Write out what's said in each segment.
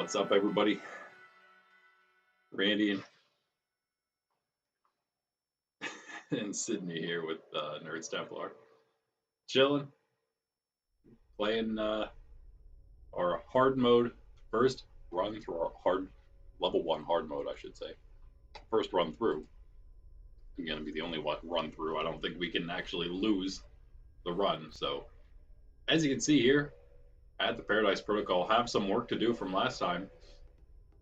What's up, everybody? Randy and Sydney here with Nerd Templar. Chilling, playing our hard mode. First run through our level 1 hard mode, I should say. First run through. I'm going to be the only one run through. I don't think we can actually lose the run. So, as you can see here, at the Paradise Protocol, have some work to do from last time.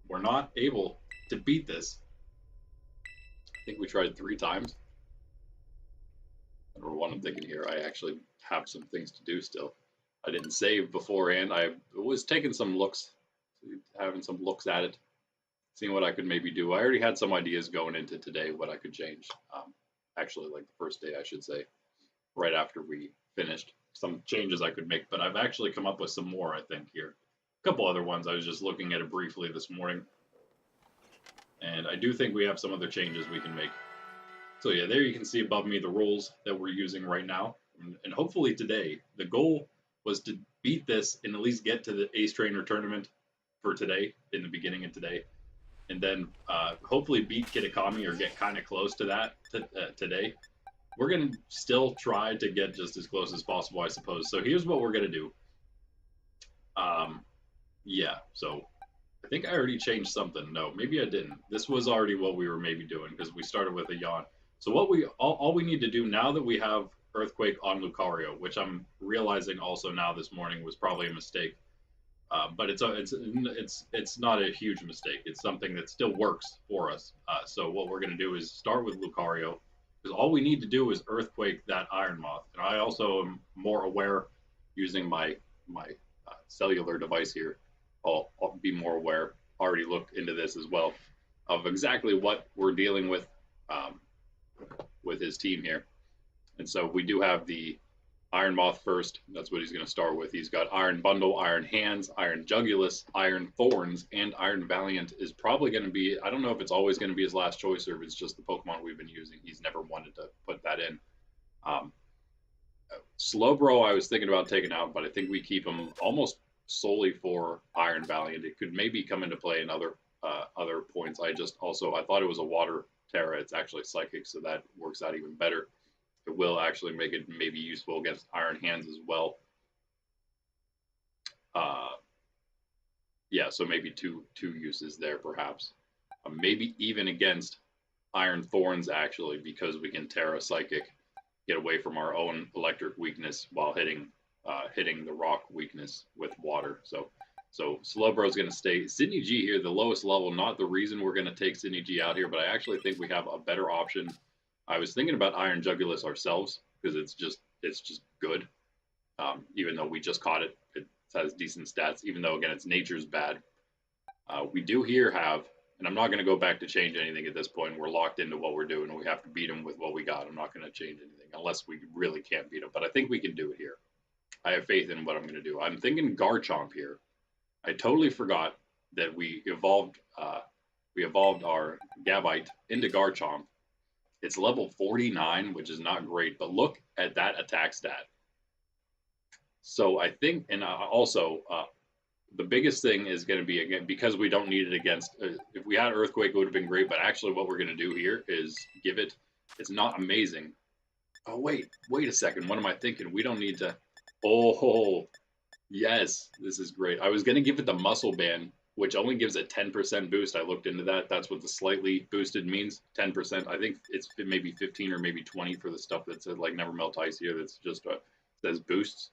We're not able to beat this. I think we tried 3 times. Number one, I'm thinking here, I actually have some things to do still. I didn't save beforehand. I was taking some looks, having some looks at it, seeing what I could maybe do. I already had some ideas going into today, what I could change. Actually, like the first day, I should say, right after we finished. Some changes I could make, but I've actually come up with some more, I think, here. A couple other ones. I was just looking at it briefly this morning. And I do think we have some other changes we can make. So yeah, there you can see above me the rules that we're using right now. And hopefully today, the goal was to beat this and at least get to the Ace Trainer tournament for today, in the beginning of today. And then hopefully beat Pkmn or get kind of close to that today. We're going to still try to get just as close as possible, I suppose. So here's what we're going to do. Yeah, so I think I already changed something. No, maybe I didn't. This was already what we were maybe doing because we started with a yawn. So what all we need to do now that we have Earthquake on Lucario, which I'm realizing also now this morning was probably a mistake, but it's not a huge mistake. It's something that still works for us. So what we're going to do is start with Lucario, because all we need to do is Earthquake that Iron Moth. And I also am more aware using my cellular device here. I'll be more aware. Already looked into this as well of exactly what we're dealing with his team here. And so we do have the Iron Moth first. That's what he's going to start with. He's got Iron Bundle, Iron Hands, Iron Jugulus, Iron Thorns, and Iron Valiant is probably going to be, I don't know if it's always going to be his last choice or if it's just the Pokemon we've been using. He's never wanted to put that in. Slowbro I was thinking about taking out, but I think we keep him almost solely for Iron Valiant. It could maybe come into play in other points. I thought it was a Water Tera. It's actually Psychic, so that works out even better. It will actually make it maybe useful against Iron Hands as well. Yeah, so maybe two uses there perhaps. Maybe even against Iron Thorns actually, because we can Tera Psychic, get away from our own electric weakness while hitting the rock weakness with water. So Slowbro's going to stay. Sydney G here, the lowest level, not the reason we're going to take Sydney G out here, but I actually think we have a better option. I was thinking about Iron Jugulus ourselves because it's just good. Even though we just caught it, it has decent stats, even though, again, its nature's bad. We do here have, and I'm not going to go back to change anything at this point. We're locked into what we're doing, and we have to beat him with what we got. I'm not going to change anything unless we really can't beat him, but I think we can do it here. I have faith in what I'm going to do. I'm thinking Garchomp here. I totally forgot that we evolved our Gabite into Garchomp. It's level 49, which is not great, but look at that attack stat. So I think, and also the biggest thing is going to be, again, because we don't need it against, if we had Earthquake, it would have been great, but actually what we're going to do here is give it, it's not amazing. Oh, wait a second. What am I thinking? We don't need to, oh, yes, this is great. I was going to give it the Muscle Band, which only gives a 10% boost. I looked into that. That's what the slightly boosted means, 10%. I think it's maybe 15 or maybe 20 for the stuff that says like Never Melt Ice here. That's just says boosts.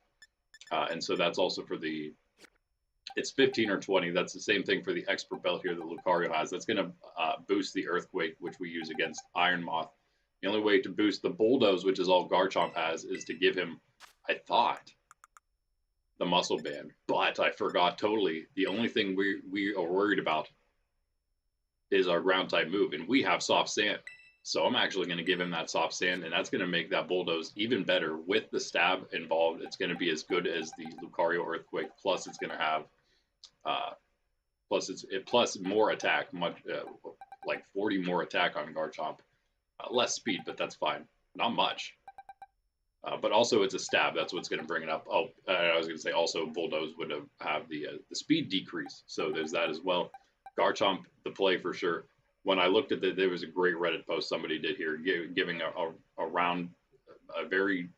And so that's also for the, it's 15 or 20. That's the same thing for the Expert Belt here that Lucario has. That's going to boost the Earthquake, which we use against Iron Moth. The only way to boost the Bulldoze, which is all Garchomp has, is to give him, I thought, the Muscle Band, but I forgot totally. The only thing we are worried about is our ground type move, and we have Soft Sand. So I'm actually going to give him that Soft Sand, and that's going to make that Bulldoze even better with the stab involved. It's going to be as good as the Lucario Earthquake. Plus, it's going to have plus more attack, much like 40 more attack on Garchomp. Less speed, but that's fine. Not much. But also it's a stab. That's what's going to bring it up. Oh, I was going to say also Bulldoze would have the speed decrease, so there's that as well. Garchomp, the play for sure. When I looked at there was a great Reddit post somebody did here giving a round, a very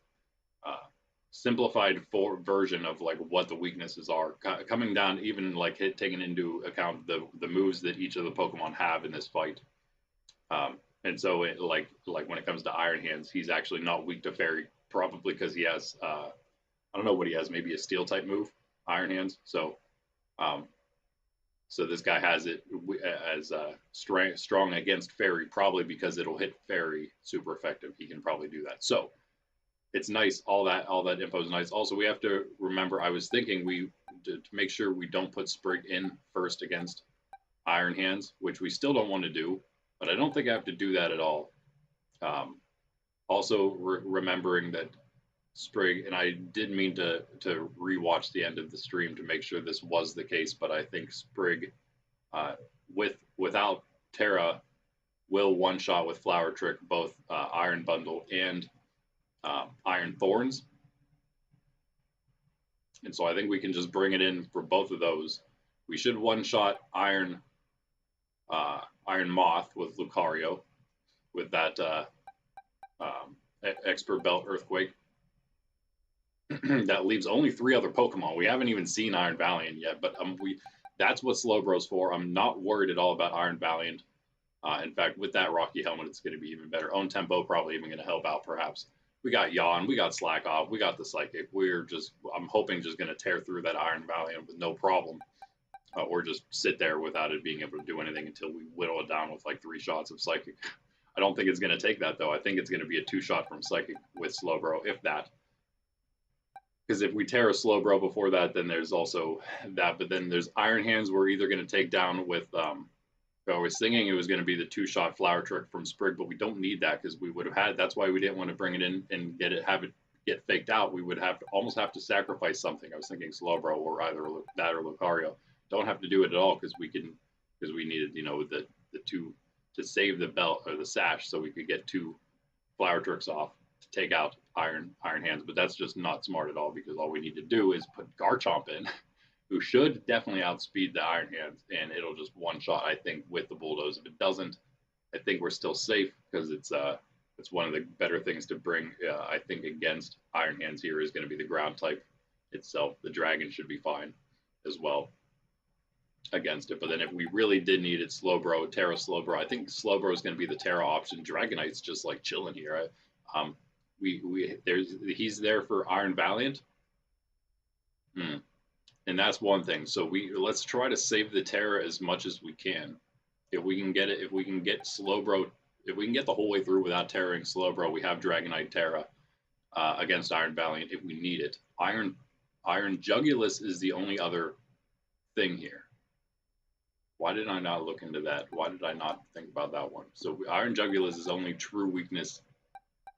simplified version of like what the weaknesses are, coming down even like taking into account the moves that each of the Pokemon have in this fight. And so like when it comes to Iron Hands, he's actually not weak to Fairy, probably because he has I don't know what he has, maybe a Steel type move, Iron Hands. So um, so this guy has it as strong against Fairy, probably because it'll hit Fairy super effective. He can probably do that. So it's nice. All that info is nice. Also, we have to remember. I was thinking to make sure we don't put Sprig in first against Iron Hands, which we still don't want to do, but I don't think I have to do that at all. Also, remembering that Sprig, and I did mean to rewatch the end of the stream to make sure this was the case, but I think Sprig, without Tera, will one shot with Flower Trick both Iron Bundle and Iron Thorns. And so I think we can just bring it in for both of those. We should one shot Iron Moth with Lucario with that Expert Belt Earthquake. That leaves only 3 other Pokemon. We haven't even seen Iron Valiant yet, but that's what Slowbro's for. I'm not worried at all about Iron Valiant. In fact, with that Rocky Helmet, it's going to be even better. Own Tempo probably even going to help out, perhaps. We got Yawn, we got Slack Off, we got the Psychic. I'm hoping just going to tear through that Iron Valiant with no problem. Or just sit there without it being able to do anything until we whittle it down with like 3 shots of Psychic. I don't think it's going to take that, though. I think it's going to be a 2-shot from Psychic with Slowbro, if that. Because if we tear a Slowbro before that, then there's also that. But then there's Iron Hands we're either going to take down with... I was thinking it was going to be the 2-shot Flower Trick from Sprig, but we don't need that because we would have had. That's why we didn't want to bring it in and have it get faked out. We would almost have to sacrifice something. I was thinking Slowbro or either that or Lucario. Don't have to do it at all because we needed the 2 to save the belt or the sash so we could get 2 Flower Tricks off to take out Iron Hands. But that's just not smart at all because all we need to do is put Garchomp in. Who should definitely outspeed the Iron Hands, and it'll just one shot, I think, with the Bulldoze. If it doesn't, I think we're still safe because it's one of the better things to bring. I think against Iron Hands here is going to be the ground type itself. The Dragon should be fine as well against it. But then if we really did need it, Slowbro, Tera Slowbro, I think Slowbro is going to be the Tera option. Dragonite's just like chilling here. He's there for Iron Valiant. And that's one thing. So let's try to save the Tera as much as we can. If we can get it, if we can get Slowbro, if we can get the whole way through without Teraing Slowbro, we have Dragonite Tera against Iron Valiant if we need it. Iron Jugulis is the only other thing here. Why did I not look into that? Why did I not think about that one? So Iron Jugulis' only true weakness,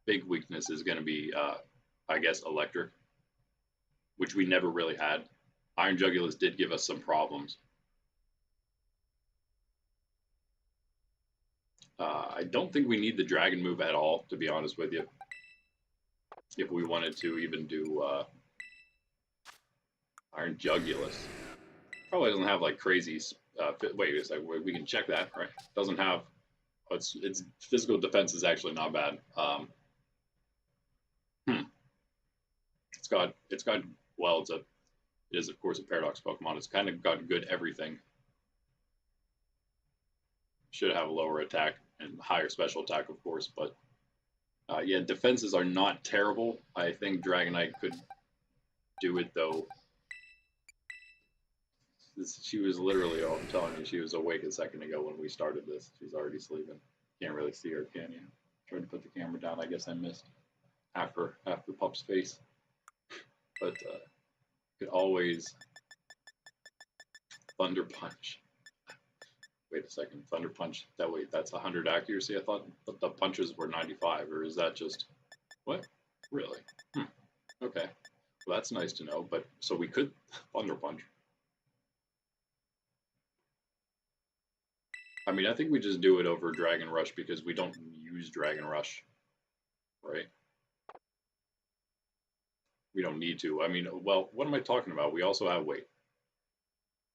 big weakness, is going to be, I guess, Electric, which we never really had. Iron Jugulis did give us some problems. I don't think we need the Dragon move at all, to be honest with you. If we wanted to even do Iron Jugulis. Probably doesn't have like crazy... wait a second, we can check that, right? Doesn't have... its physical defense is actually not bad. It's got... Well, it is, of course, a Paradox Pokemon. It's kind of got good everything. Should have a lower attack and higher special attack, of course, but yeah, defenses are not terrible. I think Dragonite could do it, though. She was literally, I'm telling you, she was awake a second ago when we started this. She's already sleeping. Can't really see her, can you? Tried to put the camera down. I guess I missed after Pup's face. But could always Thunder Punch. Wait a second, Thunder Punch. That's 100 accuracy. I thought the punches were 95, or is that just what? Really? Okay. Well, that's nice to know. But so we could Thunder Punch. I mean, I think we just do it over Dragon Rush because we don't use Dragon Rush, right? We don't need to. I mean, well, what am I talking about? We also have, wait.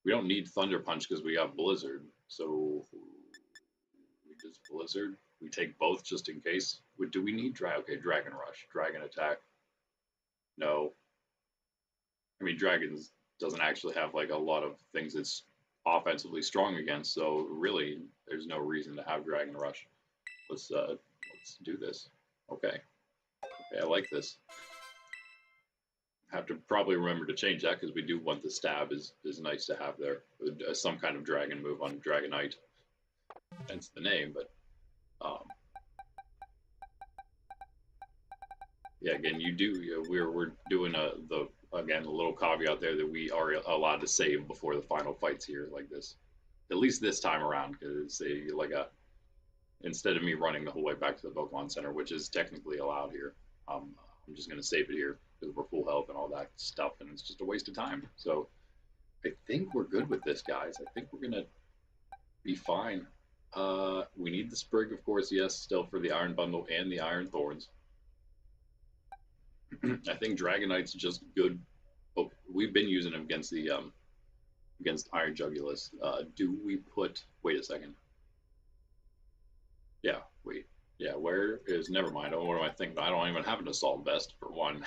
We don't need Thunder Punch because we got Blizzard. So we just Blizzard. We take both just in case. Do we need okay, Dragon Rush, Dragon Attack? No. I mean, Dragons doesn't actually have like a lot of things it's offensively strong against. So really, there's no reason to have Dragon Rush. Let's do this. Okay. Okay, I like this. Have to probably remember to change that because we do want the stab is nice to have there. Some kind of dragon move on Dragonite. Hence the name, but yeah, again, you do. We're doing a little caveat there that we are allowed to save before the final fights here, like this. At least this time around, because instead of me running the whole way back to the Pokemon Center, which is technically allowed here, I'm just gonna save it here because we're full health and all that stuff, and it's just a waste of time. So I think we're good with this, guys. I think we're gonna be fine. We need the Sprig, of course, yes, still for the Iron Bundle and the Iron Thorns. I think Dragonite's just good. Oh, we've been using him against the against Iron Jugulus. Do we put? Wait a second. Yeah, wait. Yeah, where is? Never mind. Oh, what am I thinking? I don't even have an Assault Vest for one.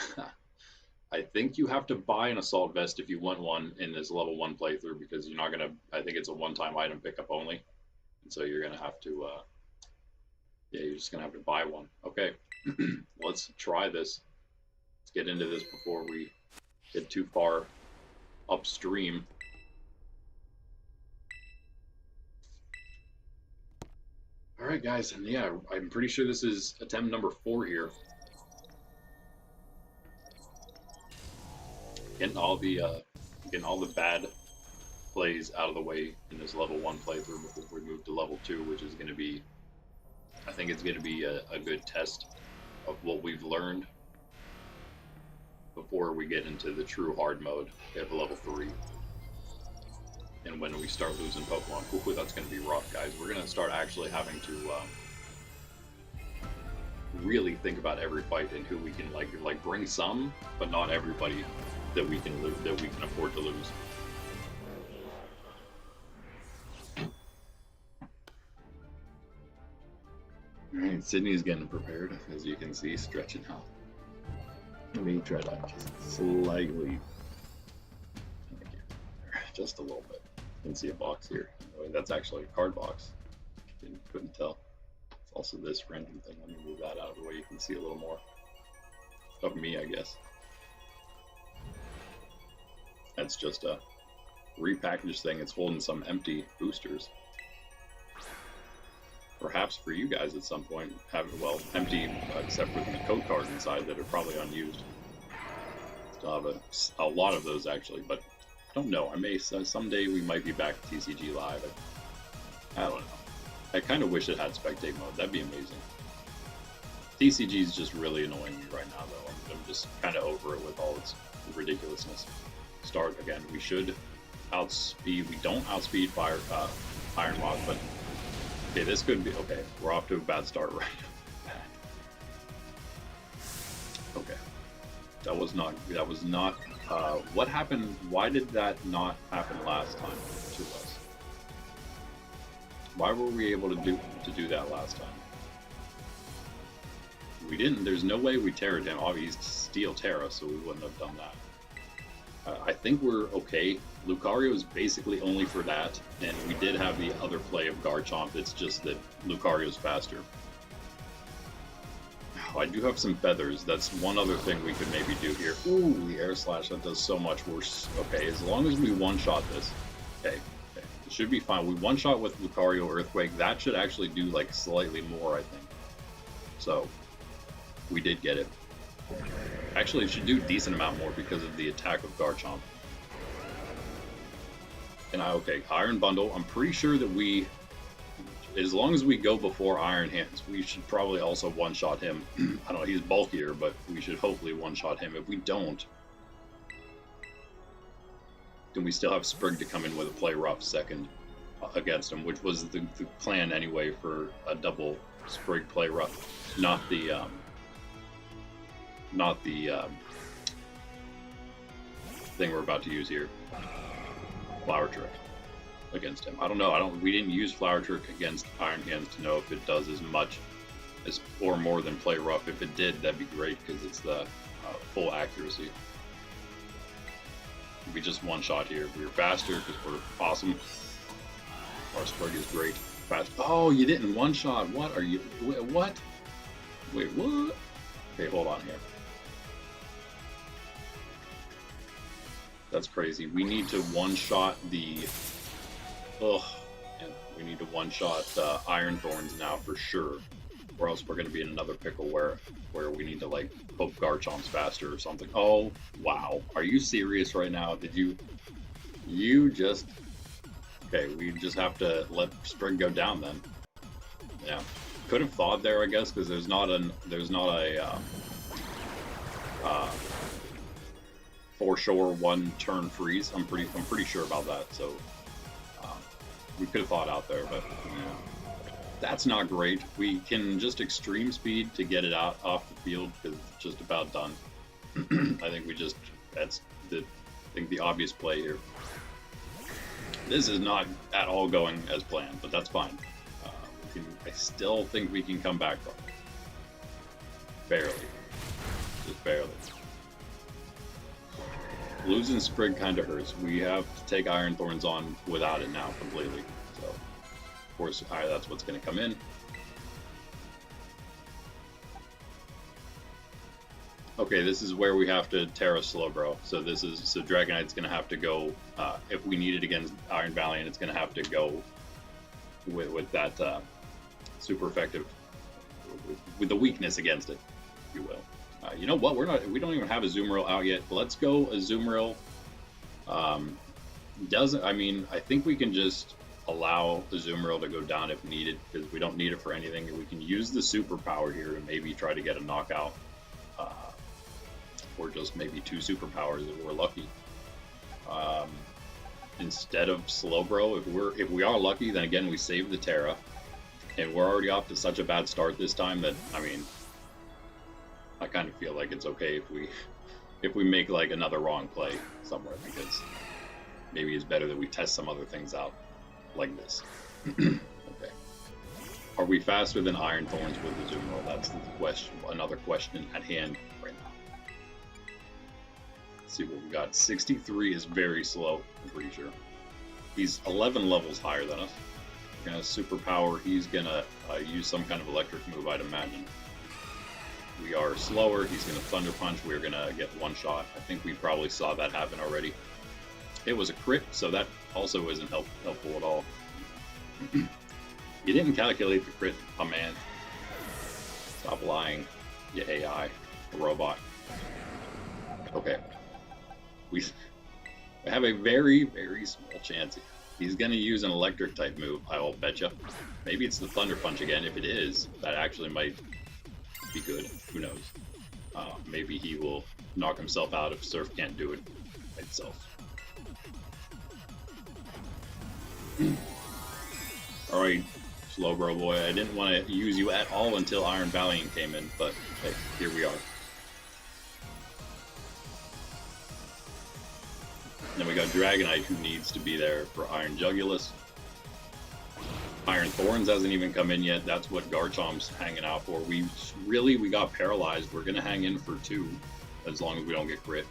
I think you have to buy an Assault Vest if you want one in this level 1 playthrough because you're not gonna. I think it's a one-time item pickup only, and so you're gonna have to. Yeah, you're just gonna have to buy one. Okay, let's try this. Let's get into this before we get too far upstream. All right, guys, and yeah, I'm pretty sure this is attempt number 4 here. Getting all the bad plays out of the way in this level 1 playthrough before we move to level 2, which is going to be, I think it's going to be a good test of what we've learned before we get into the true hard mode at level 3. And when we start losing Pokemon, ooh, that's going to be rough, guys. We're going to start actually having to really think about every fight and who we can like bring some, but not everybody that we can lose, that we can afford to lose. All right, Sydney's getting prepared, as you can see, stretching out. Let me try to just slightly, just a little bit. You can see a box here. Oh, that's actually a card box. Couldn't tell. It's also this random thing. Let me move that out of the way. You can see a little more of me, I guess. That's just a repackaged thing. It's holding some empty boosters. Perhaps for you guys at some point, well, empty except for the code cards inside that are probably unused. Still have a lot of those actually, but I don't know. I may someday we might be back to TCG Live. I don't know. I kind of wish it had spectate mode. That'd be amazing. TCG is just really annoying me right now, though. I'm just kind of over it with all its ridiculousness. Start again. We should outspeed. We don't outspeed IronMon, but okay, this could be okay. We're off to a bad start right now. Okay, that was not. What happened? Why did that not happen last time to us? Why were we able to do that last time? We didn't. There's no way we Terra him. Obviously, Steel Terra, so we wouldn't have done that. I think we're okay. Lucario is basically only for that, and we did have the other play of Garchomp. It's just that Lucario's faster. I do have some feathers. That's one other thing we could maybe do here. Ooh, the Air Slash, that does so much worse. Okay, as long as we one-shot this. Okay, it should be fine. We one-shot with Lucario Earthquake. That should actually do, like, slightly more, I think. So, we did get it. Actually, it should do a decent amount more because of the attack of Garchomp. And okay, Iron Bundle. I'm pretty sure that we, as long as we go before Iron Hands, we should probably also one-shot him. I don't know, he's bulkier, but we should hopefully one-shot him. If we don't, then we still have Sprig to come in with a play rough second against him, which was the plan anyway for a double Sprig play rough, not the thing we're about to use here. Flower Trick against him. I don't know. We didn't use Flower Trick against Iron Hands to know if it does as much as or more than Play Rough. If it did, that'd be great because it's the full accuracy. We just one shot here. We're faster because we're awesome. Our Sprig is great. Fast. Oh, you didn't one shot. What are you? What? Wait, what? Okay, hold on here. That's crazy. We need to one shot the. Ugh. Man, we need to one shot Iron Thorns now for sure, or else we're gonna be in another pickle where we need to like poke Garchomp's faster or something. Oh wow, are you serious right now? Did you just? Okay, we just have to let Sprig go down then. Yeah, could have thawed there, I guess, because there's not a for sure one turn freeze. I'm pretty sure about that. So we could have thought out there, but yeah, that's not great. We can just extreme speed to get it out off the field because it's just about done. I think that's the obvious play here. This is not at all going as planned, but that's fine. I still think we can come back from it. Barely. Just barely. Losing Sprig kind of hurts. We have to take Iron Thorns on without it now completely. So, of course, that's what's going to come in. Okay, this is where we have to Tera Slowbro. So Dragonite's going to have to go, if we need it against Iron Valiant, it's going to have to go with that super effective, with the weakness against it, if you will. You know what? We don't even have a Azumarill out yet. Let's go Azumarill. I think we can just allow Azumarill to go down if needed because we don't need it for anything. We can use the superpower here to maybe try to get a knockout. Or just maybe 2 superpowers if we're lucky. Instead of Slowbro, if we are lucky, then again we save the Tera, and we're already off to such a bad start this time that I kind of feel like it's okay if we make like another wrong play somewhere because maybe it's better that we test some other things out like this. Okay. Are we faster than Iron Thorns with Azumarill? That's the question. Another question at hand right now. Let's see what we got. 63 is very slow, I'm pretty sure. He's 11 levels higher than us. We're gonna superpower. He's gonna use some kind of electric move, I'd imagine. We are slower. He's gonna Thunder Punch. We're gonna get one shot. I think we probably saw that happen already. It was a crit, so that also isn't helpful at all. You didn't calculate the crit, oh man. Stop lying, you AI, a robot. Okay. We have a very, very small chance here. He's going to use an electric type move, I will betcha. Maybe it's the Thunder Punch again. If it is, that actually might be good. Who knows? Maybe he will knock himself out if Surf can't do it itself. Alright, Slowbro boy. I didn't want to use you at all until Iron Valiant came in, but hey, here we are. Then we got Dragonite, who needs to be there for Iron Jugulus. Iron Thorns hasn't even come in yet. That's what Garchomp's hanging out for. We got paralyzed. We're gonna hang in for 2, as long as we don't get crit.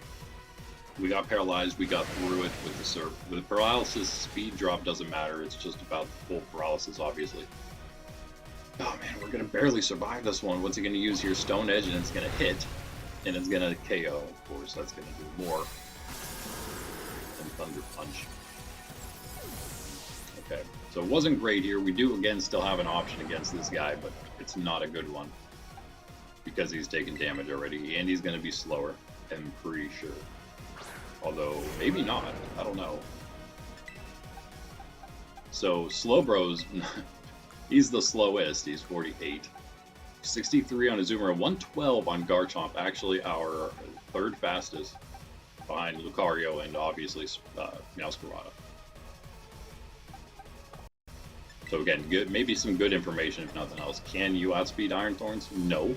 We got paralyzed. We got through it with the Surf. With the paralysis, speed drop doesn't matter. It's just about the full paralysis, obviously. Oh man, we're gonna barely survive this one. What's he gonna use here? Stone Edge, and it's gonna hit, and it's gonna KO. Of course, that's gonna do more. Thunder Punch. Okay, so it wasn't great here. We do again still have an option against this guy, but it's not a good one because he's taken damage already and he's going to be slower, I'm pretty sure. Although maybe not, I don't know. So Slowbro's he's the slowest. He's 48, 63 on Azumarill, 112 on Garchomp. Actually, our 3rd fastest, behind Lucario and obviously Meowscarada. So again, good, maybe some good information if nothing else. Can you outspeed Iron Thorns? No.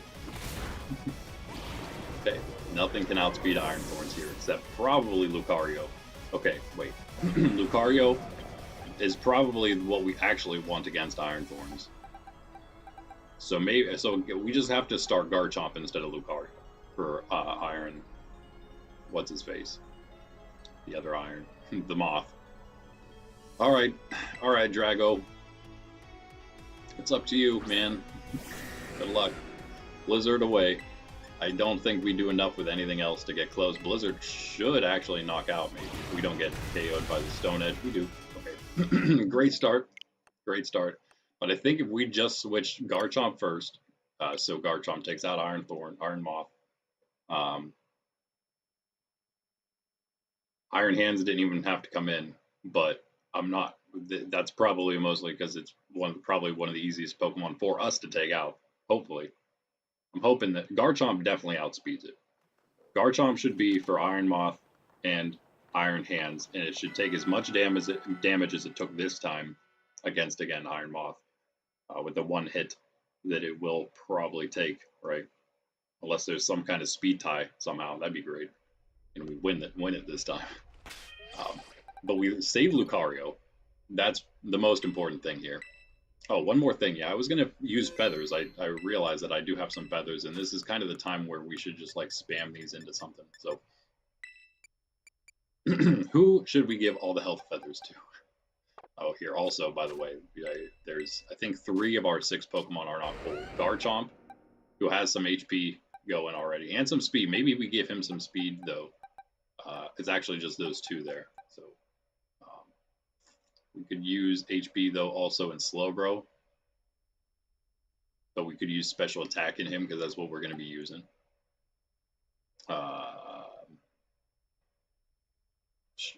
Okay, Nothing can outspeed Iron Thorns here, except probably Lucario. Okay, wait. Lucario is probably what we actually want against Iron Thorns. So we just have to start Garchomp instead of Lucario for Iron. What's his face? The other Iron, the Moth. All right, Drago. It's up to you, man. Good luck. Blizzard away. I don't think we do enough with anything else to get close. Blizzard should actually knock out, maybe, if we don't get KO'd by the Stone Edge. We do. Okay. Great start. Great start. But I think if we just switch Garchomp first, so Garchomp takes out Iron Thorn, Iron Moth. Iron Hands didn't even have to come in, but I'm not. That's probably mostly because it's probably one of the easiest Pokemon for us to take out. Hopefully. I'm hoping that Garchomp definitely outspeeds it. Garchomp should be for Iron Moth and Iron Hands, and it should take as much damage as it took this time against, again, Iron Moth, with the one hit that it will probably take, right? Unless there's some kind of speed tie somehow, that'd be great, and we win it this time. But we save Lucario. That's the most important thing here. Oh, one more thing. Yeah, I was going to use feathers. I realized that I do have some feathers, and this is kind of the time where we should just, like, spam these into something. So, who should we give all the health feathers to? Oh, here also, by the way, there's, I think, 3 of our 6 Pokemon are not full. Garchomp, who has some HP going already, and some speed. Maybe we give him some speed, though. It's actually just those 2 there. So, we could use HP, though, also in Slowbro. But we could use special attack in him, because that's what we're going to be using.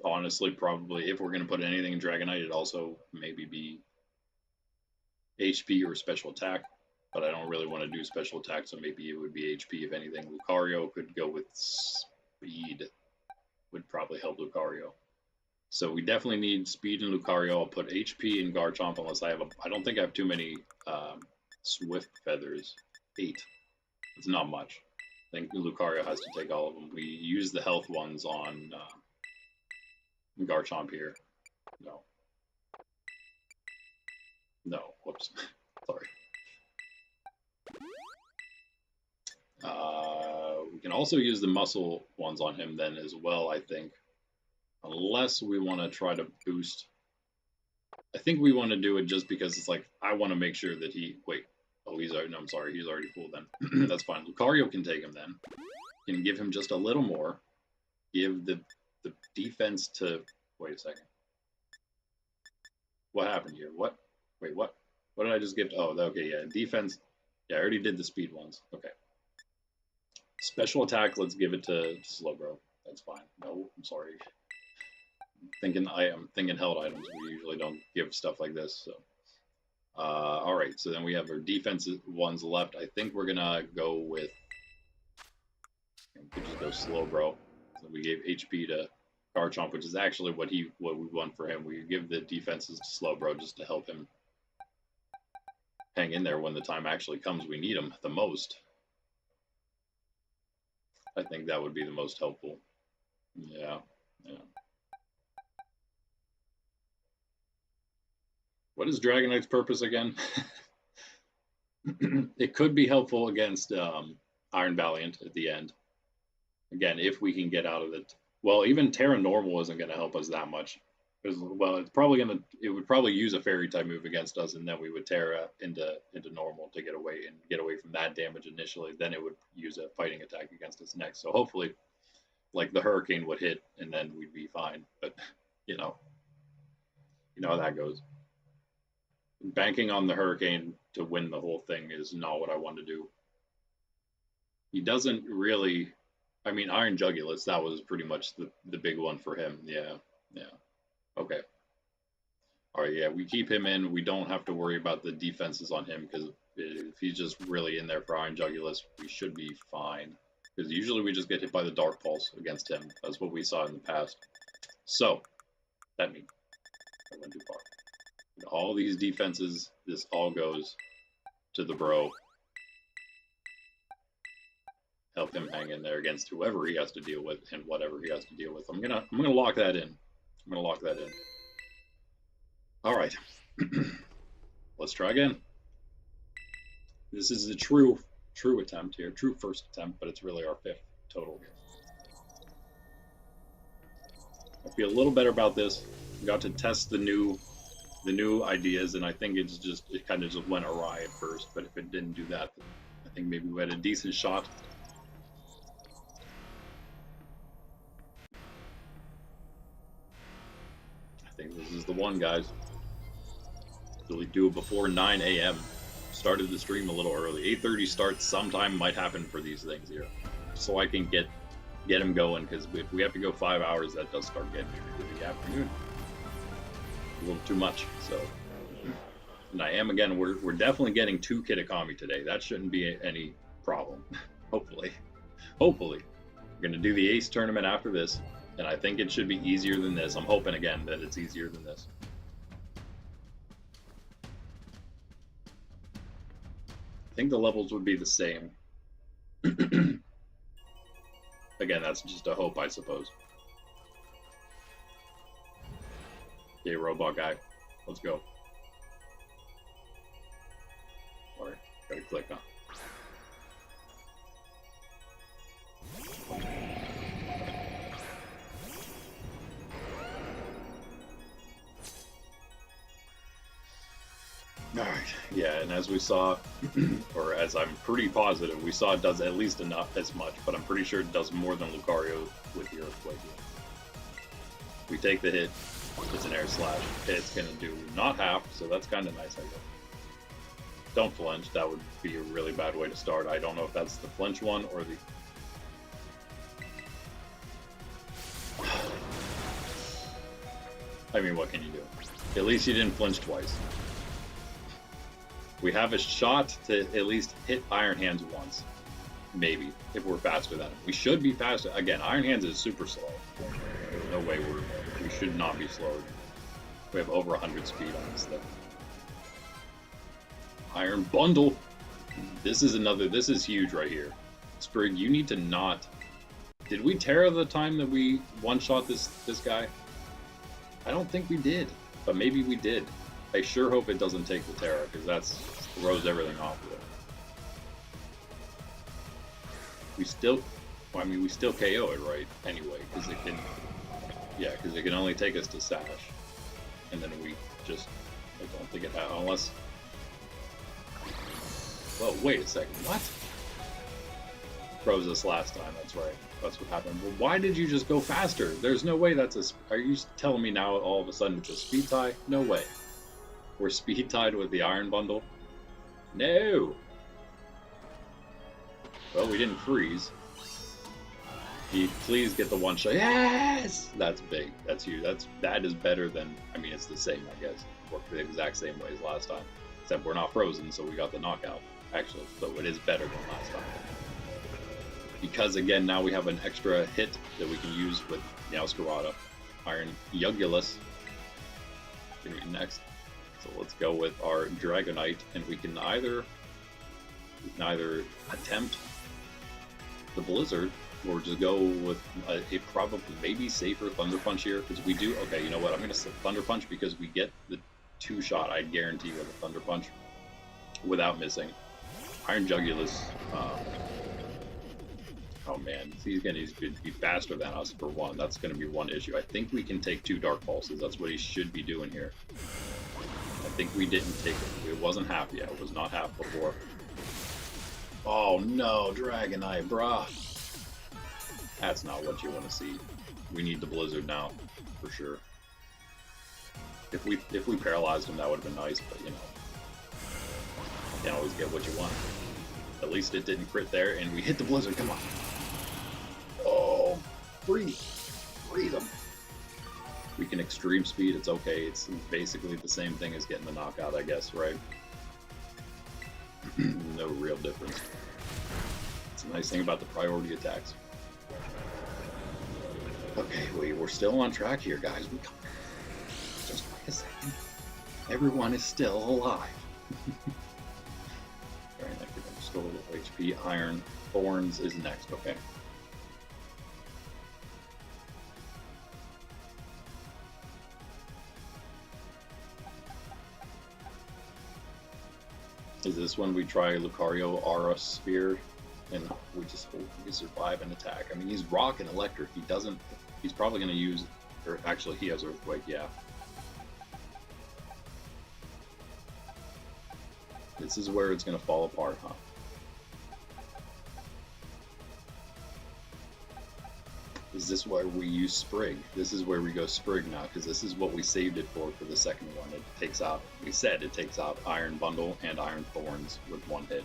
Honestly, probably, if we're going to put anything in Dragonite, it'd also maybe be HP or special attack. But I don't really want to do special attack, so maybe it would be HP if anything. Lucario could go with speed. Would probably help Lucario. So we definitely need speed in Lucario. I'll put HP in Garchomp unless I don't think I have too many Swift feathers. 8. It's not much. I think Lucario has to take all of them. We use the health ones on Garchomp here. No. No. Whoops. Sorry. We can also use the muscle ones on him then as well, I think. Unless we want to try to boost. I think we want to do it just because it's like, I want to make sure that he... Wait. Oh, he's already... No, I'm sorry. He's already full then. That's fine. Lucario can take him then. Can give him just a little more. Give the defense to... Wait a second. What happened here? What? Wait, what? What did I just give? Oh, okay, yeah. Defense. Yeah, I already did the speed ones. Okay. Special attack, let's give it to Slowbro. That's fine. No, I'm sorry. I'm thinking held items. We usually don't give stuff like this. So, all right. So then we have our defensive ones left. I think we're gonna go with. We could just go Slowbro. So we gave HP to Garchomp, which is actually what we want for him. We give the defenses to Slowbro just to help him hang in there when the time actually comes. We need him the most. I think that would be the most helpful. Yeah. What is Dragonite's purpose again? It could be helpful against Iron Valiant at the end. Again, if we can get out of it. Well, even Tera Normal isn't going to help us that much. Well, it would probably use a Fairy type move against us, and then we would Tera into Normal to get away from that damage initially. Then it would use a fighting attack against us next. So hopefully, like the Hurricane would hit, and then we'd be fine. But you know how that goes. Banking on the Hurricane to win the whole thing is not what I want to do. He doesn't really. I mean, Iron Jugulis, that was pretty much the big one for him. Yeah. Okay. All right, yeah, we keep him in. We don't have to worry about the defenses on him because if he's just really in there for Iron Jugulis, we should be fine. Because usually we just get hit by the Dark Pulse against him. That's what we saw in the past. So, that means I went too far. All these defenses, this all goes to the bro. help him hang in there against whoever he has to deal with and whatever he has to deal with. I'm gonna lock that in. I'm gonna lock that in. All right, let's try again. This is a true attempt here, true first attempt, but it's really our 5th total. I feel a little better about this. We got to test the new ideas, and I think it kind of just went awry at first. But if it didn't do that, I think maybe we had a decent shot. I think this is the one, guys. Really do it before 9 a.m. Started the stream a little early. 8:30 starts sometime might happen for these things here, so I can get him going, because if we have to go 5 hours, that does start getting into the afternoon. A little too much. So, and I am, again, we're definitely getting 2 Kitakami today. That shouldn't be any problem. Hopefully. We're gonna do the Ace tournament after this, and I think it should be easier than this. I'm hoping again that it's easier than this. I think the levels would be the same. Again, that's just a hope, I suppose. Okay, robot guy, let's go. Alright, gotta click on. Alright, yeah, and as we saw, or as I'm pretty positive, we saw it does at least enough as much, but I'm pretty sure it does more than Lucario with the Earthquake. We take the hit, it's an air slash. It's gonna do not half, so that's kind of nice, I guess. Don't flinch, that would be a really bad way to start. I don't know if that's the flinch one or the... I mean, what can you do? At least you didn't flinch twice. We have a shot to at least hit Iron Hands once. Maybe, if we're faster than him. We should be faster. Again, Iron Hands is super slow. There's no way we should not be slowed. We have over 100 speed on this thing. Iron Bundle. This is huge right here. Sprig, you need to not... Did we Tera the time that we one-shot this guy? I don't think we did, but maybe we did. I sure hope it doesn't take the Tera, because that throws everything off of it. We still KO it, right? Anyway, because it can, because it can only take us to Sash, and then we just, I don't think it, unless, well, wait a second, what? Froze us last time, that's right, that's what happened. Well, why did you just go faster? There's no way that's are you telling me now all of a sudden it's a speed tie? No way. We're speed tied with the Iron Bundle? No! Well, we didn't freeze. Please get the one shot. Yes! That's big. That's huge. That is better than, I mean, it's the same, I guess. Worked the exact same way as last time. Except we're not frozen, so we got the knockout, actually. So it is better than last time. Because, again, now we have an extra hit that we can use with Meowscarada. Iron Yugulus. Next. So let's go with our Dragonite, and we can either attempt the Blizzard, or just go with a probably maybe safer Thunder Punch here, because we do, okay, you know what, I'm going to say Thunder Punch because we get the 2-shot, I guarantee, with a Thunder Punch without missing. Iron Jugulus, oh man, he's going to be faster than us for one. That's going to be one issue. I think we can take 2 Dark Pulses. That's what he should be doing here. I think we didn't take it. It wasn't half yet. It was not half before. Oh no, Dragonite, brah. That's not what you want to see. We need the Blizzard now, for sure. If we paralyzed him, that would have been nice, but you know, you can't always get what you want. At least it didn't crit there, and we hit the Blizzard. Come on. Oh, breathe him. We can extreme speed. It's okay. It's basically the same thing as getting the knockout, I guess, right? No real difference. It's a nice thing about the priority attacks. Okay, we're still on track here, guys. Just wait a second. Everyone is still alive. Very nice. Just a little HP. Iron Thorns is next, okay. Is this when we try Lucario Aura Sphere and we just hope we survive an attack? I mean, he's rock and electric. He's probably going to use, or actually he has Earthquake, yeah. This is where it's going to fall apart, huh? Is this where we use Sprig? This is where we go Sprig now, because this is what we saved it for the second one. It takes out, we said it takes out Iron Bundle and Iron Thorns with one hit.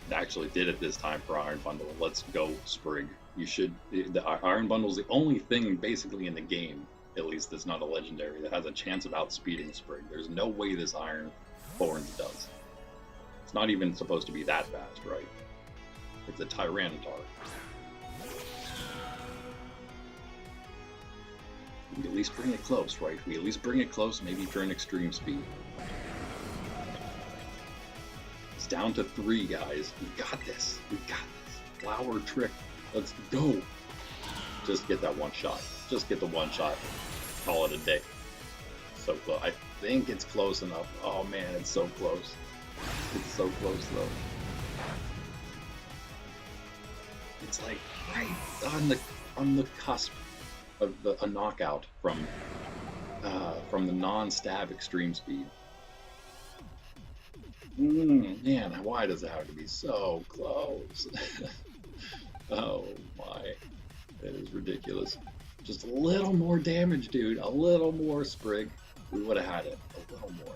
It actually did it this time for Iron Bundle. Let's go Sprig. You should, the Iron Bundle is the only thing basically in the game, at least that's not a legendary, that has a chance of outspeeding Sprig. There's no way this Iron Thorns does. It's not even supposed to be that fast, right? It's a Tyranitar. We at least bring it close, right? We at least bring it close, maybe turn extreme speed. It's down to 3, guys. We got this. We got this. Flower trick. Let's go. Just get that one shot. Just get the one shot. Call it a day. So close. I think it's close enough. Oh man, it's so close. It's so close though. It's like right on the cusp of a knockout from the non-stab extreme speed. Man, why does it have to be so close? Oh my, that is ridiculous. Just a little more damage, dude. A little more, Sprig. We would have had it. A little more.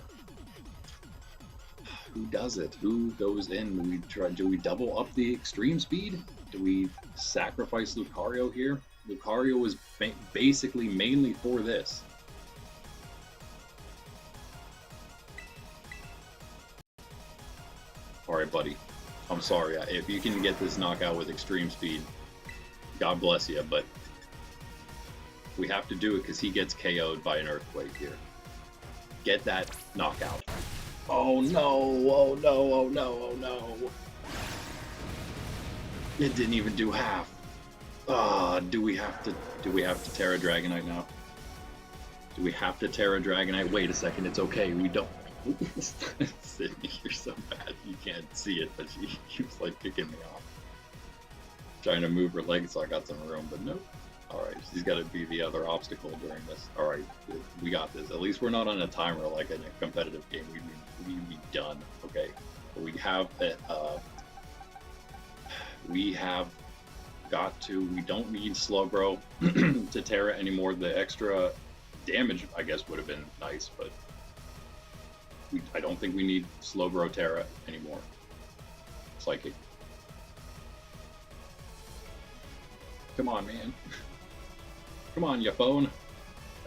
Who does it? Who goes in? Do we double up the extreme speed? Do we sacrifice Lucario here? Lucario is basically mainly for this. Alright, buddy. I'm sorry. If you can get this knockout with extreme speed, God bless you, but we have to do it because he gets KO'd by an Earthquake here. Get that knockout. Oh no, oh no, oh no, oh no. It didn't even do half. Do we have to Tera Dragonite now? Do we have to Tera Dragonite? Wait a second, it's okay, we don't. Sydney, you're so bad. You can't see it, but she keeps like kicking me off. Trying to move her legs so I got some room, but nope. Alright, she's got to be the other obstacle during this. Alright, we got this. At least we're not on a timer like in a competitive game. We'd be done. Okay, but we have got to. We don't need Slowbro to Tera anymore. The extra damage, I guess, would have been nice, but I don't think we need Slowbro Tera anymore. Psychic. Come on, man. Come on, your phone.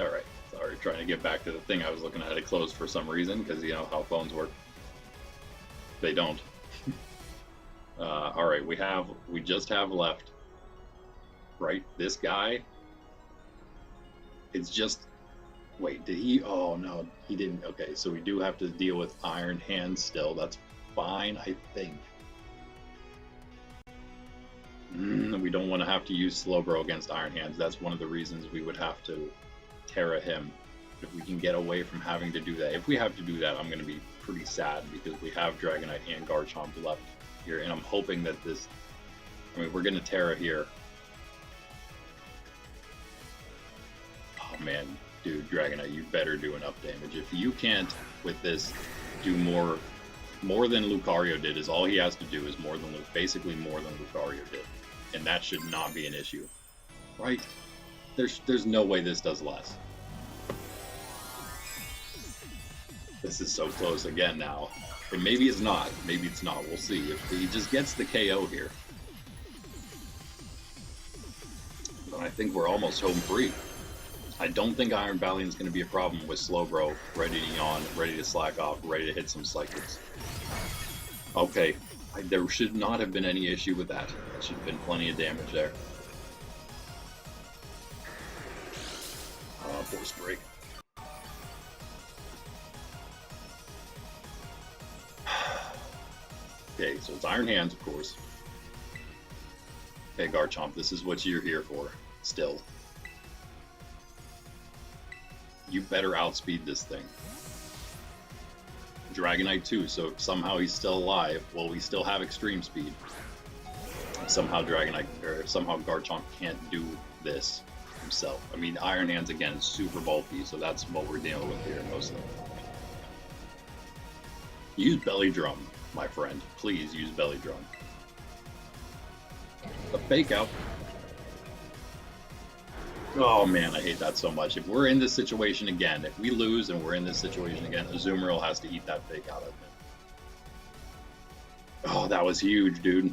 Alright, sorry, trying to get back to the thing I was looking at. It closed for some reason, because you know how phones work. They don't. Alright, we just have left, right, this guy. It's just, wait, did he, oh no, he didn't. Okay, so we do have to deal with Iron Hands still. That's fine, I think. We don't want to have to use Slowbro against Iron Hands. That's one of the reasons we would have to Tera him. If we can get away from having to do that. If we have to do that, I'm going to be pretty sad because we have Dragonite and Garchomp left here. And I'm hoping that this... I mean, we're going to Tera here. Oh man, dude, Dragonite, you better do enough damage. If you can't, with this, do more than Lucario did, is all he has to do is basically more than Lucario did. And that should not be an issue. Right? There's no way this does less. This is so close again now. And maybe it's not. Maybe it's not. We'll see. If he just gets the KO here, then I think we're almost home free. I don't think Iron Valiant is going to be a problem with Slowbro ready to yawn, ready to slack off, ready to hit some psychics. Okay, there should not have been any issue with that. There should have been plenty of damage there. Force break. Okay, so it's Iron Hands, of course. Okay, Garchomp, this is what you're here for, still. You better outspeed this thing. Dragonite too, so somehow he's still alive. Well, we still have extreme speed. Somehow Dragonite, or somehow Garchomp can't do this himself. I mean, Iron Hands again is super bulky, so that's what we're dealing with here mostly. Use Belly Drum, my friend. Please use Belly Drum. A fake out. Oh man, I hate that so much. If we're in this situation again, if we lose and we're in this situation again, Azumarill has to eat that fake out of it. Oh, that was huge, dude.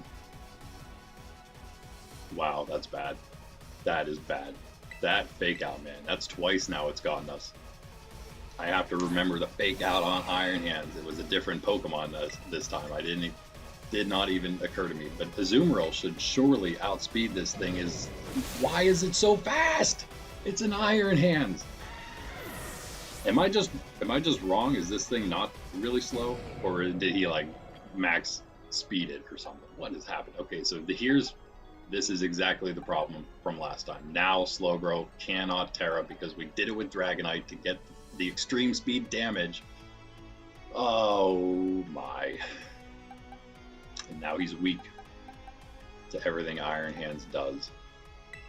Wow, that's bad. That is bad. That fake out, man. That's twice now it's gotten us. I have to remember the fake out on Iron Hands. It was a different Pokemon this time. Did not even occur to me. But Azumarill should surely outspeed this thing. Why is it so fast? It's an Iron Hands. Am I just wrong? Is this thing not really slow, or did he like max speed it or something? What has happened? Okay, so this is exactly the problem from last time. Now Slowbro cannot Tera because we did it with Dragonite to get the extreme speed damage. Oh my. And now he's weak to everything Iron Hands does.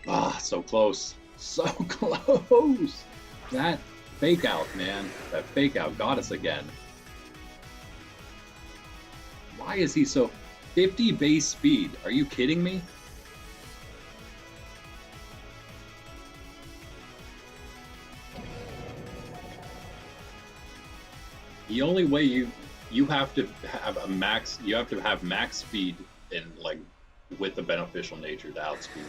Ah, so close. So close. That fake out, man. That fake out got us again. Why is he so... 50 base speed? Are you kidding me? The only way you have to have max speed in like with the beneficial nature to outspeed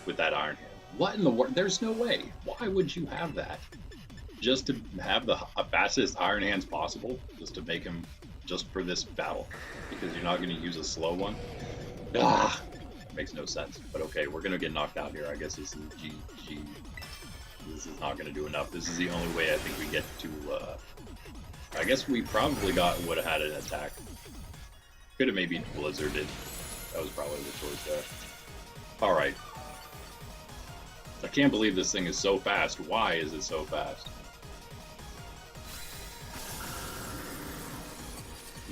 with that Iron Hand. What in the world? There's no way. Why would you have that? Just to have the fastest Iron Hands possible, just to make him just for this battle, because you're not going to use a slow one. Ah, makes no sense. But okay, we're going to get knocked out here. I guess this is GG. This is not going to do enough. This is the only way I think we get to. I guess we probably would have had an attack. Could have maybe blizzarded. That was probably the choice there. Alright. I can't believe this thing is so fast. Why is it so fast?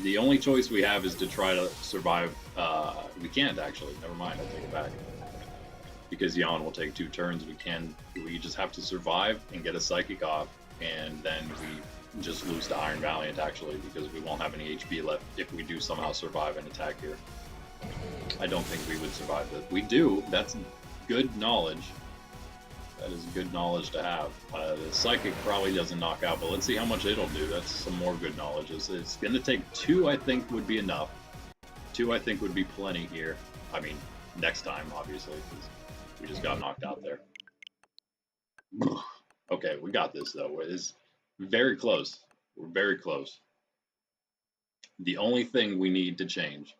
The only choice we have is to try to survive. We can't actually. Never mind, I take it back. Because Yawn will take 2 turns, we just have to survive and get a Psychic off, and then we just lose to Iron Valiant actually, because we won't have any HP left if we do somehow survive an attack here. I don't think we would survive this. We do. That's good knowledge. That is good knowledge to have. The Psychic probably doesn't knock out, but let's see how much it'll do. That's some more good knowledge. It's going to take 2, I think, would be enough. 2, I think, would be plenty here. I mean, next time, obviously, because we just got knocked out there. Okay, we got this, though. It's very close. We're very close. The only thing we need to change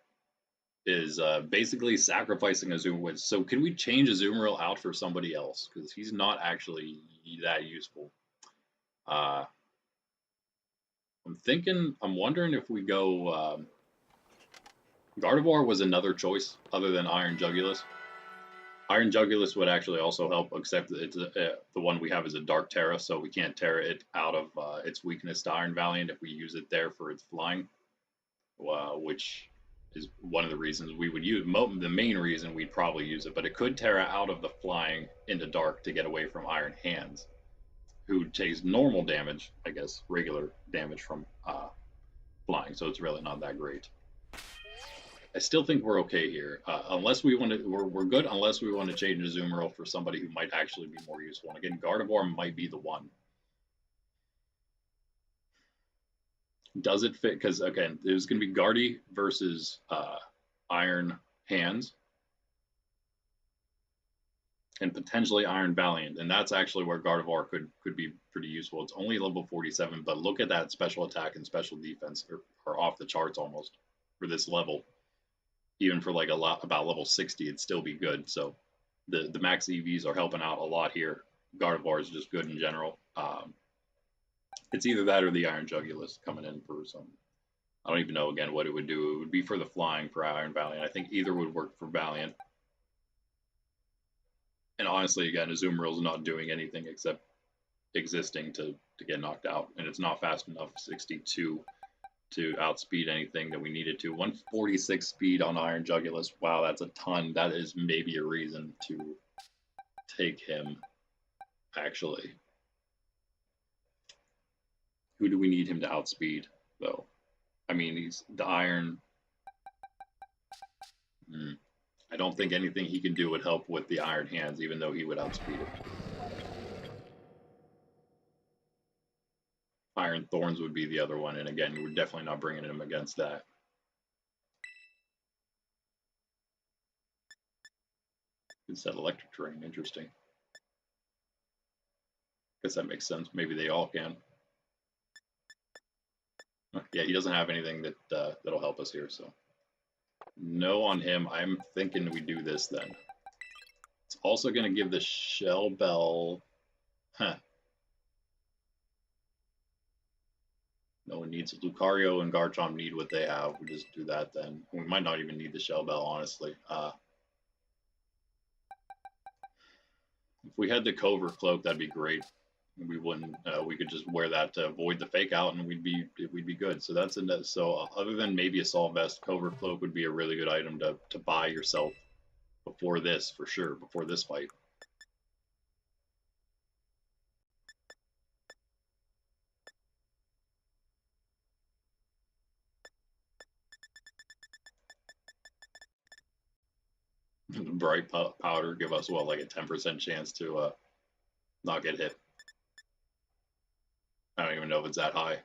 is basically sacrificing Azumarill. So can we change Azumarill out for somebody else? Because he's not actually that useful. I'm wondering if we go... Gardevoir was another choice other than Iron Jugulis. Iron Jugulis would actually also help, except it's the one we have is a Dark Tera, so we can't Tera it out of its weakness to Iron Valiant if we use it there for its flying, which is one of the reasons we would use, the main reason we'd probably use it, but it could Tera out of the flying into Dark to get away from Iron Hands, who takes normal damage, I guess, regular damage from flying, so it's really not that great. I still think we're okay here, unless we want to. We're good unless we want to change Azumarill for somebody who might actually be more useful. And again, Gardevoir might be the one. Does it fit? Because again, there's going to be Guardy versus Iron Hands, and potentially Iron Valiant, and that's actually where Gardevoir could be pretty useful. It's only level 47, but look at that special attack and special defense are off the charts almost for this level. Even for like about level 60, it'd still be good. So the max EVs are helping out a lot here. Gardevoir is just good in general. It's either that or the Iron Jugulis coming in for some. I don't even know again what it would do. It would be for the flying for Iron Valiant. I think either would work for Valiant. And honestly, again, Azumarill is not doing anything except existing to get knocked out, and it's not fast enough 62 to outspeed anything that we needed to. 146 speed on Iron Jugulus. Wow, that's a ton. That is maybe a reason to take him, actually. Who do we need him to outspeed, though? I mean, he's the Iron. I don't think anything he can do would help with the Iron Hands, even though he would outspeed it. Iron Thorns would be the other one, and again, we're definitely not bringing him against that. It's that electric terrain, interesting. Guess that makes sense. Maybe they all can. Yeah, he doesn't have anything that that'll help us here, so no on him. I'm thinking we do this then. It's also going to give the Shell Bell. Huh. No one needs Lucario and Garchomp need what they have. We just do that then. We might not even need the Shell Bell, honestly. If we had the Covert Cloak, that'd be great. We wouldn't. We could just wear that to avoid the fake out, and we'd be good. So that's a so other than maybe Assault Vest, Covert Cloak would be a really good item to buy yourself before this, for sure. Before this fight. Bright powder give us what, like a 10% chance to not get hit. I don't even know if it's that high.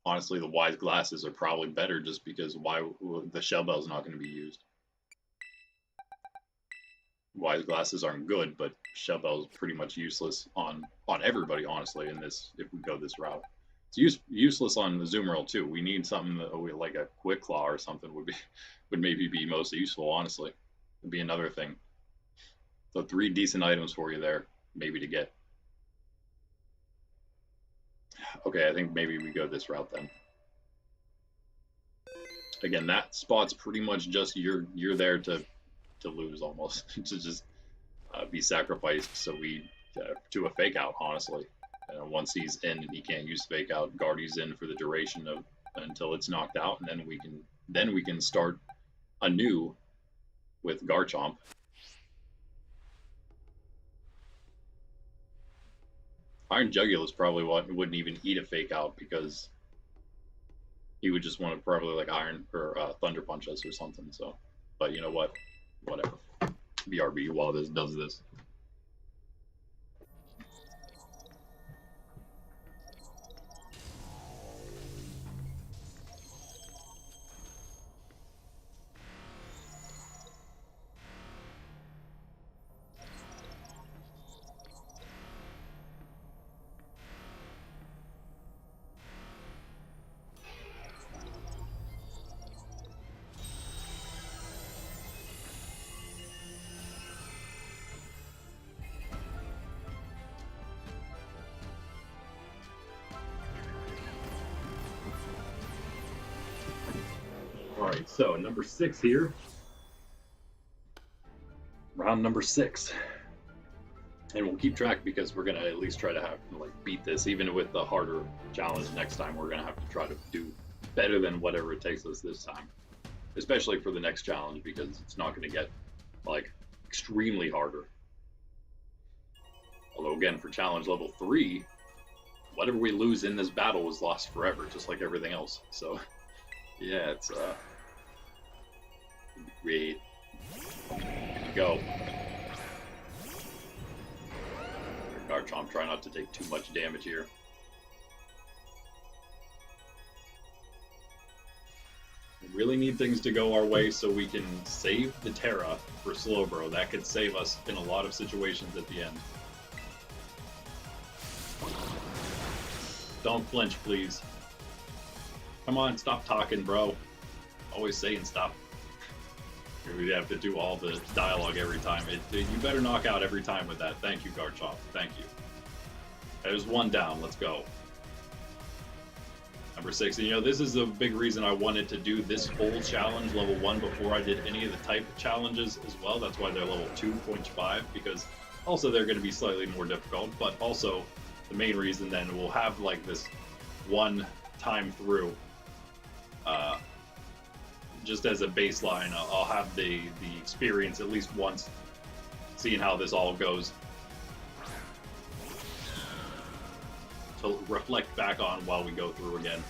Honestly, the Wise Glasses are probably better just because the Shell Bell is not going to be used. Wise Glasses aren't good, but Shell Bell is pretty much useless on everybody, honestly, in this, if we go this route. It's useless on the Azumarill too. We need something that like a Quick Claw or something would maybe be most useful, honestly. Would be another thing. So 3 decent items for you there, maybe to get. Okay, I think maybe we go this route then. Again, that spot's pretty much just you're there to lose almost, to just be sacrificed. So we to a fake out, honestly. And once he's in and he can't use fake out, Guardy's in for the duration of until it's knocked out, and then we can start anew with Garchomp. Iron Jugulus probably wouldn't even eat a fake out because he would just want to probably like Iron or Thunder Punch us or something. So, but you know what? Whatever. BRB while this does this. Alright, so number 6 here. Round number 6. And we'll keep track because we're going to at least try to beat this. Even with the harder challenge next time, we're going to have to try to do better than whatever it takes us this time. Especially for the next challenge, because it's not going to get, extremely harder. Although, again, for challenge level 3, whatever we lose in this battle is lost forever, just like everything else. So, yeah, it's, great. Go. Garchomp, try not to take too much damage here. We really need things to go our way so we can save the Tera for Slowbro. That could save us in a lot of situations at the end. Don't flinch, please. Come on, stop talking, bro. Always saying stop. We have to do all the dialogue every time. You better knock out every time with that. Thank you, Garchomp. Thank you. There's one down. Let's go. Number 6. And, you know, this is a big reason I wanted to do this full challenge, level 1, before I did any of the type challenges as well. That's why they're level 2.5, because also they're going to be slightly more difficult, but also the main reason then we'll have like this one time through, just as a baseline. I'll have the experience at least once, seeing how this all goes, to reflect back on while we go through again.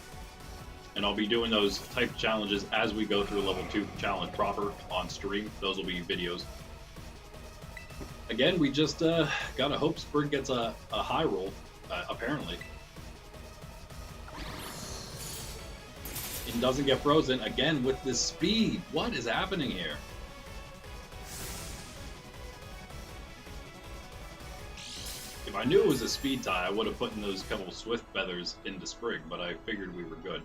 And I'll be doing those type challenges as we go through level 2 challenge proper on stream. Those will be videos. Again, we just gotta hope Sprig gets a high roll, apparently. And doesn't get frozen again with this speed. What is happening here? If I knew it was a speed tie, I would have put in those couple swift feathers into Sprig, but I figured we were good.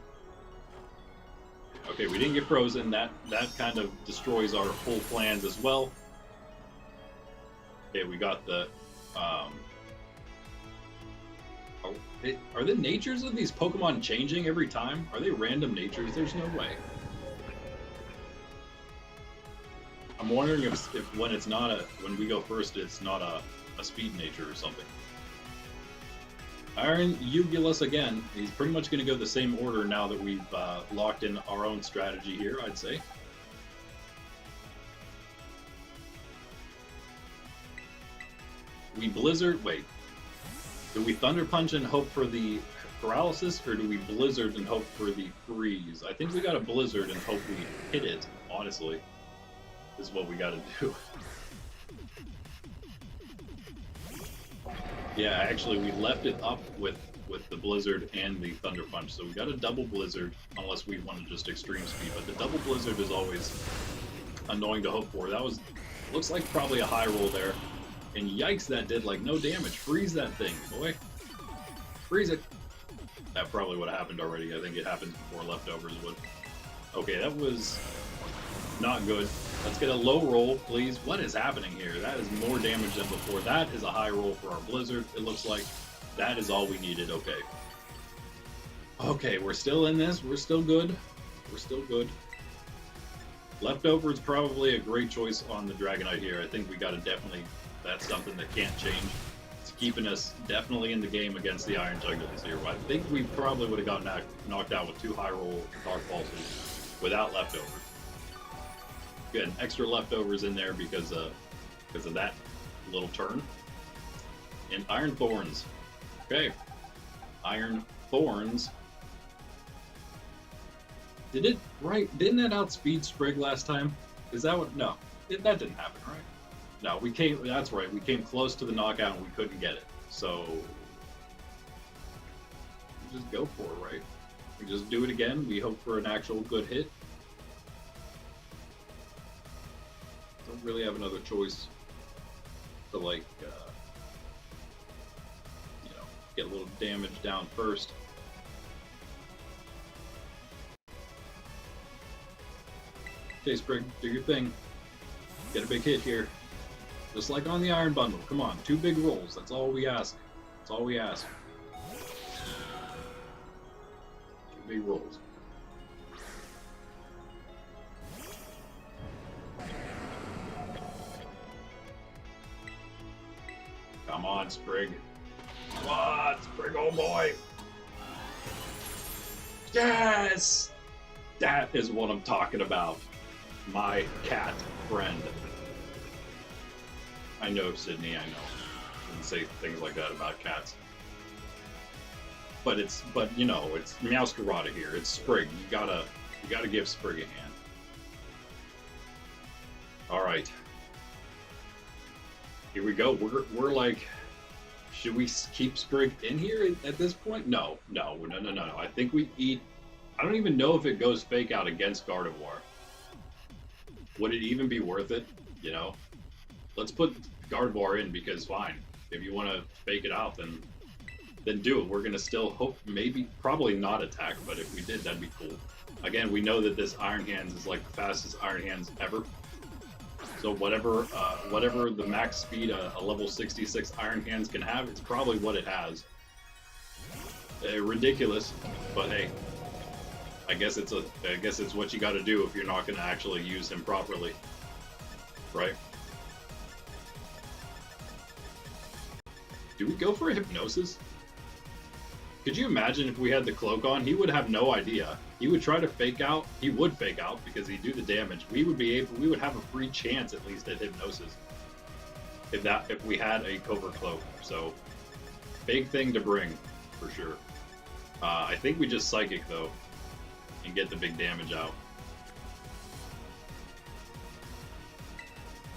Okay, we didn't get frozen. That kind of destroys our full plans as well. Okay, we got the are the natures of these Pokemon changing every time? Are they random natures? There's no way. I'm wondering if when it's not when we go first, it's not a speed nature or something. Iron Ugulus again. He's pretty much going to go the same order now that we've locked in our own strategy here, I'd say. We Blizzard, wait. Do we Thunder Punch and hope for the paralysis, or do we Blizzard and hope for the freeze? I think we got a Blizzard and hope we hit it, honestly. Is what we got to do. Yeah, actually, we left it up with the Blizzard and the Thunder Punch, so we got a double Blizzard, unless we want to just extreme speed, but the double Blizzard is always annoying to hope for. That was, looks like probably a high roll there, and yikes, that did like no damage. Freeze that thing, boy. Freeze it. That probably would have happened already. I think it happened before leftovers would. Okay, that was not good. Let's get a low roll, please. What is happening here? That is more damage than before. That is a high roll for our Blizzard, it looks like. That is all we needed. Okay. Okay, we're still in this. We're still good. We're still good. Leftover is probably a great choice on the Dragonite here. I think we got to definitely... That's something that can't change. It's keeping us definitely in the game against the Iron Juggles here. I think we probably would have gotten knocked out with 2 high roll Dark Pulses without leftovers. Good, extra leftovers in there because of that little turn. And Iron Thorns. Okay. Iron Thorns. Did it, right? Didn't that outspeed Sprig last time? Is that what? No. That didn't happen, right? No, we came, that's right. We came close to the knockout and we couldn't get it. So, we just go for it, right? We just do it again. We hope for an actual good hit. Don't really have another choice to, like, you know, get a little damage down first. Okay, Sprig, do your thing. Get a big hit here. Just like on the Iron Bundle. Come on, 2 big rolls. That's all we ask. That's all we ask. 2 big rolls. Come on, Sprig. Come on, Sprig, oh boy. Yes! That is what I'm talking about. My cat friend. I know, Sydney, I know. I shouldn't say things like that about cats. But you know, it's Meowscarada here. It's Sprig. You gotta give Sprig a hand. Alright. Here we go. We're like, should we keep Sprig in here at this point? No. I think we eat, I don't even know if it goes fake out against Gardevoir. Would it even be worth it? You know? Let's put Gardevoir in because fine. If you want to fake it out, then do it. We're going to still hope, probably not attack, but if we did, that'd be cool. Again, we know that this Iron Hands is like the fastest Iron Hands ever. So whatever the max speed a level 66 Iron Hands can have, it's probably what it has. Ridiculous, but hey, I guess it's what you got to do if you're not going to actually use him properly, right? Do we go for a hypnosis? Could you imagine if we had the cloak on? He would have no idea. He would try to fake out. He would fake out because he'd do the damage. We would have a free chance at least at hypnosis if we had a covert cloak. So big thing to bring for sure. I think we just psychic though and get the big damage out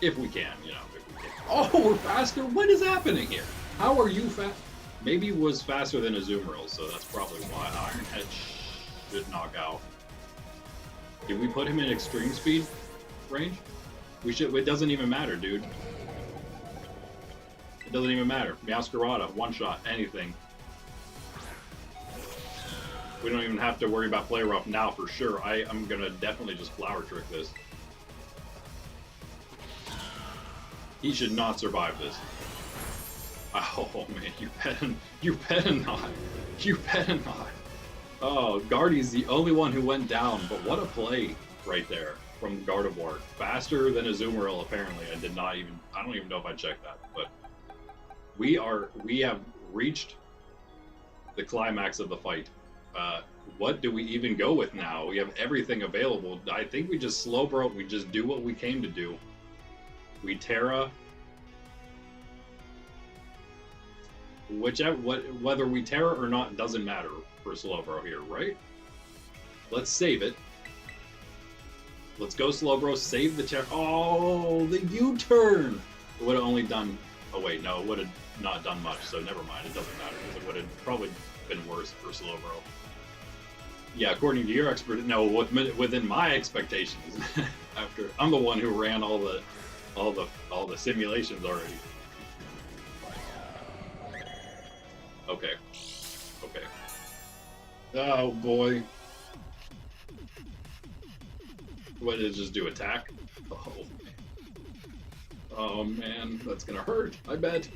if we can, you know. If we can. Oh, we're faster. What is happening here? How are you fast? Maybe it was faster than Azumarill, so that's probably why Iron Head should knock out. Did we put him in extreme speed range? We should. It doesn't even matter, dude. It doesn't even matter. Meowscarada, one shot, anything. We don't even have to worry about play rough now for sure. I'm gonna definitely just flower trick this. He should not survive this. Oh man, you better not. You better not. Oh, Guardy's the only one who went down, but what a play right there from Gardevoir. Faster than Azumarill, apparently. I don't even know if I checked that, but we have reached the climax of the fight. What do we even go with now? We have everything available. I think we just Slowbro. We just do what we came to do. We Tera. Whether we Tera or not doesn't matter for Slowbro here, right? Let's save it. Let's go Slowbro, save the Tera. Oh, the U-turn! It would have only done... Oh wait, no, it would have not done much, so never mind, it doesn't matter, because it would have probably been worse for Slowbro. Yeah, according to your expert, no, within my expectations. After I'm the one who ran all the simulations already. Okay. Okay. Oh boy. What did it just do? Attack? Oh man, that's gonna hurt, I bet.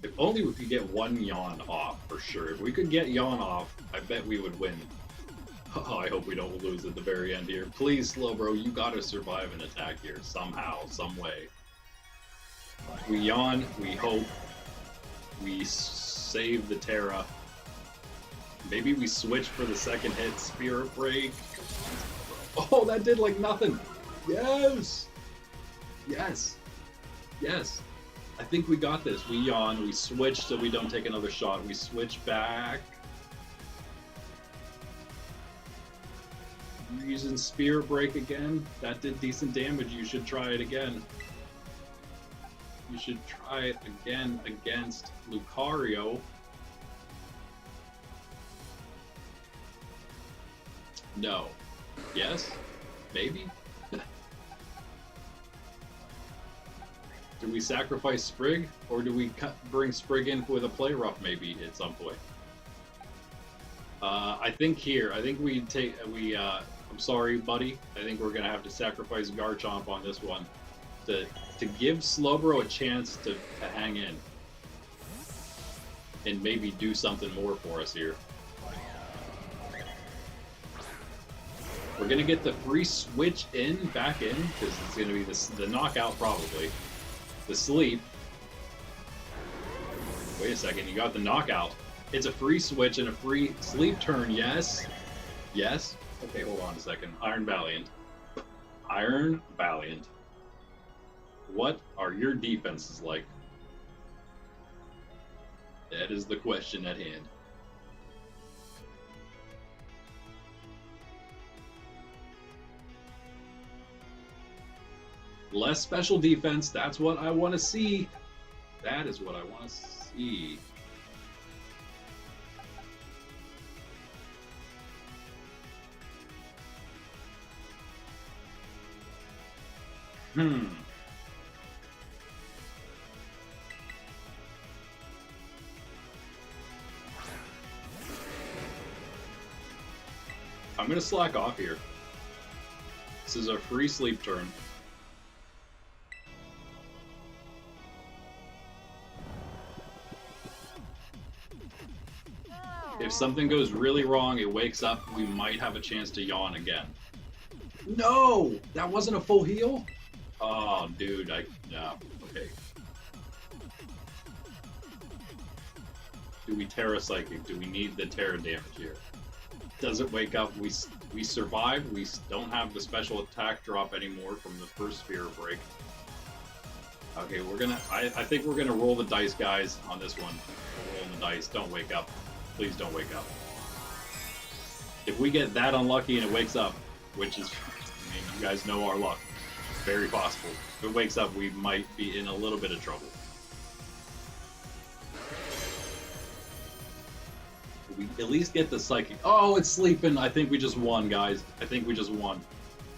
If only we could get one yawn off, for sure. If we could get yawn off, I bet we would win. Oh, I hope we don't lose at the very end here. Please, Slowbro, you gotta survive an attack here, somehow, some way. We yawn, we hope. We save the Tera. Maybe we switch for the second hit, Spirit Break. Oh, that did like nothing. Yes! Yes! Yes! I think we got this. We yawn, we switch so we don't take another shot. We switch back. You're using Spirit Break again. That did decent damage. You should try it again. You should try it again against Lucario. No. Yes? Maybe? Do we sacrifice Sprig, or do we bring Sprig in with a play rough maybe at some point? I think I'm sorry, buddy. I think we're gonna have to sacrifice Garchomp on this one to give Slowbro a chance to hang in and maybe do something more for us here. We're gonna get the free switch back in, because it's gonna be the knockout probably. The sleep. Wait a second, you got the knockout. It's a free switch and a free sleep turn, yes? Yes? Okay, hold on a second. Iron Valiant. Iron Valiant. What are your defenses like? That is the question at hand. Less special defense, that's what I want to see. That is what I want to see. I'm going to slack off here. This is a free sleep turn. If If something goes really wrong, it wakes up, we might have a chance to yawn again. No! That wasn't a full heal? Oh, dude, yeah, okay. Do we Tera Psychic? Do we need the Tera damage here? Does it wake up? We survive. We don't have the special attack drop anymore from the first sphere break. Okay, we're gonna. I think we're gonna roll the dice, guys, on this one. Roll the dice. Don't wake up. Please don't wake up. If we get that unlucky and it wakes up, which is, I mean, you guys know our luck. Very possible. If it wakes up, we might be in a little bit of trouble. We at least get the psychic. Oh, it's sleeping. I think we just won, guys. I think we just won.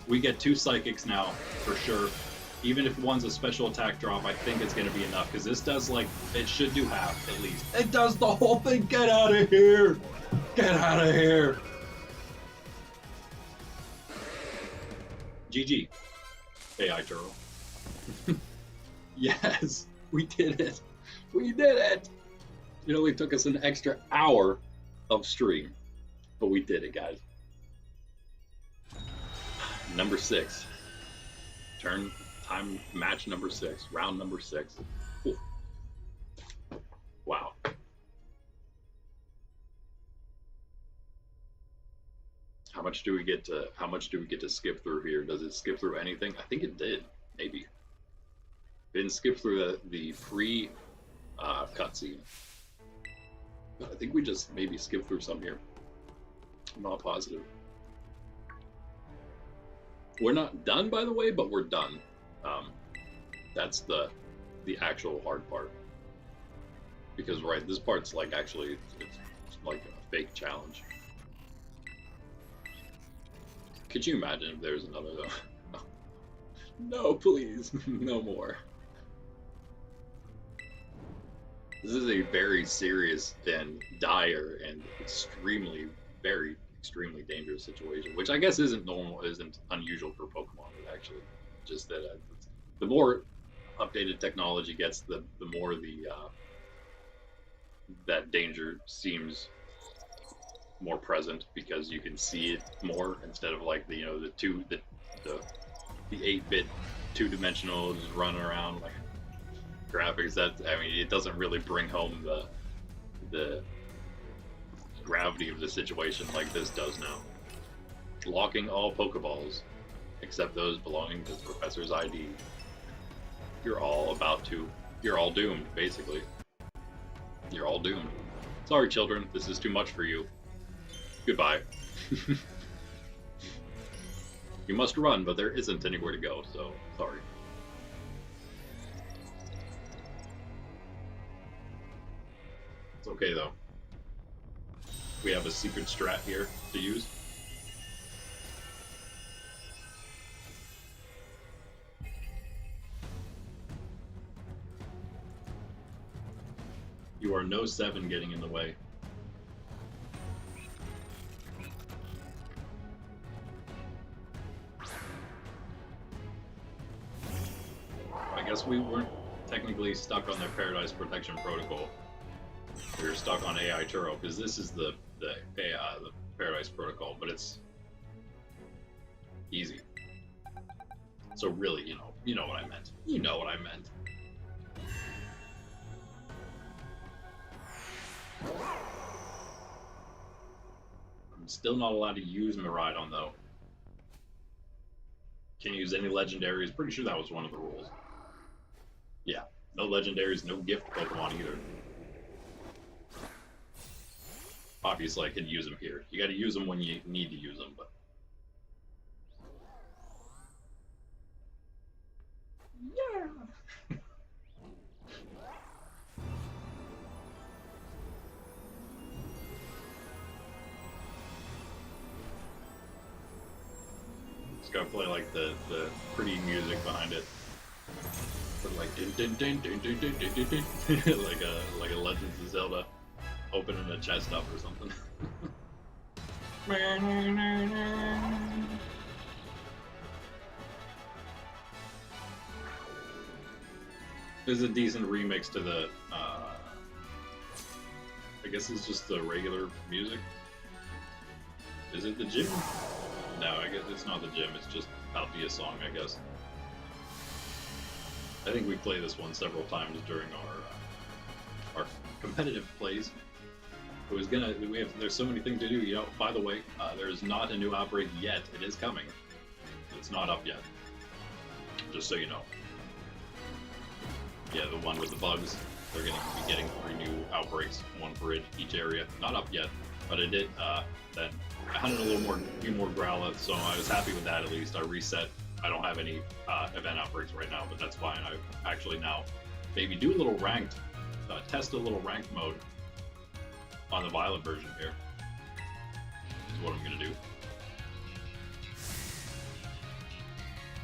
We get 2 psychics now, for sure. Even if one's a special attack drop, I think it's going to be enough, because this does, like, it should do half, at least. It does the whole thing! Get out of here! Get out of here! GG. AI Turtle. Yes! We did it! We did it! It only took us an extra hour of stream, but we did it, guys. Number 6. Time match number 6, round number 6. Ooh. Wow. How much do we get to skip through here? Does it skip through anything? I think it did. Maybe. It didn't skip through the pre cutscene. But I think we just maybe skip through some here. I'm not positive. We're not done, by the way, but we're done. That's the actual hard part. Because, right, this part's like actually, it's like a fake challenge. Could you imagine if there's another, though? No, please. No more. This is a very serious and dire and extremely, very extremely dangerous situation, which I guess isn't unusual for Pokemon, actually. Just that the more updated technology gets, the more that danger seems more present, because you can see it more instead of like the 8-bit 2-dimensional just running around like graphics. That, I mean, it doesn't really bring home the gravity of the situation like this does now. Locking all Pokeballs except those belonging to the Professor's ID. You're all doomed, basically. You're all doomed. Sorry, children, this is too much for you. Goodbye. You must run, but there isn't anywhere to go, so sorry. It's okay, though. We have a secret strat here to use. You are no 7 getting in the way. I guess we weren't technically stuck on the Paradise Protection Protocol. We were stuck on AI Turo, because this is the Paradise Protocol, but it's easy. So really, you know what I meant. You know what I meant. I'm still not allowed to use Miraidon, though. Can't use any Legendaries. Pretty sure that was one of the rules. Yeah, no Legendaries, no gift Pokemon either. Obviously, I can use them here. You gotta use them when you need to use them, but... Yeah! Just gotta play like the pretty music behind it. But like din din din din din din din din din like a Legends of Zelda opening a chest up or something. This is a decent remix to the guess it's just the regular music. Is it the gym? No, I guess it's not the gym. It's just Althea song, I guess. I think we play this one several times during our competitive plays. It was gonna. There's so many things to do. You know. By the way, there's not a new outbreak yet. It is coming. It's not up yet. Just so you know. Yeah, the one with the bugs. They're gonna be getting 3 new outbreaks, one for each area. Not up yet, but it did. Then I hunted a few more growlers, so I was happy with that at least. I reset. I don't have any event outbreaks right now, but that's fine. I actually now maybe do a little ranked, test a little ranked mode on the Violet version here. Is what I'm gonna do.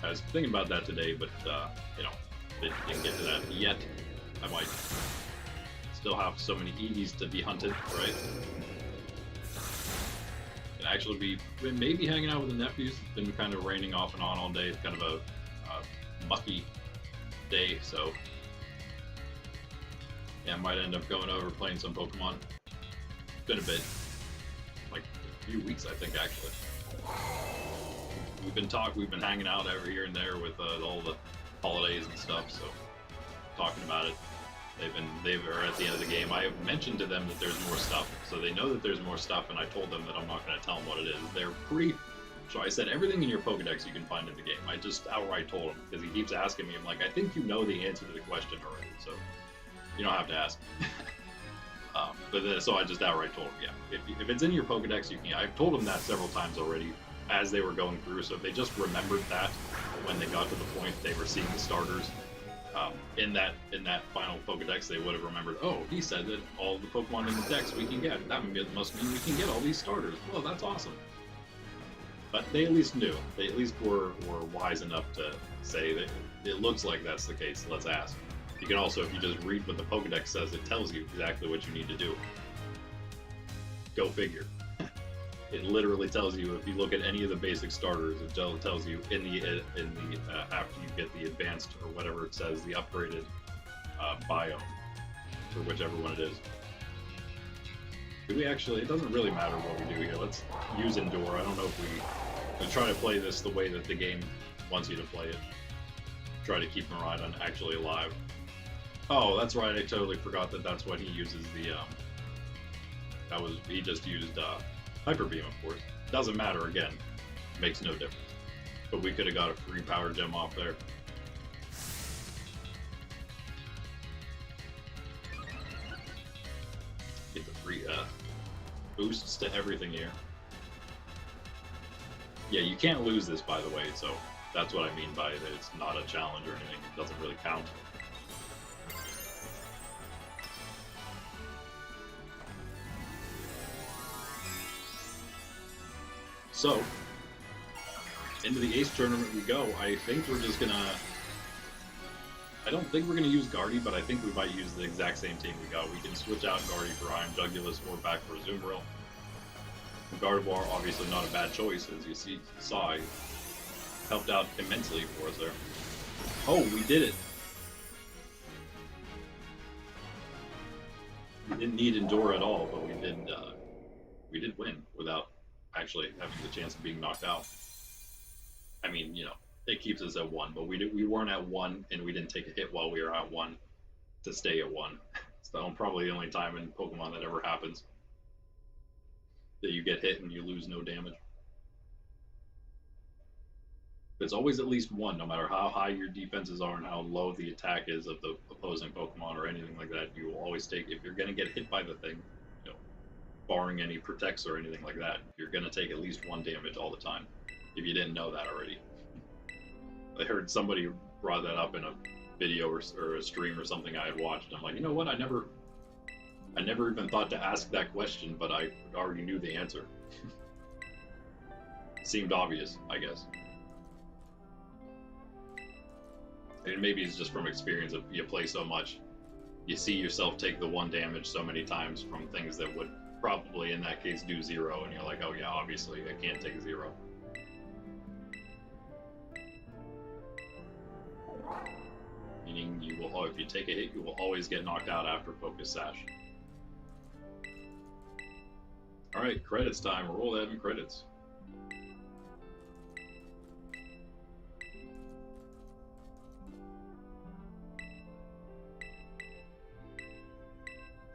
I was thinking about that today, but you know, didn't get to that yet. I might still have so many Eevees to be hunted, right? Can actually be maybe hanging out with the nephews. It's been kind of raining off and on all day. It's kind of a mucky day, so yeah, I might end up going over playing some Pokemon. It's been a bit, like a few weeks, I think, actually. We've been hanging out over here and there with all the holidays and stuff, so talking about it. They are at the end of the game. I have mentioned to them that there's more stuff, so they know that there's more stuff, and I told them that I'm not going to tell them what it is. They're pretty. So I said everything in your Pokedex you can find in the game. I just outright told him because he keeps asking me. I'm like, I think you know the answer to the question already, so you don't have to ask. So I just outright told him, yeah, if it's in your Pokedex, you can. I've told them that several times already as they were going through. So if they just remembered that when they got to the point they were seeing the starters. In that final Pokedex, they would have remembered, oh, he said that all the Pokemon in the Dex we can get. That must mean we can get all these starters. Well, that's awesome. But they at least knew. They at least were wise enough to say that it looks like that's the case. Let's ask. You can also, if you just read what the Pokedex says, it tells you exactly what you need to do. Go figure. It literally tells you, if you look at any of the basic starters, it tells you in the after you get the advanced or whatever it says, the upgraded biome for whichever one it is. Do we actually? It doesn't really matter what we do here. Let's use Endure. I don't know if we try to play this the way that the game wants you to play it. Try to keep Miraidon actually alive. Oh, that's right. I totally forgot that that's what he uses. He just used. Hyper Beam, of course. Doesn't matter, again. Makes no difference. But we could have got a free power gem off there. Get the free boosts to everything here. Yeah, you can't lose this, by the way, so that's what I mean by it. It's not a challenge or anything. It doesn't really count. So, into the Ace Tournament we go. I think we're just gonna... I don't think we're gonna use Guardy, but I think we might use the exact same team we got. We can switch out Guardy for Iron Jugulus or back for Azumarill. Gardevoir, obviously not a bad choice, as you saw. He helped out immensely for us there. Oh, we did it! We didn't need Endure at all, but we did win without actually having the chance of being knocked out. I mean, you know, it keeps us at 1, but we weren't at 1, and we didn't take a hit while we were at 1 to stay at 1. It's probably the only time in Pokemon that ever happens that you get hit and you lose no damage. It's always at least 1, no matter how high your defenses are and how low the attack is of the opposing Pokemon or anything like that. You will always take, if you're going to get hit by the thing, you know, barring any protects or anything like that, you're going to take at least 1 damage all the time, if you didn't know that already. I heard somebody brought that up in a video or a stream or something I had watched. I'm like, you know what, I never even thought to ask that question, but I already knew the answer. Seemed obvious, I guess. And maybe it's just from experience of you play so much, you see yourself take the 1 damage so many times from things that would probably in that case do 0, and you're like, oh yeah, obviously I can't take 0. Meaning you will, if you take a hit, you will always get knocked out after Focus Sash. All right, credits time. Roll that in credits.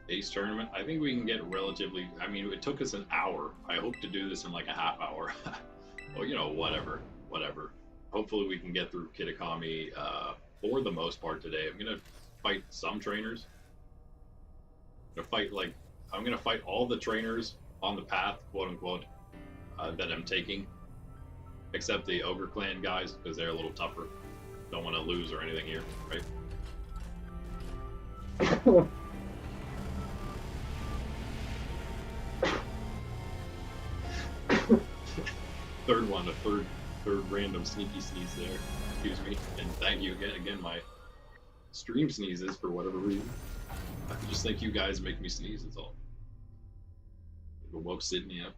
Ace tournament. I think we can get relatively. I mean, it took us an hour. I hope to do this in like a half hour. Well, you know, whatever. Hopefully, we can get through Kitakami for the most part today. I'm gonna fight some trainers. I'm gonna fight all the trainers on the path, quote unquote, that I'm taking, except the Ogre Clan guys because they're a little tougher. Don't want to lose or anything here, right? Third one, a third random sneaky sneeze there. Excuse me, and thank you again. My stream sneezes for whatever reason. I just think you guys make me sneeze. That's all. It woke Sydney up.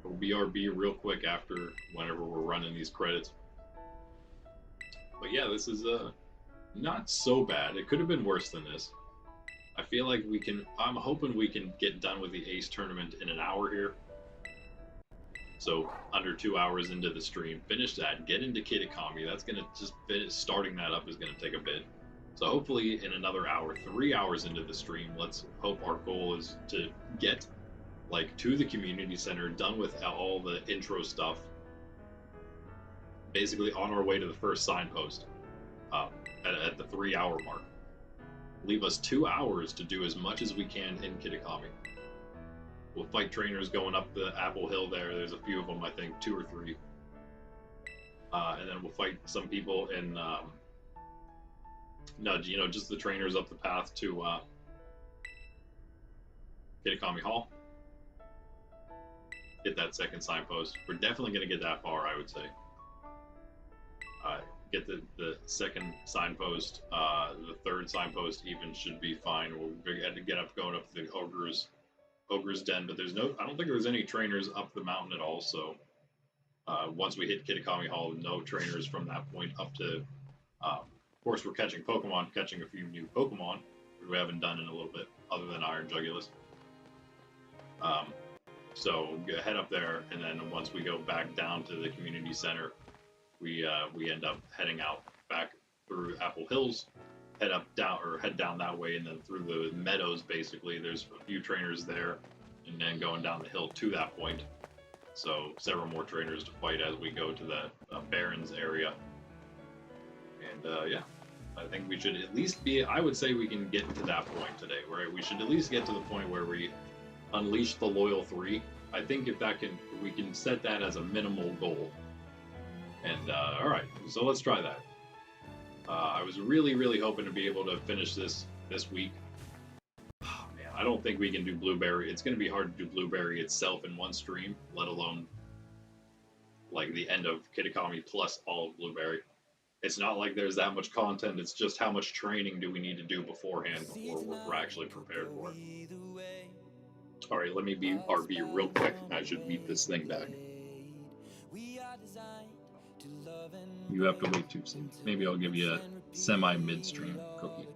We'll BRB real quick after whenever we're running these credits. But yeah, this is not so bad. It could have been worse than this. I feel like we can. I'm hoping we can get done with the Ace tournament in an hour here. So under 2 hours into the stream, finish that, get into Kitakami. That's gonna just finish. Starting that up is gonna take a bit. So hopefully in another hour, 3 hours into the stream, let's hope our goal is to get like to the community center, done with all the intro stuff, basically on our way to the first signpost at the 3 hour mark. Leave us 2 hours to do as much as we can in Kitakami. We'll fight trainers going up the Apple Hill there. There's a few of them, I think, 2 or 3. And then we'll fight some people in Nudge, you know, just the trainers up the path to Kitakami Hall. Get that second signpost. We're definitely going to get that far, I would say. Get the second signpost. The third signpost even should be fine. We'll have to get up going up the Ogre's Den, but there's no. I don't think there's any trainers up the mountain at all. So once we hit Kitakami Hall, no trainers from that point up to. Of course, we're catching Pokemon, catching a few new Pokemon, which we haven't done in a little bit, other than Iron Jugulus. So head up there, and then once we go back down to the community center, we end up heading out back through Apple Hills, head down that way, and then through the meadows. Basically, there's a few trainers there, and then going down the hill to that point. So several more trainers to fight as we go to the Barrens area. And yeah, I think we should at least be. I would say we can get to that point today, right? We should at least get to the point where we unleash the Loyal 3. I think if we can set that as a minimal goal. And all right, so let's try that. I was really hoping to be able to finish this week. Oh, man, I don't think we can do Blueberry. It's going to be hard to do Blueberry itself in one stream, let alone like the end of Kitakami plus all of Blueberry. It's not like there's that much content. It's just how much training do we need to do beforehand before we're actually prepared for it. All right, let me be RB real quick. I should beat this thing back. You have to wait 2 seconds. Maybe I'll give you a semi-midstream cookie.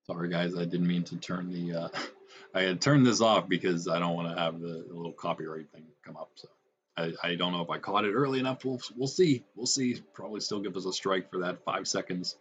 Sorry guys, I didn't mean to turn the I had turned this off because I don't want to have the little copyright thing come up. So I don't know if I caught it early enough. We'll see. We'll see. Probably still give us a strike for that 5 seconds.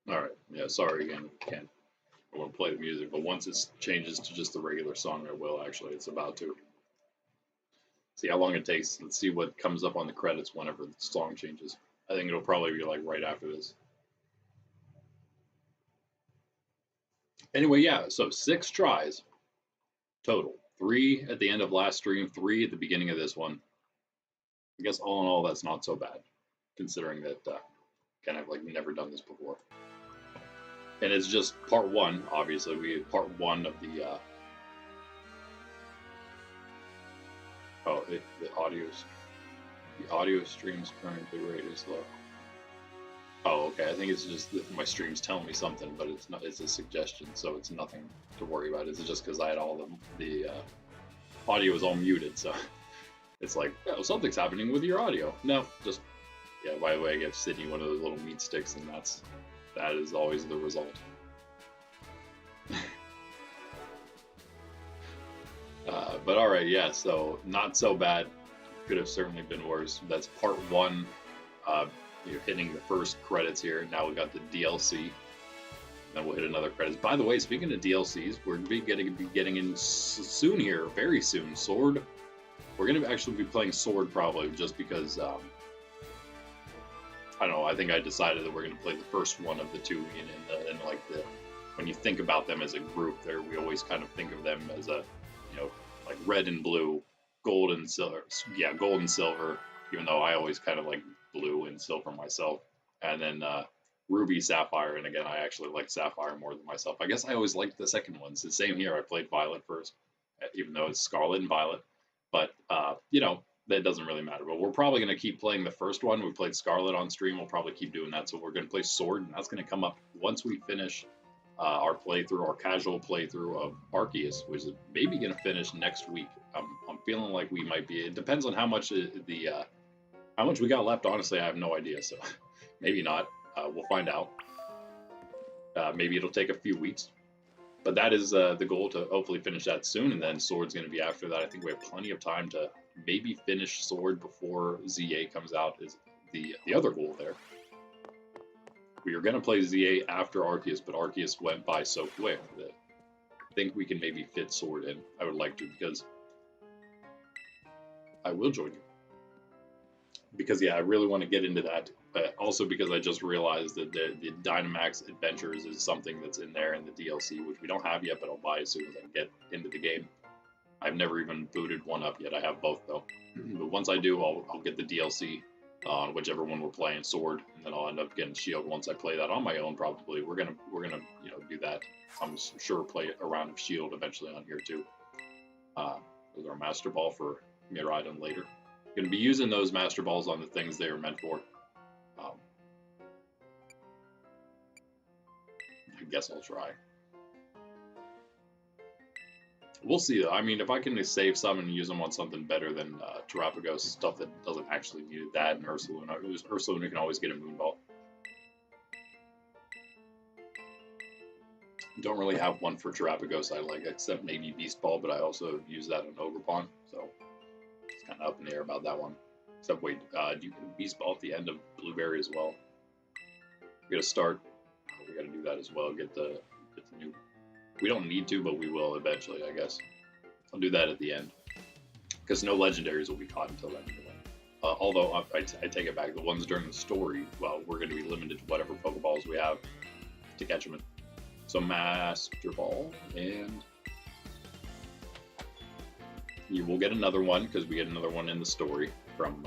All right. Yeah. Sorry again. Can't. I want to play the music, but once it changes to just the regular song, I will actually. It's about to. See how long it takes. Let's see what comes up on the credits whenever the song changes. I think it'll probably be like right after this. Anyway, yeah. So 6 tries total. 3 at the end of last stream. 3 at the beginning of this one. I guess all in all, that's not so bad, considering that kind of like never done this before. And it's just part 1. Obviously, we had part 1 of the. Oh, the audio stream's currently rated slow. Oh, okay. I think it's just that my stream's telling me something, but it's not. It's a suggestion, so it's nothing to worry about. It's just because I had all the audio was all muted, so it's like, oh, something's happening with your audio. No, just yeah. By the way, I gave Sydney one of those little meat sticks, and that is always the result. But all right, yeah. So not so bad. Could have certainly been worse. That's part 1. You're hitting the first credits here. Now we got the DLC. Then we'll hit another credits. By the way, speaking of DLCs, we're going to be getting in soon here, very soon. Sword. We're going to actually be playing Sword probably, just because. I don't know. I think I decided that we're going to play the first one of the 2 in like the. When you think about them as a group, there we always kind of think of them as a, like red and blue, gold and silver. Yeah, gold and silver. Even though I always kind of like blue and silver myself, and then ruby, sapphire, and again I actually like sapphire more than myself. I guess I always liked the second ones. The same here. I played violet first, even though it's scarlet and violet. But that doesn't really matter. But we're probably going to keep playing the first one. We played scarlet on stream. We'll probably keep doing that. So we're going to play sword, and that's going to come up once we finish our playthrough, our casual playthrough of Arceus, which is maybe going to finish next week. I'm feeling like we might be. It depends on how much how much we got left. Honestly, I have no idea. So maybe not. We'll find out. Maybe it'll take a few weeks, but that is the goal, to hopefully finish that soon. And then Sword's going to be after that. I think we have plenty of time to maybe finish Sword before ZA comes out. Is the other goal there. We were going to play ZA after Arceus, but Arceus went by so quick that I think we can maybe fit Sword in. I would like to, because I will join you. Because, yeah, I really want to get into that. Also because I just realized that the Dynamax Adventures is something that's in there in the DLC, which we don't have yet, but I'll buy as soon as I get into the game. I've never even booted one up yet. I have both, though. But once I do, I'll get the DLC on whichever one we're playing, Sword, and then I'll end up getting Shield once I play that on my own. Probably we're gonna do that. I'm sure play a round of Shield eventually on here too. Those are Master Ball for Miraidon later. Going to be using those Master Balls on the things they are meant for. I guess I'll try. We'll see, though. I mean, if I can save some and use them on something better than Terapagos, stuff that doesn't actually need that, and Ursaluna. Ursaluna can always get a Moonball. Don't really have one for Terapagos I like, except maybe Beast Ball, but I also use that in Ogerpon, so it's kind of up in the air about that one. Except, wait, do you get Beast Ball at the end of Blueberry as well? We gotta start. We gotta do that as well. Get the new. We don't need to, but we will eventually, I guess. I'll do that at the end. Because no Legendaries will be caught until then. Although, I take it back. The ones during the story, well, we're going to be limited to whatever Pokeballs we have to catch them in. So, Master Ball, and you will get another one, because we get another one in the story from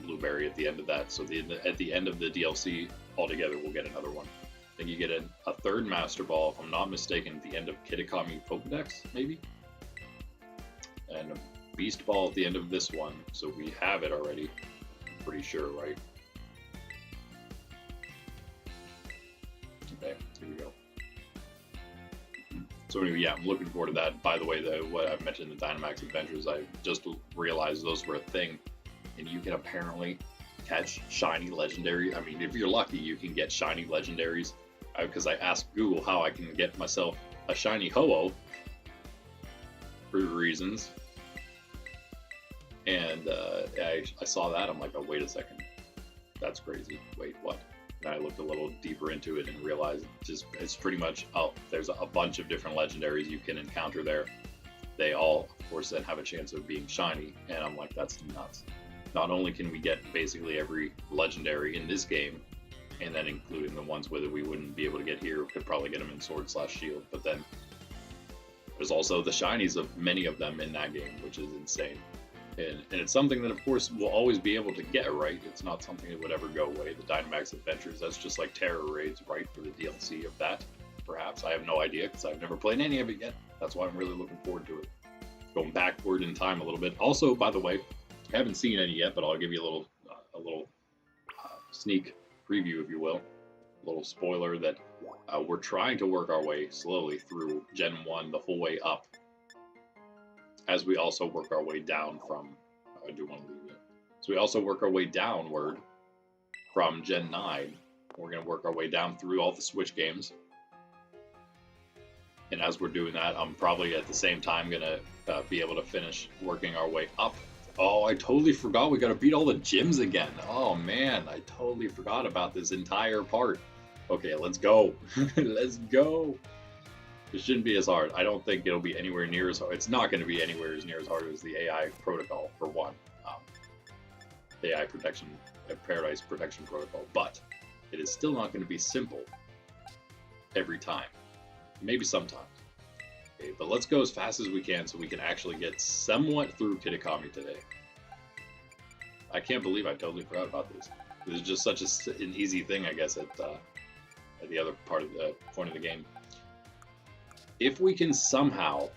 Blueberry at the end of that. So, at the end of the DLC altogether, we'll get another one. I think you get a third Master Ball, if I'm not mistaken, at the end of Kitakami Pokedex, maybe? And a Beast Ball at the end of this one, so we have it already. I'm pretty sure, right? Okay, here we go. So anyway, yeah, I'm looking forward to that. By the way, what I've mentioned, the Dynamax Adventures, I just realized those were a thing, and you can apparently catch shiny legendary. I mean, if you're lucky, you can get shiny legendaries. Because I asked Google how I can get myself a shiny Ho-Oh for reasons, and I saw that. I'm like, oh, wait a second, that's crazy. Wait, what? And I looked a little deeper into it and realized it's pretty much, there's a bunch of different legendaries you can encounter there. They all, of course, then have a chance of being shiny, and I'm like, that's nuts. Not only can we get basically every legendary in this game, and then including the ones with it we wouldn't be able to get here, we could probably get them in Sword/Shield, but then there's also the shinies of many of them in that game, which is insane. And it's something that, of course, we'll always be able to get, right? It's not something that would ever go away. The Dynamax Adventures, that's just like Terra Raids, right? For the DLC of that, perhaps. I have no idea, because I've never played any of it yet. That's why I'm really looking forward to it. Going backward in time a little bit. Also, by the way, I haven't seen any yet, but I'll give you a little sneak preview, if you will. A little spoiler that we're trying to work our way slowly through Gen 1 the whole way up, as we also work our way down from, I do want to leave it. So we also work our way downward from Gen 9. We're going to work our way down through all the Switch games. And as we're doing that, I'm probably at the same time going to be able to finish working our way up. Oh, I totally forgot we got to beat all the gyms again. Oh man, I totally forgot about this entire part. Okay, let's go. Let's go. It shouldn't be as hard. I don't think it'll be anywhere near as hard. It's not going to be anywhere near as hard as the AI protocol, for one. AI protection, Paradise protection protocol. But it is still not going to be simple every time. Maybe sometimes. Okay, but let's go as fast as we can so we can actually get somewhat through Kitakami today. I can't believe I totally forgot about this. This is just such an easy thing, I guess, at the other part of the point of the game. If we can somehow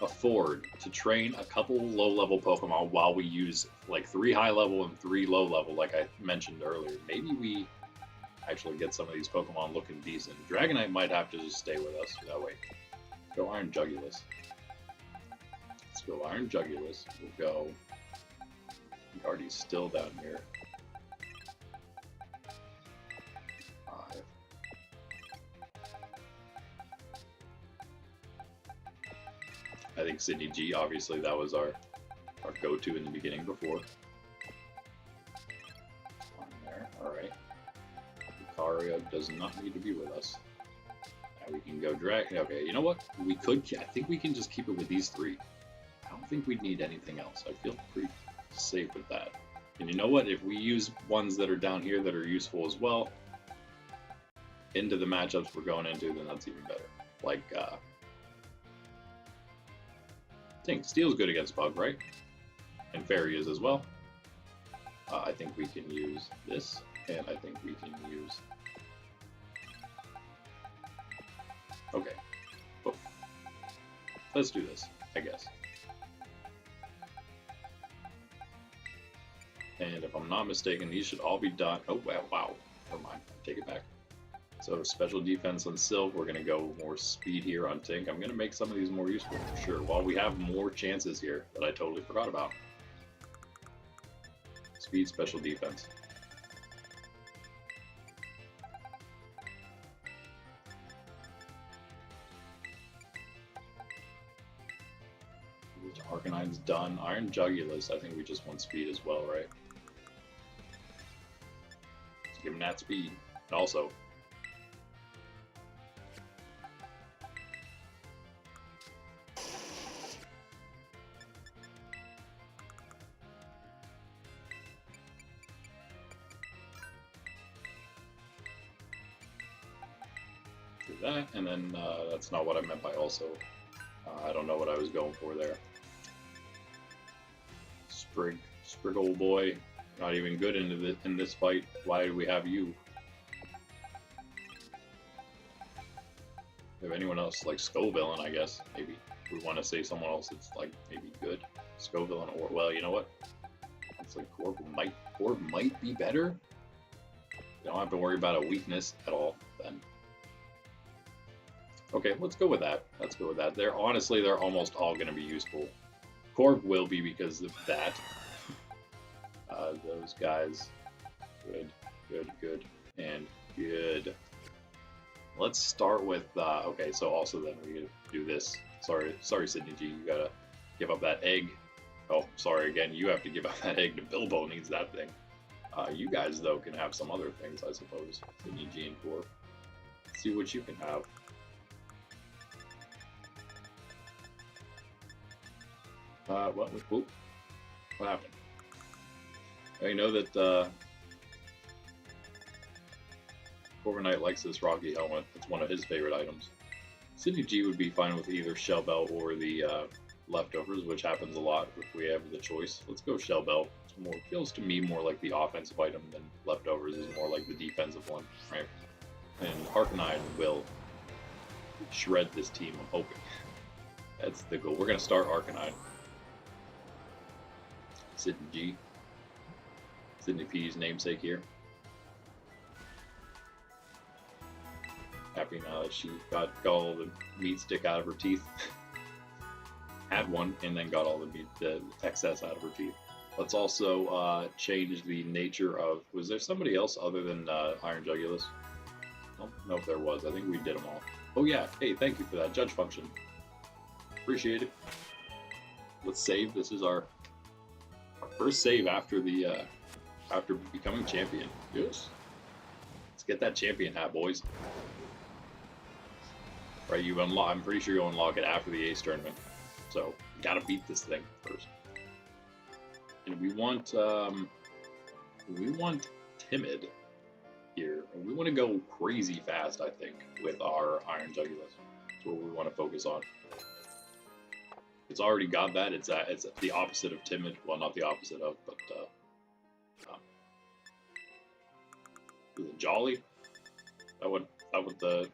afford to train a couple low-level Pokemon while we use like 3 high-level and 3 low-level, like I mentioned earlier, maybe we actually get some of these Pokemon looking decent. Dragonite might have to just stay with us. That way. Let's go Iron Jugulus. Let's go Iron Jugulus. We'll go. Yardy's still down here. 5. I think Sydney G, obviously, that was our go-to in the beginning before. On there, alright. Lucario does not need to be with us. Now we can go drag. Okay, you know what? We could. I think we can just keep it with these 3. I don't think we'd need anything else. I feel pretty safe with that. And you know what? If we use ones that are down here that are useful as well into the matchups we're going into, then that's even better. Like, I think Steel's good against Bug, right? And Fairy is as well. I think we can use this, and I think we can use... Okay. Oh. Let's do this, I guess. And if I'm not mistaken, these should all be done. Oh, wow. Never mind. Take it back. So special defense on Sylph. We're going to go more speed here on Tink. I'm going to make some of these more useful for sure. While we have more chances here that I totally forgot about. Speed, special defense. Arcanine's done. Iron Jugulus, I think we just want speed as well, right? Let's give him that speed. And also, do that, and then that's not what I meant by also. I don't know what I was going for there. Spriggle boy, not even good in this fight. Why do we have you? If anyone else like Scovillain, I guess maybe we want to say someone else that's like maybe good. Scovillain, or well, you know what? It's like Corb might be better. You don't have to worry about a weakness at all then. Okay, let's go with that. Let's go with that. They're almost all going to be useful. Corb will be because of that. Those guys, good, and good. Let's start with, okay, so also then we do this. Sorry, Sydney G, you gotta give up that egg. Oh, sorry again, you have to give up that egg. Bilbo needs that thing. You guys, though, can have some other things, I suppose. Sydney G and Core. See what you can have. What happened? I know that Corviknight likes this Rocky helmet. It's one of his favorite items. Sydney G would be fine with either Shell Belt or the leftovers, which happens a lot if we have the choice. Let's go Shell Belt. It feels to me more like the offensive item than leftovers is more like the defensive one, right? And Arcanine will shred this team, I'm hoping. That's the goal. We're going to start Arcanine. Sydney G. Sydney P's namesake here. Happy now that she got all the meat stick out of her teeth. Had one and then got all the excess out of her teeth. Let's also change the nature of... Was there somebody else other than Iron Jugulus? I don't know if there was. I think we did them all. Oh yeah, hey, thank you for that judge function. Appreciate it. Let's save. This is our first save after the after becoming champion. Yes. Let's get that champion hat, boys. Right, you unlock. I'm pretty sure you unlock it after the Ace tournament. So you gotta beat this thing first. And we want timid here. We want to go crazy fast, I think, with our Iron Jugulus. That's what we want to focus on. It's already got that. It's the opposite of timid. Well, not the opposite of, but is it Jolly? That would the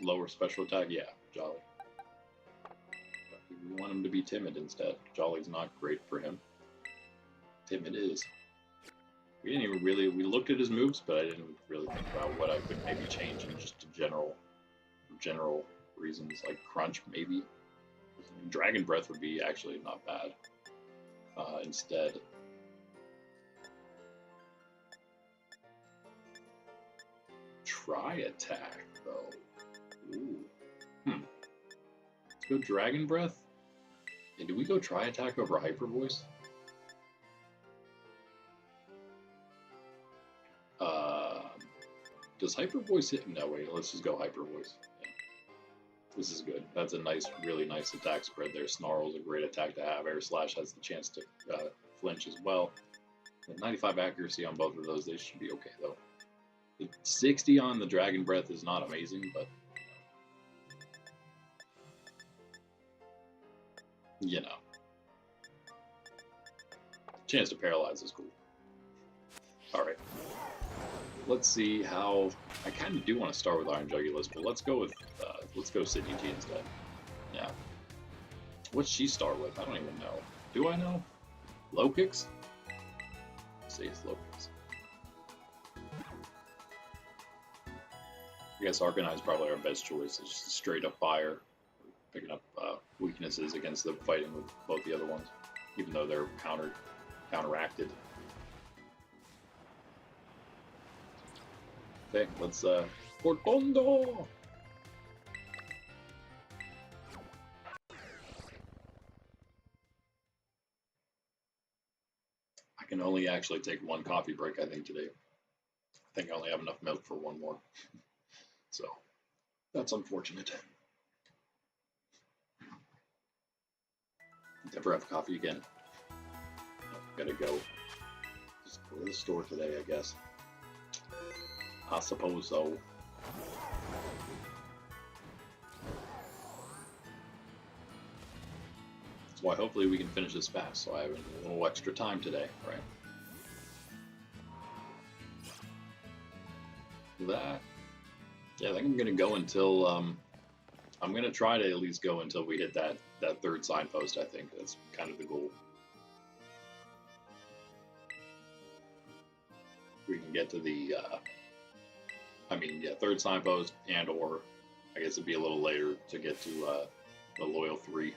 lower special attack? Yeah, Jolly. We want him to be timid instead. Jolly's not great for him. Timid is. We didn't even really, we looked at his moves, but I didn't really think about what I could maybe change in just general reasons, like Crunch, maybe. Dragon Breath would be actually not bad. Instead. Try attack, though. Ooh. Let's go Dragon Breath. And do we go Try attack over Hyper Voice? Does Hyper Voice hit? No, wait, let's just go Hyper Voice. Yeah. This is good. That's a nice, really nice attack spread there. Snarl's a great attack to have. Air Slash has the chance to flinch as well. With 95 accuracy on both of those, they should be okay, though. The 60 on the Dragon Breath is not amazing, but you know. Chance to paralyze is cool. Alright. Let's see how... I kind of do want to start with Iron Jugulus, but let's go Sydney G instead. Yeah. What's she start with? I don't even know. Do I know? Low kicks? Let's say it's low kicks. I guess Arcanine is probably our best choice. It's just straight up fire. Picking up weaknesses against them fighting with both the other ones, even though they're counteracted. Okay, let's Portondo! I can only actually take one coffee break, I think, today. I think I only have enough milk for one more. So, that's unfortunate. Never have coffee again. Gotta go. Just go to the store today, I guess. I suppose so. That's why hopefully we can finish this fast, so I have a little extra time today, right? That. Yeah, I think I'm gonna go until I'm gonna try to at least go until we hit that third signpost. I think that's kind of the goal. We can get to the third signpost, and or I guess it'd be a little later to get to the Loyal 3.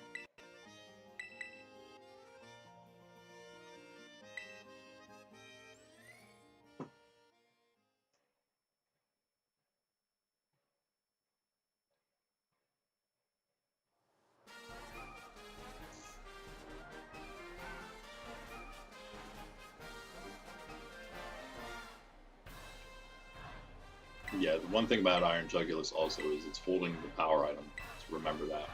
Yeah, the one thing about Iron Jugulus also is it's holding the power item. So remember that.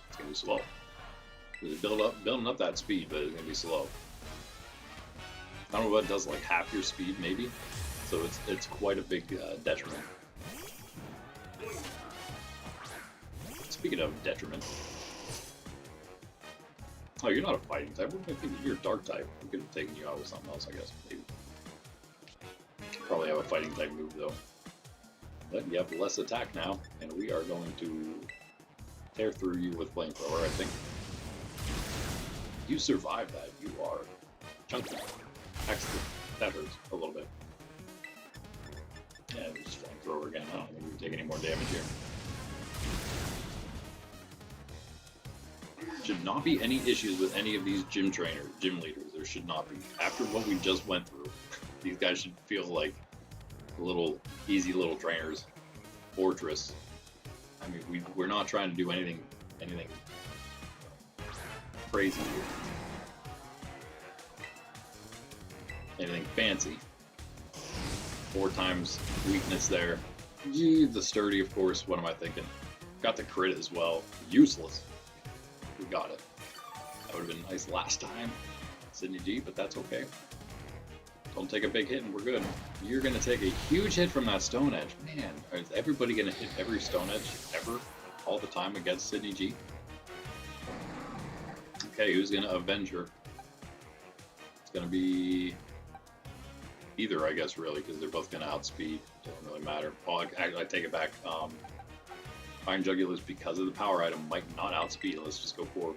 It's gonna be slow. It's building up that speed, but it's gonna be slow. I don't know what it does, like half your speed maybe. So it's quite a big detriment. Speaking of detriment. Oh, you're not a fighting type. What do I think you're a dark type? We could have taken you out with something else, I guess. Maybe. Probably have a fighting type move though. But you have less attack now, and we are going to tear through you with flamethrower, I think. You survived that. You are chunky. Excellent. That hurts a little bit. Yeah, just flamethrower again. I don't think we can take any more damage here. Should not be any issues with any of these gym leaders. There should not be. After what we just went through, these guys should feel like little easy little trainers. Fortress. I mean, we're not trying to do anything crazy here. Anything fancy. 4 times weakness there. Gee, the sturdy, of course. What am I thinking? Got the crit as well. Useless. We got it. That would have been nice last time, Sydney G, but that's okay. Don't take a big hit and we're good. You're going to take a huge hit from that Stone Edge. Man, is everybody going to hit every Stone Edge ever, all the time against Sydney G? Okay, who's going to avenge her? It's going to be either, I guess, really, because they're both going to outspeed. Doesn't really matter. Oh, I take it back. Iron Jugulus, because of the power item, might not outspeed. Let's just go forward.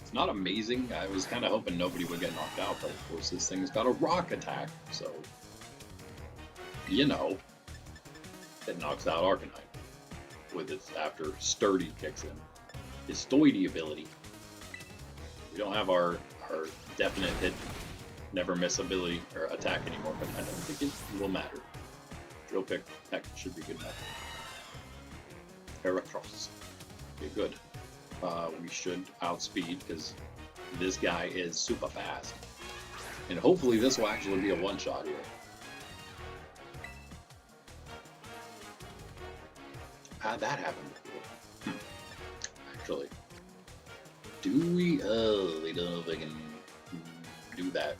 It's not amazing. I was kind of hoping nobody would get knocked out, but of course this thing's got a rock attack, so you know it knocks out Arcanine with its after Sturdy kicks in. His Stoidy ability. We don't have our definite hit, never miss ability or attack anymore, but I don't think it will matter. Drill pick, heck, should be good enough. Heracross. Okay, good. We should outspeed because this guy is super fast. And hopefully this will actually be a one-shot here. Had that happen before. Actually. Do we? Oh, I don't know if I can do that.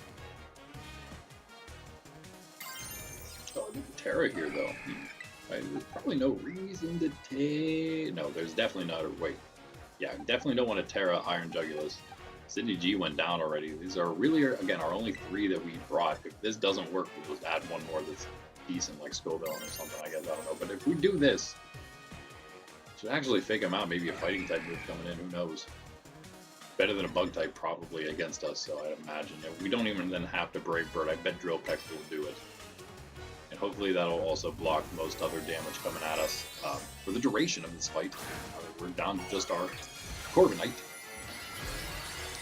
Oh, Tera here though. Right, there's probably no reason to take... No, there's definitely not a... Wait. Yeah, definitely don't want to Tera Iron Jugulus. Sydney G went down already. These are really, again, our only 3 that we brought. If this doesn't work, we'll just add one more that's decent, like Scoville or something, I guess. I don't know. But if we do this, should actually fake him out. Maybe a fighting type move coming in. Who knows? Better than a bug type probably against us, so I imagine. If we don't even then have to Brave Bird. I bet Drill Peck will do it. And hopefully that'll also block most other damage coming at us for the duration of this fight. We're down to just our Corviknight.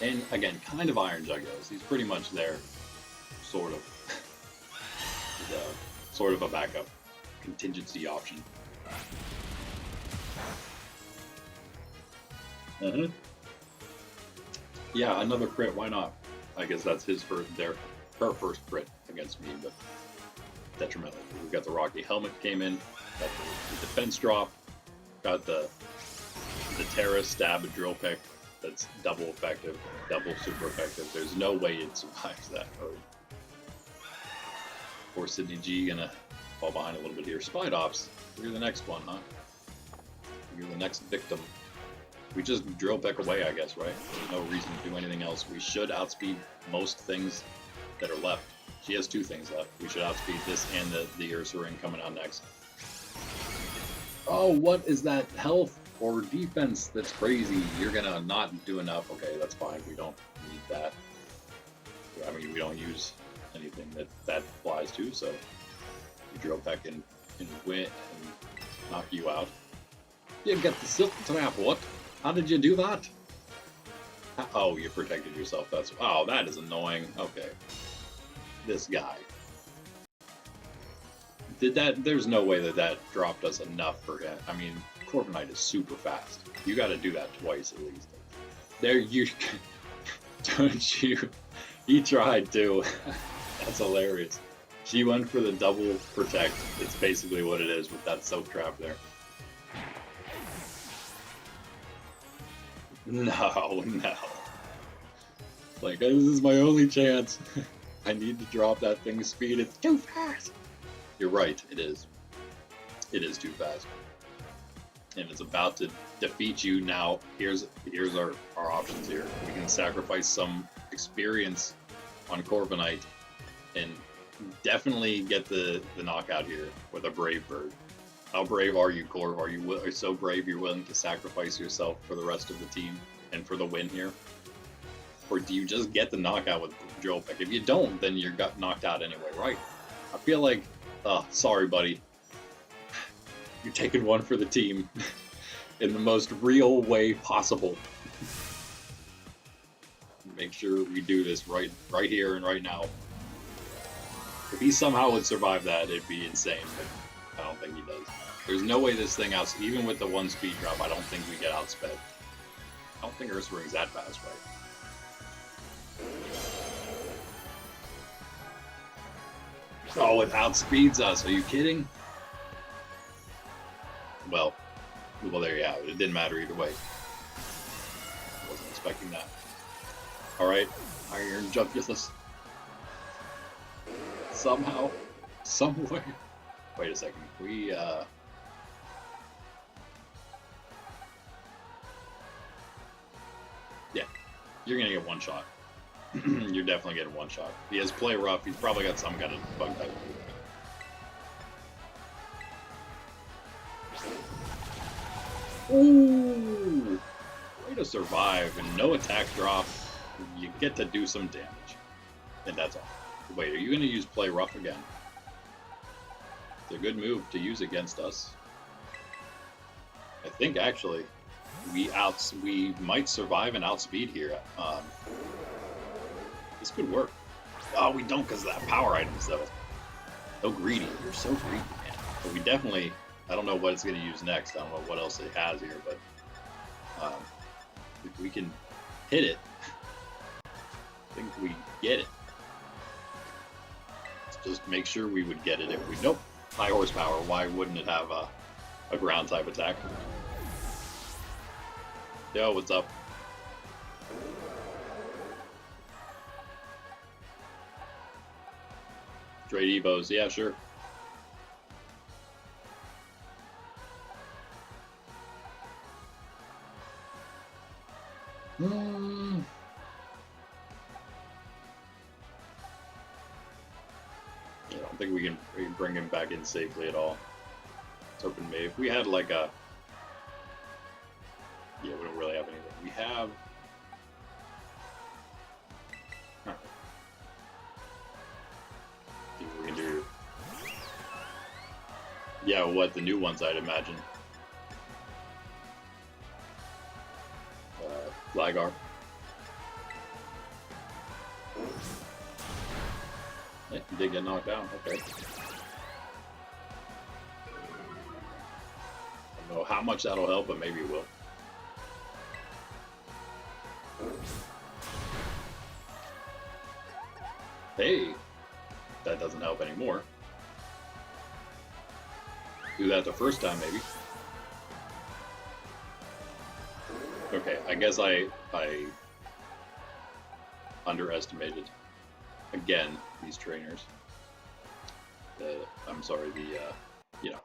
And again, kind of Iron Jugulus. He's pretty much there, sort of. Sort of a backup contingency option. Yeah, another crit. Why not? I guess that's her first crit against me, but detrimental. We've got the Rocky Helmet came in, got the defense drop, got the Tera stab and drill pick. That's double effective, double super effective. There's no way it survives that. Poor Sydney G gonna fall behind a little bit here. Spidops, you're the next one, huh? You're the next victim. We just drill pick away, I guess, right? There's no reason to do anything else. We should outspeed most things that are left. She has 2 things left. We should outspeed this and the Ursaring coming out next. Oh, what is that health or defense? That's crazy. You're gonna not do enough. Okay, that's fine. We don't need that. I mean, we don't use anything that applies to, so we drill back in wit and knock you out. You get the Silk Trap, what? How did you do that? Oh, you protected yourself. Oh, that is annoying. Okay. This guy. There's no way that dropped us enough for him. I mean, Corviknight is super fast. You got to do that twice at least. There you... Don't you... He tried to. That's hilarious. She went for the double protect. It's basically what it is with that soak trap there. No, no. Like, this is my only chance. I need to drop that thing's speed. It's too fast. You're right, it is. It is too fast. And it's about to defeat you now. Here's our options here. We can sacrifice some experience on Corviknight and definitely get the knockout here with a Brave Bird. How brave are you, Corv? Are you so brave you're willing to sacrifice yourself for the rest of the team and for the win here? Or do you just get the knockout with Jolpik? If you don't, then you got knocked out anyway, right? I feel like, sorry, buddy. You're taking one for the team in the most real way possible. Make sure we do this right here and right now. If he somehow would survive that, it'd be insane, but I don't think he does. There's no way this thing even with the 1 speed drop, I don't think we get outsped. I don't think Ursaring's that fast, right? Oh, it outspeeds us. Are you kidding? Well, there you have it. It didn't matter either way. Wasn't expecting that. Alright, Iron Jugulis. Somehow, somewhere. Wait a second. Yeah, you're gonna get one shot. You're definitely getting one shot. He has Play Rough. He's probably got some kind of bug type. Ooh! Way to survive and no attack drop. You get to do some damage. And that's all. Wait, are you going to use Play Rough again? It's a good move to use against us. I think actually we might survive and outspeed here. This could work. Oh, we don't because of that power items though. So greedy. You're so greedy, man. But we definitely, I don't know what it's going to use next. I don't know what else it has here, but if we can hit it, I think we get it. Let's just make sure we would get it if we... Nope. High horsepower. Why wouldn't it have a ground type attack? Yo, what's up? Trade Evos. Yeah, sure. I don't think we can bring him back in safely at all. It's hoping maybe if we had like a... Yeah, we don't really have anything. We have... Huh. See what we can do. Yeah, what? The new ones, I'd imagine. Gligar. Yeah, he did get knocked down. Okay. I don't know how much that'll help, but maybe it will. Hey, that doesn't help anymore. Do that the first time, maybe. Okay, I guess I underestimated, again, these trainers. I'm sorry, you know,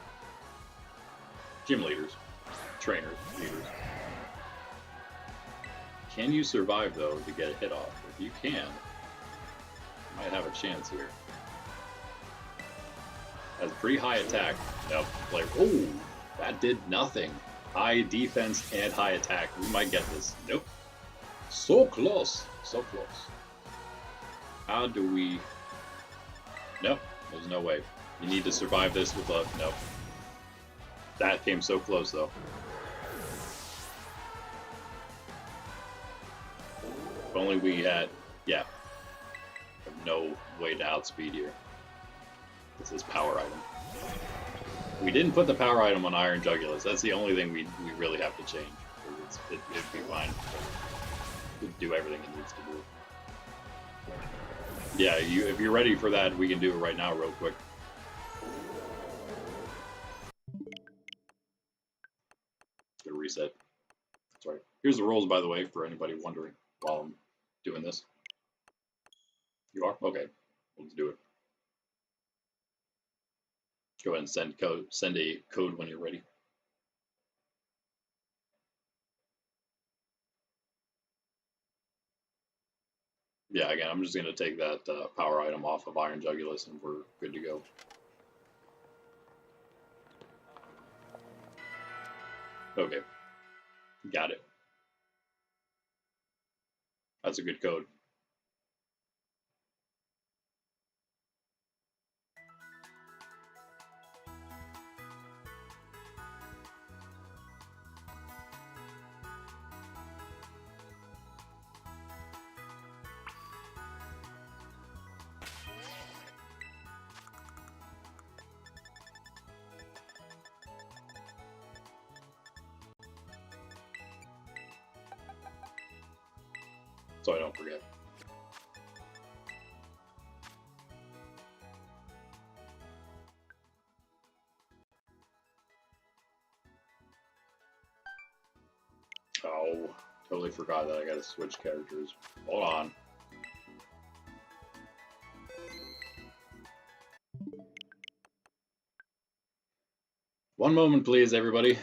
gym leaders, trainers, leaders. Can you survive, though, to get a hit off? If you can, you might have a chance here. Has pretty high attack. Nope, like, oh, that did nothing. High defense and high attack. We might get this. Nope. So close. So close. How do we... Nope. There's no way. You need to survive this with a... Nope. That came so close, though. If only we had... Yeah. Have no way to outspeed here. This is power item. We didn't put the power item on Iron Jugulis. That's the only thing we really have to change. It'd be fine. It'd do everything it needs to do. Yeah, if you're ready for that, we can do it right now real quick. Get a reset. Sorry. Here's the rules, by the way, for anybody wondering while I'm doing this. You are? Okay. Let's do it. Go ahead and send a code when you're ready. Yeah, again, I'm just going to take that power item off of Iron Jugulus and we're good to go. Okay. Got it. That's a good code. So I don't forget. Oh, totally forgot that I gotta switch characters. Hold on. One moment, please, everybody.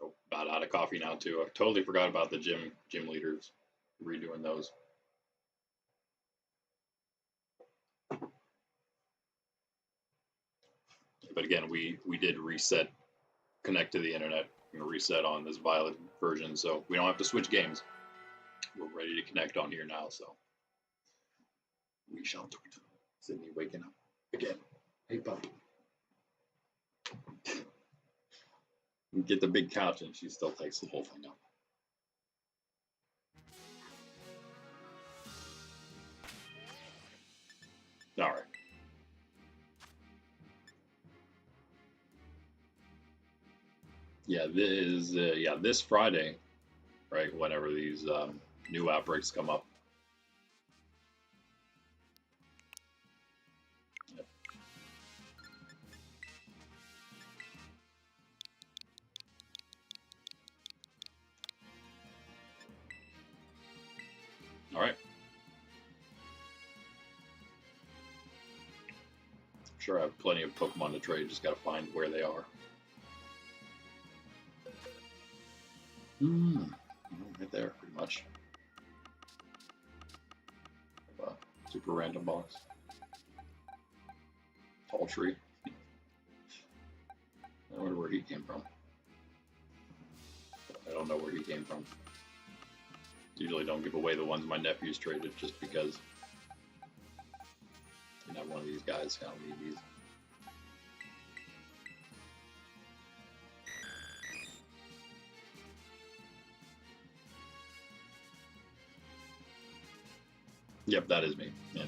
Oh, about out of coffee now, too. I totally forgot about the gym leaders, redoing those. But again, we did reset, connect to the internet, and reset on this Violet version, so we don't have to switch games. We're ready to connect on here now, so we shall do it. Sydney waking up again. Hey, puppy. Get the big couch, and she still takes the whole thing up. All right. Yeah, this Friday, right? Whenever these new outbreaks come up. Yep. All right. I'm sure I have plenty of Pokemon to trade. Just gotta find where they are. Right there, pretty much. Super random box. Tall tree. I wonder where he came from. I don't know where he came from. Usually don't give away the ones my nephews traded just because you know one of these guys. I don't need these. Yep, that is me. Yeah.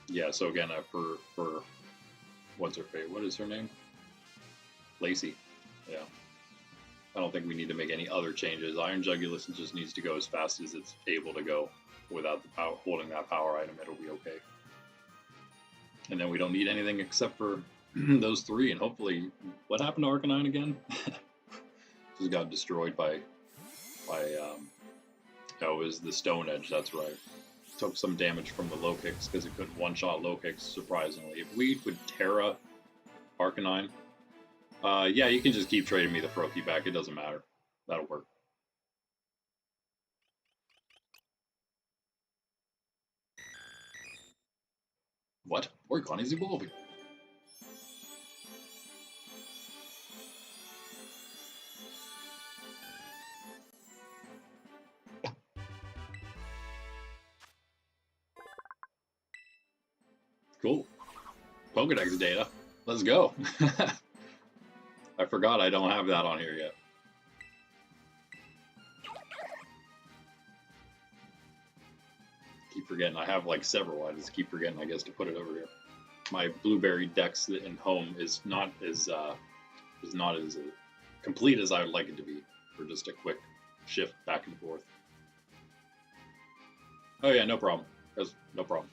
Yeah. So again, for what's her face? What is her name? Lacey. Yeah. I don't think we need to make any other changes. Iron Jugulus just needs to go as fast as it's able to go without the power, holding that power item. It'll be okay. And then we don't need anything except for those three. And hopefully, what happened to Arcanine again? Just got destroyed by it was the Stone Edge. That's right. Took some damage from the low kicks because it couldn't one-shot low kicks. Surprisingly, if we could Tera Arcanine. Yeah, you can just keep trading me the Froakie back. It doesn't matter. That'll work. What? Oricon is evolving. Cool. Pokedex data. Let's go. I forgot I don't have that on here yet. keep forgetting. I have like several. I just keep forgetting, I guess, to put it over here. My blueberry decks in home is not as complete as I would like it to be for just a quick shift back and forth. Oh yeah, no problem. That's no problem.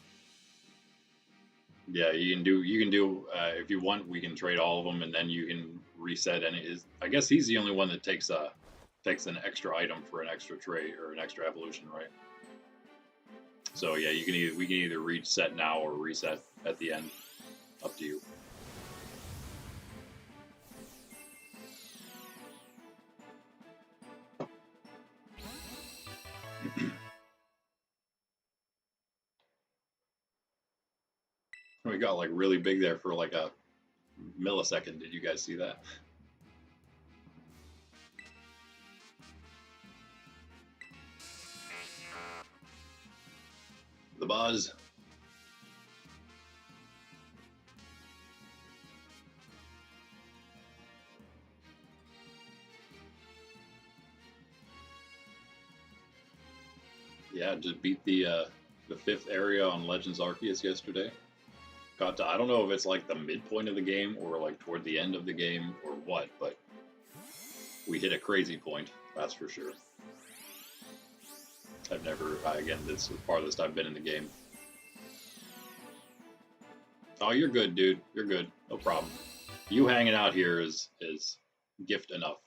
Yeah, you can do if you want, we can trade all of them, and then you can reset. And I guess he's the only one that takes an extra item for an extra trade or an extra evolution, right? So yeah, we can either reset now or reset at the end. Up to you. We got like really big there for like a millisecond. Did you guys see that? The buzz. Yeah, just beat the 5th area on Legends Arceus yesterday. Got to, I don't know if it's like the midpoint of the game or like toward the end of the game or what, but we hit a crazy point, that's for sure. I've never, again, this is the farthest I've been in the game. Oh, you're good, dude. You're good. No problem. You hanging out here is gift enough.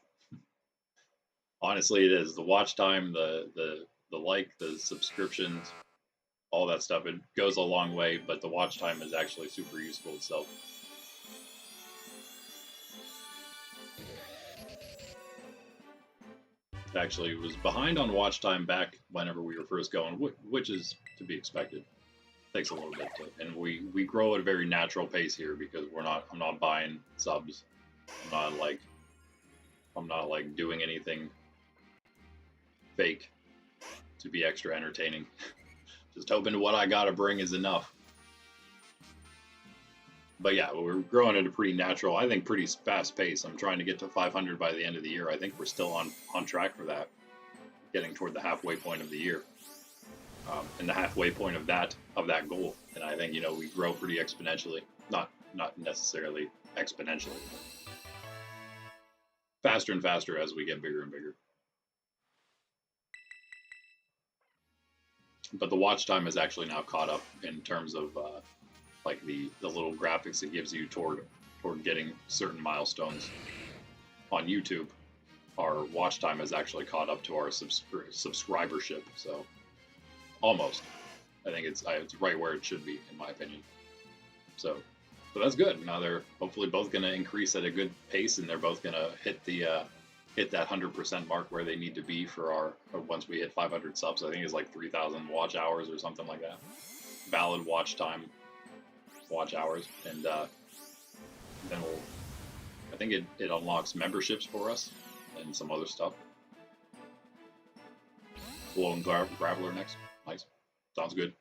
Honestly, it is. The watch time, the like, the subscriptions, all that stuff, it goes a long way, but the watch time is actually super useful itself. Actually, was behind on watch time back whenever we were first going, which is to be expected. Takes a little bit to, and we grow at a very natural pace here because I'm not buying subs. I'm not like doing anything fake to be extra entertaining. Just hoping what I gotta bring is enough. But yeah, we're growing at a pretty natural, I think pretty fast pace. I'm trying to get to 500 by the end of the year. I think we're still on track for that. Getting toward the halfway point of the year. And the halfway point of that goal. And I think, we grow pretty exponentially. Not necessarily exponentially. Faster and faster as we get bigger and bigger. But the watch time is actually now caught up in terms of like the little graphics it gives you toward getting certain milestones on YouTube. Our watch time is actually caught up to our subscribership, so almost. I think it's right where it should be, in my opinion. So that's good. Now they're hopefully both going to increase at a good pace, and they're both going to hit that 100% mark where they need to be for once we hit 500 subs. I think it's like 3,000 watch hours or something like that. Valid watch hours, and then I think it unlocks memberships for us and some other stuff. Lone Graveler next. Nice. Sounds good.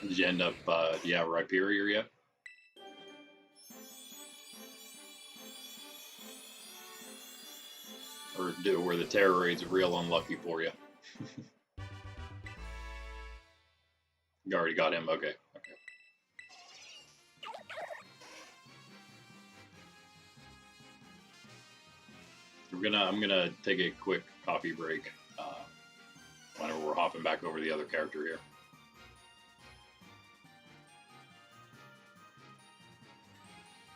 Did you end up, Rhyperior yet? Or were the Tera raids real unlucky for you? You already got him? Okay. I'm gonna take a quick coffee break whenever we're hopping back over the other character here.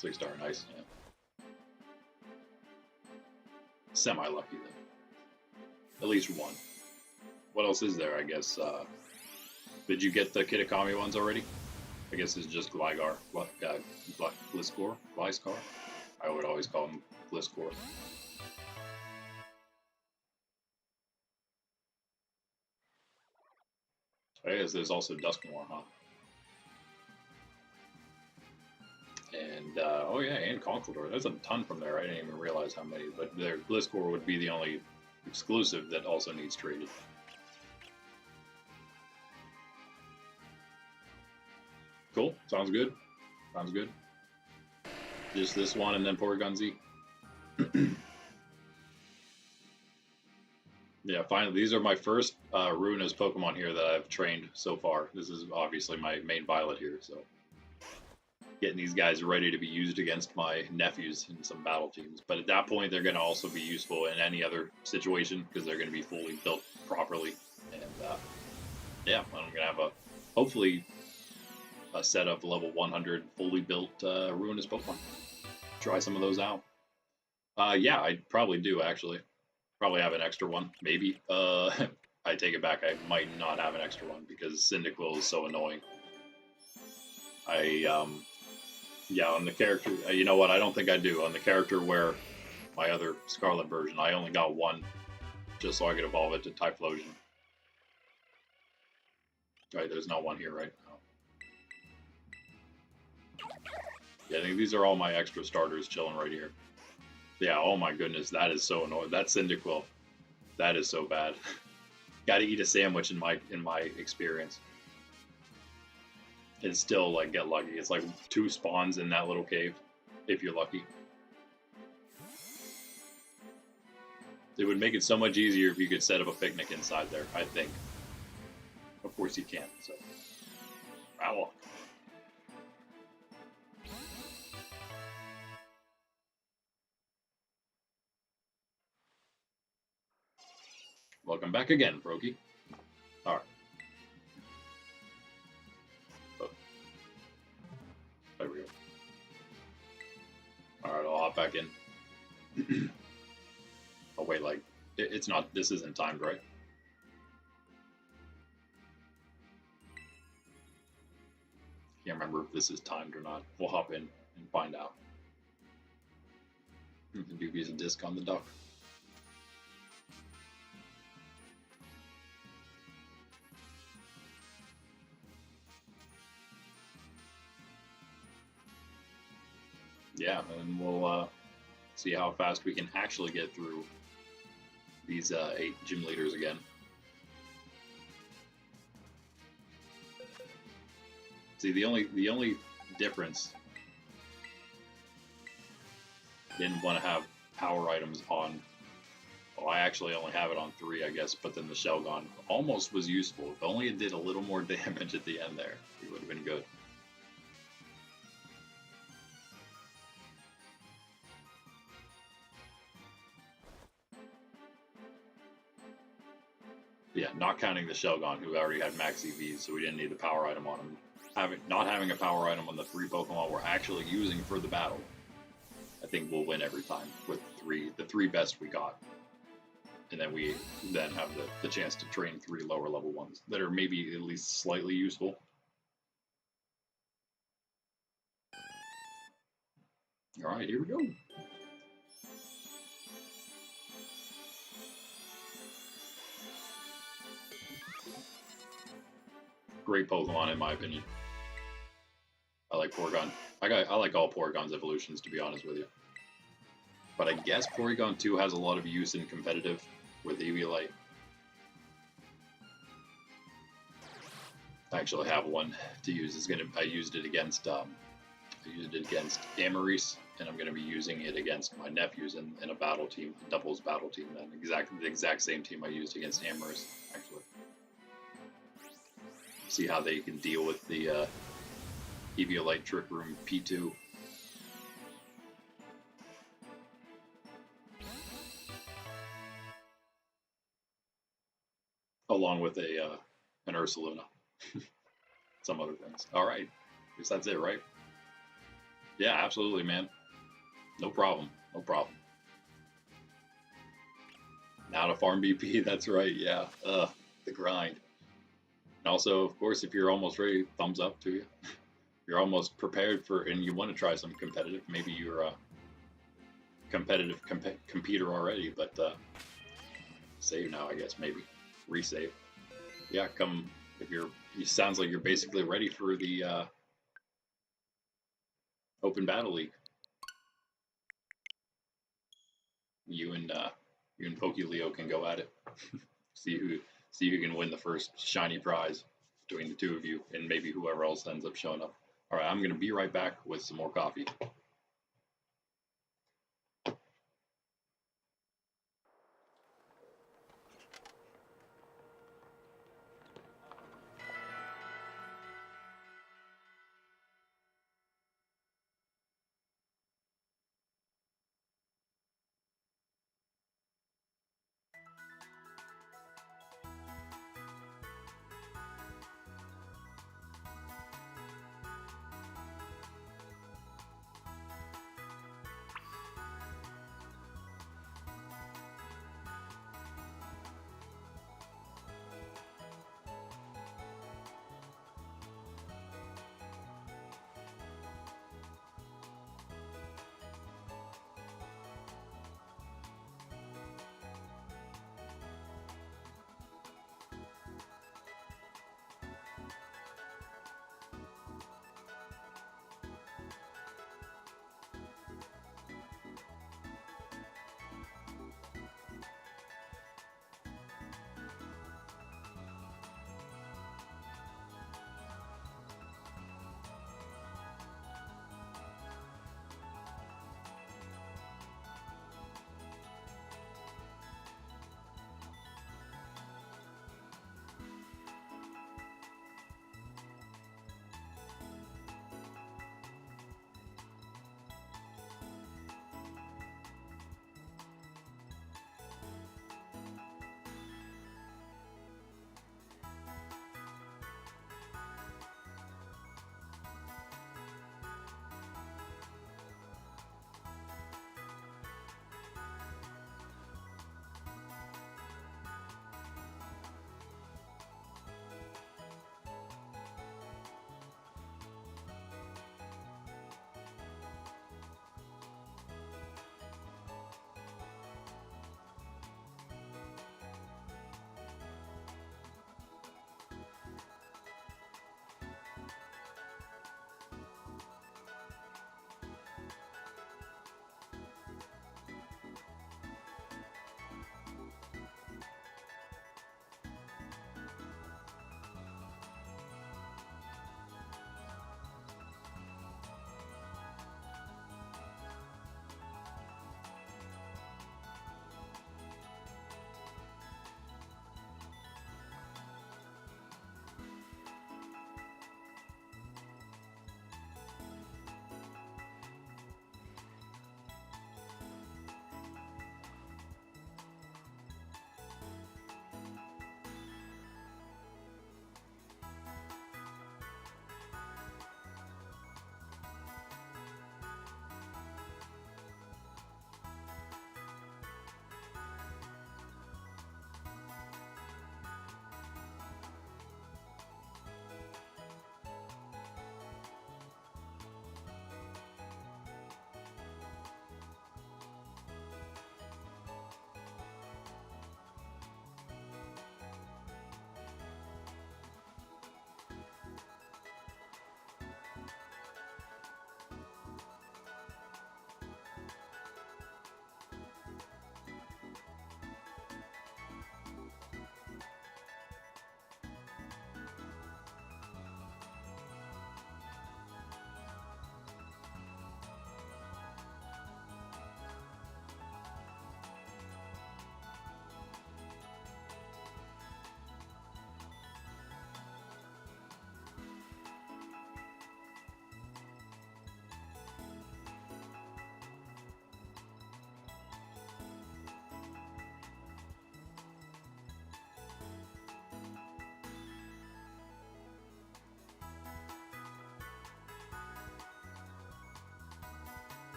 6-star, nice. Yeah. Semi-lucky then. At least one. What else is there, I guess? Did you get the Kitakami ones already? I guess it's just Gligar. Gliscor? Gliscor? I would always call him Gliscor. I guess there's also Duskmore, huh? And, oh yeah, and Conkeldurr. There's a ton from there. I didn't even realize how many. But Gliscor would be the only exclusive that also needs traded. Cool. Sounds good. Sounds good. Just this one and then Porygon Z. Yeah, finally, these are my first Ruinous Pokemon here that I've trained so far. This is obviously my main Violet here, so getting these guys ready to be used against my nephews in some battle teams. But at that point, they're going to also be useful in any other situation because they're going to be fully built properly. And yeah, I'm going to have hopefully a set of level 100 fully built Ruinous Pokemon. Try some of those out. Yeah, I probably do actually. Probably have an extra one, maybe. I take it back. I might not have an extra one because Cyndaquil is so annoying. Yeah, on the character, you know what? I don't think I do. On the character where my other Scarlet version, I only got one, just so I could evolve it to Typhlosion. Right, there's not one here, right? No. Yeah, I think these are all my extra starters chilling right here. Yeah, oh my goodness, that is so annoying. That Cyndaquil, that is so bad. Got to eat a sandwich in my experience. And still like get lucky. It's like 2 spawns in that little cave, if you're lucky. It would make it so much easier if you could set up a picnic inside there, I think. Of course you can't, so. Ow. Welcome back again, Brokey. Alright. Oh. There we go. Alright, I'll hop back in. Oh wait, like, it's not, this isn't timed, right? Can't remember if this is timed or not. We'll hop in and find out. Dubious disc on the duck. Yeah, and we'll see how fast we can actually get through these 8 gym leaders again. See, the only difference, didn't want to have power items on. Well, I actually only have it on 3, I guess, but then the Shelgon almost was useful. If only it did a little more damage at the end there, it would have been good. Yeah, not counting the Shelgon, who already had max EVs, so we didn't need the power item on him. Not having a power item on the 3 Pokemon we're actually using for the battle, I think we'll win every time with the 3 best we got. And then we have the chance to train 3 lower level ones that are maybe at least slightly useful. Alright, here we go. Great Pokemon in my opinion. I like Porygon. I like all Porygon's evolutions, to be honest with you. But I guess Porygon 2 has a lot of use in competitive with Evo-line. I actually have one to use. I used it against Amaris, and I'm going to be using it against my nephews in a battle team, a doubles battle team. Then the exact same team I used against Amaris, actually. See how they can deal with the Evo-line Trick Room P2. Along with an Ursaluna. Some other things. Alright. I guess that's it, right? Yeah, absolutely, man. No problem. No problem. Now to farm BP, that's right, yeah. The grind. And also, of course, if you're almost ready, thumbs up to you. You're almost prepared for, and you want to try some competitive. Maybe you're a competitive competitor already, but save now, I guess, maybe. Resave. Yeah, come, if you're, it sounds like you're basically ready for the Open Battle League. You and PokeLeo can go at it. see who can win the first shiny prize between the 2 of you, and maybe whoever else ends up showing up. All right, I'm gonna be right back with some more coffee.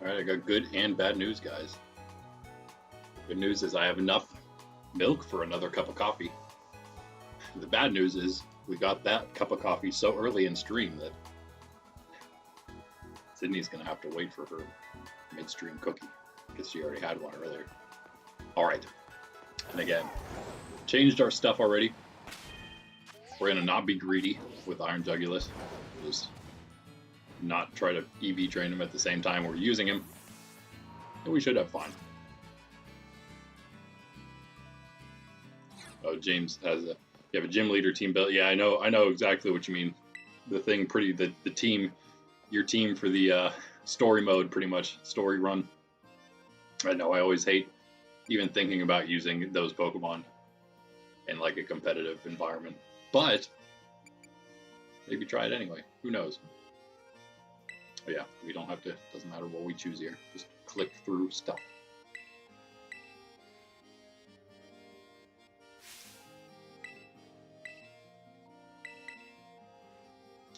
Alright, I got good and bad news, guys. Good news is I have enough milk for another cup of coffee. The bad news is we got that cup of coffee so early in stream that Sydney's going to have to wait for her midstream cookie because she already had one earlier. Alright. And again, changed our stuff already. We're going to not be greedy with Iron Jugulus. Just not try to EV train him at the same time we're using him. And we should have fun. Oh, James has a... You have a gym leader team built. Yeah, I know exactly what you mean. The thing the team, your team for the story mode, pretty much, story run. I know, I always hate even thinking about using those Pokemon in like a competitive environment. But maybe try it anyway. Who knows? But yeah, we don't have to, doesn't matter what we choose here. Just click through stuff.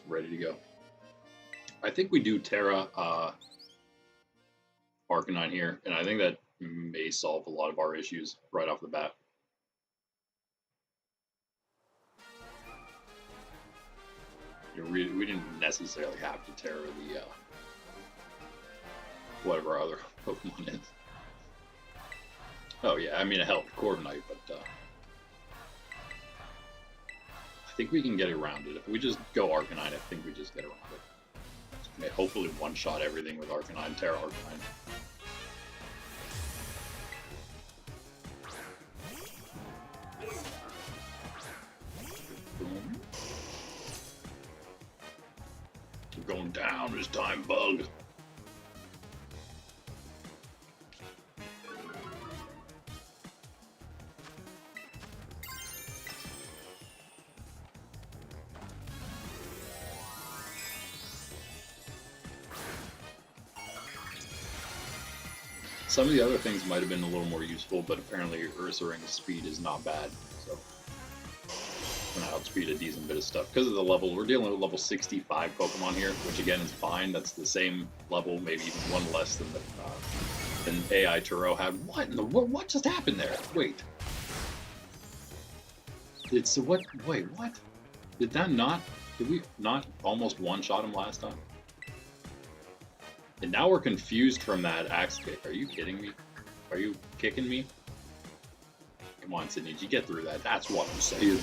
Ready to go. I think we do Tera Pkmn here, and I think that may solve a lot of our issues right off the bat. We didn't necessarily have to Tera the whatever our other Pokemon is. Oh yeah, I mean it helped Corviknight, but I think we can get around it. If we just go Arcanine, I think we just get around it. Hopefully one-shot everything with Arcanine, Tera Arcanine. We're going down this time, bug. Some of the other things might have been a little more useful, but apparently Ursaring's speed is not bad, so we're gonna outspeed a decent bit of stuff. Because of the level, we're dealing with level 65 Pokemon here, which again is fine. That's the same level, maybe even one less than the AI Turo had. What in the what just happened there? Wait. It's what? Wait, what? Did we not almost one-shot him last time? And now we're confused from that axe kick. Are you kidding me? Are you kicking me? Come on, Sydney, did you get through that? That's what I'm saying.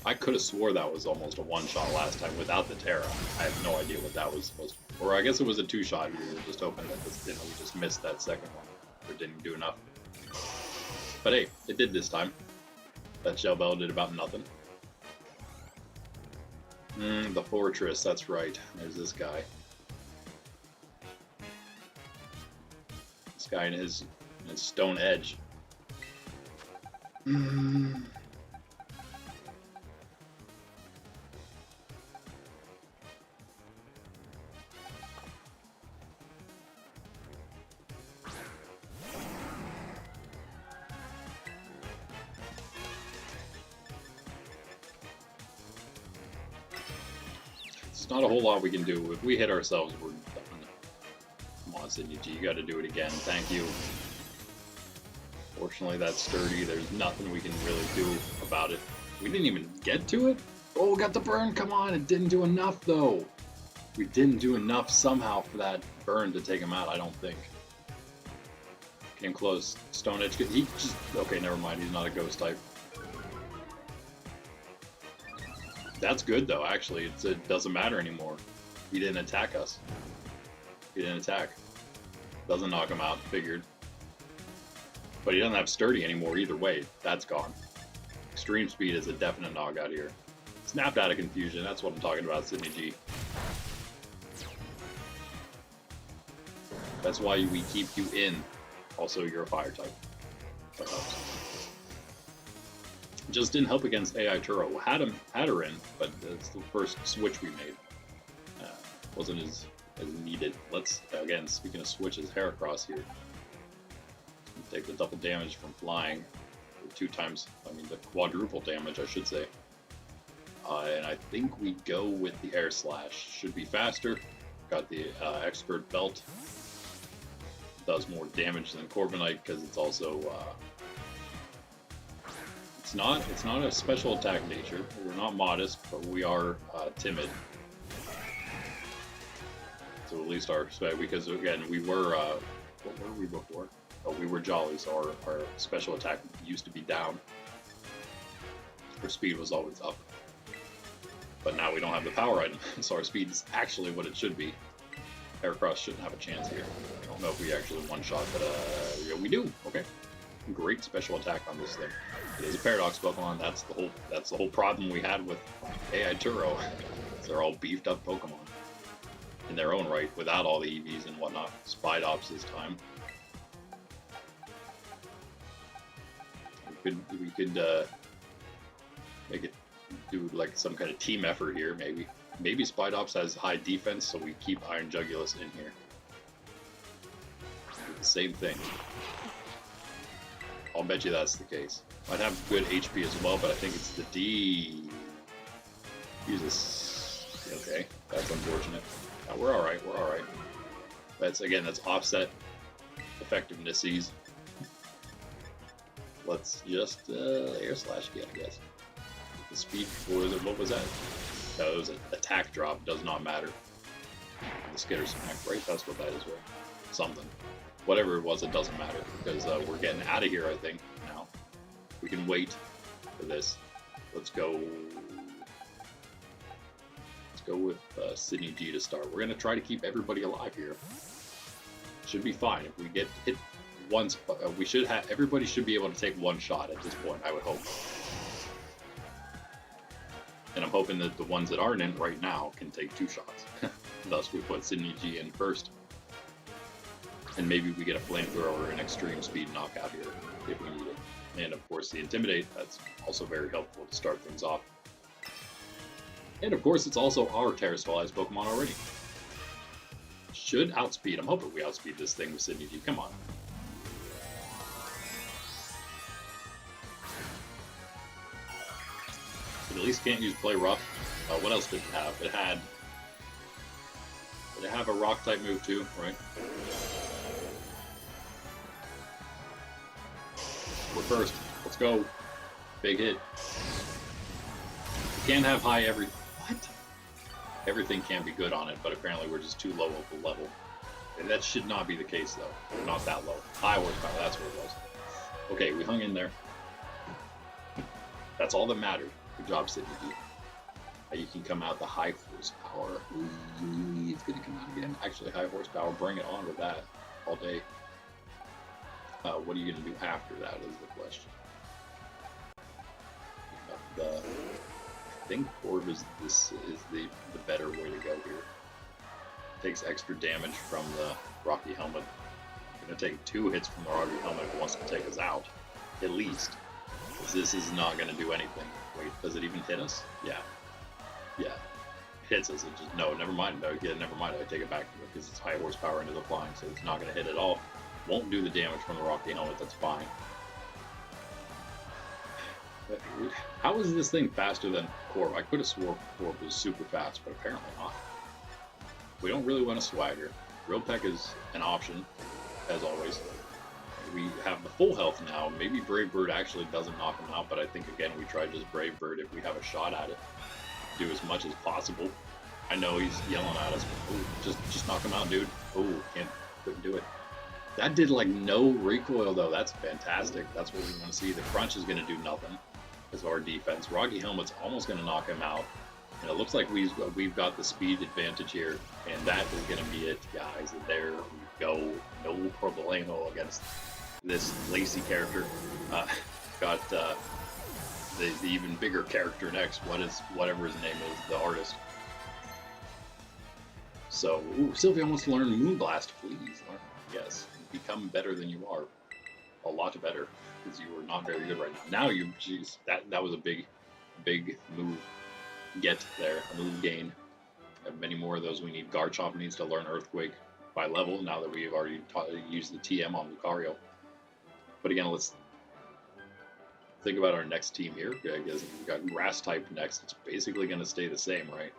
I could have swore that was almost a one-shot last time without the Tera. I have no idea what that was supposed to be. Or I guess it was a two-shot. We were just hoping that this, we just missed that second one. Or didn't do enough. But hey, it did this time. That Shell Bell did about nothing. The Fortress, that's right. There's this guy. Guy in his stone edge. It's not a whole lot we can do. If we hit ourselves, we're done. Come on, Sydney G, you got to do it again. Thank you. Fortunately, that's sturdy. There's nothing we can really do about it. We didn't even get to it. Oh, we got the burn. Come on, it didn't do enough though. We didn't do enough somehow for that burn to take him out. I don't think. Came close. Stone Edge. He just okay. Never mind. He's not a ghost type. That's good though. Actually, it doesn't matter anymore. He didn't attack us. He didn't attack. Doesn't knock him out. Figured. But he doesn't have sturdy anymore either way. That's gone. Extreme speed is a definite knockout here. Snapped out of confusion. That's what I'm talking about, Sydney G. That's why we keep you in. Also, you're a fire type. That helps. Just didn't help against AI Turo. Had her in, but it's the first switch we made. Wasn't as needed. Let's, again, speaking of switches, Heracross here. Take the double damage from flying. Or 2 times, I mean the quadruple damage, I should say. And I think we go with the Air Slash. Should be faster. Got the Expert Belt. does more damage than Corviknight because it's also it's not a special attack nature. We're not modest, but we are timid. So at least our because again we were what were we before? Oh, we were jolly, so our special attack used to be down. Our speed was always up. But now we don't have the power item, so our speed is actually what it should be. Heracross shouldn't have a chance here. I don't know if we actually one-shot, but yeah, we do. Okay, great special attack on this thing. It is a Paradox Pokemon. That's the whole problem we had with AI Turo. They're all beefed up Pokemon in their own right, without all the EVs and whatnot. Spidops this time. We could make it do like some kind of team effort here, maybe. Maybe Spidops has high defense, so we keep Iron Jugulus in here. Do the same thing. I'll bet you that's the case. Might have good HP as well, but I think it's the D. Jesus. Okay, that's unfortunate. No, we're alright, we're alright. That's offset effectivenesses. Let's just air slash again, I guess. The speed, what was that? No, it was an attack drop, does not matter. The skitter smack, right? That's what that is, right? Something. Whatever it was, it doesn't matter, because we're getting out of here, I think, now. We can wait for this. Let's go with Sydney G to start. We're going to try to keep everybody alive here. Should be fine. If we get hit once, we should have, everybody should be able to take one shot at this point, I would hope. And I'm hoping that the ones that aren't in right now can take 2 shots. Thus, we put Sydney G in first. And maybe we get a flamethrower and extreme speed knockout here if we need it. And of course, the Intimidate, that's also very helpful to start things off. And of course, it's also our Terastallized Pokemon already. Should outspeed. I'm hoping we outspeed this thing with Sydney G. Come on. But at least can't use Play Rough. What else did it have? Did it have a rock type move too, right? We're first. Let's go. Big hit. You can't have high what? Everything can be good on it, but apparently we're just too low of a level. And that should not be the case though. We're not that low. High horsepower, that's what it was. Okay, we hung in there. That's all that mattered. Good job, Sydney G. You can come out the high horsepower. Ooh, it's gonna come out again. Actually, high horsepower, bring it on with that all day. What are you gonna do after that is the question. I think Orb is the better way to go here. Takes extra damage from the Rocky Helmet. Gonna take 2 hits from the Rocky Helmet if it wants to take us out, at least. Because this is not gonna do anything. Wait, does it even hit us? Yeah. Yeah. It hits us. It just, no, never mind. No, yeah, never mind. I take it back because it's high horsepower into the flying, so it's not going to hit at all. Won't do the damage from the Rocky Helmet. That's fine. How is this thing faster than Corp? I could have swore Corp was super fast, but apparently not. We don't really want a swagger. Real Peck is an option, as always. We have the full health now. Maybe Brave Bird actually doesn't knock him out, but I think again we try just Brave Bird if we have a shot at it. Do as much as possible. I know he's yelling at us. Ooh, just knock him out, dude. Oh, couldn't do it. That did like no recoil though. That's fantastic. That's what we want to see. The crunch is going to do nothing as our defense. Rocky Helmet's almost going to knock him out. And it looks like we've got the speed advantage here, and that is going to be it, guys. And there we go. No problemo against this Lacey character. Got the even bigger character next. Whatever his name is, the artist. So, ooh, Sylvia wants to learn Moonblast. Please learn. Yes, become better than you are. A lot better, because you are not very good right now. Now you, jeez, that was a big move. Get there, a move gain. Have many more of those we need. Garchomp needs to learn Earthquake by level now that we've already used the TM on Lucario. But again, let's think about our next team here. I guess we've got Grass type next. It's basically going to stay the same, right?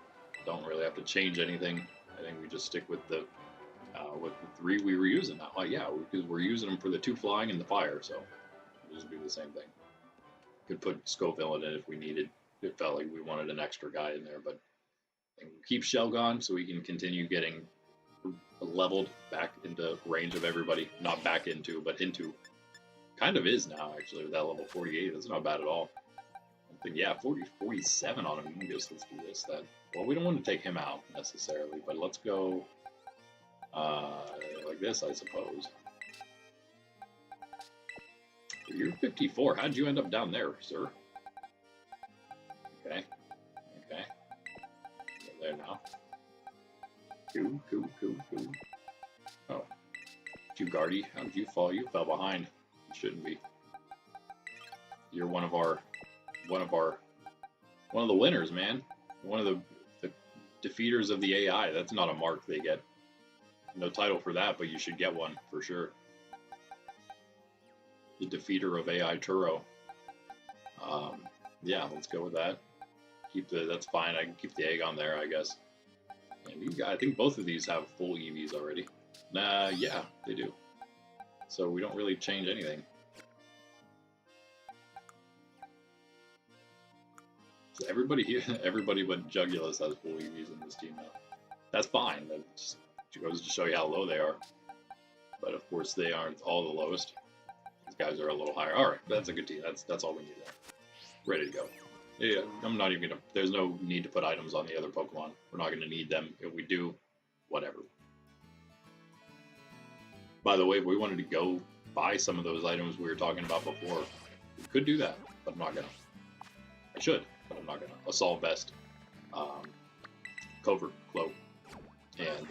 Don't really have to change anything. I think we just stick with the With the 3 we were using now. Yeah, because we're using them for the 2 flying and the fire, so we'll just do the same thing. Could put Scoville in it if we needed. It felt like we wanted an extra guy in there, but keep Shelgon so we can continue getting leveled back into range of everybody. Not back into, but into. Kind of is now, actually, with that level 48. That's not bad at all. I think, yeah, 47 on him. Let's do this, then. Well, we don't want to take him out, necessarily, but let's go like this, I suppose. You're 54. How'd you end up down there, sir? Okay. Okay. Get there now. Cool. Oh. Jugardi, how did you fall? You fell behind. You shouldn't be. You're one of the winners, man. One of the defeaters of the AI. That's not a mark they get. No title for that, but you should get one for sure. The defeater of AI Turo. Yeah, let's go with that. That's fine. I can keep the egg on there, I guess. And I think both of these have full EVs already. Yeah, they do. So we don't really change anything. So everybody but Jugulus has full EVs in this team now. That's fine. That just goes to show you how low they are. But of course, they aren't all the lowest. These guys are a little higher. All right, that's a good team. That's all we need there. Ready to go. Yeah, I'm not even gonna. There's no need to put items on the other Pokemon. We're not gonna need them. If we do, whatever. By the way, if we wanted to go buy some of those items we were talking about before, we could do that, but I'm not gonna. I should, but I'm not gonna. Assault Vest, Covert Cloak, and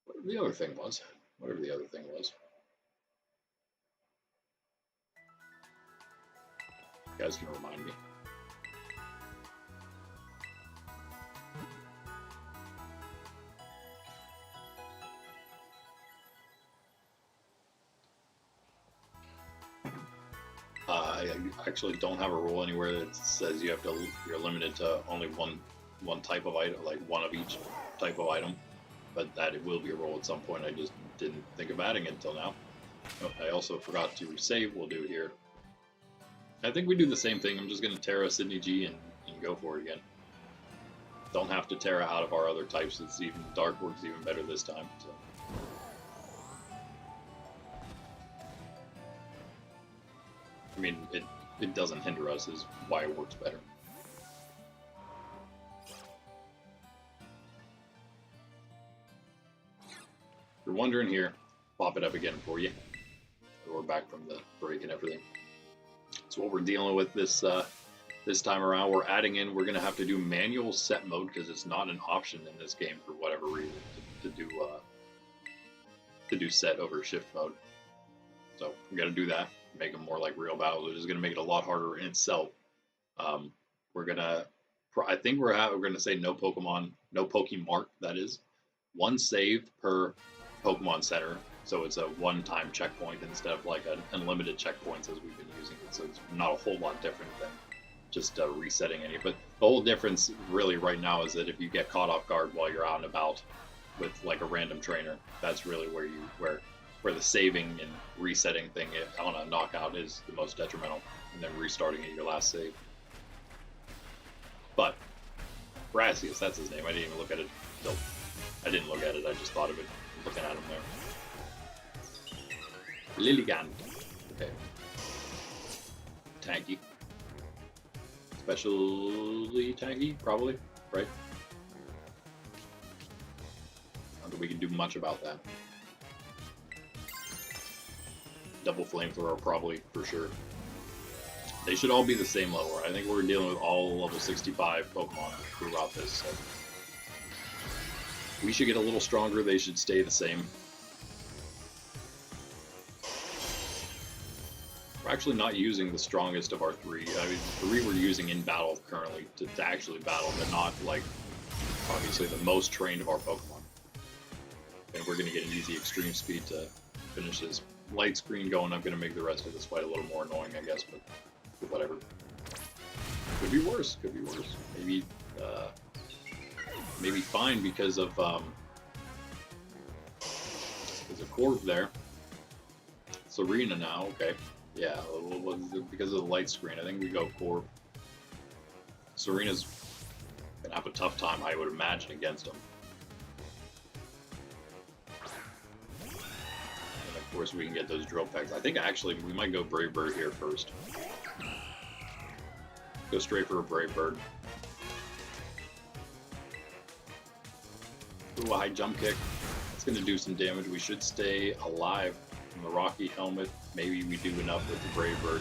whatever the other thing was. Whatever the other thing was. You guys can remind me. I actually don't have a rule anywhere that says you're limited to only one type of item, like one of each type of item, but that it will be a rule at some point. I just didn't think of adding it until now. Oh, I also forgot to save. We'll do it here. I think we do the same thing. I'm just going to Tera Sydney G and go for it again. Don't have to Tera out of our other types. It's even Dark works even better this time. So. I mean, it doesn't hinder us is why it works better. If you're wondering here, pop it up again for you. We're back from the break and everything. So what we're dealing with this time around, we're going to have to do manual set mode because it's not an option in this game for whatever reason to do set over shift mode. So we got to do that. Make them more like real battles, which is going to make it a lot harder in itself. I think we're going to say no Pokemon, that is. One save per Pokemon Center, so it's a one-time checkpoint instead of like an unlimited checkpoints as we've been using it, so it's not a whole lot different than just resetting any. But the whole difference really right now is that if you get caught off guard while you're out and about with like a random trainer, that's really where the saving and resetting thing on a knockout is the most detrimental, and then restarting at your last save. But Brassius, that's his name. I didn't even look at it. I didn't look at it. I just thought of it looking at him there. Lilligant. Okay. Tanky. Especially tanky, probably, right? I don't think we can do much about that. Double Flamethrower, probably, for sure. They should all be the same level. I think we're dealing with all level 65 Pokemon throughout this, so. We should get a little stronger, they should stay the same. We're actually not using the strongest of our 3. I mean, 3 we're using in battle currently to actually battle, but not, like, obviously the most trained of our Pokemon. And we're going to get an easy extreme speed to finish this light screen going. I'm going to make the rest of this fight a little more annoying, I guess, but whatever. Could be worse, could be worse. Maybe, maybe fine because of Corv there. Serena now, okay. Yeah, because of the light screen, I think we go Corv. Serena's gonna have a tough time, I would imagine, against him. And of course, we can get those drill packs. I think actually we might go Brave Bird here first. Go straight for a Brave Bird. Ooh, a high jump kick. It's gonna do some damage. We should stay alive from the Rocky helmet. Maybe we do enough with the Brave Bird.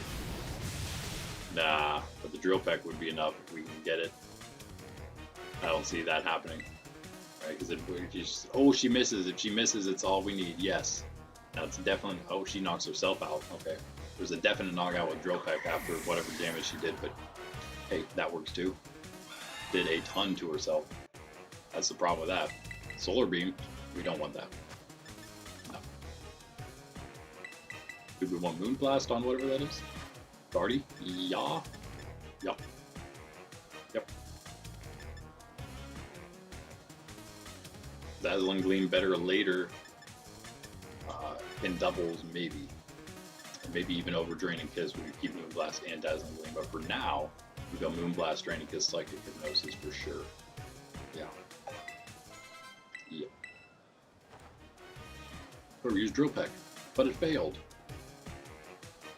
Nah, but the drill peck would be enough if we can get it. I don't see that happening. Right, because oh, she misses. If she misses, it's all we need. Yes. That's definitely. Oh, she knocks herself out. Okay. There's a definite knockout with drill peck after whatever damage she did, but hey, that works too. Did a ton to herself. That's the problem with that. Solar beam. We don't want that. No. Do we want Moonblast on whatever that is? Guardy? Yeah. Yep. Yep. Dazzling Gleam better later in doubles, maybe. And maybe even over Draining Kiss, we could keep Moonblast and Dazzling Gleam. But for now, we go Moonblast, Draining Kiss, Psychic Hypnosis for sure. Yeah. Yep. Or we use Drill Peck, but it failed.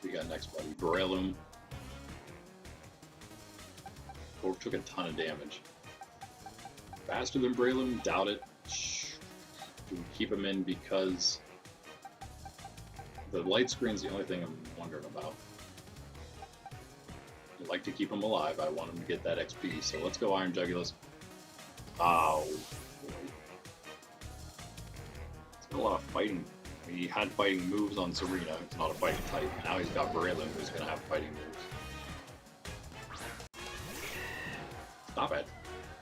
We got next, buddy. Breloom. Corv took a ton of damage. Faster than Breloom? Doubt it. Do we keep him in because the light screen's the only thing I'm wondering about. I'd like to keep him alive. I want him to get that XP, so let's go Iron Jugulus. Oh, boy. He's got a lot of fighting. He had fighting moves on Serena. It's not a fighting type. Now he's got Breloom, who's going to have fighting moves. Stop it.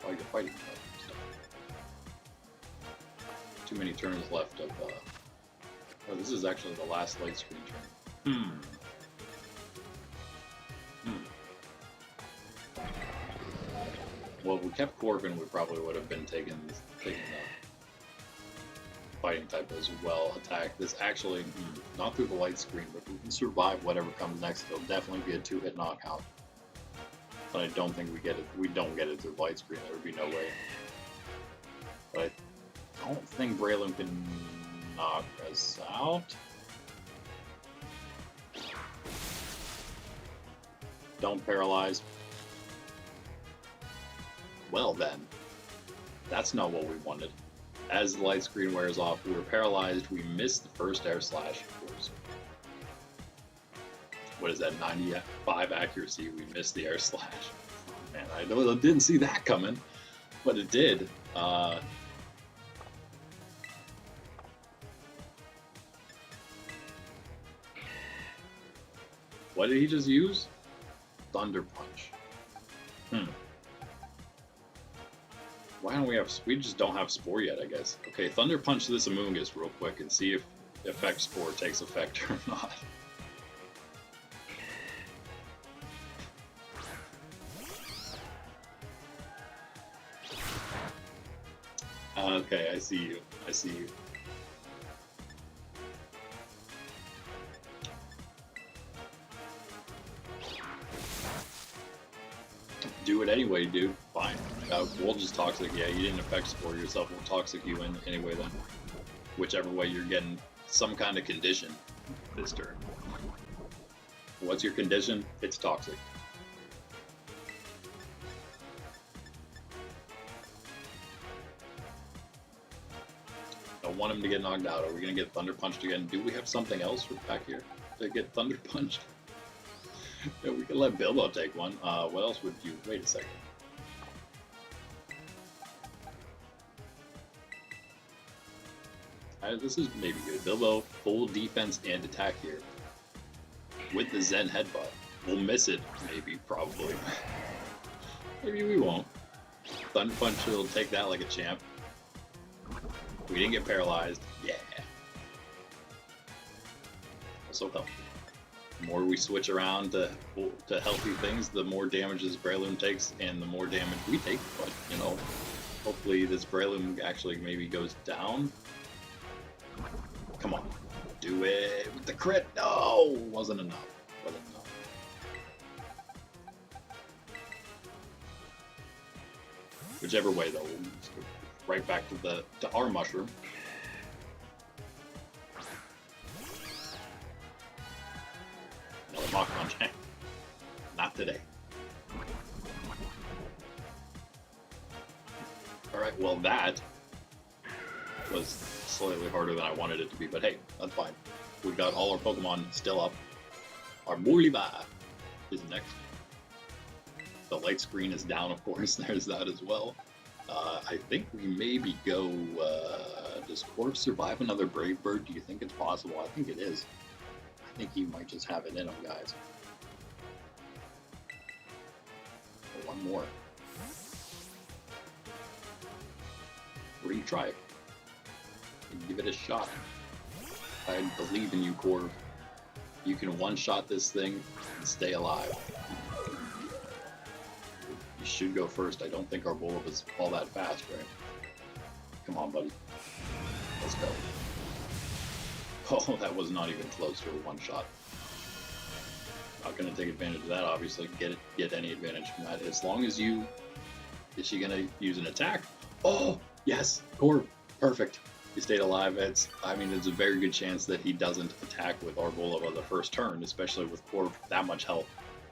Oh, he's a fighting type. Too many turns left of. Oh, this is actually the last light screen turn. Well, if we kept Corvin, we probably would have been taking the fighting type as well. Attack this actually not through the light screen, but we can survive whatever comes next. It'll definitely be a 2-hit knockout. But I don't think we get it. We don't get it through the light screen. There would be no way. But I don't think Breloom can knock us out. Don't paralyze. Well then, that's not what we wanted. As the light screen wears off, we were paralyzed. We missed the first air slash, of course. What is that, 95 accuracy? We missed the air slash. Oh, man, I didn't see that coming, but it did. What did he just use? Thunder Punch. Why don't we have... We just don't have Spore yet, I guess. Okay, Thunder Punch this Amoonguss real quick and see if Effect Spore takes effect or not. Okay, I see you. I see you. Do it anyway, dude. Fine. We'll just Toxic. Yeah, you didn't Effect Spore yourself. We'll Toxic you in anyway then. Whichever way you're getting some kind of condition this turn. What's your condition? It's Toxic. Don't want him to get knocked out. Are we going to get Thunder Punched again? Do we have something else back here to get Thunder Punched? Yeah, we could let Bilbo take one. What else would you... Wait a second. This is maybe good. Bilbo, full defense and attack here. With the Zen Headbutt. We'll miss it, maybe, probably. Maybe we won't. Thunder Punch will take that like a champ. We didn't get paralyzed. Yeah. Also healthy. The more we switch around to healthy things, the more damages Breloom takes and the more damage we take. But, you know, hopefully this Breloom actually maybe goes down. Come on. Do it with the crit. No! Wasn't enough. Wasn't enough. Whichever way though, we'll just go right back to our mushroom. Another Mach Punch. Not today. Alright, well that was slightly harder than I wanted it to be, but hey, that's fine. We've got all our Pokemon still up. Our Morliba is next. The light screen is down, of course, there's that as well. I think we maybe go, does Corv survive another Brave Bird? Do you think it's possible? I think it is. I think he might just have it in him, guys. Or one more. What do you try? Give it a shot. I believe in you, Corv. You can one-shot this thing and stay alive. You should go first. I don't think our Bulb is all that fast, right? Come on, buddy. Let's go. Oh, that was not even close to a one-shot. Not going to take advantage of that, obviously. Get any advantage from that. As long as you... Is she going to use an attack? Oh, yes! Corv. Perfect. He stayed alive. I mean, there's a very good chance that he doesn't attack with Arboliva the first turn, especially with Corv that much health.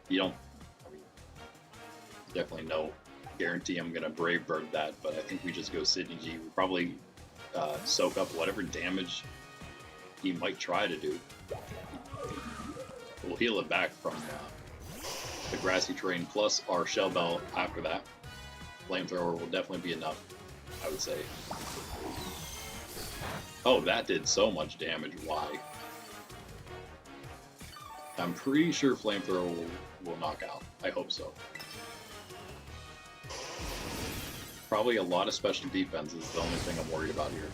You don't... I mean, definitely no guarantee I'm going to Brave Bird that, but I think we just go Sydney G. We probably soak up whatever damage he might try to do. We'll heal it back from the grassy terrain, plus our Shell Bell after that. Flamethrower will definitely be enough, I would say. Oh, that did so much damage. Why? I'm pretty sure Flamethrower will knock out. I hope so. Probably a lot of special defense is the only thing I'm worried about here.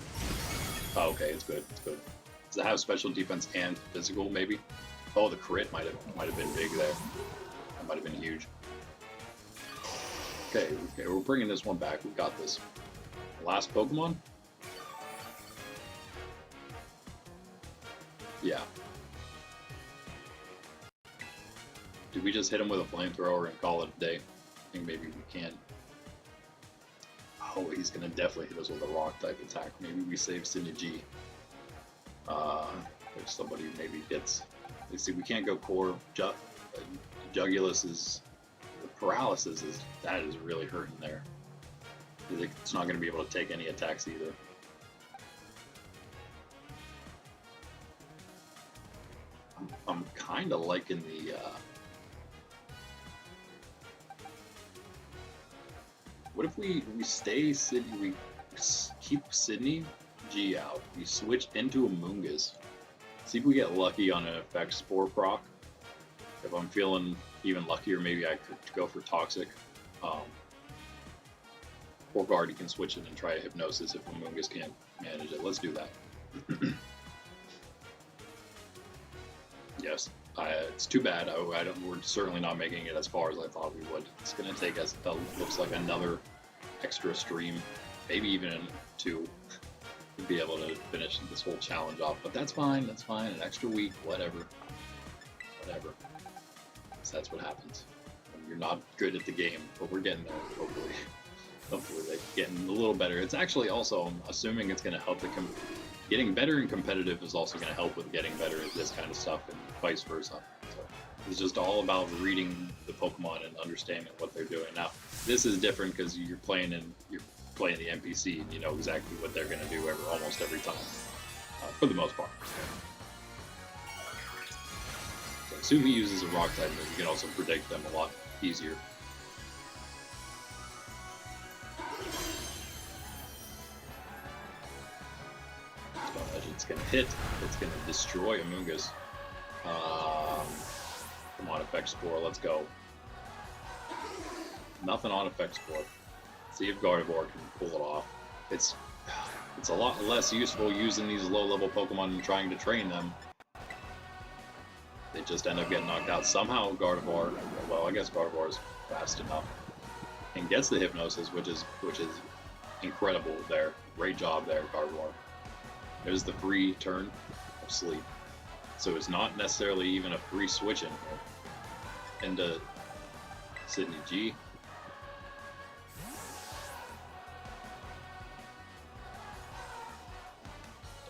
Oh, okay, it's good. It's good. Does it have special defense and physical, maybe? Oh, the crit might have been big there. That might have been huge. Okay, we're bringing this one back. We got this. Last Pokemon? Yeah. Did we just hit him with a flamethrower and call it a day? I think maybe we can. Oh, he's gonna definitely hit us with a rock type attack. Maybe we save Sydney G. If somebody maybe gets... Let's see, we can't go core. Jugulus is... The paralysis is... That is really hurting there. It's not gonna be able to take any attacks either. I'm kind of liking the... What if we stay Sydney, we keep Sydney G out, we switch into a Mungus, see if we get lucky on an effect Spore proc. If I'm feeling even luckier, maybe I could go for Toxic. Or Guard, you can switch it and try a Hypnosis if a Mungus can't manage it. Let's do that. Yes, it's too bad. We're certainly not making it as far as I thought we would. It's going to take us, looks like another extra stream, maybe even two, to be able to finish this whole challenge off. But that's fine, that's fine. An extra week, whatever. Whatever. So that's what happens when you're not good at the game, but we're getting there, hopefully. Hopefully they're getting a little better. It's actually also, I'm assuming it's going to help getting better in competitive is also going to help with getting better at this kind of stuff and vice versa. So it's just all about reading the Pokemon and understanding what they're doing. Now, this is different because you're playing the NPC and you know exactly what they're going to do almost every time, for the most part. So I assume he uses a rock type, but you can also predict them a lot easier. It's going to hit, it's going to destroy Amoonguss. Come on, Effect Spore, let's go. Nothing on Effect Spore. See if Gardevoir can pull it off. It's a lot less useful using these low-level Pokemon and trying to train them. They just end up getting knocked out. Somehow Gardevoir, well, I guess Gardevoir is fast enough, and gets the Hypnosis, which is incredible there. Great job there, Gardevoir. There's the free turn of sleep. So it's not necessarily even a free switch in here. Into Sydney G.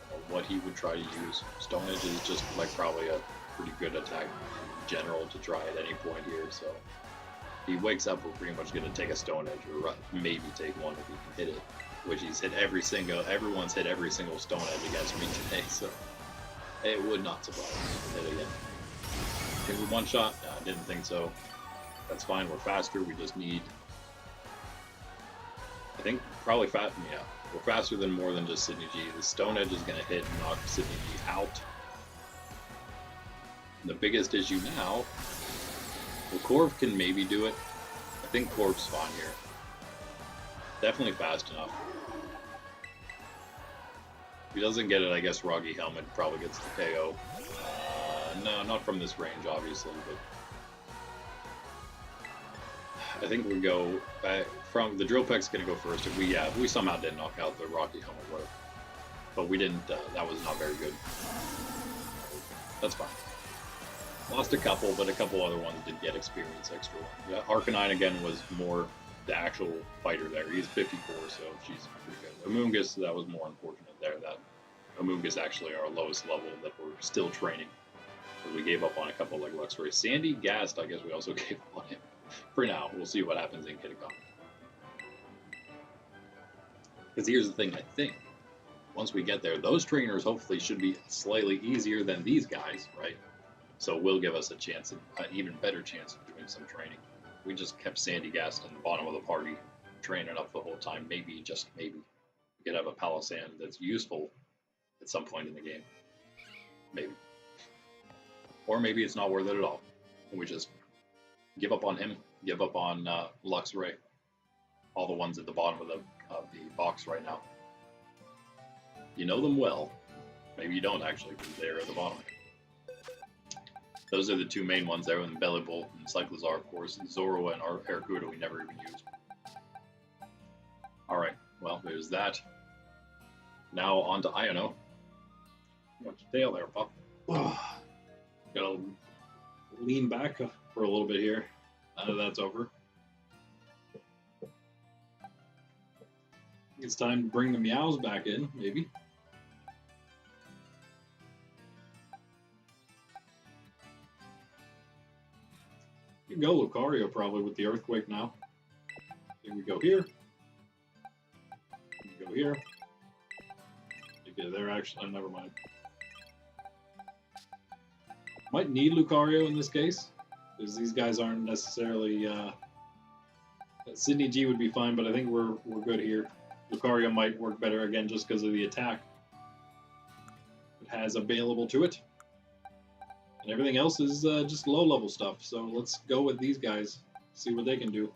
Don't know what he would try to use. Stone Edge is just like probably a pretty good attack in general to try at any point here. So he wakes up, we're pretty much going to take a Stone Edge, or maybe take one if he can hit it. Which he's hit everyone's hit every single Stone Edge against me today, so it would not surprise me to hit again. Can we one shot? No, I didn't think so. That's fine, we're faster, we just need, I think probably fast, yeah. We're faster than more than just Sydney G. The Stone Edge is going to hit and knock Sydney G out. And the biggest issue now, well, Corv can maybe do it. I think Corv's fine here. Definitely fast enough. If he doesn't get it, I guess Rocky Helmet probably gets the KO. No, not from this range, obviously, but I think we go from the Drill Peck's going to go first. If we somehow did knock out the Rocky Helmet, whatever. But we didn't. That was not very good. That's fine. Lost a couple, but a couple other ones did get experience extra. Yeah, Arcanine again was more the actual fighter there. He's 54, so she's pretty good. Amoonguss, that was more unfortunate there. That Amoonguss actually our lowest level that we're still training. Because we gave up on a couple like Luxray. Sandy Gast, I guess we also gave up on him. For now, we'll see what happens in Kitticom. Because here's the thing, I think, once we get there, those trainers hopefully should be slightly easier than these guys, right? So it will give us a chance, an even better chance of doing some training. We just kept Sandy Gast in the bottom of the party, training up the whole time. Maybe, just maybe, we could have a Palossand that's useful at some point in the game. Maybe. Or maybe it's not worth it at all. And we just give up on him, give up on Luxray. All the ones at the bottom of the box right now. You know them well. Maybe you don't actually, because they're at the bottom. Those are the two main ones there, and Bellibolt and Cyclizar, of course. And Zoro and Arcuda we never even used. Alright, well, there's that. Now on to Iono. What's your tail there, pup? Gotta lean back for a little bit here. Now that that's over. It's time to bring the meows back in, maybe. You can go Lucario probably with the Earthquake now. Here we go here. We go here. Okay, there actually, never mind. Might need Lucario in this case, because these guys aren't necessarily. Sydney G would be fine, but I think we're good here. Lucario might work better again just because of the attack it has available to it. And everything else is just low-level stuff, so let's go with these guys, see what they can do.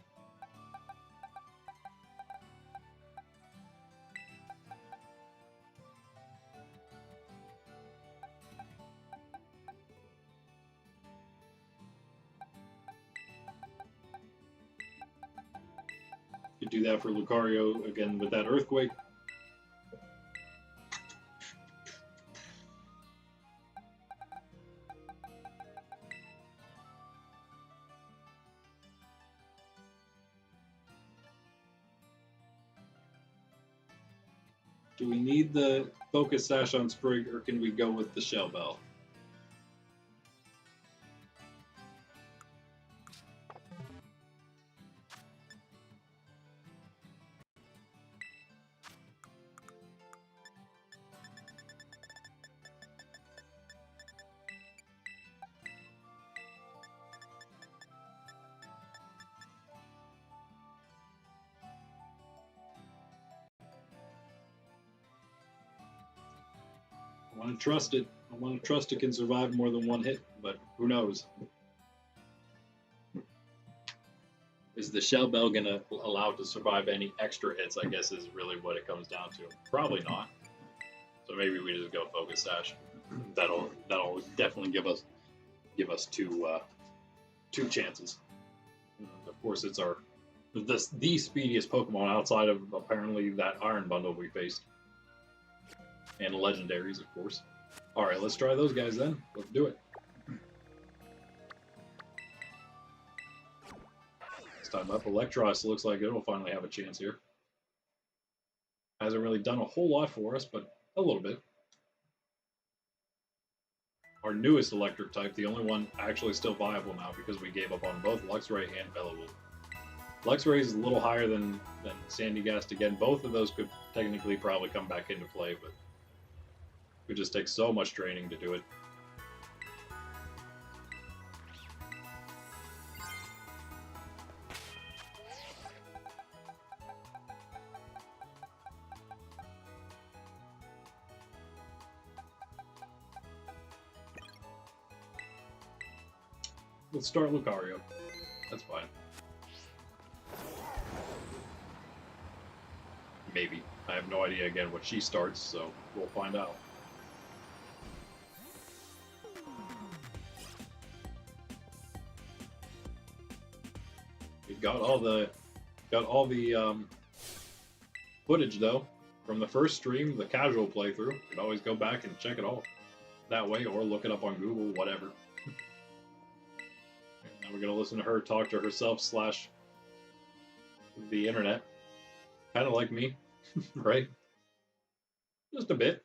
You do that for Lucario again with that Earthquake. Do we need the Focus Sash on Sprig, or can we go with the Shell Bell? I want to trust it. I want to trust it can survive more than one hit, but who knows? Is the Shell Bell going to allow it to survive any extra hits, I guess is really what it comes down to. Probably not. So maybe we just go Focus Sash. That'll definitely give us two chances. Of course, it's our the speediest Pokemon outside of apparently that Iron Bundle we faced. And Legendaries, of course. Alright, let's try those guys then. Let's do it. This time up, Electros looks like it'll finally have a chance here. Hasn't really done a whole lot for us, but a little bit. Our newest electric type, the only one actually still viable now because we gave up on both Luxray and Bellowolf. Luxray is a little higher than Sandygast. Again, both of those could technically probably come back into play, but it would just take so much training to do it. Let's start Lucario. That's fine. Maybe. I have no idea again what she starts, so we'll find out. We got all the footage though from the first stream, the casual playthrough. You could always go back and check it all that way, or look it up on Google, whatever. Now we're gonna listen to her talk to herself / the internet. Kind of like me, right? Just a bit.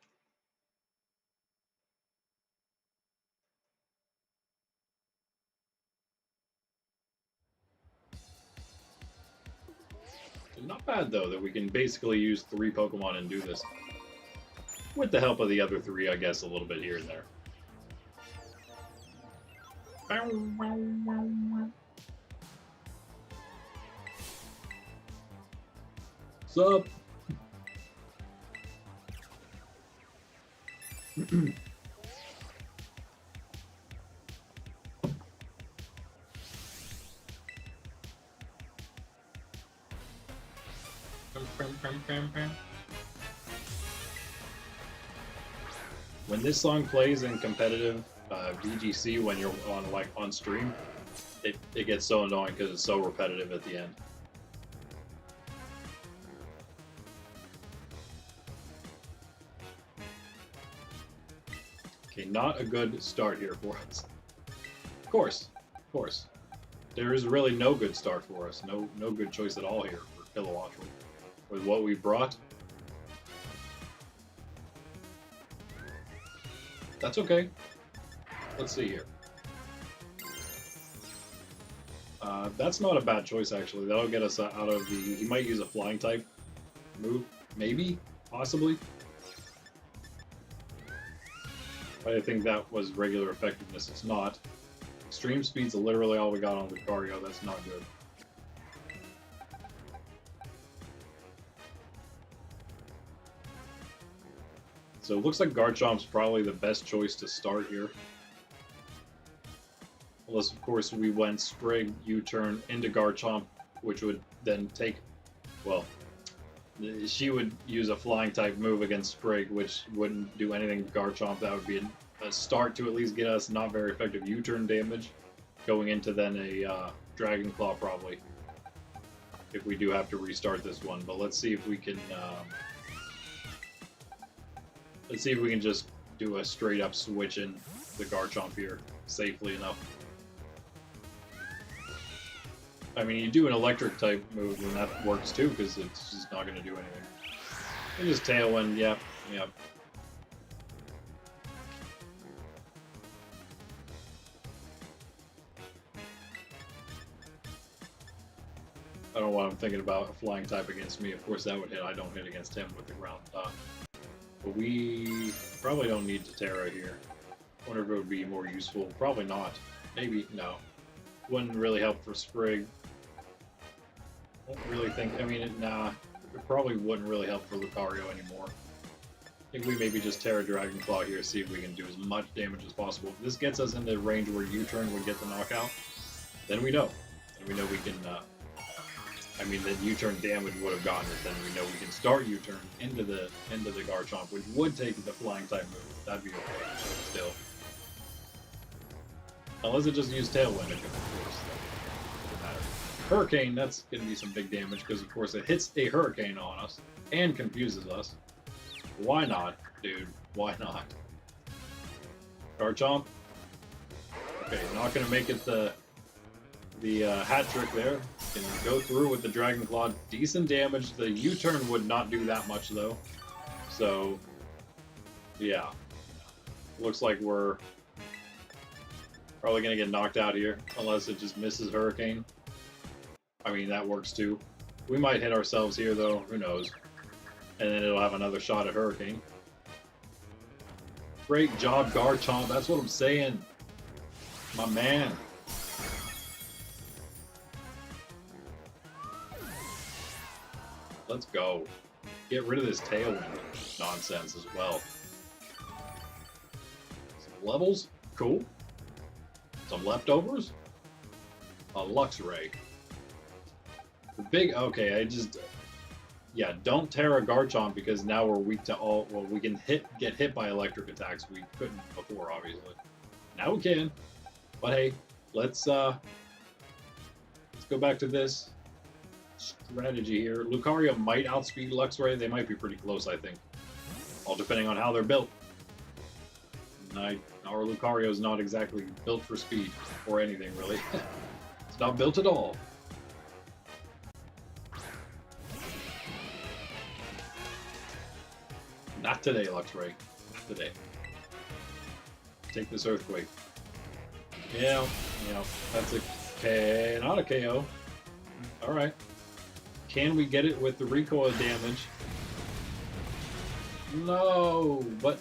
Not bad though that we can basically use 3 Pokemon and do this. With the help of the other 3, I guess, a little bit here and there. Sup? When this song plays in competitive VGC when you're on stream, it gets so annoying because it's so repetitive at the end. Okay, not a good start here for us. Of course. There is really no good start for us. No good choice at all here for Kilowattrel. With what we brought. That's okay. Let's see here. That's not a bad choice, actually. That'll get us out of the... He might use a flying type move. Maybe? Possibly? But I think that was regular effectiveness. It's not. Extreme speed's literally all we got on Lucario. That's not good. So it looks like Garchomp's probably the best choice to start here. Unless, of course, we went Sprig, U-turn into Garchomp, which would then take... Well, she would use a flying type move against Sprig, which wouldn't do anything to Garchomp. That would be a start to at least get us not very effective U-turn damage, going into then a Dragon Claw probably, if we do have to restart this one. But let's see if we can... Let's see if we can just do a straight up switch in the Garchomp here safely enough. I mean, you do an electric type move and that works too, because it's just not going to do anything. And just Tailwind, yep. I don't know what I'm thinking about a flying type against me. Of course that would hit. I don't hit against him with the ground dot. But we probably don't need to Tera here. I wonder if it would be more useful. Probably not. Maybe. No. Wouldn't really help for Sprig. Don't really think... I mean, nah. It probably wouldn't really help for Lucario anymore. I think we maybe just Tera Dragon Claw here, see if we can do as much damage as possible. If this gets us into range where U-turn would get the knockout, then we know. Then we know we can... I mean, the U-turn damage would have gotten it. Then we know we can start U-turn into the Garchomp, which would take the flying type move. That'd be okay. So still, unless it just used Tailwind, of course, that doesn't matter. Hurricane, that's going to be some big damage because, of course, it hits a Hurricane on us and confuses us. Why not, dude? Why not? Garchomp. Okay, not going to make it the hat trick there. Can go through with the Dragon Claw. Decent damage. The U-turn would not do that much, though. So, yeah. Looks like we're probably going to get knocked out here, unless it just misses Hurricane. I mean, that works too. We might hit ourselves here, though. Who knows? And then it'll have another shot at Hurricane. Great job, Garchomp. That's what I'm saying. My man. Let's go. Get rid of this Tailwind nonsense as well. Some levels. Cool. Some leftovers. A Luxray. The big... Okay, yeah, don't Tera Garchomp because now we're weak to all... Well, we can get hit by electric attacks. We couldn't before, obviously. Now we can. But hey, let's go back to this strategy here. Lucario might outspeed Luxray. They might be pretty close, I think. All depending on how they're built. Our Lucario is not exactly built for speed or anything, really. It's not built at all. Not today, Luxray. Not today. Take this Earthquake. Yeah, that's a not a KO. Alright. Can we get it with the recoil damage? No, but,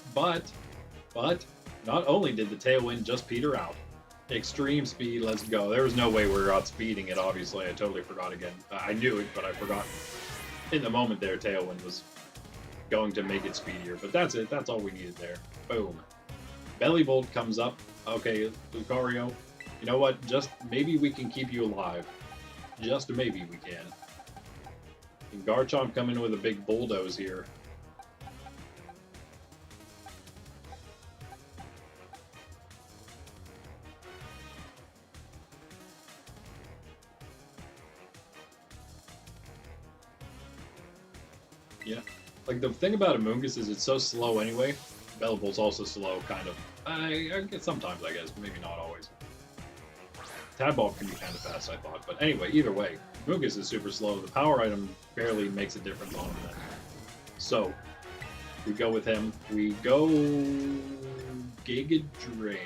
not only did the Tailwind just peter out. Extreme speed, let's go. There was no way we were outspeeding it, obviously. I totally forgot again. I knew it, but I forgot. In the moment there, Tailwind was going to make it speedier, but that's it. That's all we needed there. Boom. Belly Bolt comes up. Okay, Lucario, you know what? Just maybe we can keep you alive. Just maybe we can. And Garchomp come in with a big bulldoze here. Yeah. Like, the thing about Amoonguss is it's so slow anyway. Bellbolt's also slow, kind of. I guess sometimes, I guess. Maybe not always. Tadball can be kind of fast, I thought. But anyway, either way, Amoonguss is super slow. The power item barely makes a difference on him then. So, we go with him. We go... Giga Drain.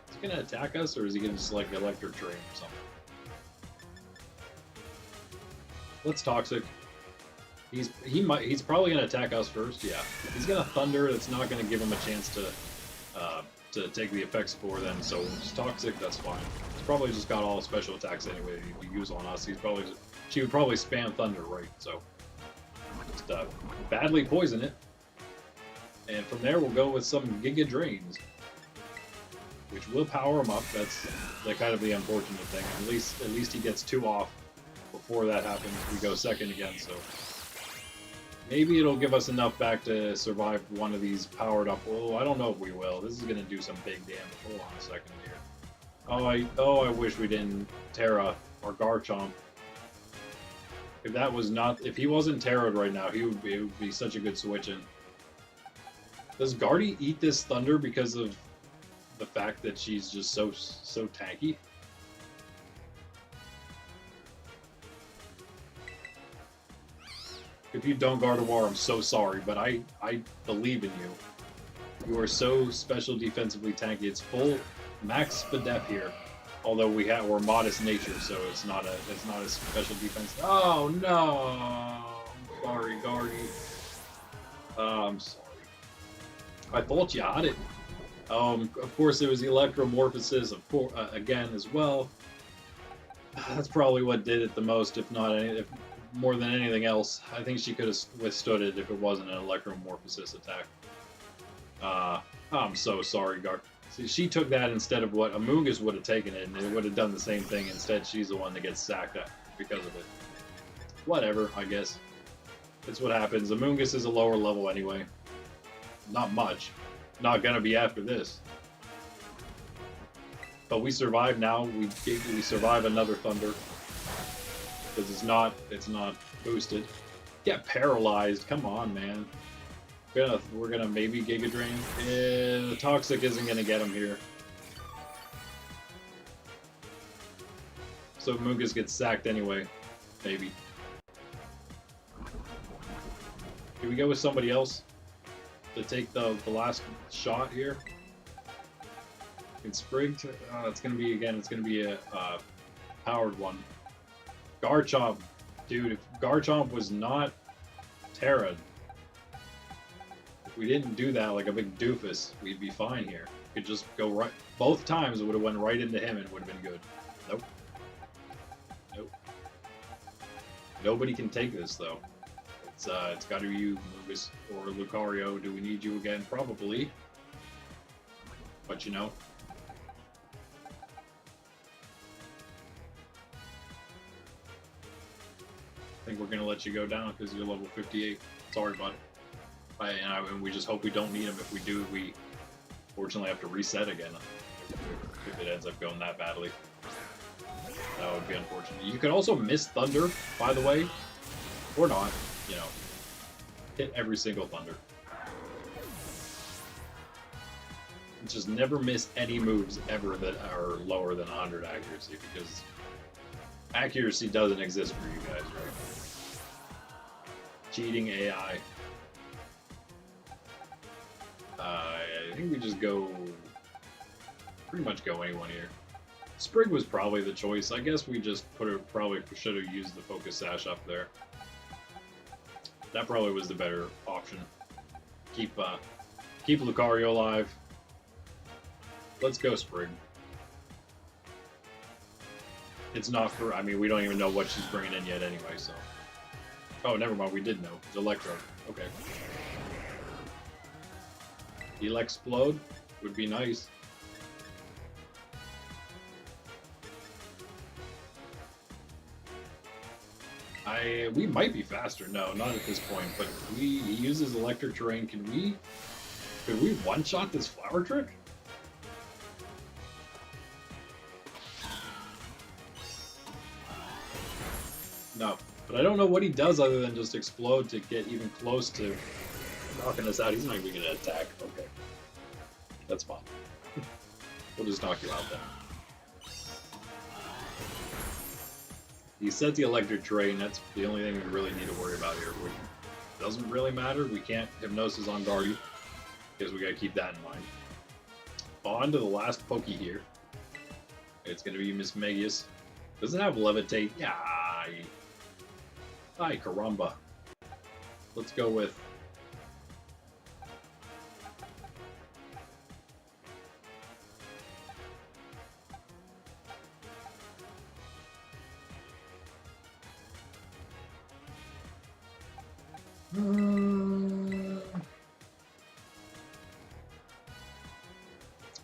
Is he going to attack us, or is he going to just, like, Electric Drain or something? Let's Toxic. He's probably going to attack us first, yeah. He's going to Thunder, that's not going to give him a chance to take the effects for them, so just Toxic, that's fine. He's probably just got all special attacks anyway to use on us. She would probably spam Thunder, right? So, just badly poison it. And from there, we'll go with some Giga Drains, which will power him up. That's kind of the unfortunate thing. At least he gets 2 off. Before that happens, we go second again, so maybe it'll give us enough back to survive one of these powered up. Oh, I don't know if we will. This is going to do some big damage. Hold on a second here. I wish we didn't Tera or Garchomp. If he wasn't Terra'd right now, it would be such a good switch in. Does Guardy eat this Thunder because of the fact that she's just so tanky? If you don't Gardevoir, I'm so sorry, but I believe in you. You are so special defensively tanky. It's full max Spadef here. Although we're modest nature, so it's not a special defense. Oh no! I'm sorry, Guardy. I'm sorry. I thought you had it. Of course, there was the Electromorphosis, of course, again as well. That's probably what did it the most, if more than anything else. I think she could have withstood it if it wasn't an Electromorphosis attack. I'm so sorry, Gar. See, she took that instead of what Amoonguss would have taken it, and it would have done the same thing. Instead, she's the one that gets sacked because of it. Whatever, I guess. It's what happens. Amoonguss is a lower level anyway. Not much. Not gonna be after this. But we survive now. We survive another thunder because it's not boosted. Get paralyzed. Come on, man. We're gonna maybe Giga Drain. The Toxic isn't gonna get him here. So Mungus gets sacked anyway. Maybe. Here we go with somebody else to take the last shot here. It's Sprig. It's gonna be a powered one. Garchomp, dude. If Garchomp was not Tera, if we didn't do that like a big doofus, we'd be fine here. We could just go right. Both times it would have went right into him and it would have been good. Nope. Nope. Nobody can take this though. It's got to be you, Mungus or Lucario. Do we need you again? Probably. But you know. I think we're gonna let you go down because you're level 58. Sorry, bud. And we just hope we don't need him. If we do, we fortunately have to reset again. If it ends up going that badly, that would be unfortunate. You could also miss Thunder, by the way, or not. You know, hit every single Thunder. Just never miss any moves ever that are lower than 100 accuracy, because accuracy doesn't exist for you guys, right? Cheating AI. I think we just go... pretty much go anyone here. Sprig was probably the choice. I guess we just probably should have used the Focus Sash up there. That probably was the better option. Keep Lucario alive. Let's go Sprig. It's not for... I mean, we don't even know what she's bringing in yet anyway, so... Oh, never mind. We did know. It's Electro. Okay. Explode would be nice. We might be faster. No, not at this point. But if he uses Electric Terrain, could we one-shot this Flower Trick? No, but I don't know what he does other than just explode to get even close to knocking us out. He's not even going to attack. Okay. That's fine. We'll just knock you out then. He set the Electric Terrain. That's the only thing we really need to worry about here. It doesn't really matter. We can't Hypnosis on Guardy, because we got to keep that in mind. On to the last Poke here. It's going to be Miss Megius. Does it have Levitate? Yeah. Ay, caramba. Let's go with...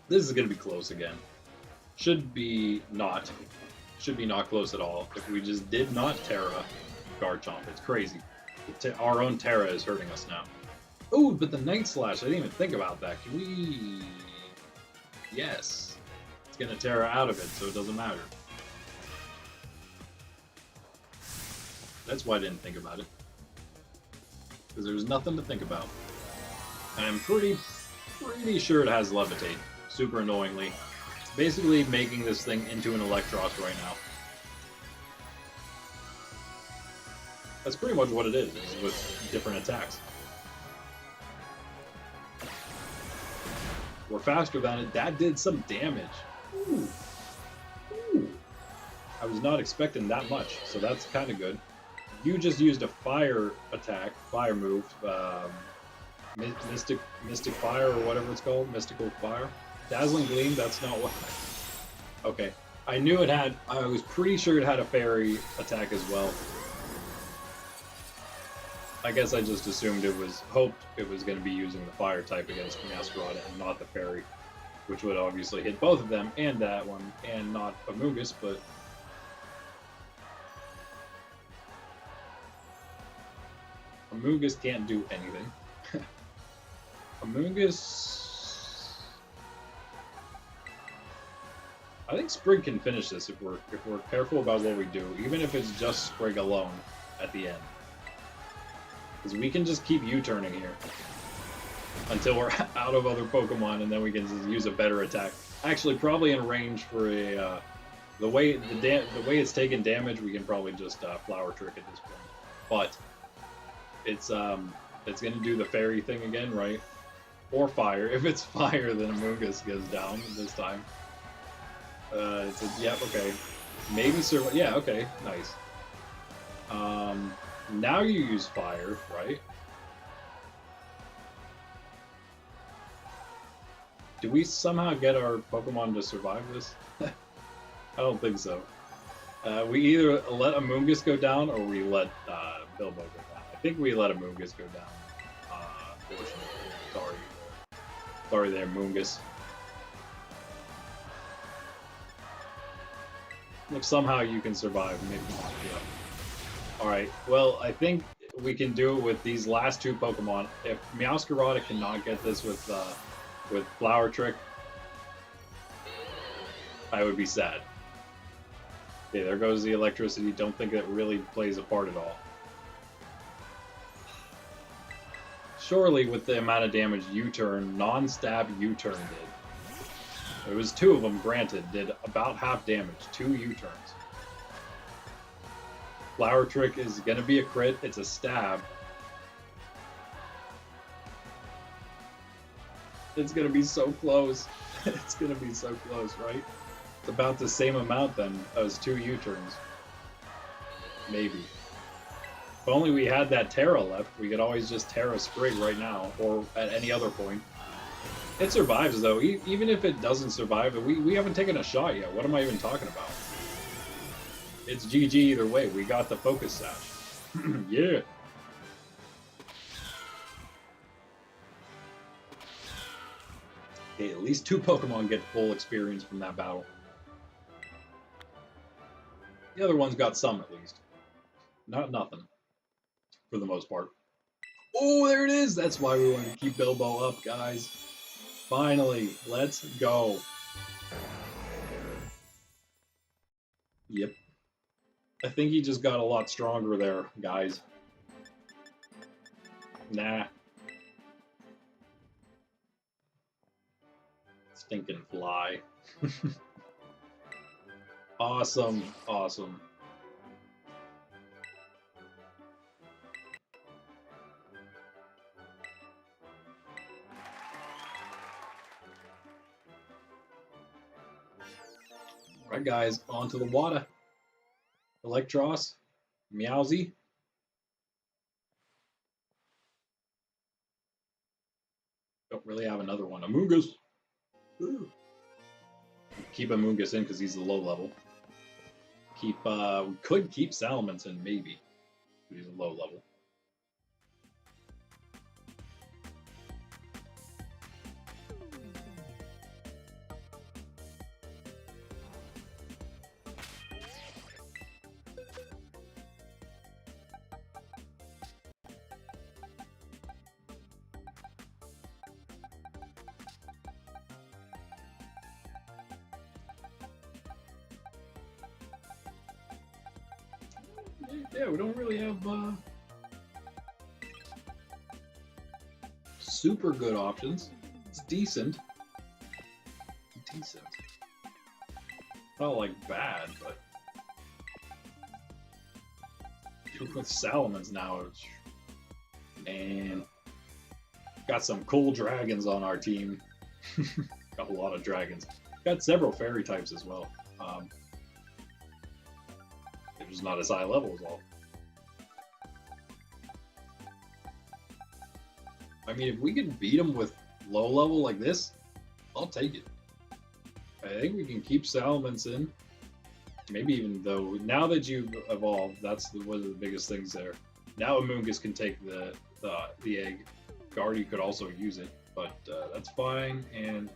This is going to be close again. Should be not close at all. If we just did not Tera Garchomp, it's crazy. Our own Tera is hurting us now. Oh, but the Night Slash, I didn't even think about that. Can we... Yes. It's going to Tera out of it, so it doesn't matter. That's why I didn't think about it. Because there was nothing to think about. And I'm pretty sure it has Levitate. Super annoyingly. It's basically making this thing into an Electros right now. That's pretty much what it is with different attacks. We're faster than it. That did some damage. Ooh. Ooh. I was not expecting that much, so that's kind of good. You just used a fire attack, fire move, Mystic Fire or whatever it's called, Mystical Fire. Dazzling Gleam, that's not what... Okay. I knew it had... I was pretty sure it had a fairy attack as well. I guess I just assumed hoped it was going to be using the fire type against Masquerade and not the fairy, which would obviously hit both of them and that one, and not Amogus, but... Amogus can't do anything. Amogus... I think Sprig can finish this if we're careful about what we do, even if it's just Sprig alone at the end. Because we can just keep U-turning here until we're out of other Pokemon, and then we can just use a better attack. Actually, probably in range for a the way it's taking damage, we can probably just Flower Trick at this point. But it's gonna do the fairy thing again, right? Or fire. If it's fire, then Amoonguss goes down this time. Yep, okay. Maybe survive. Yeah, okay, nice. Now you use fire, right? Do we somehow get our Pokemon to survive this? I don't think so. We either let Amoonguss go down or we let Bilbo go down. I think we let Amoonguss go down. Unfortunately. Sorry there, Amoonguss. If somehow you can survive, maybe not. Yeah. Alright, well, I think we can do it with these last two Pokemon. If Meowscarada cannot get this with Flower Trick, I would be sad. Okay, there goes the electricity. Don't think it really plays a part at all. Surely, with the amount of damage U-turn, non-stab U-turn did. It was two of them, granted, did about half damage. 2 U-turns. Flower Trick is going to be a crit. It's a stab. It's going to be so close. It's going to be so close, right? It's about the same amount then as 2 U-turns. Maybe. If only we had that Tera left, we could always just Tera Sprig right now, or at any other point. It survives, though. Even if it doesn't survive, we haven't taken a shot yet. What am I even talking about? It's GG either way. We got the Focus Sash. Yeah. Okay, at least 2 Pokemon get full experience from that battle. The other one's got some, at least. Not nothing. For the most part. Oh, there it is! That's why we want to keep Bilbo up, guys. Finally, let's go. Yep. I think he just got a lot stronger there, guys. Nah. Stinking fly. Awesome, awesome. Alright guys, on to the water. Electros, Meowsy. Don't really have another one. Amoonguss. Ooh. Keep Amoonguss in because he's the low level. We could keep Salamence in maybe. He's a low level. Yeah, we don't really have super good options. It's decent. Decent. Not like bad, but with Salamence now, and got some cool dragons on our team. Got a lot of dragons. Got several fairy types as well. They're just not as high level as all. I mean, if we can beat them with low level like this, I'll take it. I think we can keep Salamence in. Maybe even though, now that you've evolved, that's one of the biggest things there. Now Amoonguss can take the egg. Guardy could also use it, but that's fine. And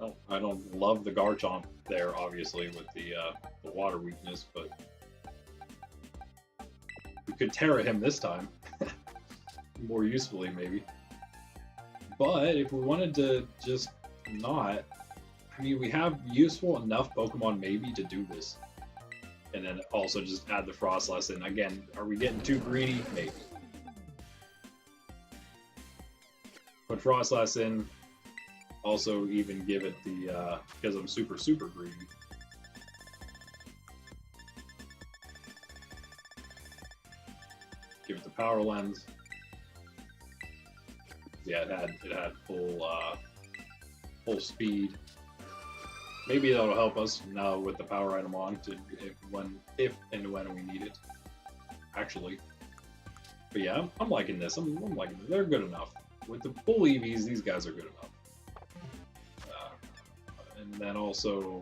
oh, I don't love the Garchomp there, obviously, with the water weakness, but we could Tera him this time. More usefully, maybe. But if we wanted to just not, I mean, we have useful enough Pokemon maybe to do this. And then also just add the Frostlass in. Again, are we getting too greedy? Maybe. Put Frostlass in. Also even give it the, because I'm super, super greedy. Give it the Power Lens. Yeah, it had full speed. Maybe that'll help us now with the power item on to if and when we need it. Actually, but yeah, I'm liking this. I'm liking it. They're good enough with the full EVs. These guys are good enough. And then also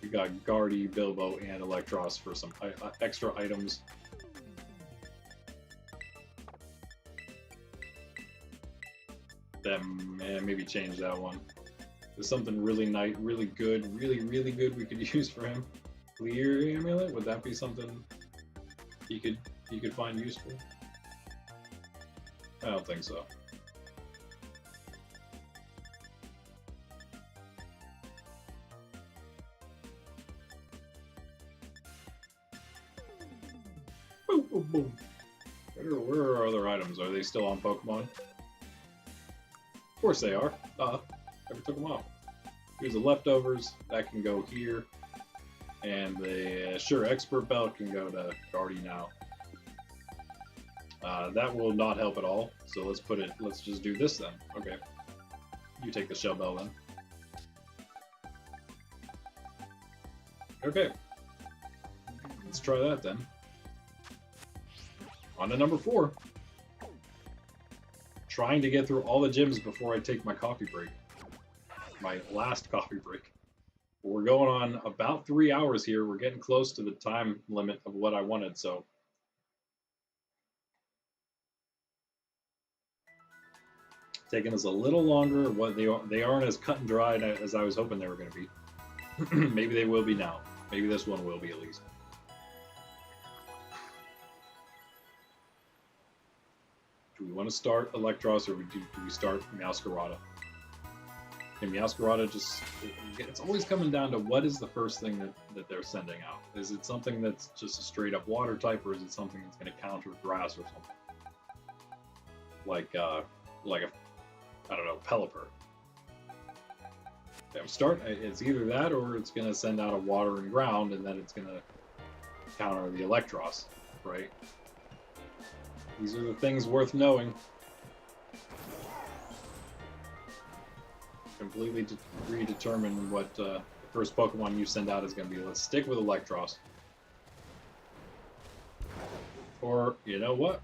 we got Guardy, Bilbo, and Electros for some extra items. Then maybe change that one. There's something really nice, really good we could use for him. Clear Amulet, would that be something he could find useful? I don't think so. Boom, boom, boom. Where are our other items? Are they still on Pokemon? Of course they are. Never took them off. Here's the leftovers. That can go here. And the Sure Expert Belt can go to Guardy now. That will not help at all. So let's just do this then. Okay. You take the Shell Bell then. Okay. Let's try that then. On to number 4. Trying to get through all the gyms before I take my coffee break. My last coffee break. We're going on about 3 hours here. We're getting close to the time limit of what I wanted, so. Taking us a little longer. What they aren't as cut and dried as I was hoping they were going to be. Maybe they will be now. Maybe this one will be at least. Do we want to start Electros or do we start Meowscarada? And Meowscarada it's always coming down to what is the first thing that they're sending out. Is it something that's just a straight up water type, or is it something that's going to counter grass or something? Like a, I don't know, Pelipper. It's either that or it's going to send out a water and ground, and then it's going to counter the Electros, right? These are the things worth knowing. Completely predetermine what the first Pokemon you send out is going to be. Let's stick with Electros. Or, you know what?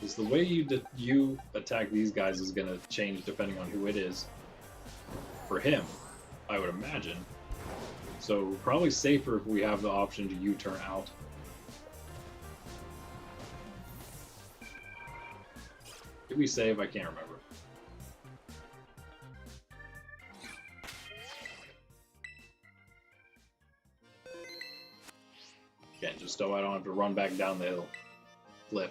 Is the way you attack these guys is going to change depending on who it is. For him, I would imagine. So probably safer if we have the option to U-turn out. Did we save? I can't remember. Again, just so I don't have to run back down the cliff.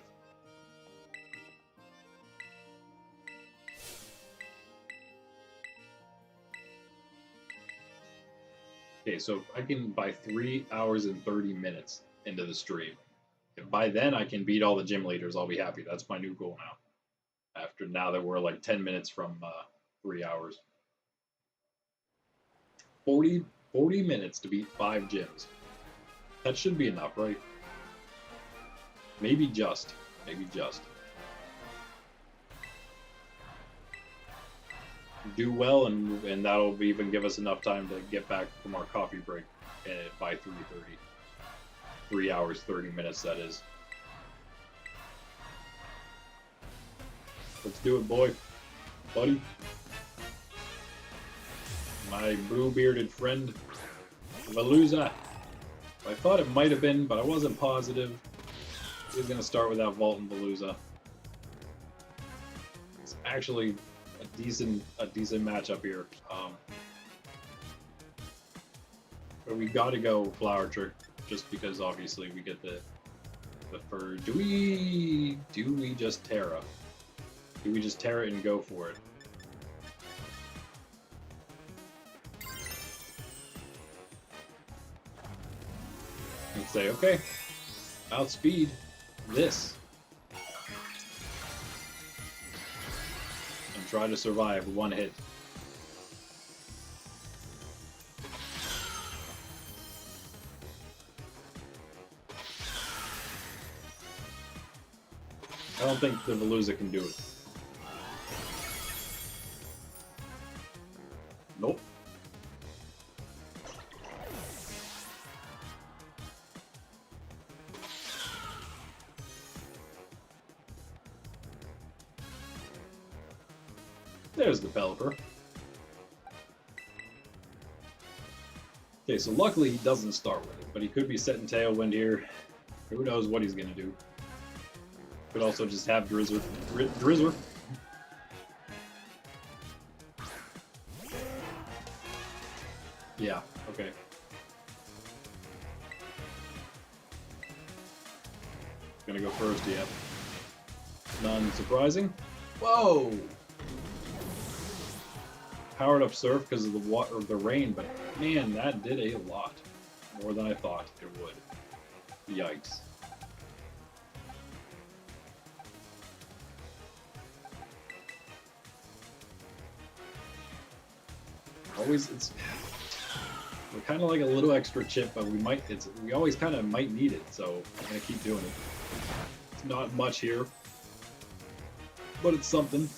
Okay, so I can buy 3 hours and 30 minutes into the stream. If by then I can beat all the gym leaders, I'll be happy. That's my new goal now. Now that we're like 10 minutes from 3 hours. 40 minutes to beat 5 gyms. That should be enough, right? Maybe just. Do well, and that'll even give us enough time to get back from our coffee break by 3:30. 3 hours, 30 minutes, that is. Let's do it, boy. Buddy. My blue-bearded friend, Veluza. I thought it might have been, but I wasn't positive. He's going to start with that Vault and Veluza. It's actually a decent matchup here. But we got to go Flower Trick, just because obviously we get the fur. Do we just Tera? Do we just Tera it and go for it? say, okay, outspeed this. And try to survive one hit. I don't think the Veluza can do it. Nope. There's the Pelipper. Okay, so luckily he doesn't start with it, but he could be setting Tailwind here. Who knows what he's gonna do. Could also just have Drizzler. Drizzler. Yeah, okay. Gonna go first, yeah. None surprising. Whoa! Powered up Surf because of the water, the rain, but man, that did a lot. More than I thought it would. Yikes. Always, we're kind of like a little extra chip, but we always kind of might need it, so I'm gonna keep doing it. It's not much here, but it's something.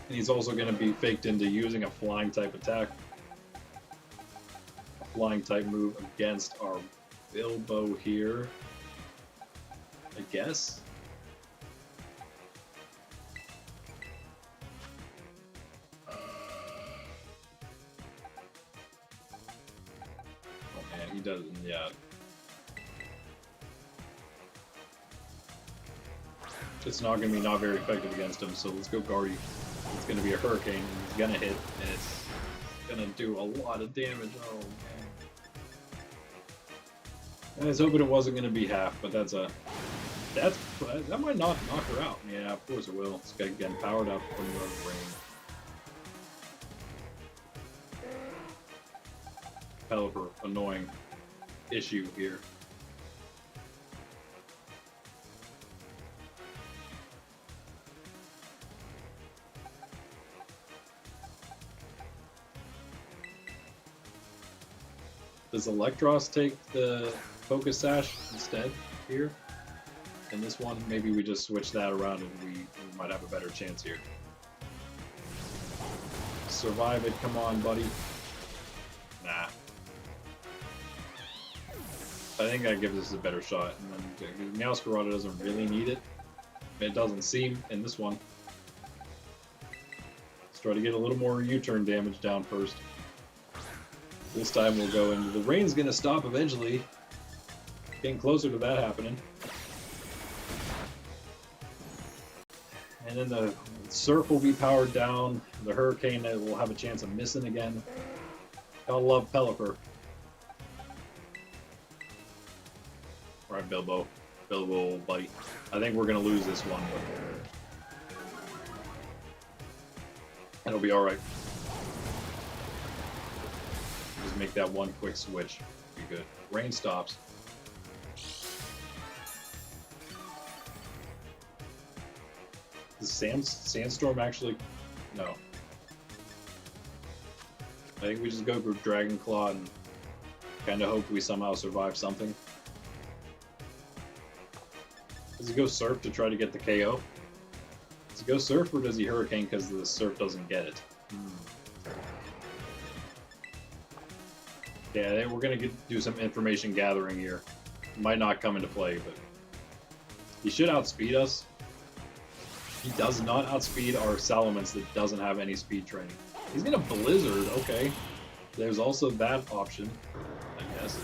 And he's also gonna be faked into using a flying type attack, a flying type move against our Bilbo here, I guess. He doesn't, yeah. It's not going to be not very effective against him, so let's go Guardy. It's going to be a Hurricane, and he's going to hit, and it's going to do a lot of damage. Oh, man. I was hoping it wasn't going to be half, but that might not knock her out. Yeah, of course it will. It's getting powered up when you're on the rain. Pelipper, annoying issue here. Does Electros take the Focus Sash instead here? In this one, maybe we just switch that around and we might have a better chance here. Survive it, come on, buddy. Nah. I think that gives us a better shot. And then Meowscarada doesn't really need it. It doesn't seem in this one. Let's try to get a little more U-turn damage down first. This time we'll go into the rain's gonna stop eventually. Getting closer to that happening. And then the Surf will be powered down. The Hurricane will have a chance of missing again. Gotta love Pelipper. Alright, Bilbo. Bilbo, buddy. I think we're gonna lose this one, but it'll be alright. Just make that one quick switch. Be good. Rain stops. Does Sandstorm actually? No. I think we just go for Dragon Claw and kind of hope we somehow survive something. Does he go Surf to try to get the KO? Does he go Surf or does he Hurricane because the Surf doesn't get it? Yeah, we're going to do some information gathering here. Might not come into play, but he should outspeed us. He does not outspeed our Salamence that doesn't have any speed training. He's going to Blizzard, okay. There's also that option, I guess.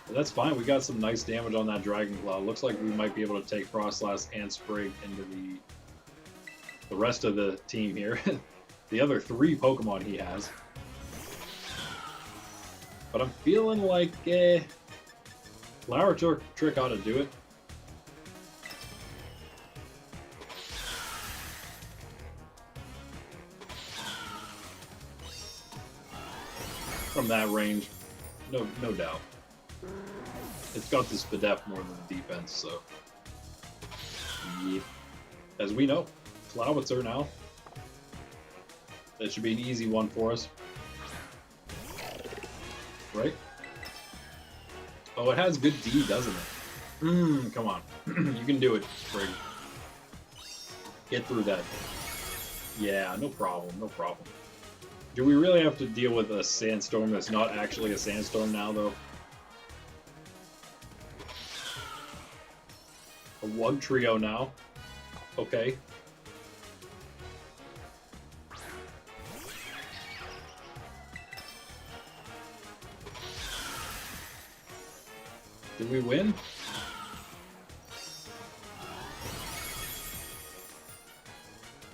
But that's fine, we got some nice damage on that Dragon Claw. Looks like we might be able to take Frostlass and Sprig into the rest of the team here. The other 3 Pokemon he has. But I'm feeling like Flower Trick ought to do it. From that range. no doubt. It's got the Spadef more than the defense, so. Yep. As we know, Flowitzer now. That should be an easy one for us. Right? Oh, it has good D, doesn't it? Come on. You can do it, Sprig. Get through that. Yeah, no problem, no problem. Do we really have to deal with a sandstorm that's not actually a sandstorm now, though? A Wug Trio now. Okay. Did we win?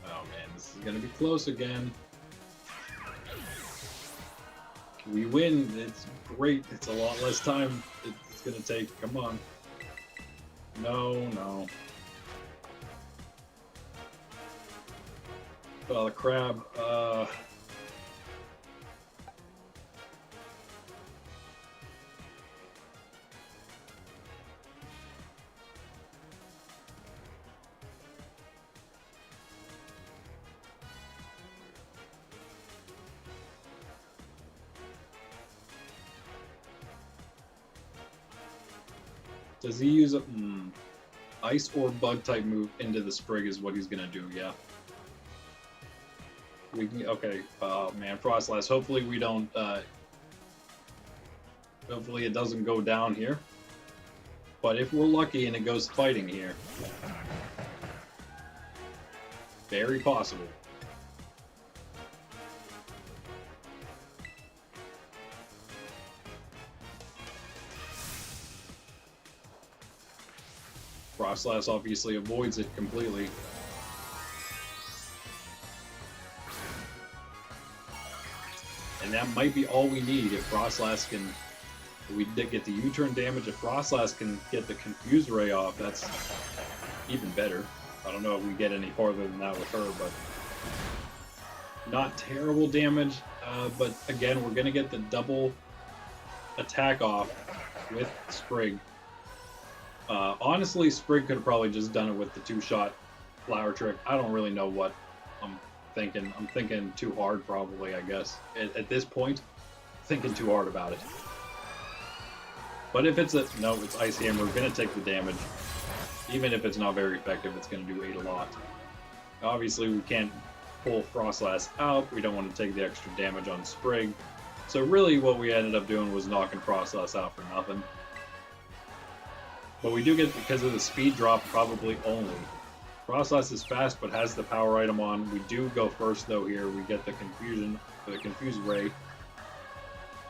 Oh man, this is gonna be close again. We win. It's great. It's a lot less time it's gonna take. Come on. No, no. Oh, the crab. Does he use a ice or bug type move into the Sprig is what he's gonna do, yeah. We can, okay, man, Frostlass, hopefully we don't, hopefully it doesn't go down here. But if we're lucky and it goes fighting here, very possible. Frostlass obviously avoids it completely. And that might be all we need if Frostlass can... We did get the U-turn damage. If Frostlass can get the Confuse Ray off, that's even better. I don't know if we get any farther than that with her, but... Not terrible damage, but again, we're going to get the double attack off with Sprig. Honestly, Sprig could have probably just done it with the two-shot flower trick. I don't really know what I'm thinking. I'm thinking too hard, probably, I guess. At this point, thinking too hard about it. But if it's a... No, it's Ice Hammer. We're going to take the damage. Even if it's not very effective, it's going to do 8 a lot. Obviously, we can't pull Frostlass out. We don't want to take the extra damage on Sprig. So really, what we ended up doing was knocking Frostlass out for nothing. But we do get, because of the speed drop, probably only. Frostlass is fast, but has the power item on. We do go first, though, here. We get the Confusion, the Confused Ray.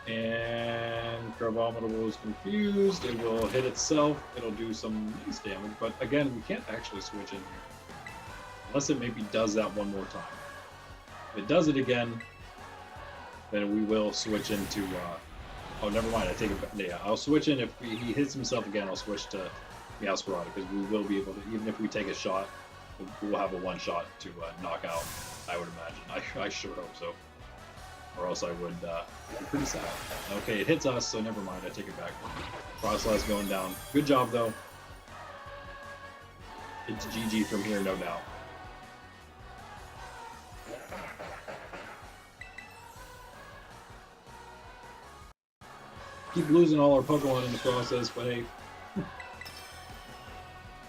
And Crabominable is confused. It will hit itself. It'll do some nice damage. But again, we can't actually switch in here. Unless it maybe does that one more time. If it does it again, then we will switch into... oh, never mind. I take it back. Yeah, I'll switch in. If he hits himself again, I'll switch to Meowscarada, because we will be able to, even if we take a shot, we'll have a one-shot to knock out, I would imagine. I sure hope so. Or else I would be pretty sad. Okay, it hits us, so never mind. I take it back. Frostlass going down. Good job, though. It's GG from here, no doubt. Keep losing all our Pokemon in the process, but hey,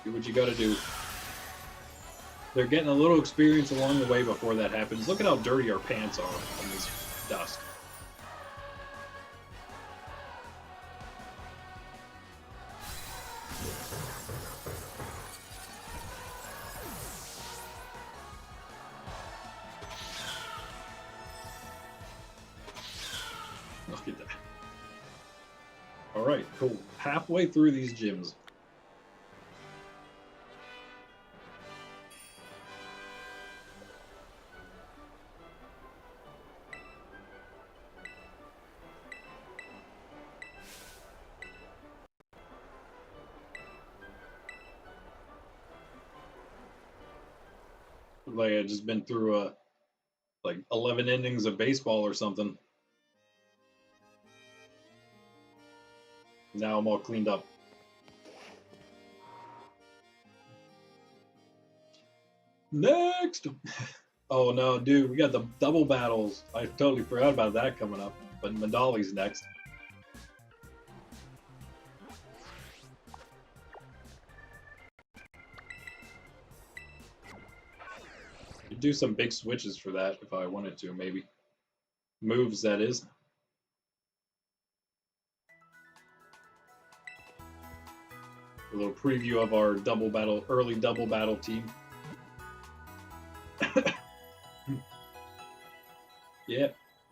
do what you gotta do. They're getting a little experience along the way before that happens. Look at how dirty our pants are from this dust. Look at that. Alright, cool. Halfway through these gyms. Like I just been through like 11 innings of baseball or something. Now I'm all cleaned up. Next! Oh no, dude, we got the double battles. I totally forgot about that coming up. But Mandali's next. Could do some big switches for that if I wanted to, maybe. Moves, that is. A little preview of our double battle, early double battle team.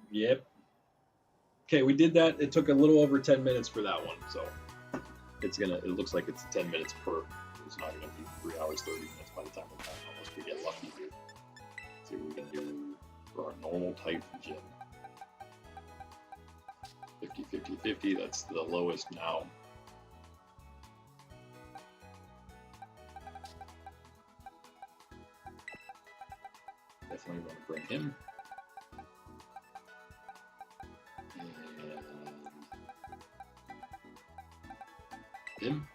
Yep. Okay, we did that. It took a little over 10 minutes for that one, so it looks like it's 10 minutes per. It's not gonna be 3 hours 30 minutes by the time we're done, unless we get lucky here. Let's see what we can do for our normal type gym. 50, that's the lowest now. Definitely want to bring him. And him.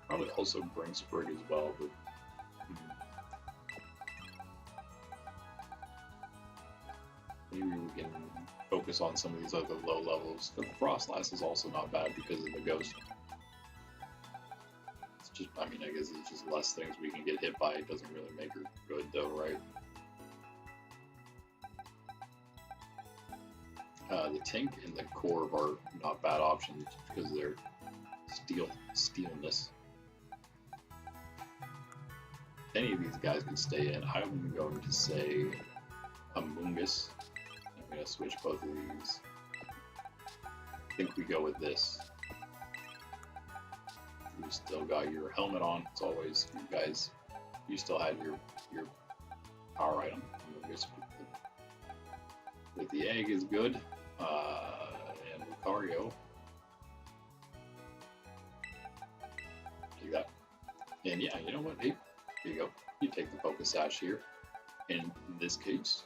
Probably also bring Sprig as well, but maybe we can focus on some of these other low levels. But the Frostlass is also not bad because of the Ghost. It's just, I mean, I guess it's just less things we can get hit by. It doesn't really make her good though, right? The Tink and the Corv are not bad options because they're steelness. Any of these guys can stay in. I'm going to say Amoonguss. I'm going to switch both of these. I think we go with this. You still got your helmet on. It's always, you guys, you still had your power item. Amoonguss with the egg is good. And Lucario. Take that. And yeah, you know what? Hey, here you go. You take the Focus Sash here. In this case,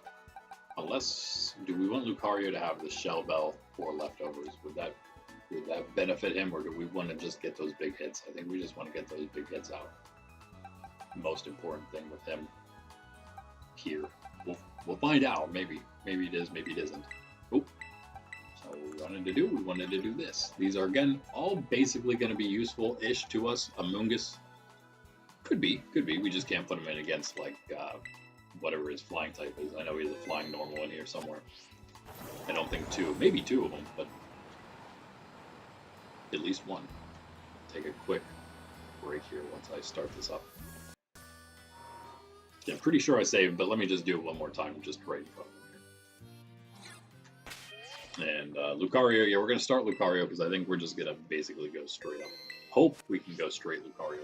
unless, do we want Lucario to have the Shell Bell for leftovers? Would that benefit him, or do we want to just get those big hits? I think we just want to get those big hits out. Most important thing with him here. We'll find out. Maybe it is, maybe it isn't. Oh. So what we wanted to do this. These are, again, all basically going to be useful-ish to us. Amoonguss. Could be. We just can't put him in against, like, whatever his flying type is. I know he's a flying normal in here somewhere. I don't think two. Maybe two of them, but at least one. Take a quick break here once I start this up. Yeah, I'm pretty sure I saved, but let me just do it one more time. Just right from here. And Lucario, yeah, we're going to start Lucario because I think we're just going to basically go straight up. Hope we can go straight Lucario.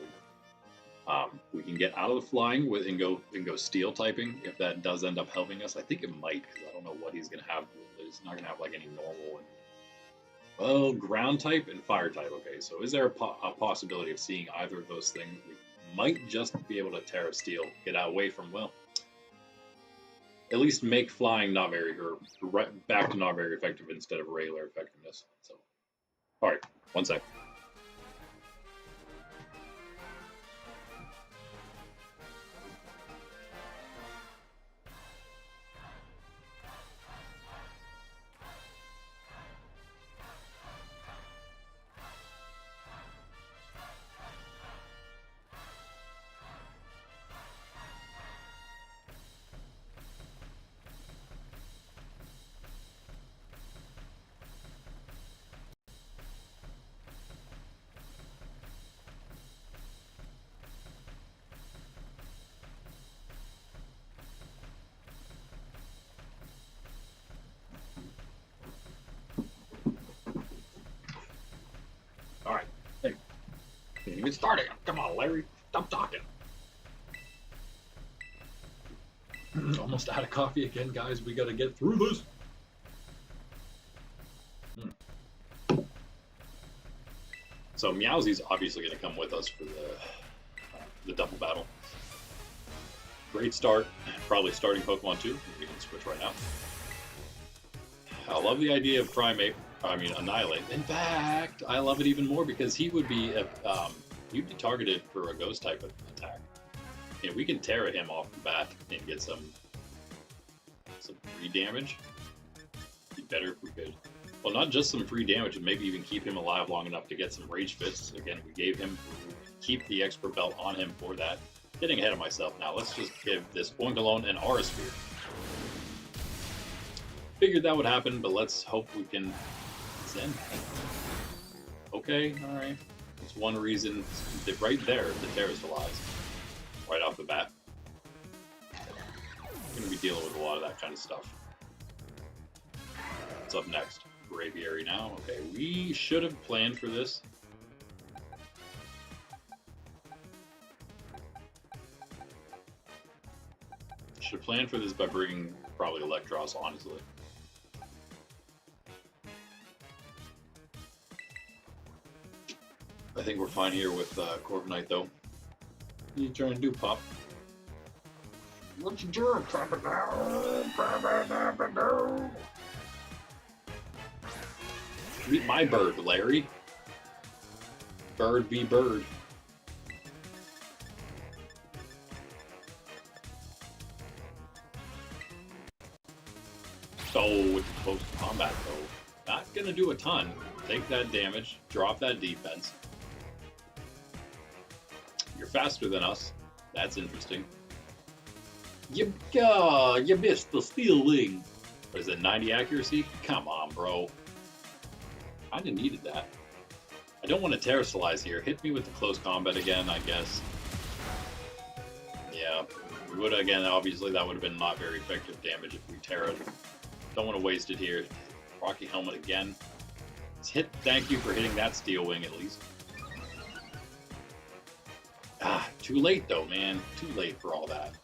We can get out of the flying and go steel typing if that does end up helping us. I think it might, because I don't know what he's going to have. He's not going to have like any normal and, well, ground type and fire type. Okay, so is there a possibility of seeing either of those things? We might just be able to Tera Steel, get out away from, well, at least make flying not very, or back to not very effective instead of regular effectiveness. So, all right, one sec. Even started. Come on, Larry. Stop talking. Almost out of coffee again, guys. We got to get through this. So Meowsie's obviously going to come with us for the double battle. Great start. Probably starting Pokemon 2. We can switch right now. I love the idea of Primate. I mean, Annihilate. In fact, I love it even more because he would be he'd be targeted for a Ghost type of attack. And we can Tera him off the bat and get some free damage. It'd be better if we could. Well, not just some free damage, and maybe even keep him alive long enough to get some Rage Fits. Again, we gave him, keep the Expert Belt on him for that. Getting ahead of myself now. Let's just give this Oinkalone an Aura Sphere. Figured that would happen, but let's hope we can Zen. Okay, alright. That's one reason that right there the Tera still lies. Right off the bat. We're going to be dealing with a lot of that kind of stuff. What's up next? Braviary now. Okay, we should have planned for this. Should have planned for this by bringing probably Electros, honestly. I think we're fine here with Corviknight, though. What are you trying to do, Pop? What you doing, Papa? Meet my bird, Larry. Bird be bird. So with the close combat, though, not gonna do a ton. Take that damage, drop that defense. You're faster than us. That's interesting. You missed the Steel Wing. What is it, 90 accuracy? Come on, bro. I needed that. I don't want to Terrasilize here. Hit me with the close combat again, I guess. Yeah, we would again. Obviously, that would have been not very effective damage if we Terra. Don't want to waste it here. Rocky Helmet again. Let's hit. Thank you for hitting that Steel Wing at least. Ah, too late though, man. Too late for all that.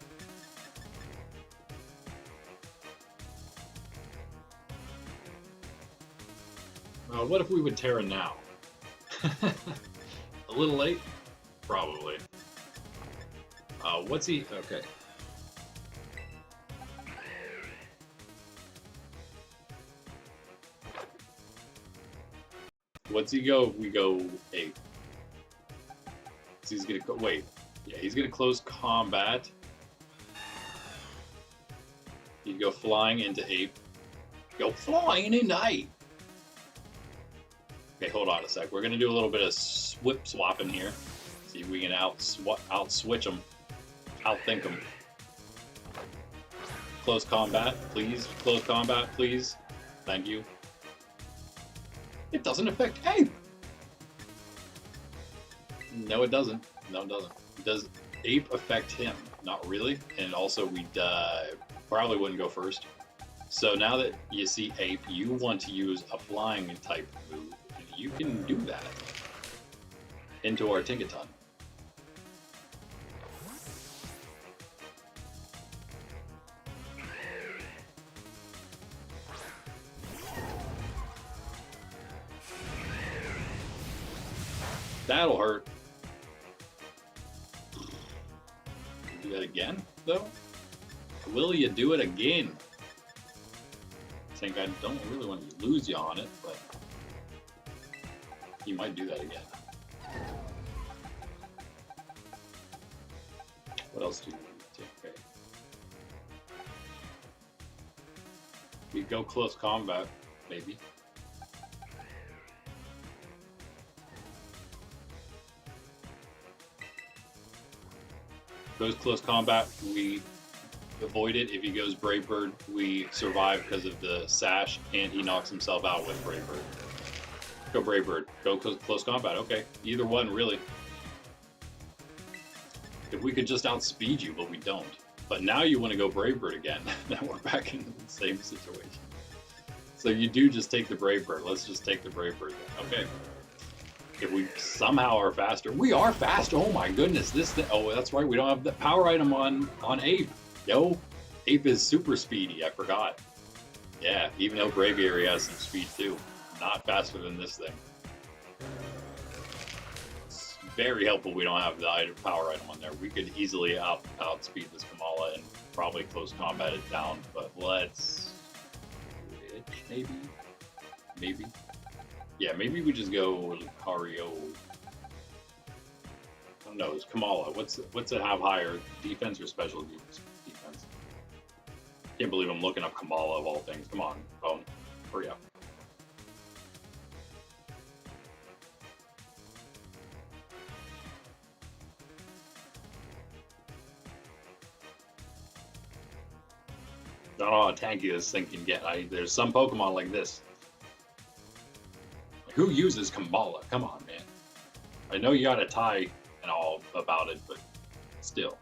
What if we would Terra now? A little late? Probably. What's he... Okay. What's he go if we go 8? So he's gonna go... Wait. Yeah, he's gonna close combat. He'd go flying into 8. Go flying into 8! Okay, hold on a sec. We're gonna do a little bit of whip swapping here. See if we can out switch them, outthink them. Close combat, please. Close combat, please. Thank you. It doesn't affect Ape. No, it doesn't. No, it doesn't. Does Ape affect him? Not really. And also, we probably wouldn't go first. So now that you see Ape, you want to use a flying type move. You can do that into our Tinkaton. That'll hurt. Do that again, though? Will you do it again? I think I don't really want to lose you on it, but you might do that again. What else do you take? Okay. We go close combat, maybe. Goes close combat, we avoid it. If he goes Brave Bird, we survive because of the sash, and he knocks himself out with Brave Bird. Go Brave Bird. Go close combat. Okay. Either one, really. If we could just outspeed you, but we don't. But now you want to go Brave Bird again. Now we're back in the same situation. So you do just take the Brave Bird. Let's just take the Brave Bird then. Okay. If we somehow are faster. We are faster! Oh my goodness. Oh, that's right. We don't have the power item on Ape. Yo. Ape is super speedy. I forgot. Yeah. Even though Braviary has some speed too. Not faster than this thing. It's very helpful we don't have the power item on there. We could easily outspeed this Kamala and probably close combat it down, but let's do it. maybe? Maybe? Yeah, maybe we just go Lucario. I don't know, it's Kamala. What's it have higher? Defense or special defense? Can't believe I'm looking up Kamala of all things. Come on, phone. Hurry up. I don't know how tanky this thing can get. There's some Pokemon like this. Who uses Kamala? Come on, man. I know you got a tie and all about it, but still.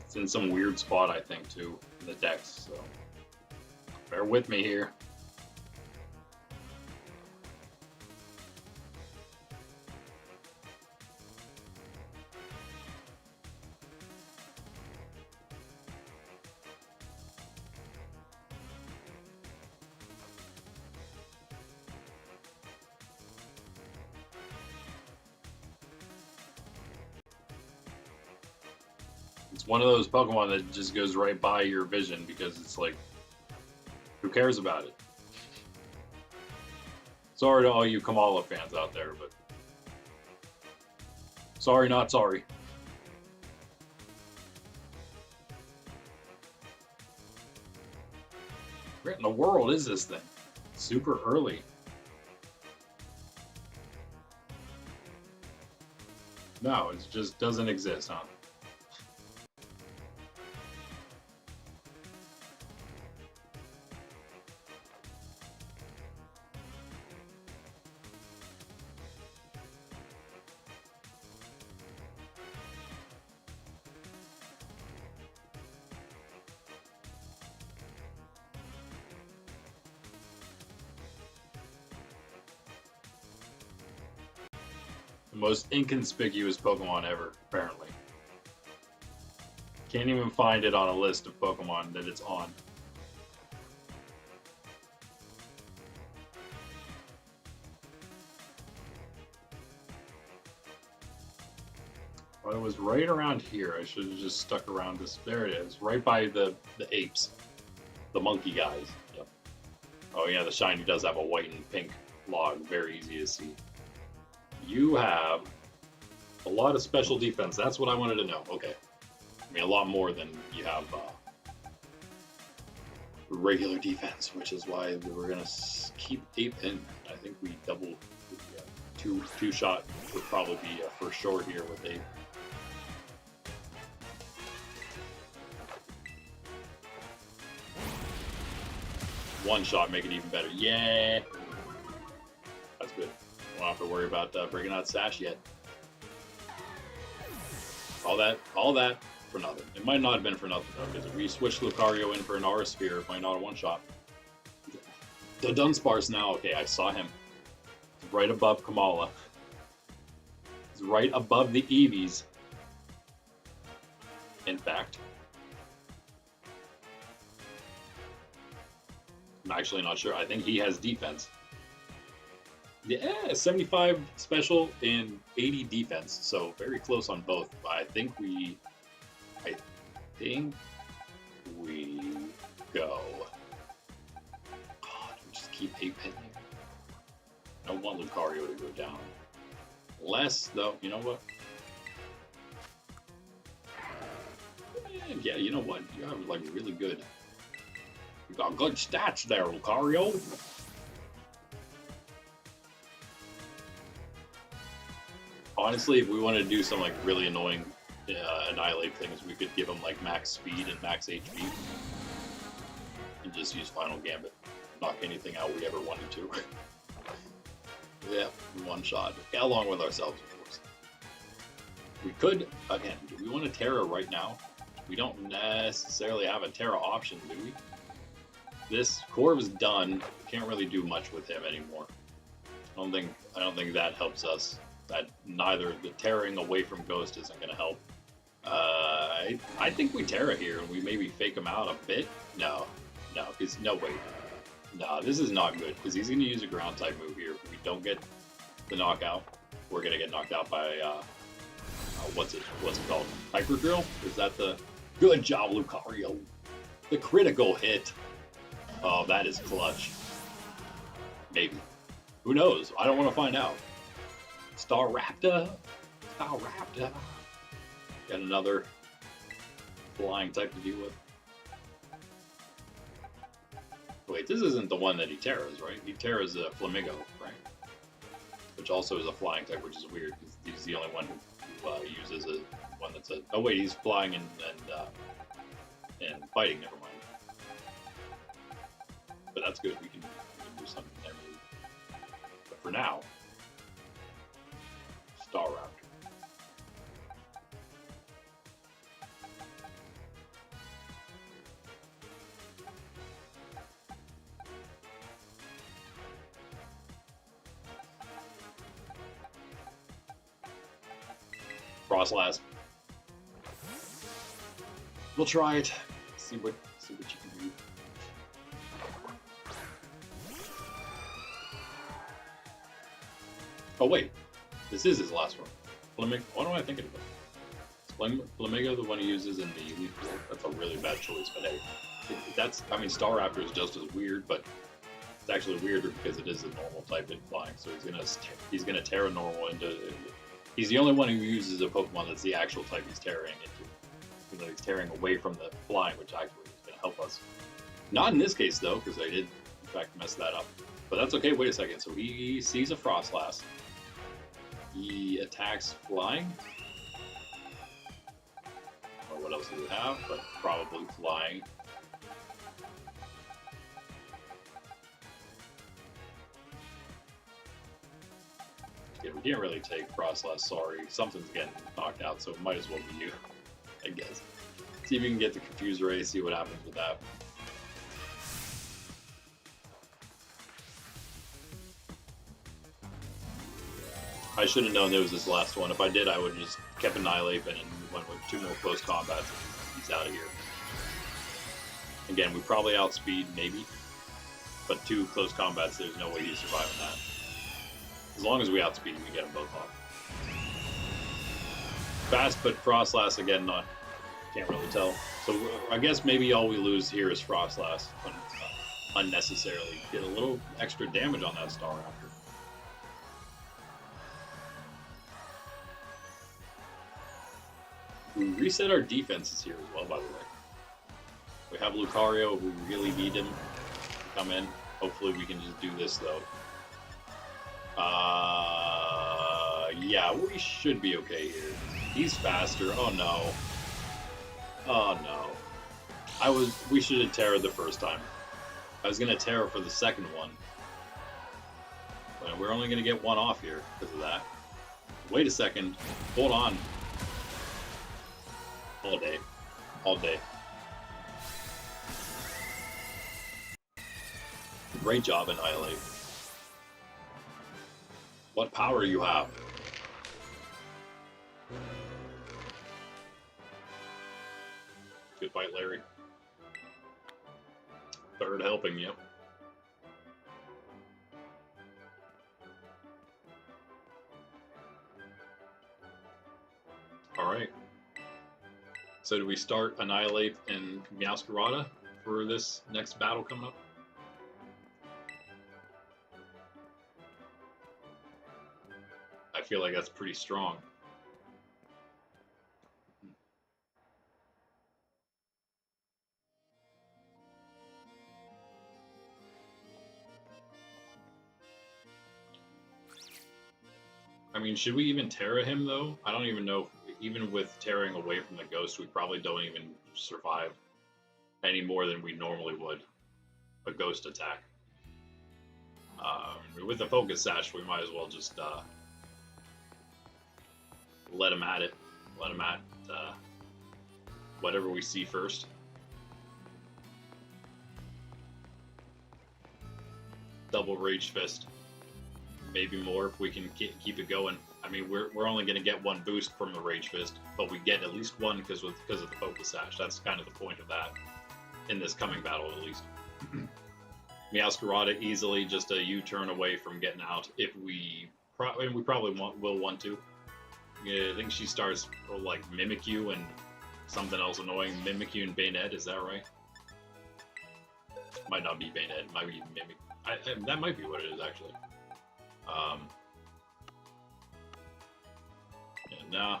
It's in some weird spot, I think, too, in the decks, so bear with me here. It's one of those Pokemon that just goes right by your vision because it's like, who cares about it? Sorry to all you Kamala fans out there, but sorry, not sorry. Where in the world is this thing? Super early. No, it just doesn't exist, huh? The most inconspicuous Pokemon ever, apparently. Can't even find it on a list of Pokemon that it's on. Well, it was right around here. I should have just stuck around this. There it is, right by the apes. The monkey guys. Yep. Oh yeah, the shiny does have a white and pink log. Very easy to see. You have a lot of special defense. That's what I wanted to know. Okay. I mean, a lot more than you have regular defense, which is why we're going to keep ape in. I think we double two shot would probably be for sure here with ape. One shot, make it even better. Yeah. That's good. Don't have to worry about breaking out Sash yet. All that for nothing. It might not have been for nothing though, because if we switch Lucario in for an Aura Sphere, it might not have one shot. The Dunsparce now, okay, I saw him. It's right above Kamala. It's right above the Eevees. In fact. I'm actually not sure. I think he has defense. Yeah, 75 special and 80 defense, so very close on both. But I think we go. God, we just keep ape hitting. I don't want Lucario to go down. Less though, you know what? Yeah, you know what? You have like really good. You got good stats there, Lucario. Honestly, if we wanted to do some like really annoying annihilate things, we could give him like max speed and max HP, and just use Final Gambit, knock anything out we ever wanted to. Yeah, one shot, along with ourselves, of course. We could again. Do we want a Tera right now? We don't necessarily have a Tera option, do we? This Corv's done. Can't really do much with him anymore. I don't think that helps us. That neither the tearing away from Ghost isn't going to help. I think we Tera here and we maybe fake him out a bit. No, because no way. No, this is not good because he's going to use a ground type move here. If we don't get the knockout, we're going to get knocked out by what's it called? Hyper Drill? Is that the Good job, Lucario. The critical hit. Oh, that is clutch. Maybe. Who knows? I don't want to find out. Staraptor. Staraptor. Got another flying type to deal with. Wait, this isn't the one that he tears, right? He tears a Flamingo, right? Which also is a flying type, which is weird because he's the only one who uses a one that's a. Oh wait, he's flying and fighting. Never mind. But that's good. We can do something there. Maybe. But for now, Staraptor. Frostlass. We'll try it. See what you can do. Oh wait, this is his last one. Flamingo. What am I thinking about? Flamingo, the one he uses in the Elite Four. That's a really bad choice, but hey, that's. I mean, Staraptor is just as weird, but it's actually weirder because it is a normal type in flying. So he's gonna tear a normal into. He's the only one who uses a Pokemon that's the actual type he's tearing into. Even though he's tearing away from the flying, which actually is going to help us. Not in this case, though, because I did, in fact, mess that up. But that's okay. Wait a second. So he sees a Frostlass. He attacks flying. I don't know what else he would have, but probably flying. Yeah, we can't really take Frostlass, sorry. Something's getting knocked out, so it might as well be you, I guess. See if you can get the Confuse Ray, see what happens with that. I should have known it was this last one. If I did, I would have just kept Annihilate and went with 2 more close combats. He's out of here. Again, we probably outspeed, maybe. But 2 close combats, there's no way he's surviving that. As long as we outspeed, we get them both off. Fast, but Frostlass again, not. Can't really tell. So I guess maybe all we lose here is Frostlass, unnecessarily. Get a little extra damage on that Staraptor. We reset our defenses here as well, by the way. We have Lucario, we really need him to come in. Hopefully we can just do this though. Yeah, we should be okay here. He's faster. Oh no. Oh no. We should have Tera the first time. I was gonna Tera for the second one. But we're only gonna get 1 off here because of that. Wait a second. Hold on. All day. All day. Great job, Annihilate. What power you have. Good fight, Larry. Third helping, yep. Alright. So do we start Annihilate and Meowscarada for this next battle coming up? I feel like that's pretty strong. I mean, should we even Tera him, though? I don't even know. Even with tearing away from the Ghost, we probably don't even survive any more than we normally would a Ghost attack. With the Focus Sash, we might as well just let him at it. Let him at whatever we see first. Double Rage Fist. Maybe more if we can keep it going. I mean, we're only going to get 1 boost from the Rage Fist, but we get at least 1 because of the Focus Sash. That's kind of the point of that in this coming battle, at least. Meowscarada easily just a U-turn away from getting out if we probably will want to. Yeah, I think she starts like Mimikyu and something else annoying. Mimikyu and Bayonet, is that right? Might not be Bayonet, it might be Mimic. That might be what it is, actually. Yeah, nah.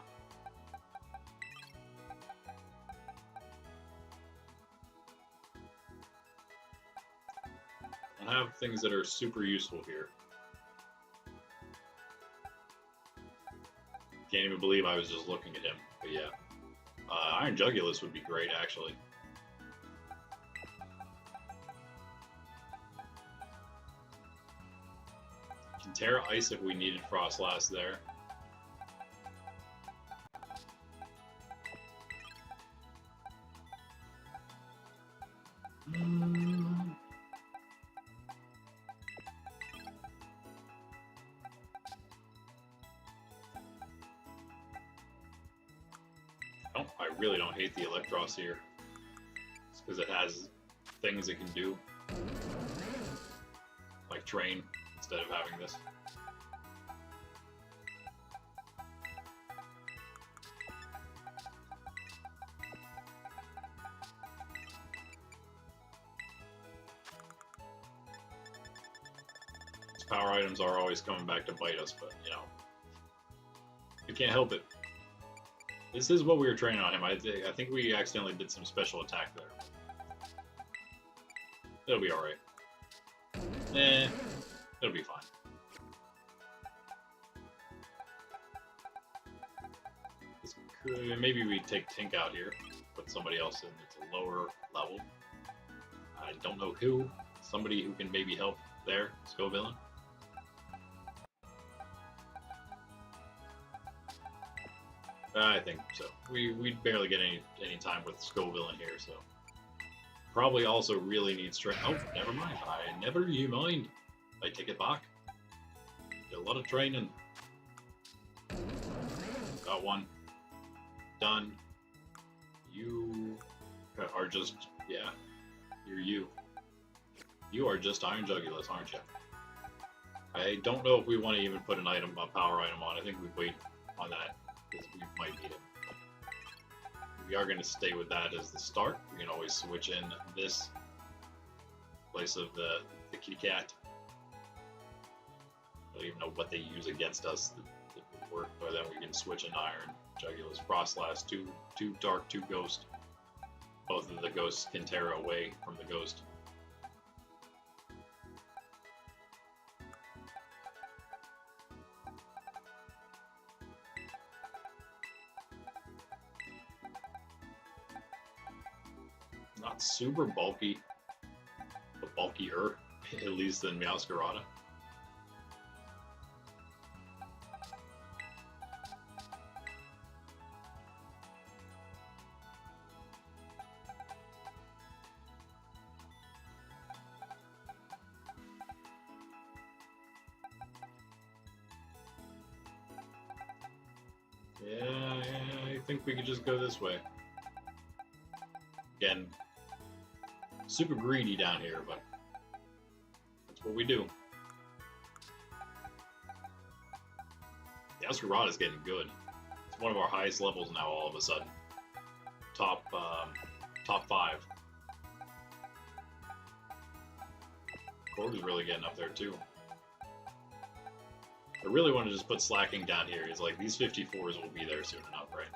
I have things that are super useful here. Can't even believe I was just looking at him, but yeah. Iron Jugulus would be great, actually. Can Tera Ice if we needed Frostlass there. I really don't hate the Electros here. It's because it has things it can do. Like train, instead of having this. These power items are always coming back to bite us, but, you know, we can't help it. This is what we were training on him. I think we accidentally did some special attack there. It'll be alright. It'll be fine. Maybe we take Tink out here, put somebody else in that's a lower level. I don't know who. Somebody who can maybe help there, Scovillain. I think so. We barely get any time with Scovillain here, so probably also really needs strength. Oh, never mind. You mind. I take it back. Did a lot of training. Got one. Done. You are just, yeah. You're you. You are just Iron Jugulus, aren't you? I don't know if we want to even put a power item on. I think we wait on that, because we might need it. We are going to stay with that as the start. We can always switch in this place of the kitty cat. I don't even know what they use against us that would work, but then we can switch in Iron Jugulus, Frostlass, two Dark, 2 Ghost. Both of the ghosts can tear away from the ghost. Not super bulky, but bulkier, at least than Meowscarada. Yeah, I think we could just go this way. Again, super greedy down here, but that's what we do. The Meowscarada is getting good. It's one of our highest levels now all of a sudden. Top 5. Korg is really getting up there too. I really want to just put Slacking down here. He's like, these 54s will be there soon enough, right?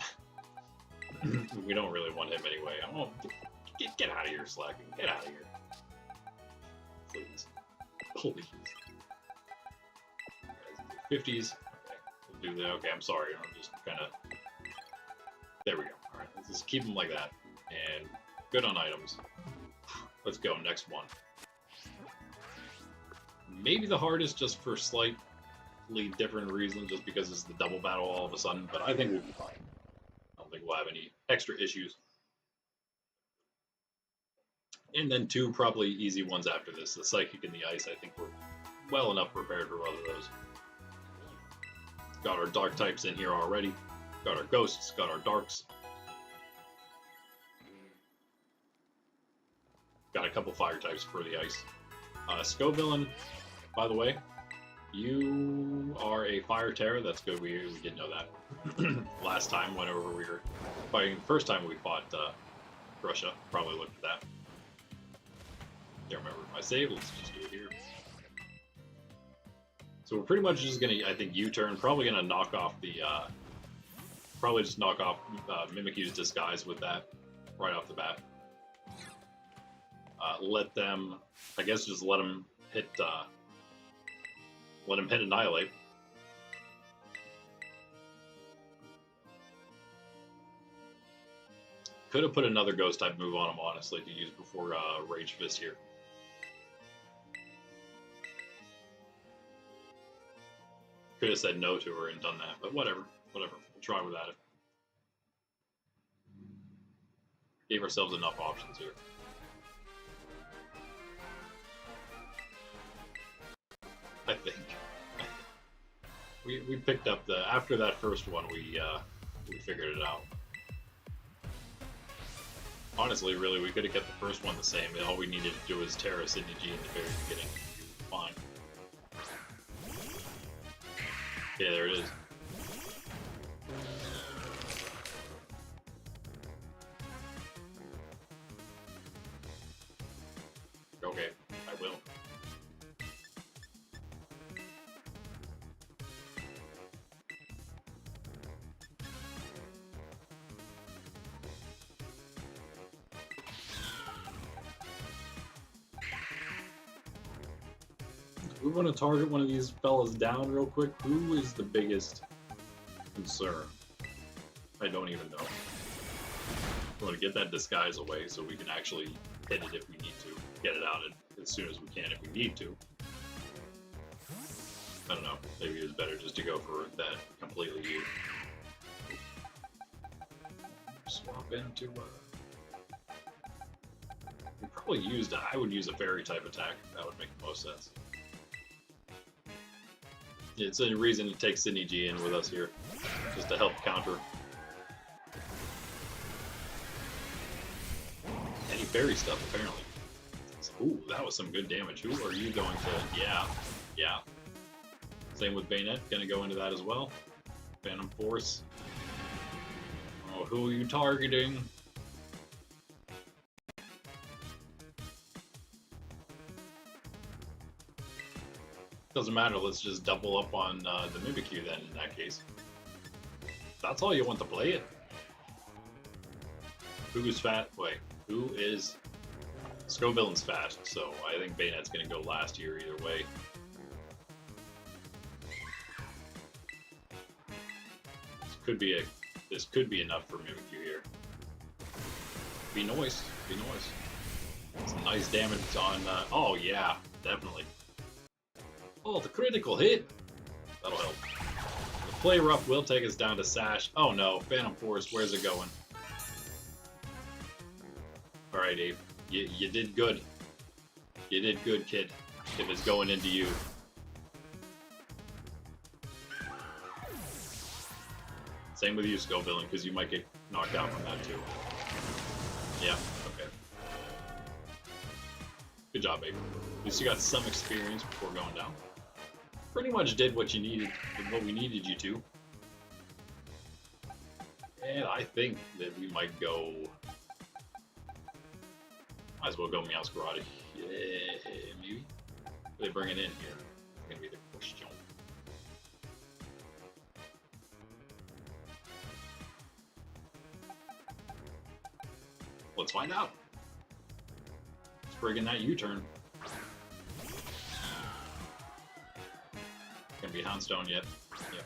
We don't really want him anyway. Oh, get out of here, Slacking. Get out of here. Please. Please. 50s. Okay, we'll do that. Okay, I'm sorry. I'm just kind of... There we go. Alright, let's just keep them like that. And good on items. Let's go, next one. Maybe the hardest just for slightly different reasons, just because it's the double battle all of a sudden, but I think we'll be fine. I don't think we'll have any extra issues. And then 2 probably easy ones after this. The Psychic and the Ice, I think we're well enough prepared for both of those. Got our Dark types in here already. Got our Ghosts, got our Darks. Got a couple Fire types for the Ice. Scovillain, by the way, You are a fire Tera. That's good. We did know that last time. Whenever we were fighting, the first time we fought Russia, probably looked at that. Can't remember if I saved. Let's just do it here. So we're pretty much just gonna, I think, U-turn. Probably gonna knock off the, probably just knock off Mimikyu's disguise with that right off the bat. Let them, I guess, just let him hit Annihilate. Could have put another Ghost type move on him, honestly, to use before Rage Fist here. Could have said no to her and done that, but whatever. Whatever. We'll try without it. Gave ourselves enough options here. I think. We picked up the, after that first one, we figured it out. Honestly, really, we could have kept the first one the same. All we needed to do was Tera Sydney G in the very beginning. Fine. Okay, there it is. Okay, I will. We want to target one of these fellas down real quick. Who is the biggest concern? I don't even know. We want to get that disguise away so we can actually hit it if we need to. Get it out as soon as we can if we need to. I don't know. Maybe it's better just to go for that completely. Swap into. We probably used. I would use a fairy type attack. That would make the most sense. It's a reason to take Sydney G in with us here, just to help counter any fairy stuff, apparently. Ooh, that was some good damage. Who are you going to? Yeah. Same with Bayonet, gonna go into that as well. Phantom Force. Oh, who are you targeting? Doesn't matter, let's just double up on the Mimikyu then, in that case. That's all you want to play it. Who's fat? Wait, who is... Scovillain's fat, so I think Bayonet's gonna go last here either way. This could be enough for Mimikyu here. Be nice. Some nice damage on, oh yeah, definitely. Oh, the critical hit! That'll help. The play rough will take us down to Sash. Oh no, Phantom Force, where's it going? Alright, Abe. You did good. You did good, kid. If it's going into you. Same with you, Scovillain, because you might get knocked out from that too. Yeah, okay. Good job, Abe. At least you got some experience before going down. Pretty much did what you needed, what we needed you to. And I think that we might go... Might as well go Meowscarada. Yeah, maybe? They bring it in here. It's gonna be the question. Let's find out. Let's bring in that U-turn. Gonna be Houndstone yet? Yep.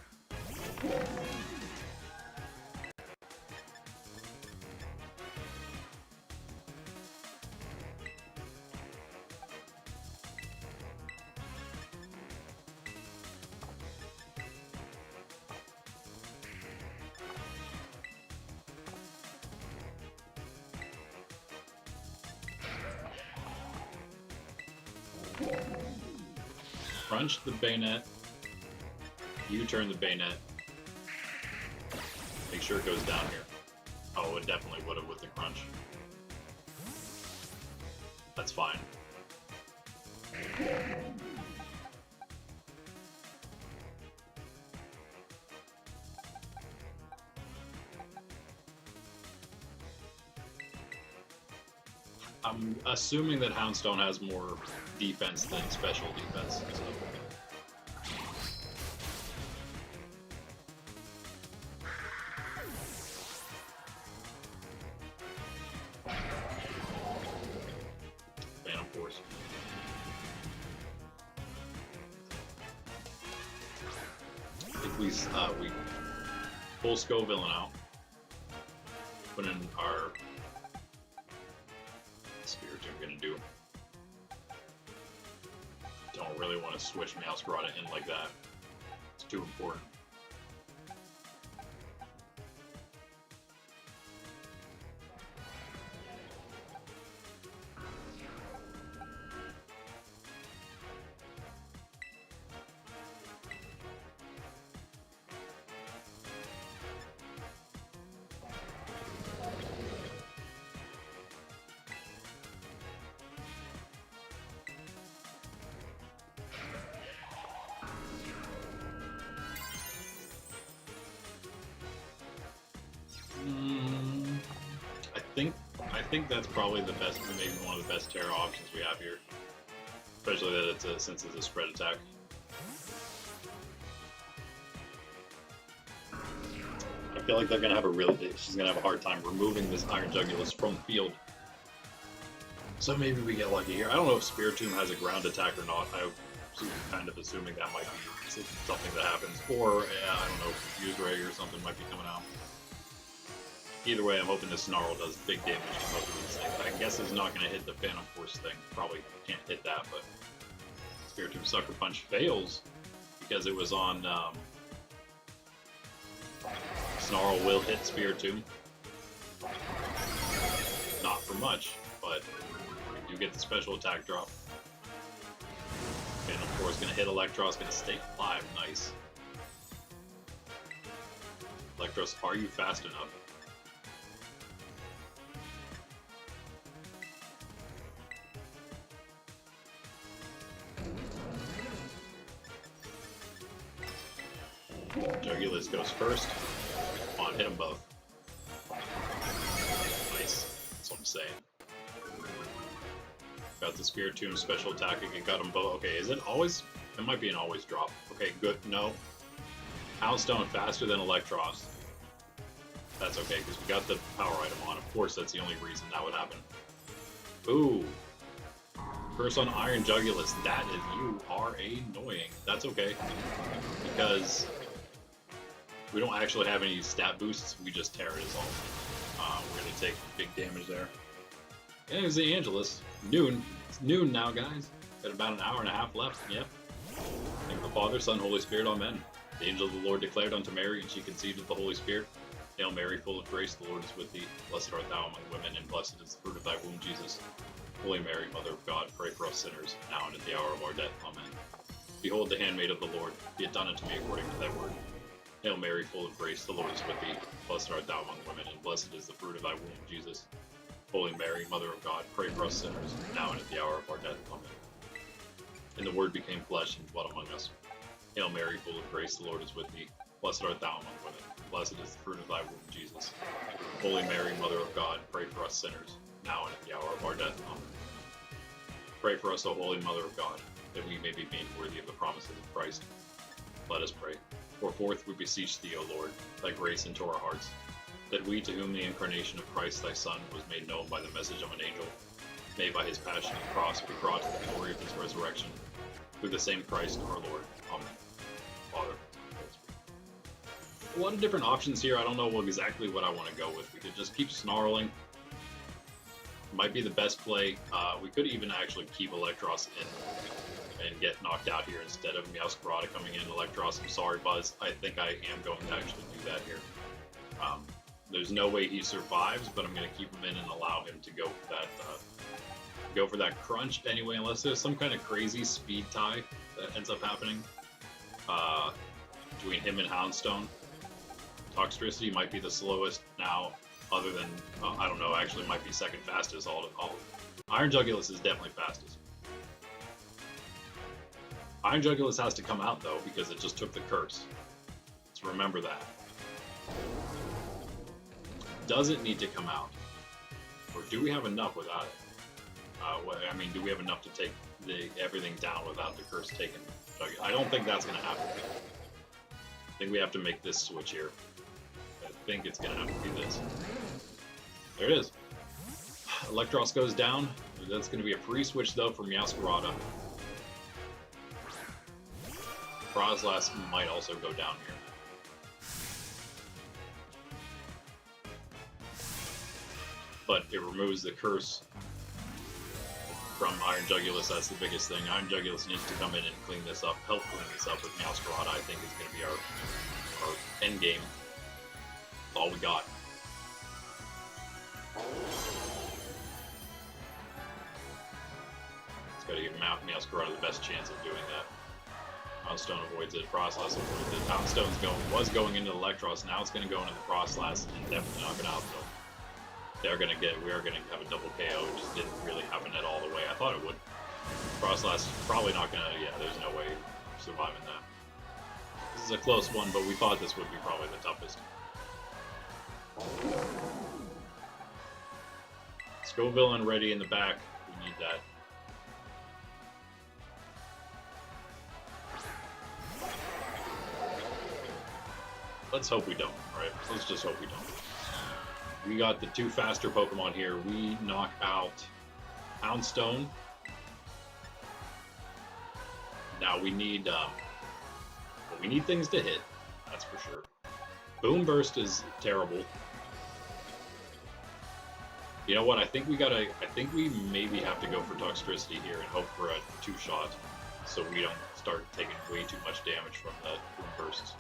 Crunch the Bayonet. U-turn the Bayonet. Make sure it goes down here. Oh, it definitely would have with the crunch. That's fine. I'm assuming that Houndstone has more defense than special defense. So. Phantom Force. I think we pull Villain out. Put in our Spirit Tomb gonna do. Don't really want to switch Meowscarada in like that. It's too important. I think that's probably the best, maybe one of the best Tera options we have here. Especially that it's since it's a spread attack. I feel like they're gonna have she's gonna have a hard time removing this Iron Jugulus from the field. So maybe we get lucky here. I don't know if Spirit Tomb has a ground attack or not. I'm kind of assuming that might be something that happens. Or, I don't know, Fuse Ray or something might be coming out. Either way, I'm hoping this Snarl does big damage to both of these things. I guess it's not going to hit the Phantom Force thing. Probably can't hit that, but Spirit Tomb Sucker Punch fails because it was on Snarl will hit Spirit Tomb. Not for much, but you get the special attack drop. Phantom Force going to hit Electros, going to stay alive. Nice. Electros, are you fast enough? Jugulus goes first. Come on, hit them both. Nice. That's what I'm saying. Got the Spirit Tomb special attacking and got them both. Okay, is it always? It might be an always drop. Okay, good. No. Houndstone faster than Electros. That's okay, because we got the power item on. Of course, that's the only reason that would happen. Ooh. First on Iron Jugulus. That is, you are annoying. That's okay. Because we don't actually have any stat boosts, we just tear it as all. We're going to take big damage there. And it's the Angelus. Noon. It's noon now, guys. Got about an hour and a half left. Yep. Name of the Father, Son, Holy Spirit, Amen. The angel of the Lord declared unto Mary, and she conceived of the Holy Spirit. Hail Mary, full of grace, the Lord is with thee. Blessed art thou among women, and blessed is the fruit of thy womb, Jesus. Holy Mary, Mother of God, pray for us sinners, now and at the hour of our death. Amen. Behold the handmaid of the Lord, be it done unto me according to thy word. Hail Mary, full of grace, the Lord is with thee. Blessed art thou among women, and blessed is the fruit of thy womb, Jesus. Holy Mary, Mother of God, pray for us sinners, now and at the hour of our death. Amen. And the Word became flesh and dwelt among us. Hail Mary, full of grace, the Lord is with thee. Blessed art thou among women, and blessed is the fruit of thy womb, Jesus. Holy Mary, Mother of God, pray for us sinners, now and at the hour of our death. Amen. Pray for us, O Holy Mother of God, that we may be made worthy of the promises of Christ. Let us pray. For forth we beseech thee, O Lord, thy grace into our hearts, that we, to whom the incarnation of Christ thy Son was made known by the message of an angel, may by his passion and cross be brought to the glory of his resurrection, through the same Christ our Lord. Amen. Father. A lot of different options here. I don't know exactly what I want to go with. We could just keep snarling. Might be the best play. We could even actually keep Electros in and get knocked out here instead of Meowscarada coming in. Electros, I'm sorry, Buzz. I think I am going to actually do that here. There's no way he survives, but I'm going to keep him in and allow him to go for that crunch anyway, unless there's some kind of crazy speed tie that ends up happening between him and Houndstone. Toxtricity might be the slowest now, other than, I don't know, actually might be second fastest. Iron Jugulus is definitely fastest. Iron Jugulus has to come out, though, because it just took the curse. So remember that. Does it need to come out? Or do we have enough without it? I mean, do we have enough to take everything down without the curse taken? I don't think that's going to happen. I think we have to make this switch here. I think it's going to have to be this. There it is. Electros goes down. That's going to be a free switch, though, from Meowscarada. Frozlass might also go down here. But it removes the curse from Iron Jugulus. That's the biggest thing. Iron Jugulus needs to come in and clean this up, help clean this up with Meowscarada. I think is going to be our end game. That's all we got. It's got to give Meowscarada the best chance of doing that. Poundstone avoids it. Frostlass avoids it. Poundstone was going into Electros. Now it's going to go into the Frostlass and definitely not going to outstone. We are going to have a double KO. It just didn't really happen at all the way I thought it would. Frostlass probably not going to, yeah, there's no way surviving that. This is a close one, but we thought this would be probably the toughest. Scoville ready in the back. We need that. Let's hope we don't, right? Let's just hope we don't. We got the two faster Pokemon here. We knock out Poundstone. Now we need things to hit. That's for sure. Boom Burst is terrible. You know what? I think we maybe have to go for Toxtricity here and hope for a two-shot, so we don't start taking way too much damage from the Boom Bursts.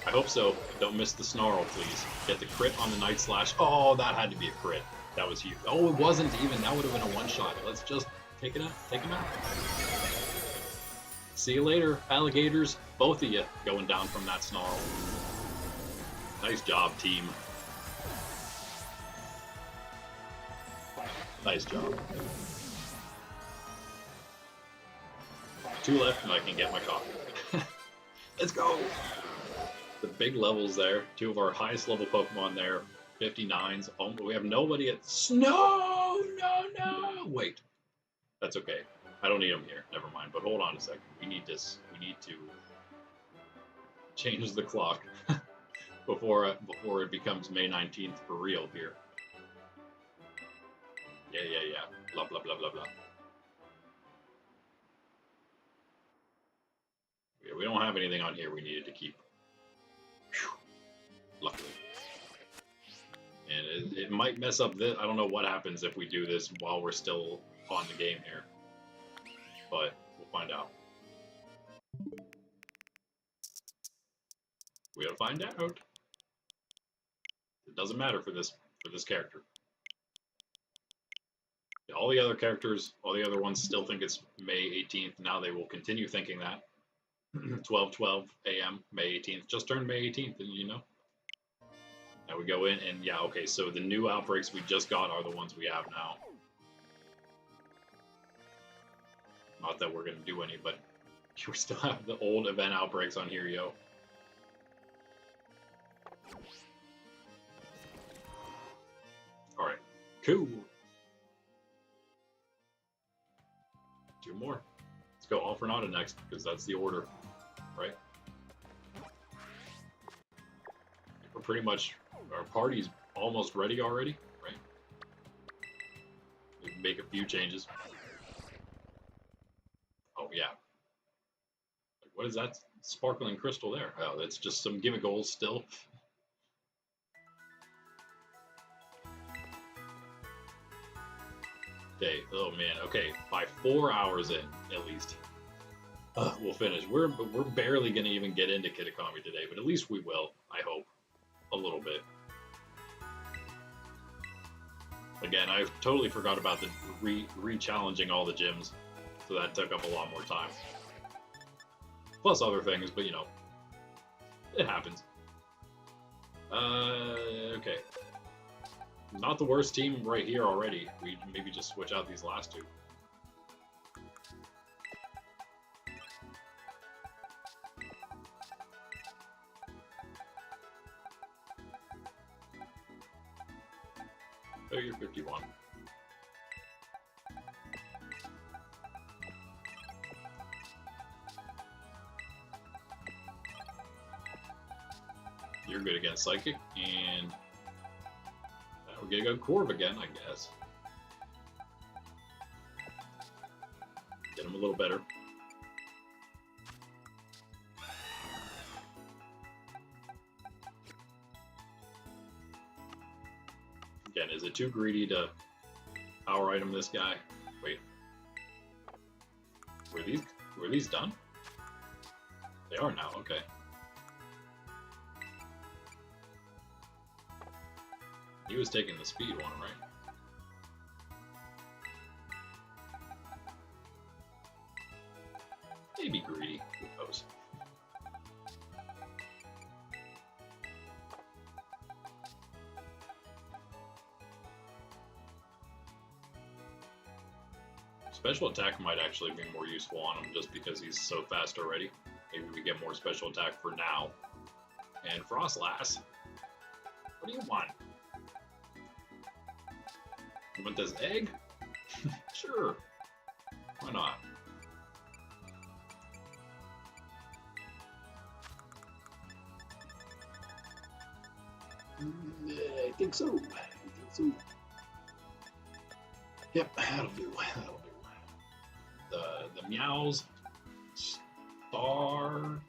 I hope so. Don't miss the Snarl, please. Get the crit on the Night Slash. Oh, that had to be a crit. That was huge. Oh, it wasn't even. That would have been a one-shot. Let's just take it out. Take him out. See you later, alligators. Both of you going down from that Snarl. Nice job, team. Nice job. 2 left and I can get my coffee. Let's go! The big levels there. 2 of our highest level Pokemon there. 59s. Oh, we have nobody at... No! No! Wait. That's okay. I don't need them here. Never mind. But hold on a second. We need this. We need to change the clock before it becomes May 19th for real here. Yeah. Blah, blah, blah, blah, blah. Yeah, we don't have anything on here we needed to keep. Whew. Luckily. And it might mess up this. I don't know what happens if we do this while we're still on the game here. But we'll find out. We'll find out. It doesn't matter for this character. All the other characters, all the other ones still think it's May 18th. Now they will continue thinking that. 12:12 a.m. May 18th. Just turned May 18th, and you know. Now we go in and yeah, okay, so the new outbreaks we just got are the ones we have now. Not that we're gonna do any, but we still have the old event outbreaks on here, yo. Alright, cool. 2 more. Let's go All for Nada next, because that's the order, right? We're pretty much, our party's almost ready already, right? We can make a few changes. Oh yeah. What is that sparkling crystal there? Oh, that's just some gimmicks still. Okay, oh man, okay, by 4 hours in, at least, we'll finish. We're barely gonna even get into Kitakami today, but at least we will, I hope, a little bit. Again, I totally forgot about the re-challenging all the gyms, so that took up a lot more time. Plus other things, but you know, it happens. Okay. Not the worst team right here already. We maybe just switch out these last 2. Oh, you're 51. They're good against Psychic, and we're gonna go Corv again, I guess. Get him a little better. Again, is it too greedy to power item this guy? Wait. Were these done? They are now, okay. He was taking the speed one, right? Maybe greedy, who knows? Special attack might actually be more useful on him just because he's so fast already. Maybe we get more special attack for now. And Frostlass, what do you want? You want this egg? Sure. Why not? I think so. Yep, that'll do. That'll do. The meows start,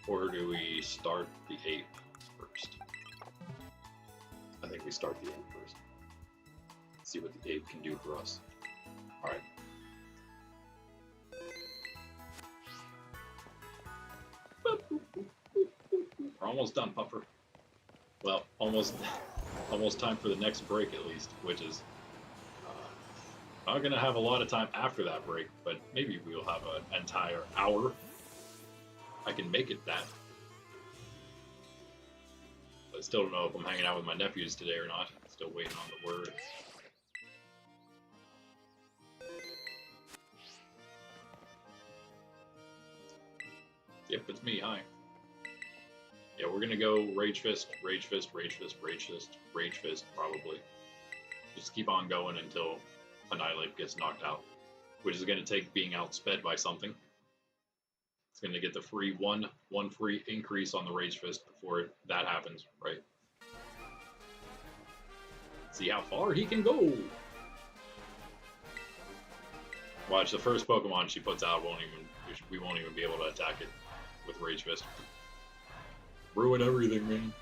or do we start the ape first? I think we start the ape first. See what the ape can do for us. All right. We're almost done, Puffer. Well, almost time for the next break at least, which is not gonna have a lot of time after that break, but maybe we'll have an entire hour. I can make it that. But I still don't know if I'm hanging out with my nephews today or not. Still waiting on the word. Yep, it's me. Hi. Yeah, we're gonna go Rage Fist, Rage Fist, Rage Fist, Rage Fist, Rage Fist, probably. Just keep on going until Annihilate gets knocked out, which is going to take being outsped by something. It's going to get the free one free increase on the Rage Fist before that happens, right? See how far he can go. Watch, the first Pokemon she puts out we won't even be able to attack it with Rage Fist. Ruin everything, man.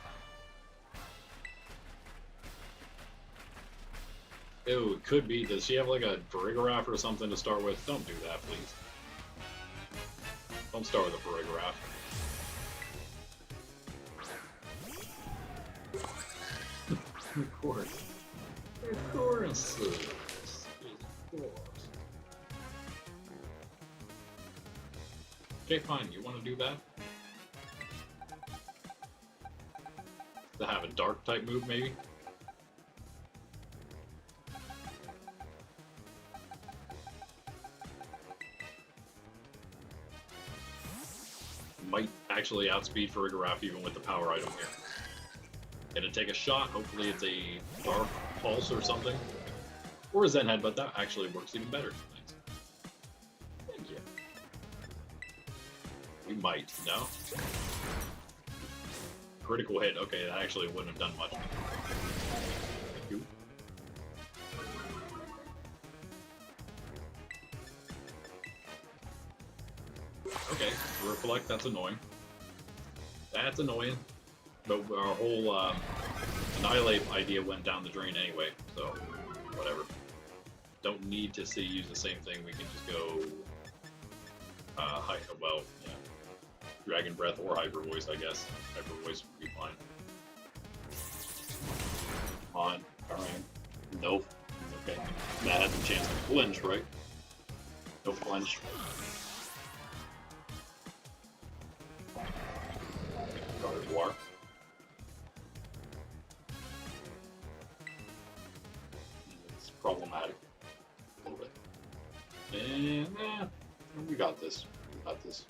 Ew, it could be. Does she have like a Farigiraf or something to start with? Don't do that, please. Don't start with a Farigiraf. Of course. Of course. Of course. Okay, fine. You want to do that? To have a dark type move, maybe? Might actually outspeed Farigiraf even with the power item here. Gonna take a shot. Hopefully it's a Dark Pulse or something. Or a Zen Headbutt. That actually works even better. Thanks. Thank you. We might, no? Critical hit. Okay, that actually wouldn't have done much. Thank you. Okay, Reflect, that's annoying. That's annoying. But our whole Annihilate idea went down the drain anyway, so whatever. Don't need to use the same thing, we can just go well, yeah. Dragon Breath or Hyper Voice, I guess. Hyper Voice would be fine. Come on, alright. Nope. Okay. That has a chance to flinch, right? No flinch. Gardevoir. It's problematic. A little bit. And we got this. We got this.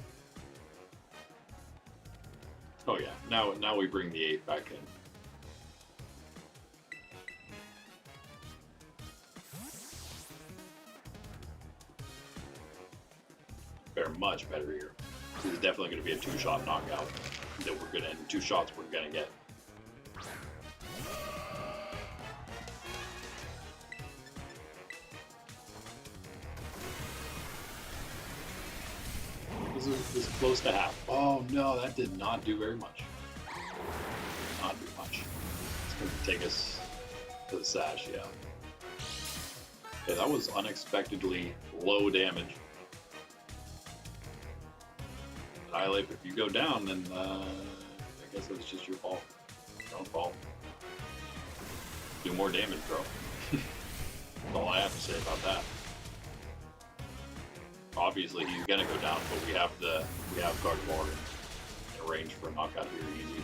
Oh yeah, now we bring the 8 back in. They're much better here. This is definitely going to be a 2-shot knockout. that we're gonna, and 2 shots we're gonna get. This is close to half. Oh no, that did not do very much. Not do much. It's gonna take us to the sash, yeah. Okay, that was unexpectedly low damage. Highlight, if you go down, then I guess that's just your fault. Don't fall. Do more damage, bro. That's all I have to say about that. Obviously, he's gonna go down, but we have Gardevoir in range for a knockout here, easy.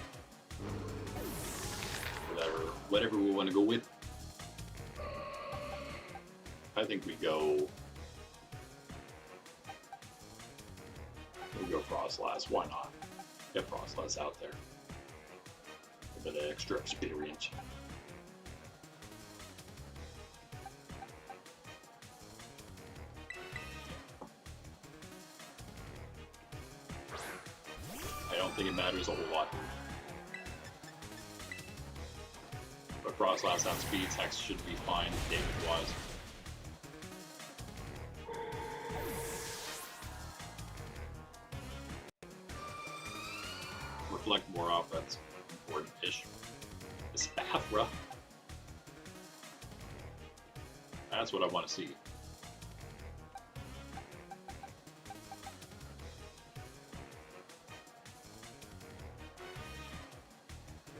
Whatever we want to go with. I think we go. We'll go Frostlass. Why not? Get Frostlass out there. A bit of extra experience. I don't think it matters a whole lot. But Frostlass on speed, Hex should be fine damage-wise. Reflect more off, that's important-ish. It's Spathra. That's what I want to see.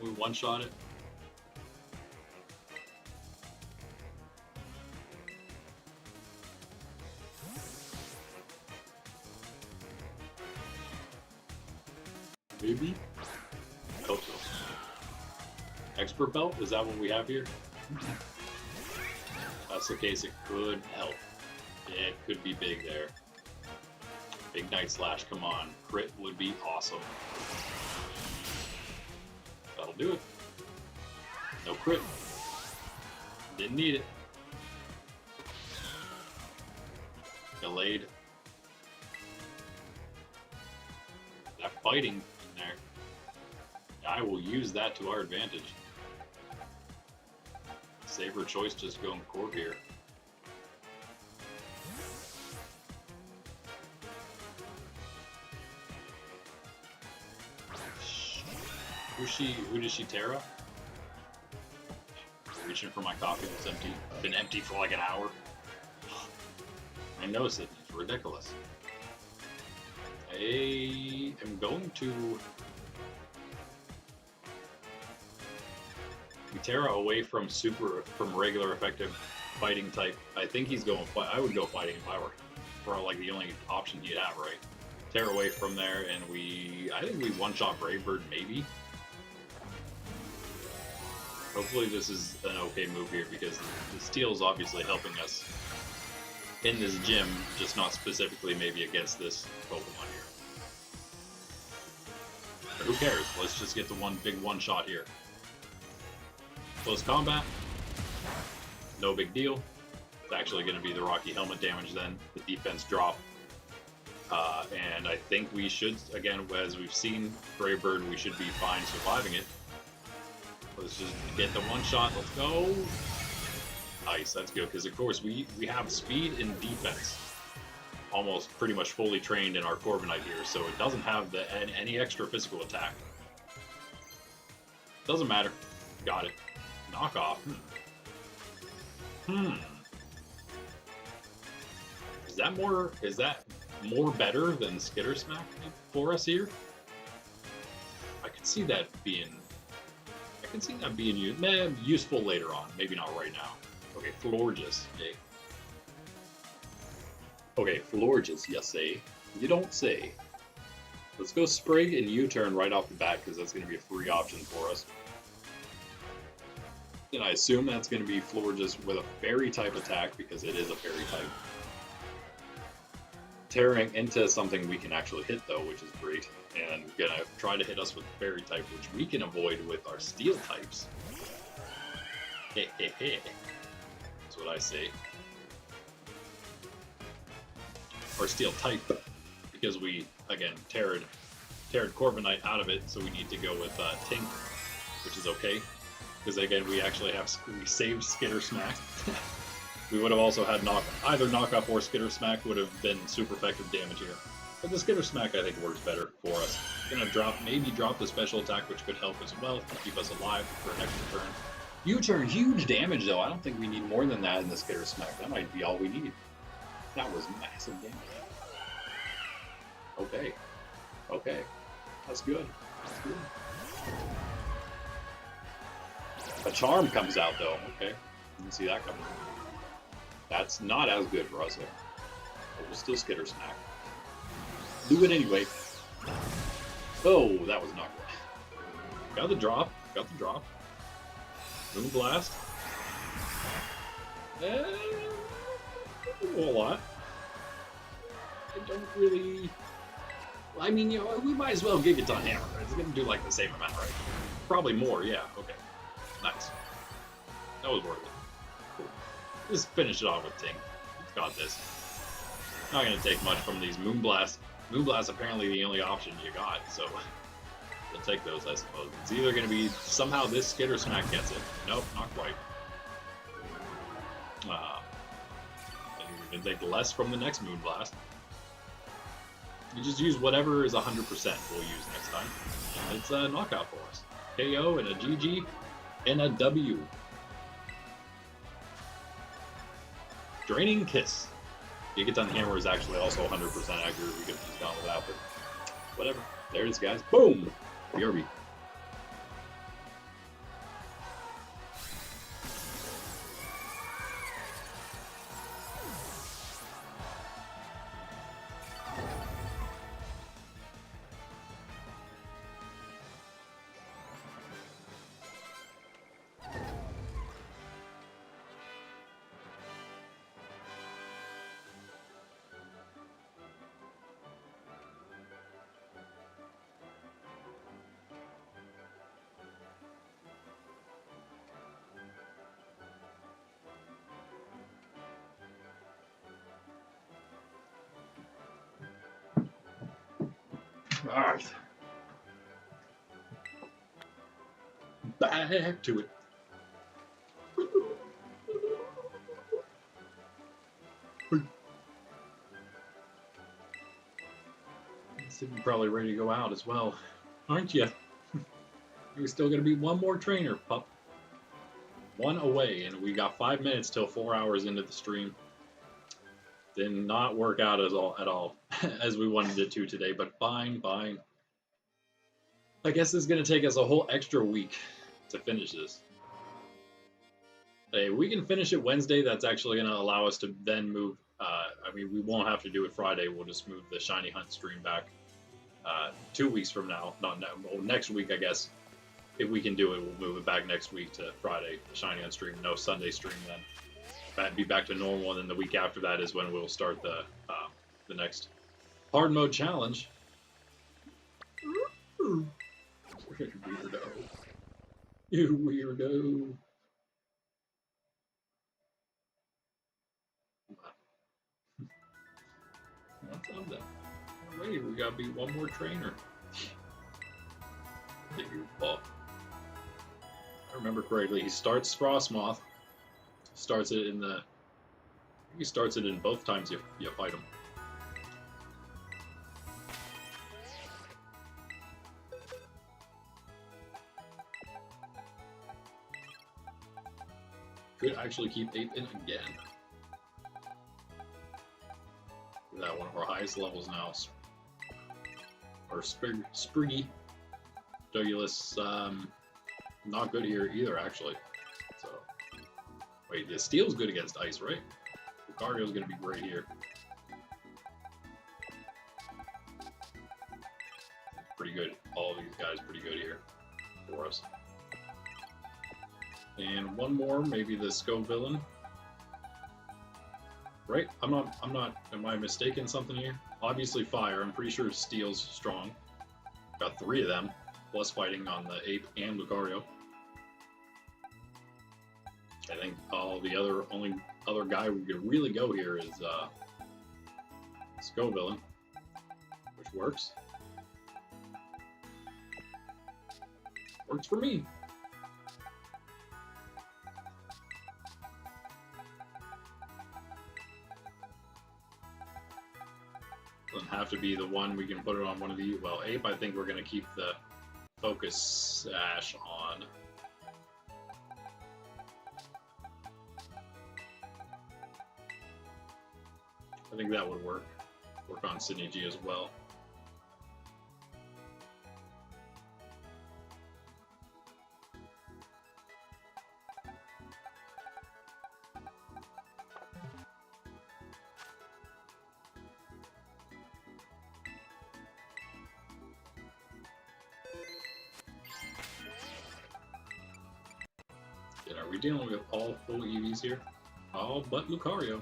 We one-shot it. Maybe? I hope so. Expert belt? Is that what we have here? That's the case, it could help. It could be big there. Big Night Slash, come on. Crit would be awesome. That'll do it. No crit. Didn't need it. Delayed. That fighting in there. I will use that to our advantage. Safer choice just going Corp here. Who does she Tera? Reaching for my coffee that's empty. Been empty for like an hour. I know, Sydney, it's ridiculous. I am going to Tera away from regular effective fighting type. I think he's going. I would go fighting if I were for like the only option he'd have, right? Tera away from there, and I think we one-shot Brave Bird maybe. Hopefully this is an okay move here because the steel is obviously helping us in this gym, just not specifically maybe against this Pokemon here. But who cares? Let's just get the big one-shot here. Close combat, no big deal. It's actually going to be the Rocky Helmet damage then, the defense drop. And I think we should, again, as we've seen Brave Bird, we should be fine surviving it. Let's just get the one shot, let's go. Nice, that's good, because of course we have speed and defense. Almost pretty much fully trained in our Corviknight here, so it doesn't have any extra physical attack. Doesn't matter. Got it. Knockoff. Is that more better than Skitter Smack for us here? I could see that being useful later on. Maybe not right now. Okay, Florges. Okay, Florges, you say. You don't say. Let's go Sprig and U-turn right off the bat because that's going to be a free option for us. And I assume that's going to be Florges with a fairy type attack because it is a fairy type. Tearing into something we can actually hit though, which is great. And gonna try to hit us with the fairy type, which we can avoid with our steel types. That's what I say. Or steel type, because we, again, Terra'd Tera Pkmn out of it, so we need to go with Tink, which is okay. Because again, we actually we saved Skitter Smack. We would have also had either knockoff or Skitter Smack would have been super effective damage here. But the Skitter Smack I think works better for us. Gonna maybe drop the special attack, which could help as well, keep us alive for an extra turn. U-turn, huge damage though. I don't think we need more than that in the Skitter Smack. That might be all we need. That was massive damage. Okay. Okay. That's good. That's good. A charm comes out though. Okay. Didn't see that coming. That's not as good for us there. But we'll still Skitter Smack. Do it anyway. Oh, that was not good. Got the drop. Got the drop. Moon Blast. A lot. I don't really... I mean, you know, we might as well Gigaton Hammer. It's going to do like the same amount, right? Probably more, yeah. Okay. Nice. That was worth it. Cool. Just finish it off with Tink. It's got this. Not going to take much from these Moonblast. Moonblast apparently the only option you got, so we'll take those, I suppose. It's either going to be somehow this Skitter Smack gets it. Nope, not quite. And we're going to take less from the next Moonblast. You just use whatever is 100% we'll use next time. And it's a knockout for us. KO and a GG and a W. Draining Kiss. Gigaton Hammer is actually also 100% accurate. We could have just gone with that, but whatever. There it is, guys. Boom! BRB. Alright. Back to it. You're probably ready to go out as well, aren't you? You're still going to be one more trainer, pup. One away, and we got 5 minutes till 4 hours into the stream. Did not work out at all as we wanted it to today, but fine. I guess it's going to take us a whole extra week to finish this. Hey, we can finish it Wednesday. That's actually going to allow us to then move. I mean, we won't have to do it Friday. We'll just move the Shiny Hunt stream back 2 weeks from now. Not well, next week, I guess. If we can do it, we'll move it back next week to Friday, the Shiny Hunt stream. No Sunday stream then. That'd be back to normal, and then the week after that is when we'll start the next hard mode challenge. Weirdo. You weirdo. What's up then? Wait, we gotta beat one more trainer. I remember correctly, he starts Frostmoth. Starts it in the... He starts it in both times you fight him. Could actually keep 8 in again. That one of our highest levels now. Or Spriggy. Douglas, not good here either, actually. So, wait, the Steel's good against Ice, right? Lucario's gonna be great here. Pretty good. All of these guys pretty good here for us. And one more, maybe the Scope villain. Right? I'm not, am I mistaken something here? Obviously fire, I'm pretty sure Steel's strong. Got 3 of them, plus fighting on the Ape and Lucario. I think only other guy we could really go here is Scope villain, which works. Works for me. Doesn't have to be the one. We can put it on one of the... Well, Ape, I think we're going to keep the Focus Sash on. I think that would work. Work on Sydney G as well. Are we dealing with all full EVs here? Oh, but Lucario.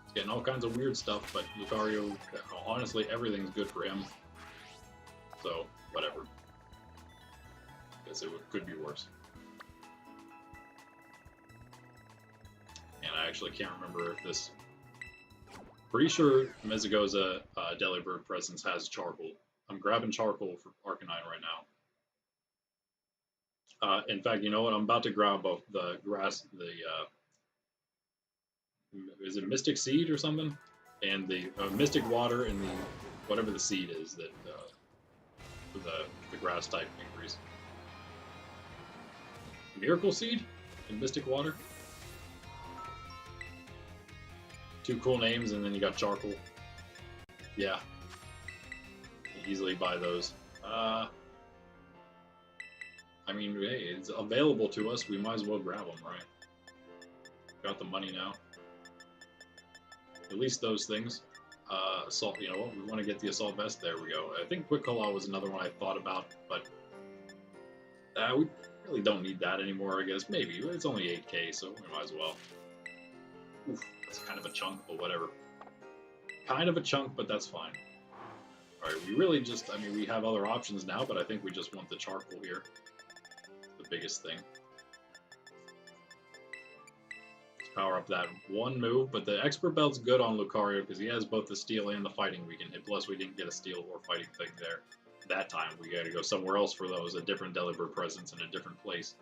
He's getting all kinds of weird stuff, but Lucario, honestly, everything's good for him. So, whatever. Guess it could be worse. And I actually can't remember if this... Pretty sure Mezagoza Delibird Presence has Charcoal. I'm grabbing Charcoal for Arcanine right now. In fact, you know what? I'm about to grab both the grass, is it Mystic Seed or something? And the Mystic Water and the, whatever the seed is that, for the grass type increase. Miracle Seed and Mystic Water? Two cool names, and then you got Charcoal. Yeah. You can easily buy those. I mean, hey, it's available to us. We might as well grab them, right? Got the money now. At least those things. Assault, you know what? We want to get the Assault Vest. There we go. I think Quick Call was another one I thought about, but we really don't need that anymore, I guess. Maybe. It's only 8k, so we might as well. Oof, that's kind of a chunk, but whatever. Kind of a chunk, but that's fine. Alright, we really just, I mean, we have other options now, but I think we just want the Charcoal here. The biggest thing. Let's power up that one move, but the Expert Belt's good on Lucario because he has both the Steel and the Fighting we can hit. Plus, we didn't get a Steel or Fighting thing there. That time, we gotta go somewhere else for those, a different Delibird Presence in a different place.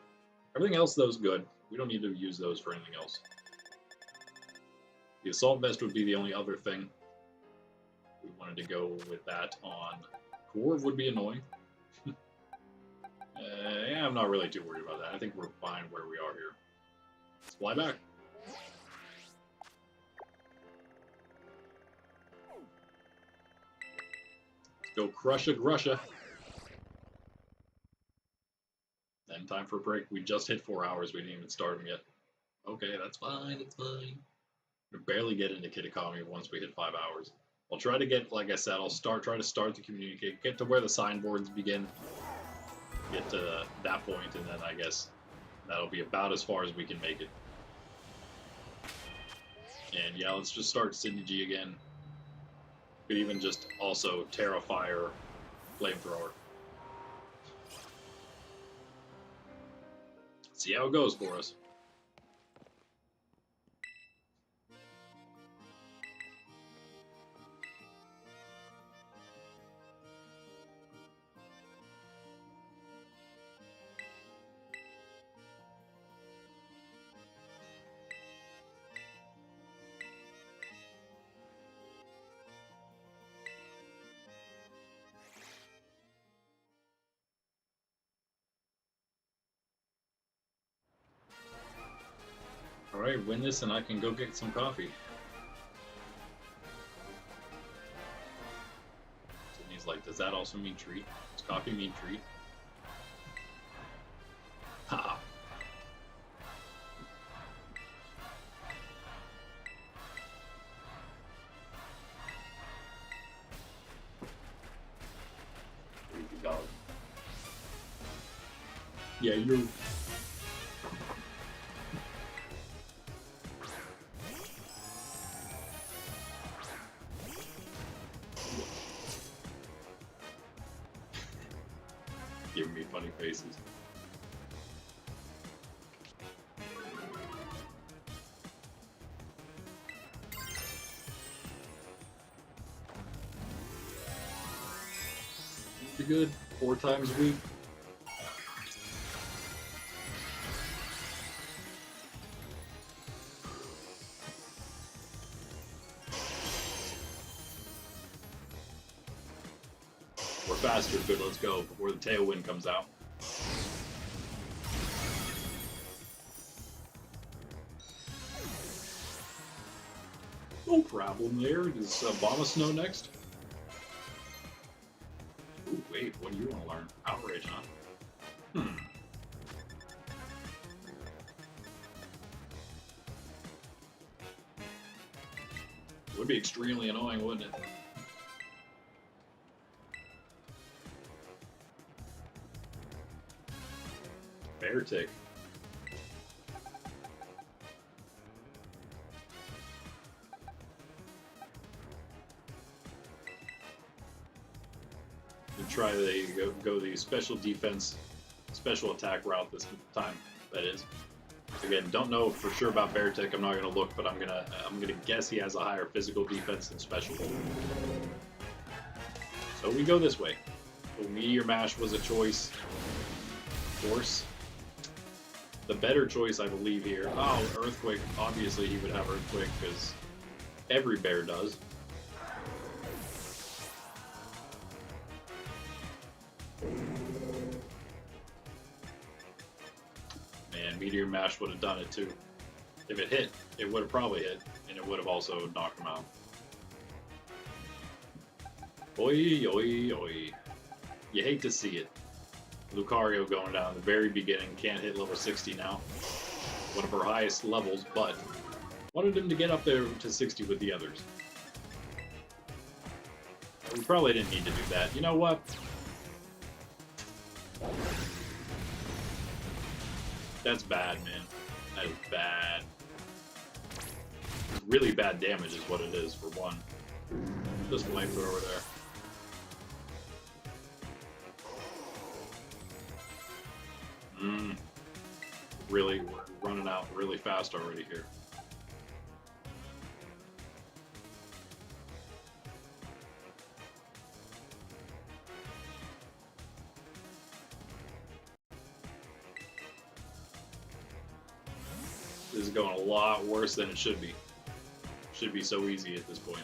Everything else, though, is good. We don't need to use those for anything else. The Assault Vest would be the only other thing. We wanted to go with that on. Corv would be annoying. Yeah, I'm not really too worried about that. I think we're fine where we are here. Let's fly back. Let's go Crusha Grusha. Then time for a break. We just hit 4 hours. We didn't even start them yet. Okay, that's fine. It's fine. We'll barely get into Kitakami once we hit 5 hours. I'll try to get, like I said, I'll try to start to communicate, get to where the signboards begin, get to that point, and then I guess that'll be about as far as we can make it. And yeah, let's just start Sydney G again. Could even just also Tera Fire Flamethrower. See how it goes for us. Alright, win this and I can go get some coffee. Sydney's like, does that also mean treat? Does coffee mean treat? Ha! Dog. Yeah, you're... giving me funny faces. Pretty good. 4 times a week. faster. Good, let's go before the tailwind comes out. No problem there. Does Bomba Snow next? Ooh, wait, what do you want to learn? Outrage, huh? Would be extremely annoying, wouldn't it? Bear tick. Try to go the special defense, special attack route this time. That is. Again, don't know for sure about Beartick. I'm not gonna look, but I'm gonna guess he has a higher physical defense than special. So we go this way. So Meteor Mash was a choice. Of course. The better choice, I believe, here. Oh, Earthquake. Obviously, he would have Earthquake because every bear does. Man, Meteor Mash would have done it too. If it hit, it would have probably hit, and it would have also knocked him out. Oi, oi, oi. You hate to see it. Lucario going down at the very beginning, can't hit level 60 now. One of her highest levels, but wanted him to get up there to 60 with the others. We probably didn't need to do that. You know what? That's bad, man. That is bad. Really bad damage is what it is, for one. Just flamethrower there. Really, we're running out really fast already here. This is going a lot worse than it should be. Should be so easy at this point.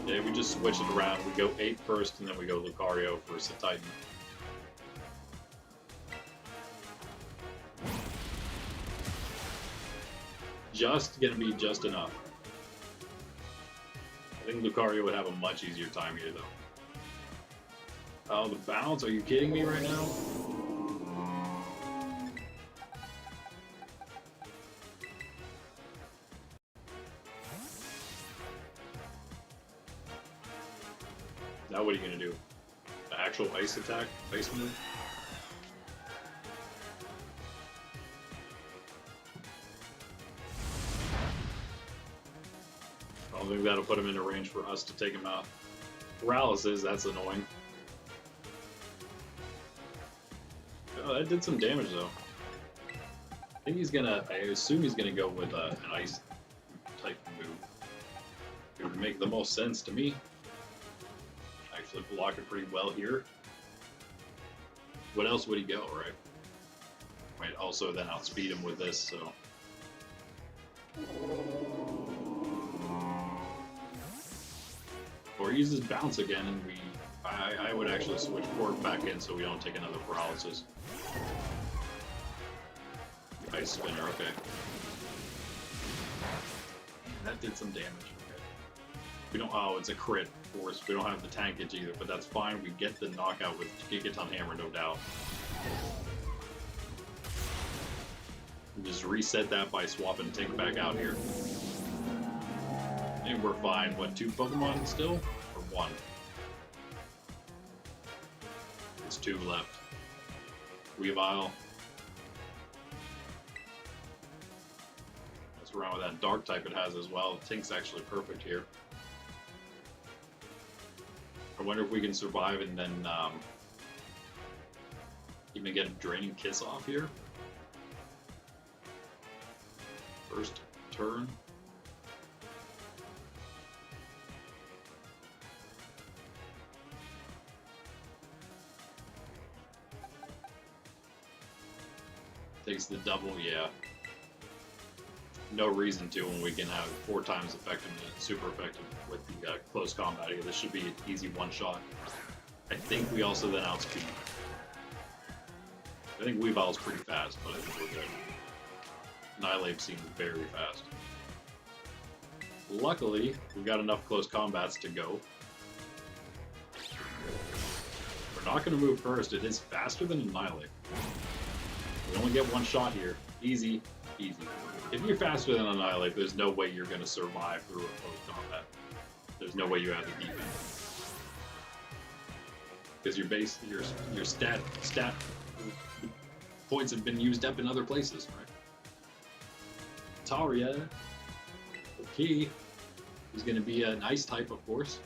Yeah, we just switch it around. We go 8 first, and then we go Lucario versus the Titan. Just gonna be just enough. I think Lucario would have a much easier time here, though. Oh, the bounce? Are you kidding me right now? Now what are you gonna do? The actual ice attack? Ice move? I don't think that'll put him into range for us to take him out. Paralysis, that's annoying. Oh, that did some damage though. I think he's gonna, I assume he's gonna go with an ice type move. It would make the most sense to me. Actually block it pretty well here. What else would he go, right? Might also then outspeed him with this, so. Or he uses bounce again and I would actually switch Cork back in so we don't take another paralysis. Ice spinner, okay. That did some damage, okay. We don't, oh, it's a crit, of course. We don't have the tankage either, but that's fine. We get the knockout with Gigaton Hammer, no doubt. We just reset that by swapping Tink back out here. And we're fine. What, 2 Pokemon still? Or 1? It's 2 left. Weavile. Mess around with that dark type it has as well. Tink's actually perfect here. I wonder if we can survive and then even get a Draining Kiss off here. First turn. Takes the double, yeah. no reason to when we can have 4 times effectiveness, super effective with the close combat here. This should be an easy one-shot. I think we also then outspeed. I think Weevil's pretty fast, but I think we're good. Nihilate seems very fast. Luckily, we've got enough close combats to go. We're not going to move first. It is faster than Annihilate. We only get 1 shot here. Easy, easy. If you're faster than Annihilate, there's no way you're going to survive through a close combat. There's no way you have the defense. Because your stat points have been used up in other places, right? Taria, okay, is going to be an ice type, of course.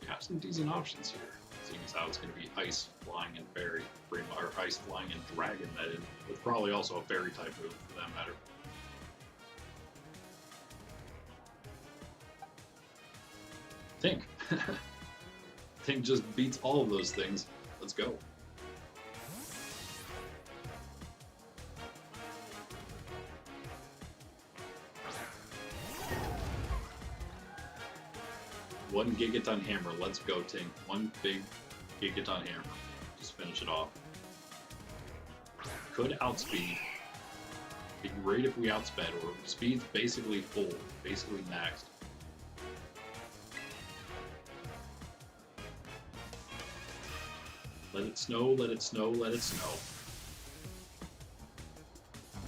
We have some decent options here, seeing as how it's going to be ice, flying, and fairy, or ice, flying, and dragon, that is, with probably also a fairy type move for that matter. Tink. Tink just beats all of those things. Let's go. One Gigaton Hammer. Let's go, Tink. One big Gigaton Hammer. Just finish it off. Could outspeed. It'd be great if we outsped, or speed's basically full, basically maxed. Let it snow, let it snow, let it snow.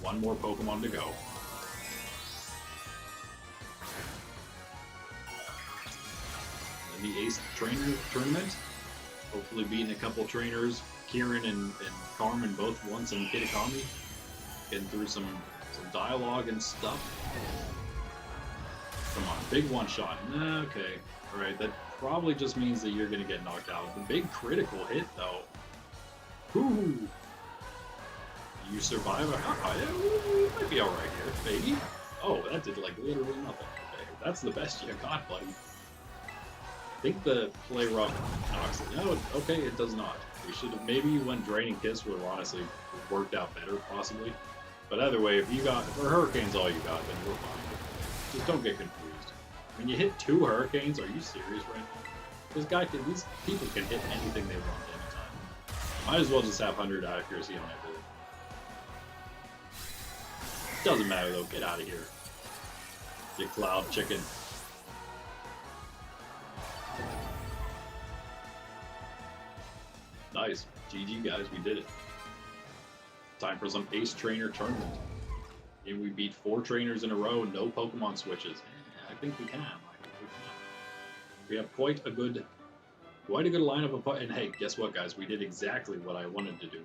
One more Pokemon to go. And the Ace Trainer Tournament. Hopefully beating a couple trainers, Kieran and Carmen both won some Kitakami. Getting through some dialogue and stuff. Come on, big one shot. Okay, alright, that probably just means that you're going to get knocked out. The big critical hit, though. Ooh. You survive? You might be alright here, baby. Oh, that did like literally nothing. Okay, that's the best you got, buddy. I think the play rough knocks it. No, okay, it does not. We should have, maybe when Draining Kiss would have honestly worked out better, possibly. But either way, if Hurricane's all you got, then we're fine. Just don't get confused. When you hit 2 Hurricanes, are you serious right now? These people can hit anything they want anytime. Might as well just have 100 accuracy on everything. Doesn't matter though, get out of here. You cloud chicken. Nice. GG guys, we did it. Time for some Ace Trainer Tournament. And we beat 4 trainers in a row, no Pokemon switches. I think we can. We have quite a good lineup of, and hey, guess what, guys? We did exactly what I wanted to do.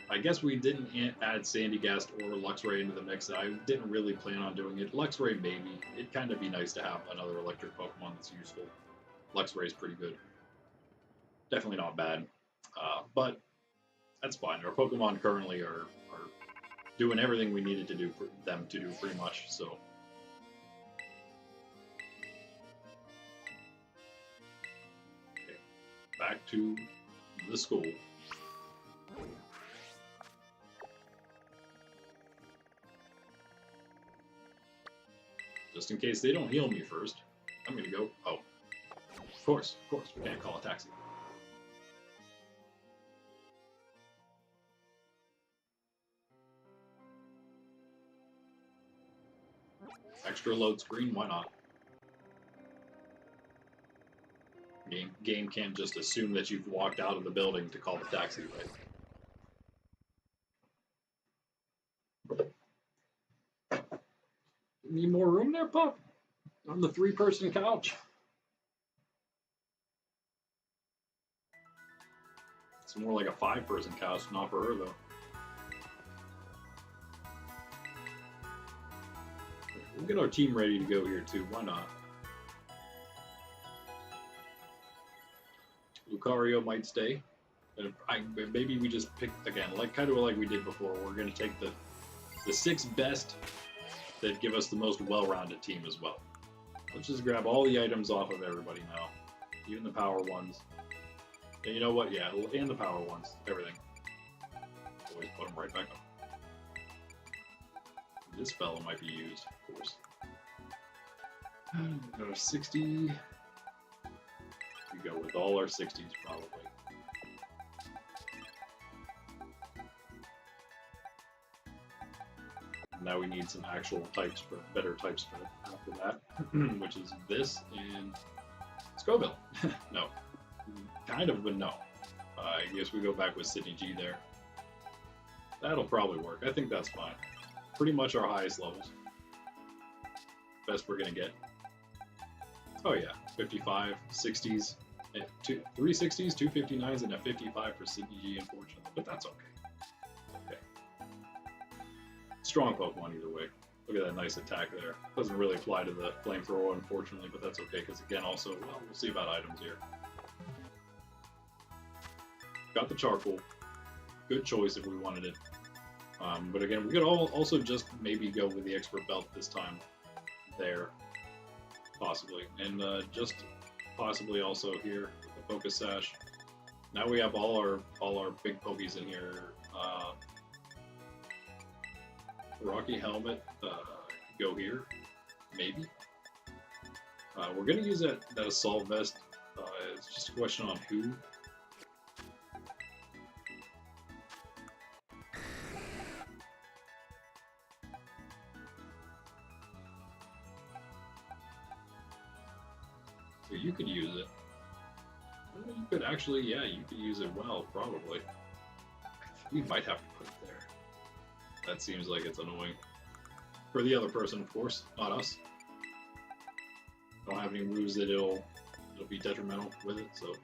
I guess we didn't add Sandygast or Luxray into the mix. I didn't really plan on doing it. Luxray maybe. It'd kind of be nice to have another electric Pokemon that's useful. Luxray's pretty good. Definitely not bad, but that's fine. Our Pokemon currently are doing everything we needed to do for them to do pretty much. So. Back to the school. Just in case they don't heal me first, I'm gonna go. Oh, of course, we can't call a taxi. Extra load screen, why not? Game can't just assume that you've walked out of the building to call the taxi, right? Need more room there, pup? On the 3-person couch. It's more like a 5-person couch, not for her, though. We'll get our team ready to go here, too. Why not? Lucario might stay. Maybe we just pick, again, kind of like we did before. We're going to take the 6 best that give us the most well-rounded team as well. Let's just grab all the items off of everybody now. Even the power ones. And you know what? Yeah, and the power ones. Everything. always put them right back up. This fella might be used, of course. Go 60. We go with all our 60s probably. Now we need some actual type spread, better type spread after that, which is this and Scoville. No, kind of, but no. I guess we go back with Sydney G there. That'll probably work. I think that's fine. Pretty much our highest levels. Best we're gonna get. Oh yeah, 55, 60s, 360s, 259s, and a 55 for Sydney G, unfortunately, but that's okay. Okay. Strong Pokemon either way. Look at that nice attack there. Doesn't really apply to the flamethrower, unfortunately, but that's okay, because again, also, well, we'll see about items here. Got the charcoal. Good choice if we wanted it. But again, we could also just maybe go with the expert belt this time. There, possibly, and just possibly also here with the focus sash. Now we have all our big pokies in here. Rocky helmet, go here, maybe. We're gonna use that assault vest. It's just a question on who. So you could use it. You could actually, yeah, you could use it well, probably. We might have to put it there. That seems like it's annoying. For the other person, of course, not us. Don't have any moves that it'll be detrimental with it, so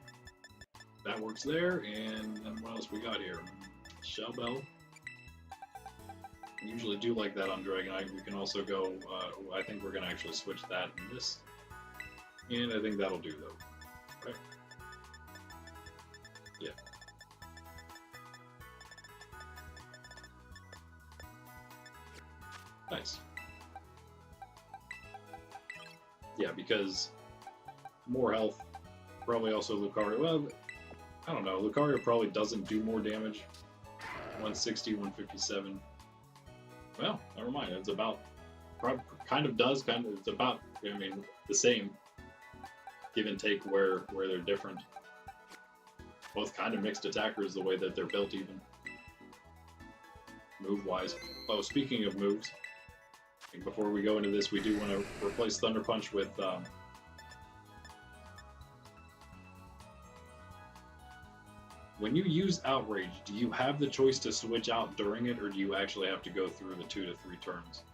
that works there. And then what else we got here? Shell Bell. We usually do like that on Dragonite. We can also go, I think we're gonna actually switch that and this. And I think that'll do though, right? Yeah. Nice. Yeah, because more health, probably also Lucario. Well, I don't know. Lucario probably doesn't do more damage. 160, 157. Well, never mind. It's about, kind of does, kind of, it's about, I mean, the same. Give and take where they're different. Both kind of mixed attackers the way that they're built even. Move-wise. Oh, speaking of moves, I think before we go into this, we do want to replace Thunder Punch with when you use Outrage, do you have the choice to switch out during it, or do you actually have to go through the 2 to 3 turns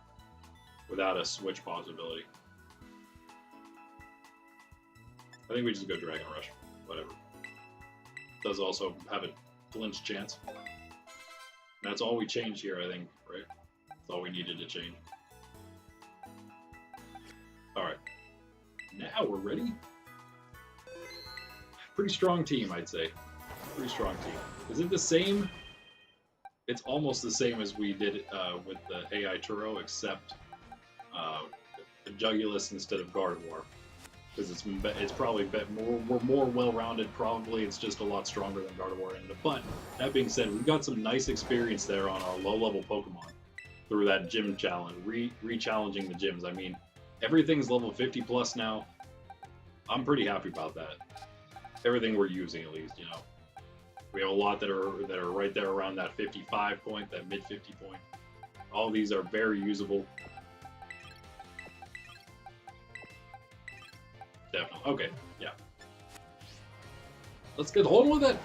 without a switch possibility? I think we just go Dragon Rush, whatever. Does also have a flinch chance. That's all we changed here, I think, right? That's all we needed to change. Alright. Now we're ready. Pretty strong team, I'd say. Pretty strong team. Is it the same? It's almost the same as we did with the AI Turo, except the Jugulus instead of Gardevoir. Because it's probably we're more well-rounded. Probably it's just a lot stronger than Gardevoir. But that being said, we got some nice experience there on our low-level Pokemon through that gym challenge, re-challenging the gyms. I mean, everything's level 50 plus now. I'm pretty happy about that. Everything we're using, at least, you know. We have a lot that are right there around that 55 point, that mid 50 point. All these are very usable. Definitely. Okay, yeah. Let's get on with it.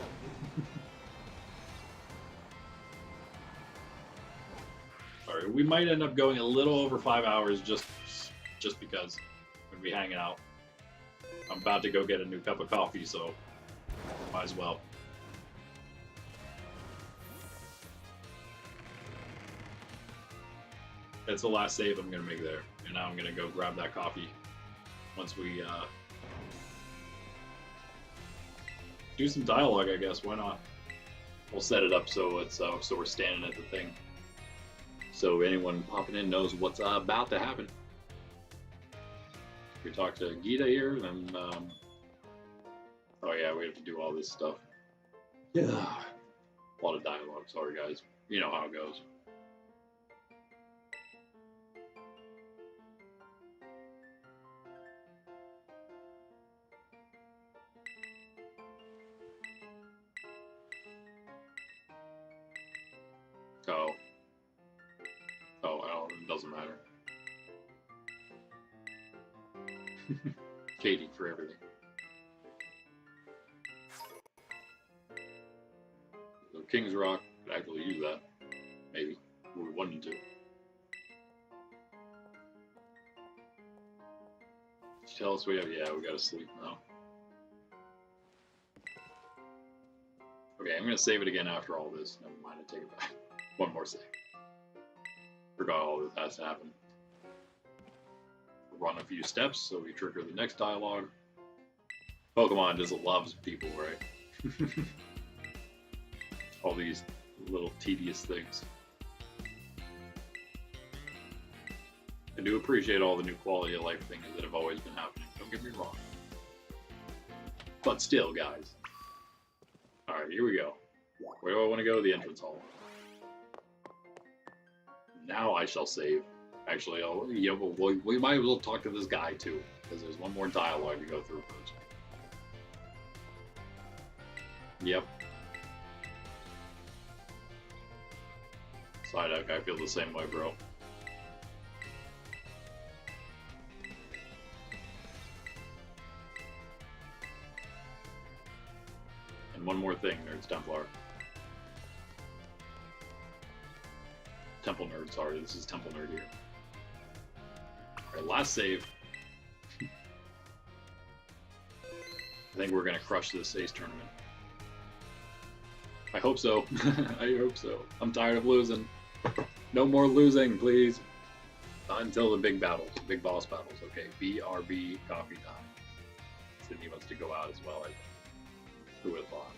Alright, we might end up going a little over 5 hours just because we'll be hanging out. I'm about to go get a new cup of coffee, so might as well. That's the last save I'm going to make there. And now I'm going to go grab that coffee once we do some dialogue, I guess. Why not? We'll set it up so it's so we're standing at the thing. So anyone popping in knows what's about to happen. We talk to Gita here, then oh yeah, we have to do all this stuff. Yeah. A lot of dialogue, sorry guys. You know how it goes. Oh. Oh, well, it doesn't matter. Katie for everything. So King's Rock could actually use that. Maybe. We wanted to. Tell us we have, yeah, we gotta sleep now. Okay, I'm gonna save it again after all this. Never mind, I take it back. One more save. Forgot all this has to happen. Run a few steps so we trigger the next dialogue. Pokemon just loves people, right? All these little tedious things. I do appreciate all the new quality of life things that have always been happening, don't get me wrong. But still, guys. Alright, here we go. Where do I want to go? The entrance hall. Now I shall save. Actually, we might as well talk to this guy too, because there's one more dialogue to go through first. Yep. Psyduck, I feel the same way, bro. And one more thing, Nerds Templar. Temple Nerd, sorry, this is Temple Nerd here. Alright, last save. I think we're gonna crush this Ace tournament. I hope so. I hope so. I'm tired of losing. No more losing, please. Until the big battles, big boss battles. Okay, BRB coffee time. Sydney wants to go out as well, I think. Who would have thought?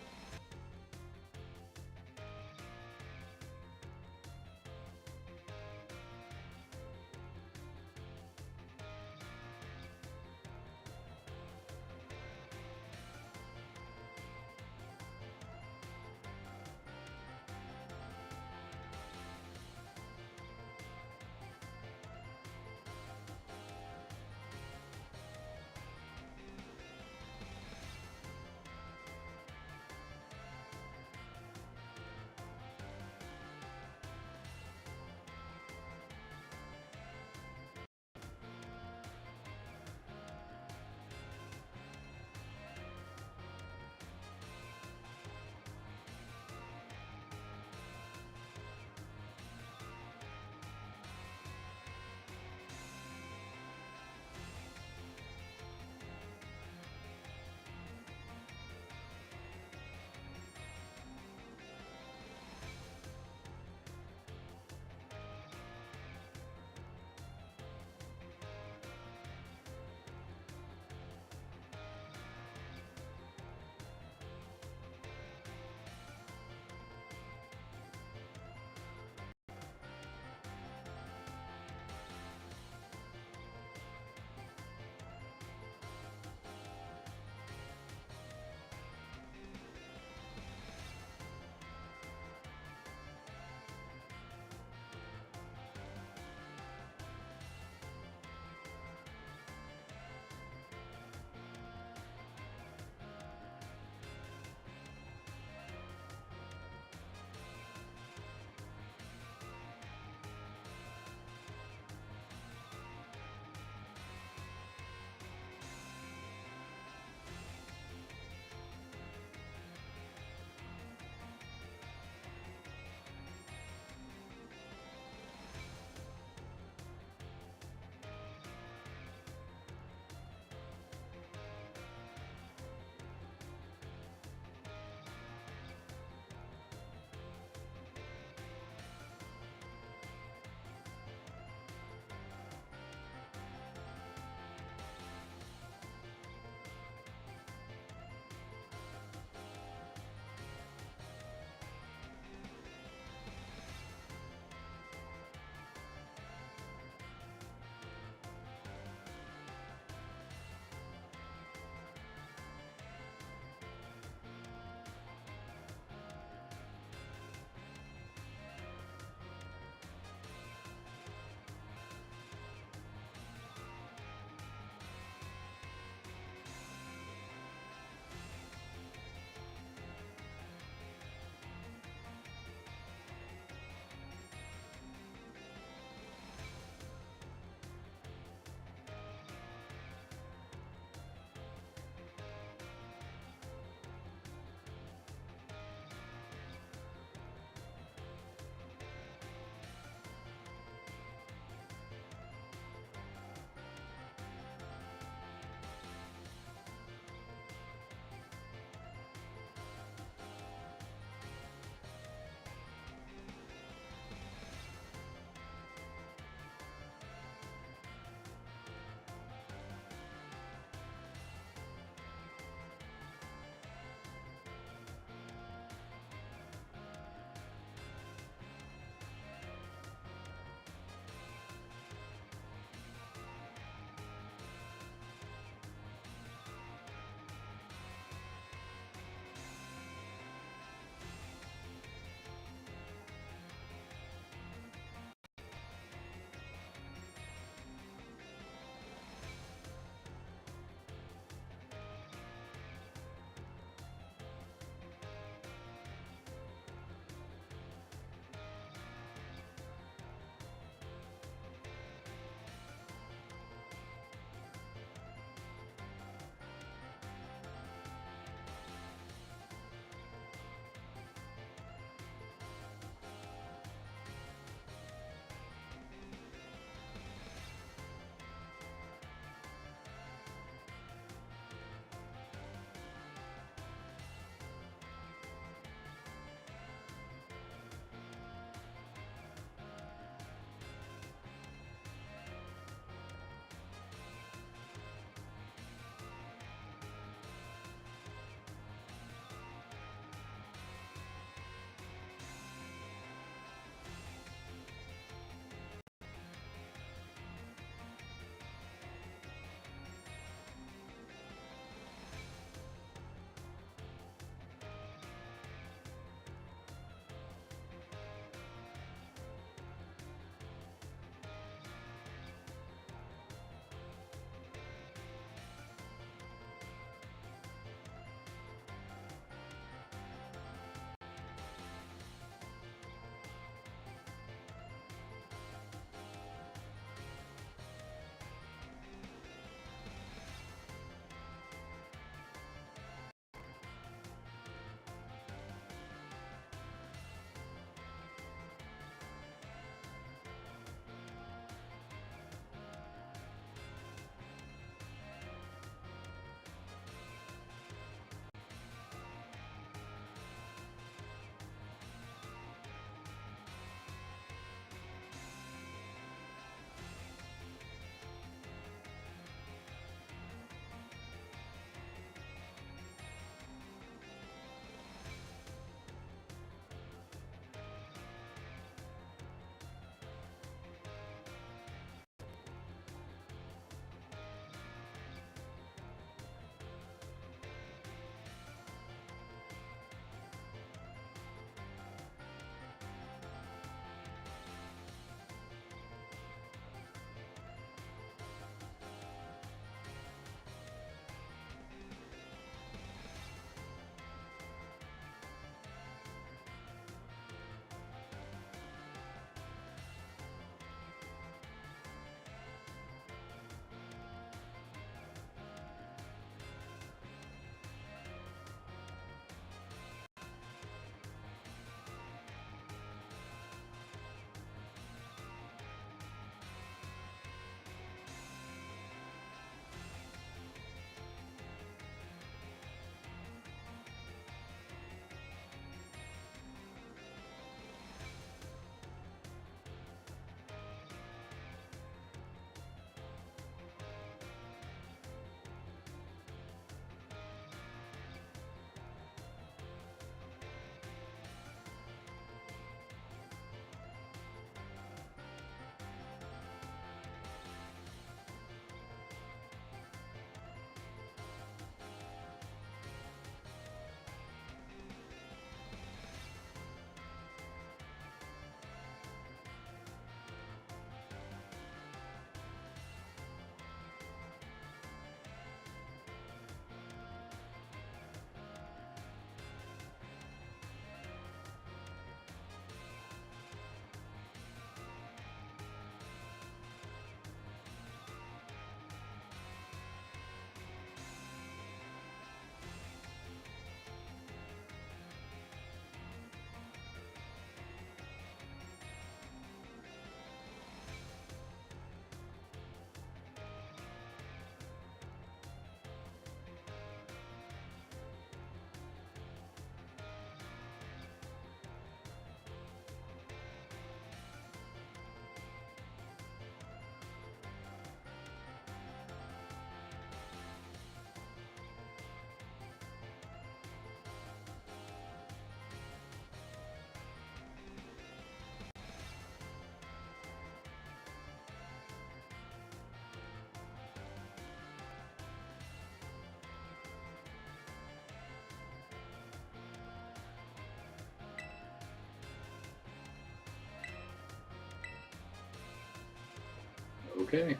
Okay.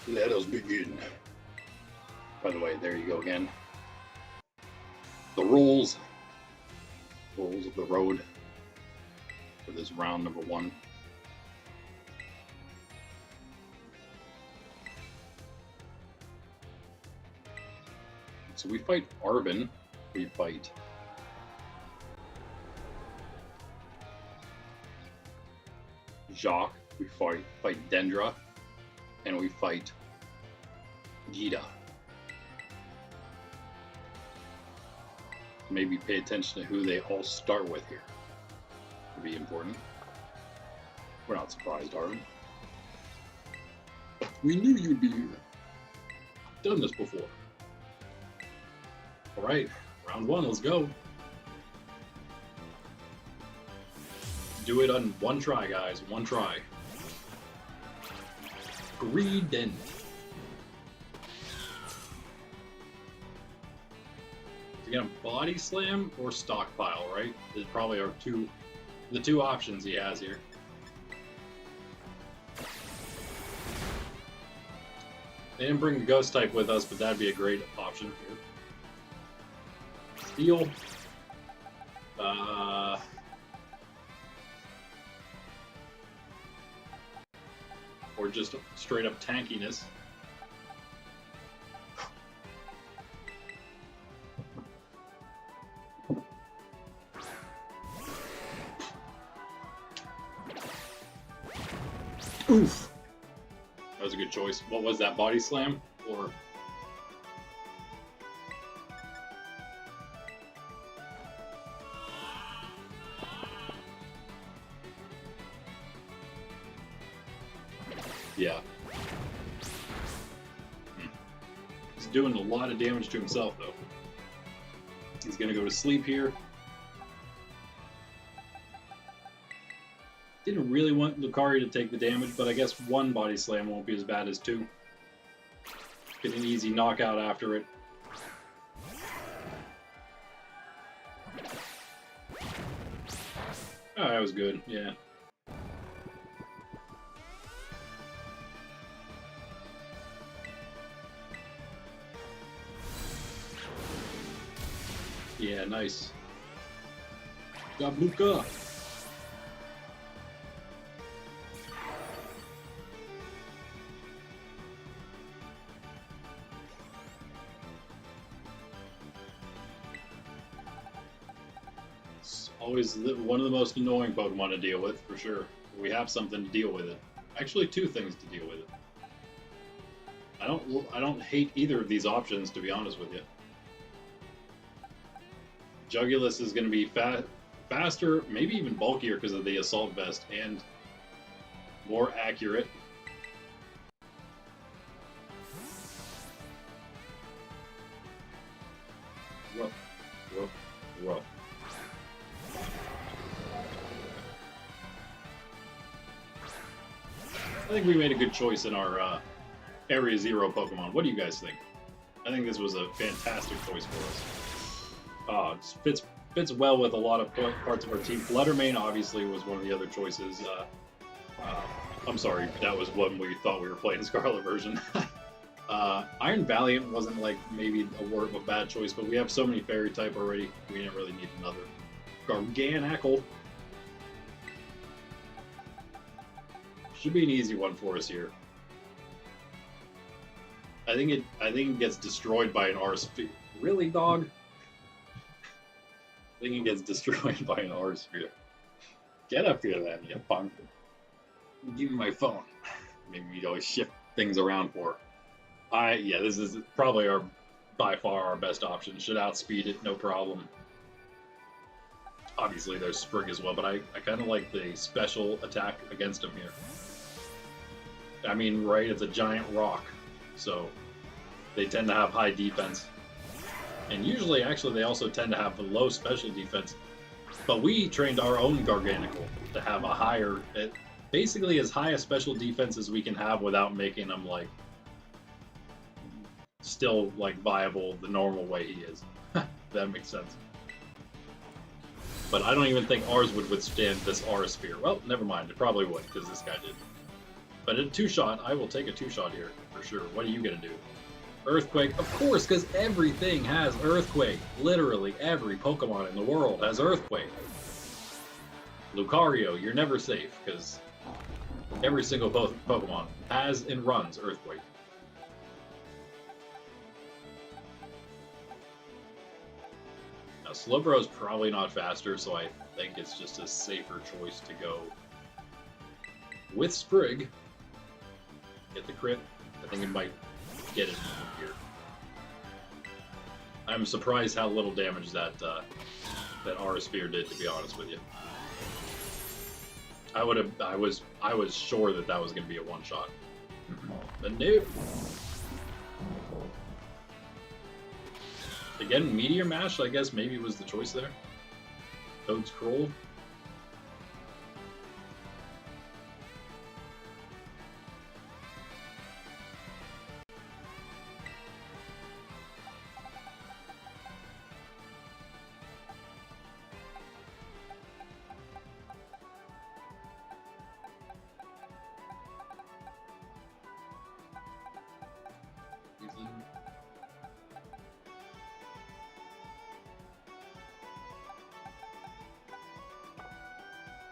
Let us begin. By the way, there you go again. The rules. Rules of the road for this round number 1. So we fight Arvin. We fight Jacques. We fight Dendra. And we fight Gita. Maybe pay attention to who they all start with here. Would be important. We're not surprised, Arvin. We knew you'd be here. Done this before. Alright, round 1, let's go. Do it on one try, guys. One try. Greedent. Is he gonna body slam or stockpile, right? These probably are the two options he has here. They didn't bring the ghost type with us, but that'd be a great option here. Steel. Or just straight up tankiness. Oof. That was a good choice. What was that, body slam? Or... yeah. He's doing a lot of damage to himself, though. He's gonna go to sleep here. Didn't really want Lucario to take the damage, but I guess one body slam won't be as bad as 2. Get an easy knockout after it. Oh, that was good, yeah. Yeah, nice. Gabluka! It's always one of the most annoying Pokemon to deal with, for sure. We have something to deal with it. Actually, 2 things to deal with it. I don't hate either of these options, to be honest with you. Jugulus is going to be faster, maybe even bulkier because of the Assault Vest, and more accurate. Rough, rough, rough. I think we made a good choice in our Area 0 Pokemon. What do you guys think? I think this was a fantastic choice for us. It fits well with a lot of parts of our team. Fluttermane obviously was one of the other choices. I'm sorry, that was one we thought we were playing the Scarlet version. Iron Valiant wasn't like maybe a bad choice, but we have so many Fairy type already. We didn't really need another. Garganacl. Should be an easy one for us here. I think it gets destroyed by an R-Sphere. Really, dog? I think it gets destroyed by an R-Sphere. Get up here then, you punk. Give me my phone. Maybe we always shift things around for. Yeah, this is probably by far our best option. Should outspeed it, no problem. Obviously there's Sprig as well, but I kind of like the special attack against him here. I mean, right, it's a giant rock, so they tend to have high defense. And usually, actually, they also tend to have a low special defense. But we trained our own Garganacl to have a higher, basically as high a special defense as we can have without making them, like, still, like, viable the normal way he is. That makes sense. But I don't even think ours would withstand this R-Sphere. Well, never mind. It probably would, because this guy did. But a 2-shot, I will take a 2-shot here, for sure. What are you going to do? Earthquake? Of course, because everything has Earthquake. Literally every Pokemon in the world has Earthquake. Lucario, you're never safe, because every single Pokemon has and runs Earthquake. Now, Slowbro is probably not faster, so I think it's just a safer choice to go with Sprig. Get the crit. I think it might get it from here. I'm surprised how little damage that Aura Sphere did, to be honest with you. I was sure that was going to be a 1-shot. But no. Again, Meteor Mash, I guess maybe was the choice there. Toad's Scroll.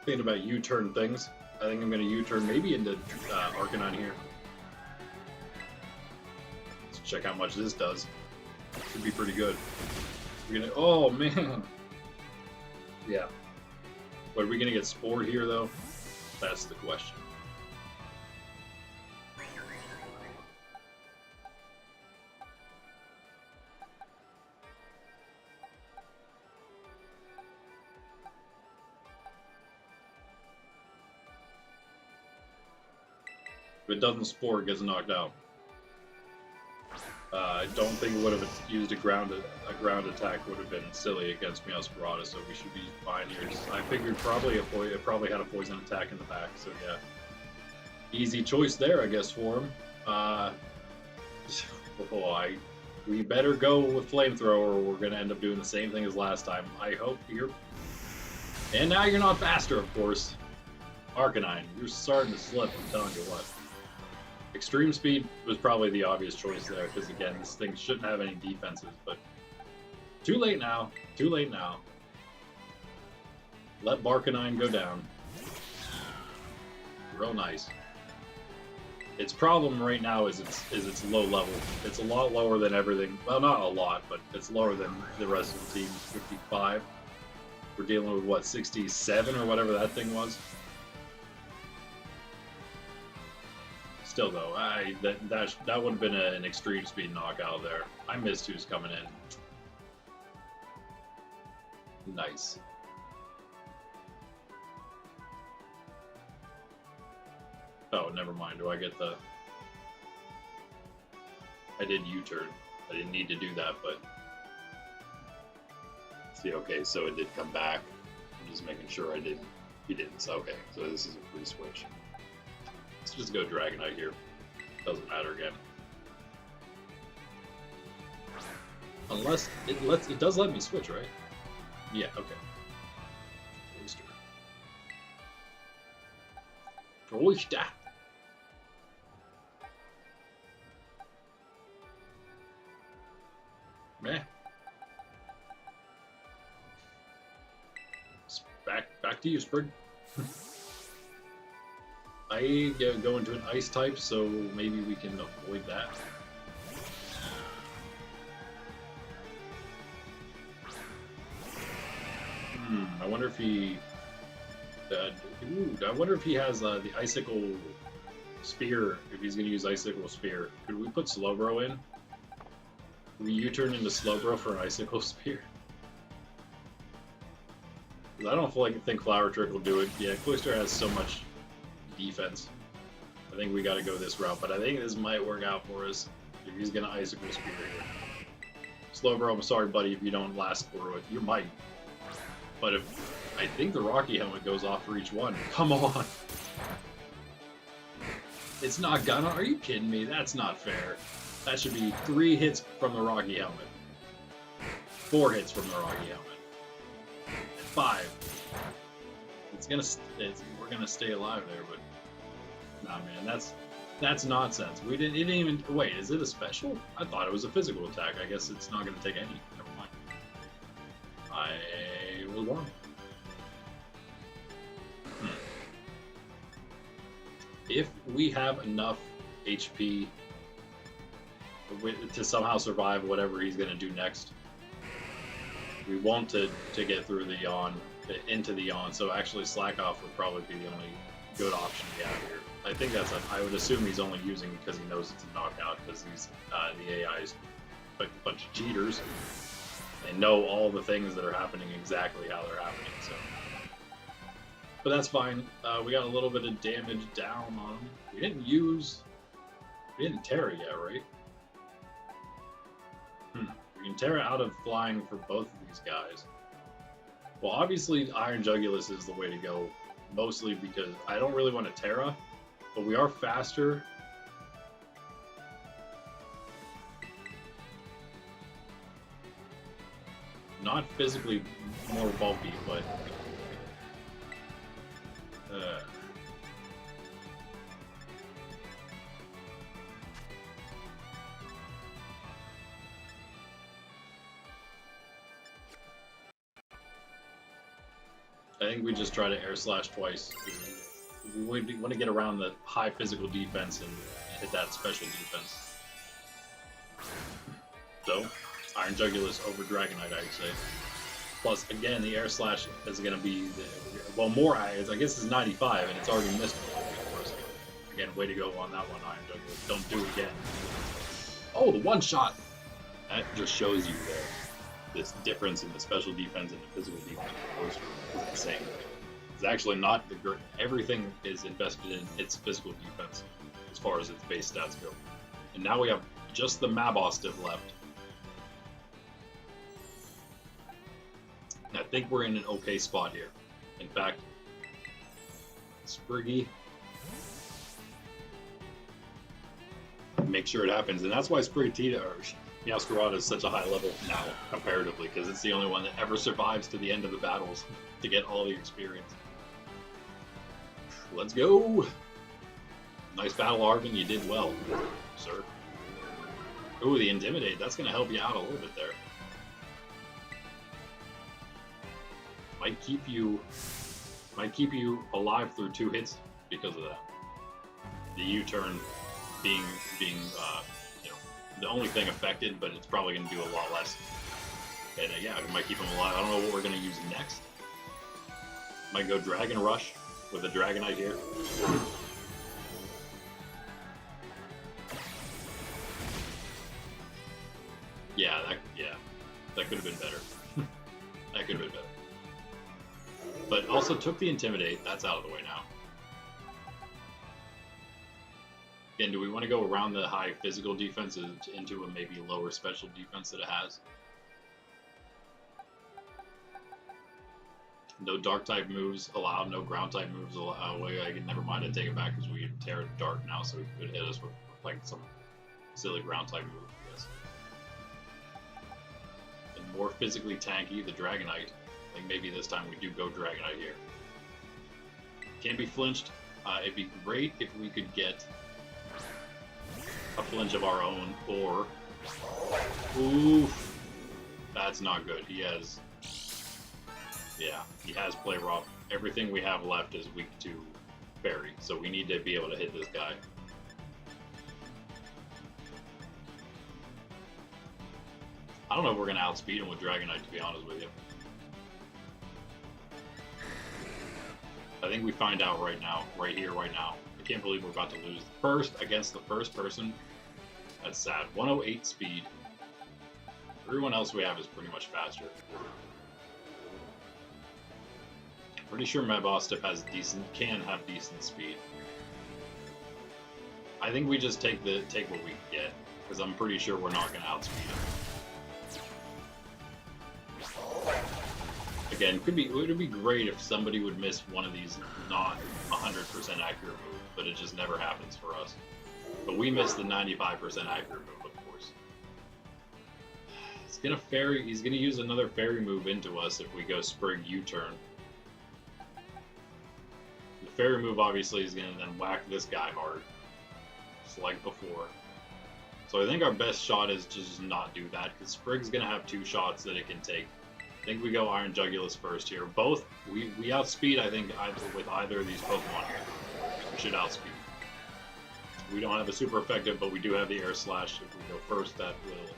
Thinking about U-turn things. I think I'm going to U-turn maybe into Arcanine here. Let's check how much this does. Should be pretty good. We're gonna. Oh man. Yeah. But are we going to get Spored here though? That's the question. If it doesn't Spore, it gets knocked out. I don't think it would have used a ground attack would have been silly against Meowscarada, so we should be fine here. I figured it probably had a poison attack in the back, so yeah. Easy choice there, I guess, for him. We better go with Flamethrower, or we're going to end up doing the same thing as last time. I hope you're... And now you're not faster, of course. Arcanine, you're starting to slip, I'm telling you what. Extreme Speed was probably the obvious choice there, because again, this thing shouldn't have any defenses, but too late now. Too late now. Let Barcanine go down. Real nice. Its problem right now is its low level. It's a lot lower than everything. Well, not a lot, but it's lower than the rest of the team. 55. We're dealing with what, 67 or whatever that thing was. Still though, that would have been an extreme speed knockout there. I missed who's coming in. Nice. Oh, never mind. Do I get the... I did U-turn. I didn't need to do that, but... See, okay, so it did come back. I'm just making sure I didn't. He didn't. So, okay, so this is a free switch. Let's just go Dragonite here. Doesn't matter again. Unless it does let me switch, right? Yeah, okay. Oyster. Oyster. Meh. Back to you, Sprig. I go into an ice type, so maybe we can avoid that. I wonder if he... I wonder if he has the Icicle Spear, if he's going to use Icicle Spear. Could we put Slowbro in? Could we U-turn into Slowbro for an Icicle Spear? I don't think Flower Trick will do it. Yeah, Cloyster has so much defense. I think we got to go this route, but I think this might work out for us if he's going to Icicle Spear here. Slowbro, I'm sorry, buddy, if you don't last through it. You might. But if I think the Rocky Helmet goes off for each one. Come on. It's not gonna. Are you kidding me? That's not fair. That should be 3 hits from the Rocky Helmet. 4 hits from the Rocky Helmet. 5. We're gonna stay alive there, but Nah, man, that's nonsense. We didn't. It didn't even. Wait, is it a special? I thought it was a physical attack. I guess it's not going to take any. Never mind. I was wrong. If we have enough HP to somehow survive whatever he's going to do next, we want to get through the yawn, into the yawn. So actually, slack off would probably be the only good option we have here. I think I would assume he's only using because he knows it's a knockout, because he's the AI is a bunch of cheaters. They know all the things that are happening exactly how they're happening. So, but that's fine. We got a little bit of damage down on him. We didn't Tera yet, right? We can Tera out of flying for both of these guys. Well, obviously Iron Jugulus is the way to go, mostly because I don't really want to Tera, but we are faster. Not physically more bulky, but I think we just try to air slash twice. We want to get around the high physical defense and hit that special defense. So, Iron Jugulus over Dragonite, I'd say. Plus, again, the air slash is going to be, well, more eyes. I guess it's 95, and it's already missed. Again, way to go on that one, Iron Jugulus. Don't do it again. Oh, the one shot! That just shows you this difference in the special defense and the physical defense is insane. It's actually not the great. Everything is invested in its physical defense as far as its base stats go. And now we have just the Mabos div left. And I think we're in an okay spot here. In fact, Spriggy, make sure it happens. And that's why Sprigatita or Meowscarada is such a high level now, comparatively, because it's the only one that ever survives to the end of the battles to get all the experience. Let's go! Nice battle, Arvin. You did well, sir. Ooh, the Intimidate. That's going to help you out a little bit there. Might keep you alive through 2 hits because of that. The U-turn being the only thing affected, but it's probably going to do a lot less. And yeah, it might keep him alive. I don't know what we're going to use next. Might go Dragon Rush with a Dragonite here. Yeah, that could have been better. That could have been better. But also took the Intimidate. That's out of the way now. Again, do we want to go around the high physical defense into a maybe lower special defense that it has? No dark type moves allowed, no ground type moves allowed. Never mind, I take it back because we can Tera dark now, so he could hit us with like some silly ground type move, I guess. And more physically tanky, the Dragonite. I think maybe this time we do go Dragonite here. Can't be flinched. It'd be great if we could get a flinch of our own, or oof, that's not good. He has play rough. Everything we have left is weak to Fairy, so we need to be able to hit this guy. I don't know if we're gonna outspeed him with Dragonite, to be honest with you. I think we find out right now, right here, right now. I can't believe we're about to lose first against the first person. That's sad. 108 speed. Everyone else we have is pretty much faster. Pretty sure Mabosstiff can have decent speed. I think we just take what we get, because I'm pretty sure we're not going to outspeed him. Again, it would be great if somebody would miss one of these not 100% accurate moves, but it just never happens for us. But we missed the 95% accurate move, of course. He's gonna use another fairy move into us if we go Sprig U-turn. The Fairy move obviously is going to then whack this guy hard, just like before. So I think our best shot is to just not do that, because Sprig's going to have 2 shots that it can take. I think we go Iron Jugulus first here. Both, we outspeed, I think, with either of these Pokemon here. We should outspeed. We don't have a super effective, but we do have the Air Slash. If we go first, that will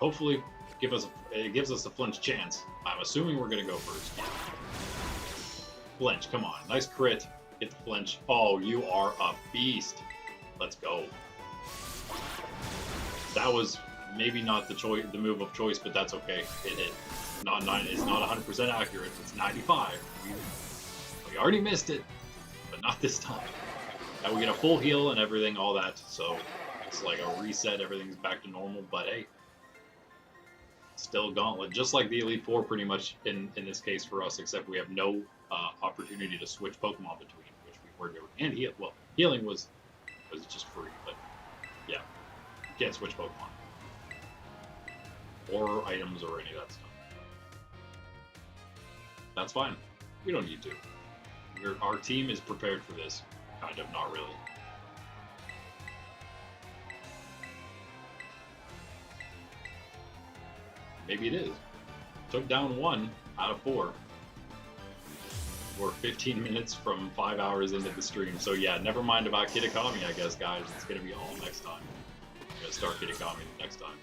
hopefully it gives us a flinch chance. I'm assuming we're going to go first. Yeah. Flinch, come on. Nice crit. Get the flinch. Oh, you are a beast. Let's go. That was maybe not the move of choice, but that's okay. It hit. It's not 100% accurate. It's 95. We already missed it, but not this time. Now we get a full heal and everything, all that. So it's like a reset. Everything's back to normal. But hey, still Gauntlet, just like the Elite Four, pretty much in this case for us, except we have no opportunity to switch Pokemon between, which we were doing. And heal. Well, healing was just free, but yeah, you can't switch Pokemon or items or any of that stuff. That's fine. We don't need to. Our team is prepared for this. Kind of, not really. Maybe it is. Took down 1 out of 4. We're 15 minutes from 5 hours into the stream. So yeah, never mind about Pkmn, I guess, guys. It's going to be all next time. We're going to start Pkmn next time.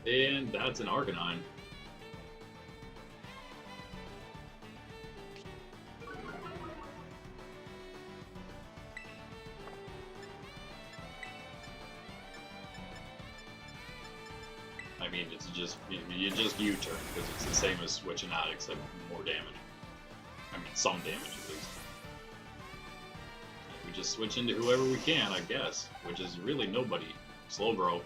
And that's an Arcanine. I mean, it's just, you just U-turn, because it's the same as switching out, except more damage. I mean, some damage at least. We just switch into whoever we can, I guess, which is really nobody. Slowbro.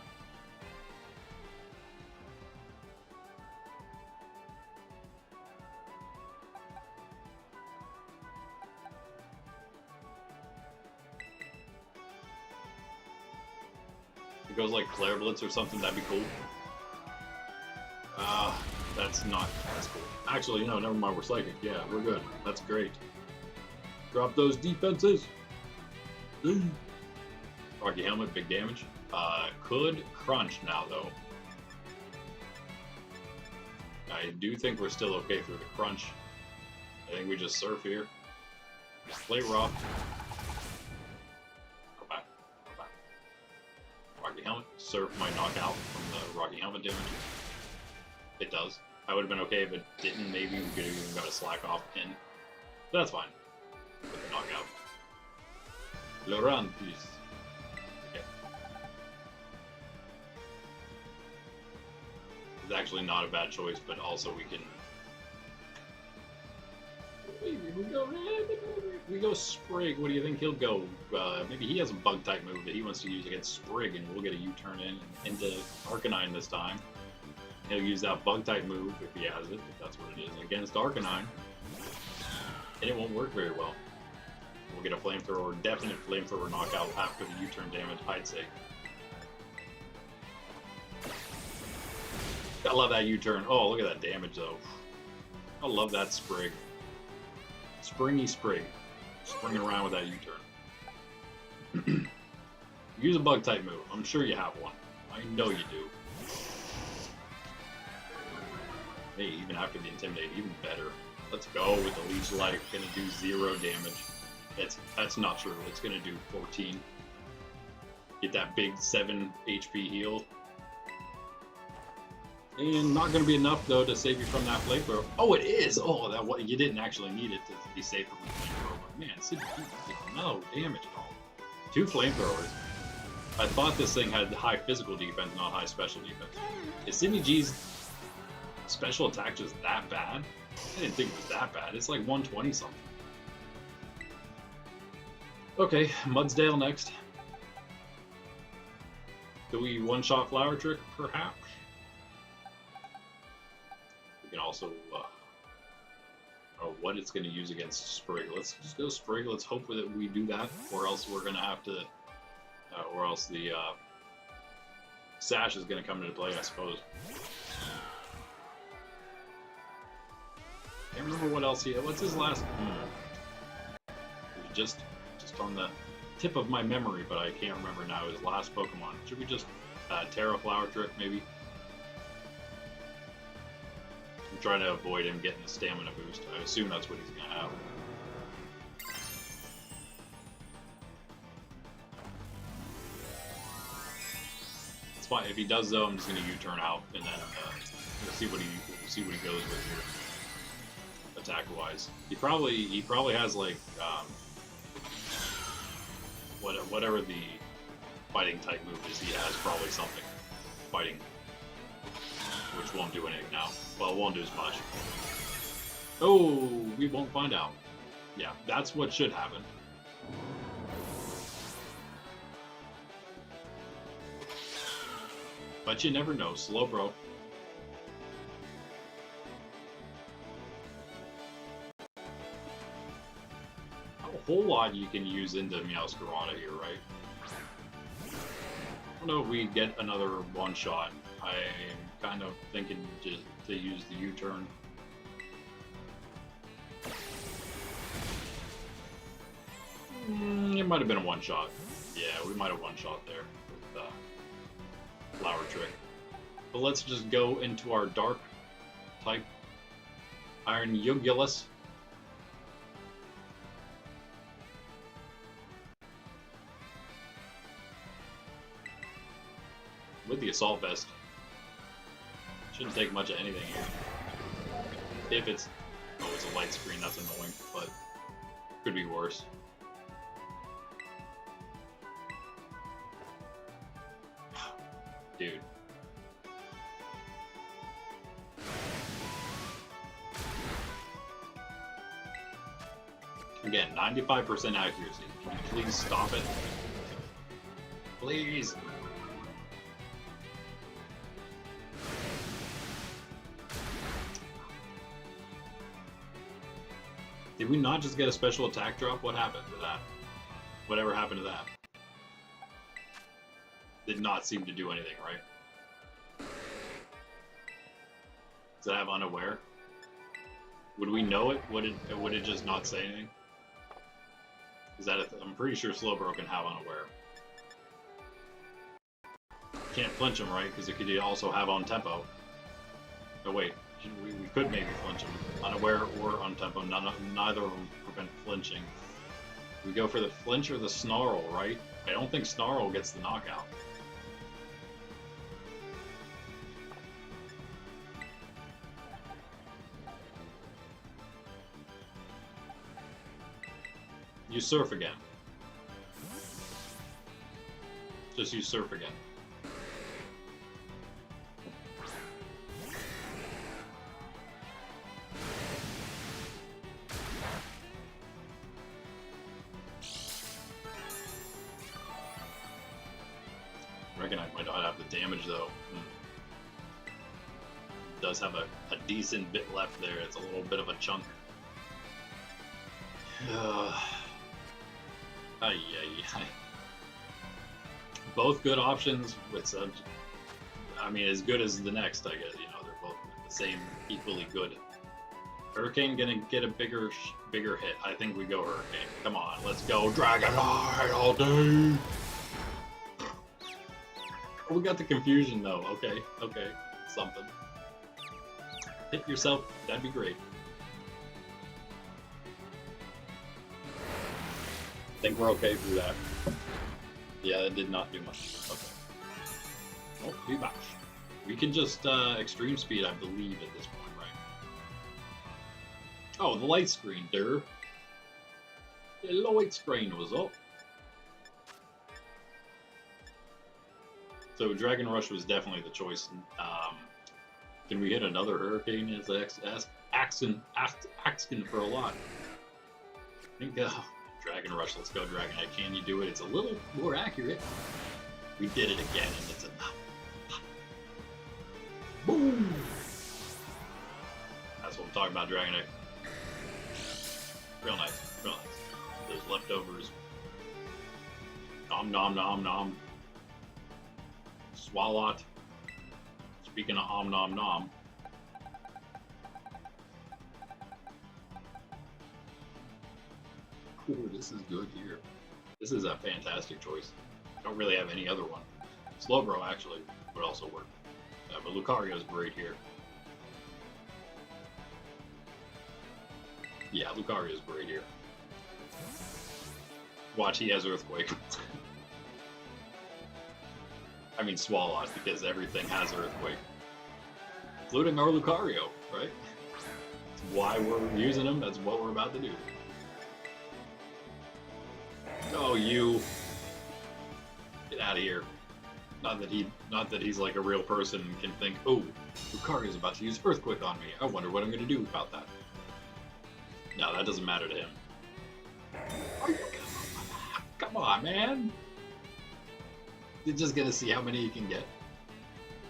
If it goes like Flare Blitz or something, that'd be cool. That's cool. Actually, no, never mind, we're Psychic. Yeah, we're good. That's great. Drop those defenses. Rocky Helmet, big damage. Could crunch now, though. I do think we're still okay through the crunch. I think we just surf here. Play rough. Go back. Go back. Rocky Helmet. Surf might knock out from the Rocky Helmet damage. It does. I would have been okay if it didn't. Maybe we could have even got a slack off pin. But that's fine. With the knockout. Laurent, please. Okay. It's actually not a bad choice, but also we can. We go Sprig. What do you think he'll go? Maybe he has a bug type move that he wants to use against Sprig, and we'll get a U-turn into Arcanine this time. He'll use that bug type move if he has it, if that's what it is, against Arcanine. And it won't work very well. We'll get a flamethrower, definite flamethrower knockout after the U-turn damage, I'd say. I love that U-turn. Oh, look at that damage though. I love that Sprig. Springy Sprig. Springing around with that U-turn. Use a bug type move. I'm sure you have one. I know you do. Hey, even after the Intimidate, even better. Let's go with the Leech Life. Gonna do 0 damage. That's not true. It's gonna do 14. Get that big 7 HP heal. And not gonna be enough though to save you from that flamethrower. Oh, it is. Oh, you didn't actually need it to be safe from the flamethrower. Man, Sidney did no damage at all. 2 flamethrowers. I thought this thing had high physical defense, not high special defense. Is Sidney G's special attack just that bad? I didn't think it was that bad. It's like 120 something. Okay, Mudsdale next. Do we one-shot Flower Trick, perhaps? We can also, what it's going to use against Sprig. Let's just go Sprig. Let's hope that we do that, or else we're going to have to, or else the Sash is going to come into play, I suppose. Can't remember what else he had. What's his last? just on the tip of my memory, but I can't remember now. His last Pokemon. Should we just Tera Flower Trick maybe? I'm trying to avoid him getting the stamina boost. I assume that's what he's gonna have. It's fine. If he does though, I'm just gonna U-turn out and then see what he goes with here. Attack wise, he probably has like whatever the fighting type move is. He has probably something fighting, which won't do anything now. Well, it won't do as much. Oh, we won't find out. Yeah, that's what should happen. But you never know. Slowbro. A whole lot you can use into Meowscarada here, right? I don't know if we get another one-shot. I'm kind of thinking to use the U-turn. It might have been a one-shot. Yeah, we might have one-shot there with Flower Trick. But let's just go into our dark type Iron Yugulus. With the Assault Vest. Shouldn't take much of anything here. If it's... Oh, it's a light screen, that's annoying, but could be worse. Dude. Again, 95% accuracy. Can you please stop it? Please! Did we not just get a special attack drop? What happened to that? Whatever happened to that? Did not seem to do anything, right? Does it have unaware? Would we know it? Would it just not say anything? Is that I'm pretty sure Slowbro can have unaware. Can't flinch him, right? Because it could also have on tempo. Oh wait, we could maybe flinch him. Unaware or on tempo. Neither of them prevent flinching. We go for the flinch or the snarl, right? I don't think snarl gets the knockout. You surf again. Just use surf again. I reckon I might not have the damage though. It does have a decent bit left there. It's a little bit of a chunk. Both good options with such, I mean, as good as the next, I guess. You know, they're both the same, equally good. Hurricane gonna get a bigger hit. I think we go Hurricane. Come on, let's go Dragonite all day. Oh, we got the confusion though. Okay, something. Hit yourself. That'd be great. I think we're okay through that. Yeah, that did not do much. Okay. Oh, be back. We can just extreme speed, I believe, at this point, right? Oh, the light screen, there. The light screen was up. So Dragon Rush was definitely the choice. Can we hit another Hurricane? Is asking for a lot. I think. Dragon Rush, let's go Dragonite. Can you do it? It's a little more accurate. We did it again, and it's enough. Boom! That's what I'm talking about, Dragonite. Real nice, real nice. Those leftovers. Nom nom nom nom. Swalot. Speaking of om nom nom. Ooh, this is good here. This is a fantastic choice. I don't really have any other one. Slowbro actually would also work. But Lucario's great here. Yeah, Lucario's great here. Watch, he has Earthquake. I mean Swalot, because everything has Earthquake. Including our Lucario, right? That's why we're using him, that's what we're about to do. Oh, you. Get out of here. Not that he's like a real person and can think, oh, Lucario's about to use Earthquake on me. I wonder what I'm gonna do about that. No, that doesn't matter to him. Come on, man! You're just gonna see how many you can get.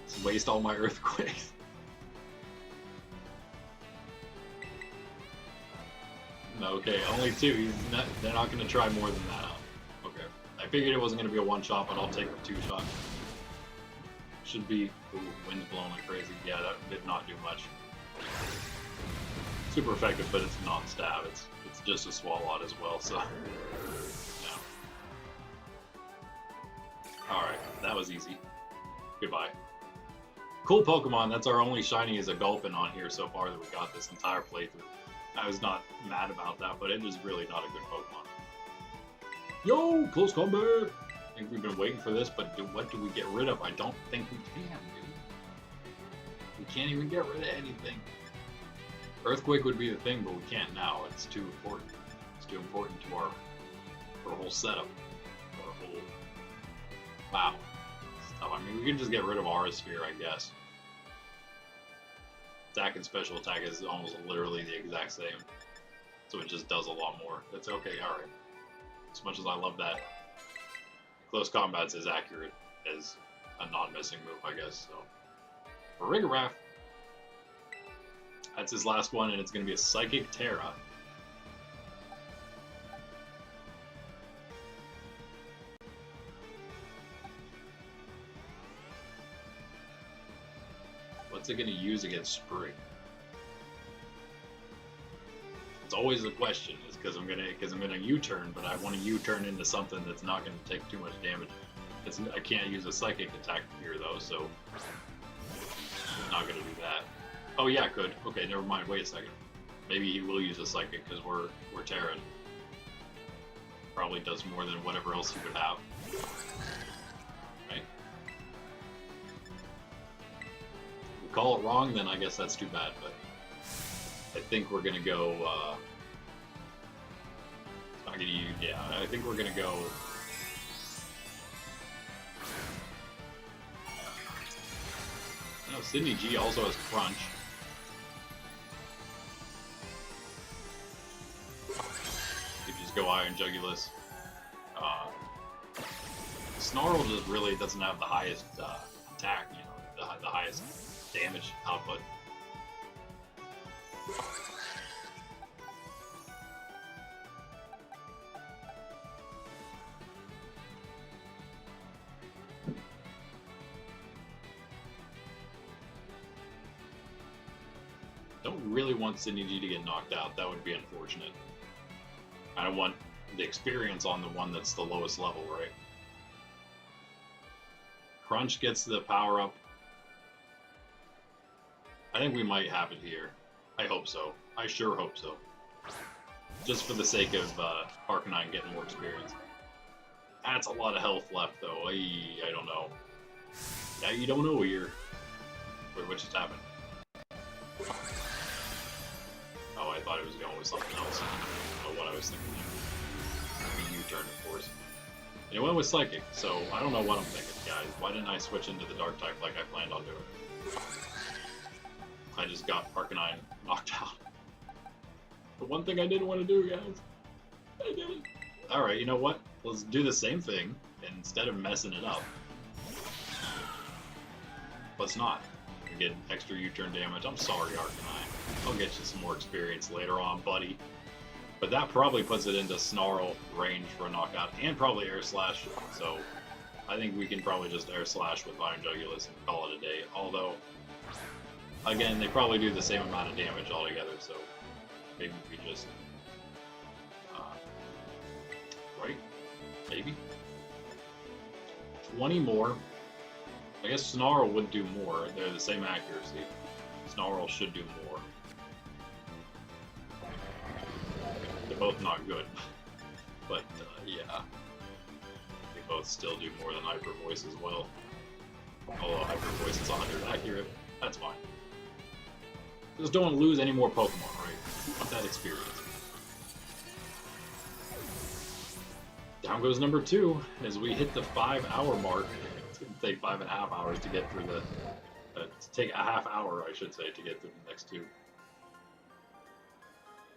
Just waste all my Earthquakes. Okay, only 2. They're not gonna try more than that. Okay. I figured it wasn't gonna be a one-shot, but I'll take a 2-shot. Should be... Ooh, wind's blowing like crazy. Yeah, that did not do much. Super effective, but it's not stab. It's just a Swalot as well, so... Yeah. Alright, that was easy. Goodbye. Cool Pokemon, that's our only shiny is a Gulpin on here so far that we got this entire playthrough. I was not mad about that, but it is really not a good Pokemon. Yo, close combat! I think we've been waiting for this, but what do we get rid of? I don't think we can, dude. We can't even get rid of anything. Earthquake would be the thing, but we can't now. It's too important. It's too important to our whole setup. Our whole... Wow. Stuff. I mean, we can just get rid of Aura Sphere, I guess. Attack and special attack is almost literally the exact same. So it just does a lot more. That's okay, alright. As much as I love that, close combat's as accurate as a non-missing move, I guess. So, Rigorath. That's his last one, and it's going to be a Psychic Tera. What's it going to use against Spring? It's always the question. Is because I'm gonna U-turn, but I want to U-turn into something that's not going to take too much damage. I can't use a Psychic attack here though, so I'm not going to do that. Oh yeah, I could. Okay, never mind. Wait a second. Maybe he will use a Psychic because we're Terran. Probably does more than whatever else he could have. Right? If we call it wrong, then I guess that's too bad. But I think we're gonna go. Not gonna use. Yeah, I think we're gonna go. No, Sydney G also has Crunch. You just go Iron Jugulus. Snarl just really doesn't have the highest attack, you know, the highest damage output. Don't really want Sydney G to get knocked out. That would be unfortunate. I don't want the experience on the one that's the lowest level, right? Crunch gets the power up. I think we might have it here. I hope so. I sure hope so. Just for the sake of Pkmn getting more experience. That's a lot of health left, though. I don't know. Yeah, you don't know here. Wait, what just happened? Oh, I thought it was going with something else. I don't know what I was thinking there. I mean, U-turn, of course. And it went with Psychic, so I don't know what I'm thinking, guys. Why didn't I switch into the Dark type like I planned on doing? I just got Pkmn knocked out. The one thing I didn't want to do, guys. I didn't. Alright, you know what? Let's do the same thing, and instead of messing it up, let's not. We get extra U-turn damage. I'm sorry, Pkmn. I'll get you some more experience later on, buddy. But that probably puts it into Snarl range for a knockout, and probably Air Slash, so I think we can probably just Air Slash with Iron Jugulus and call it a day, although, again, they probably do the same amount of damage altogether, so maybe we just Maybe. 20 more. I guess Snarl would do more. They're the same accuracy. Snarl should do more. They're both not good. But, yeah. They both still do more than Hyper Voice as well. Although Hyper Voice is 100 accurate. That's fine. Just don't want to lose any more Pokemon, right? Want that experience. Down goes number 2 as we hit the 5-hour mark. It's going to take 5.5 hours to get through the... to take a half hour, I should say, to get through the next 2.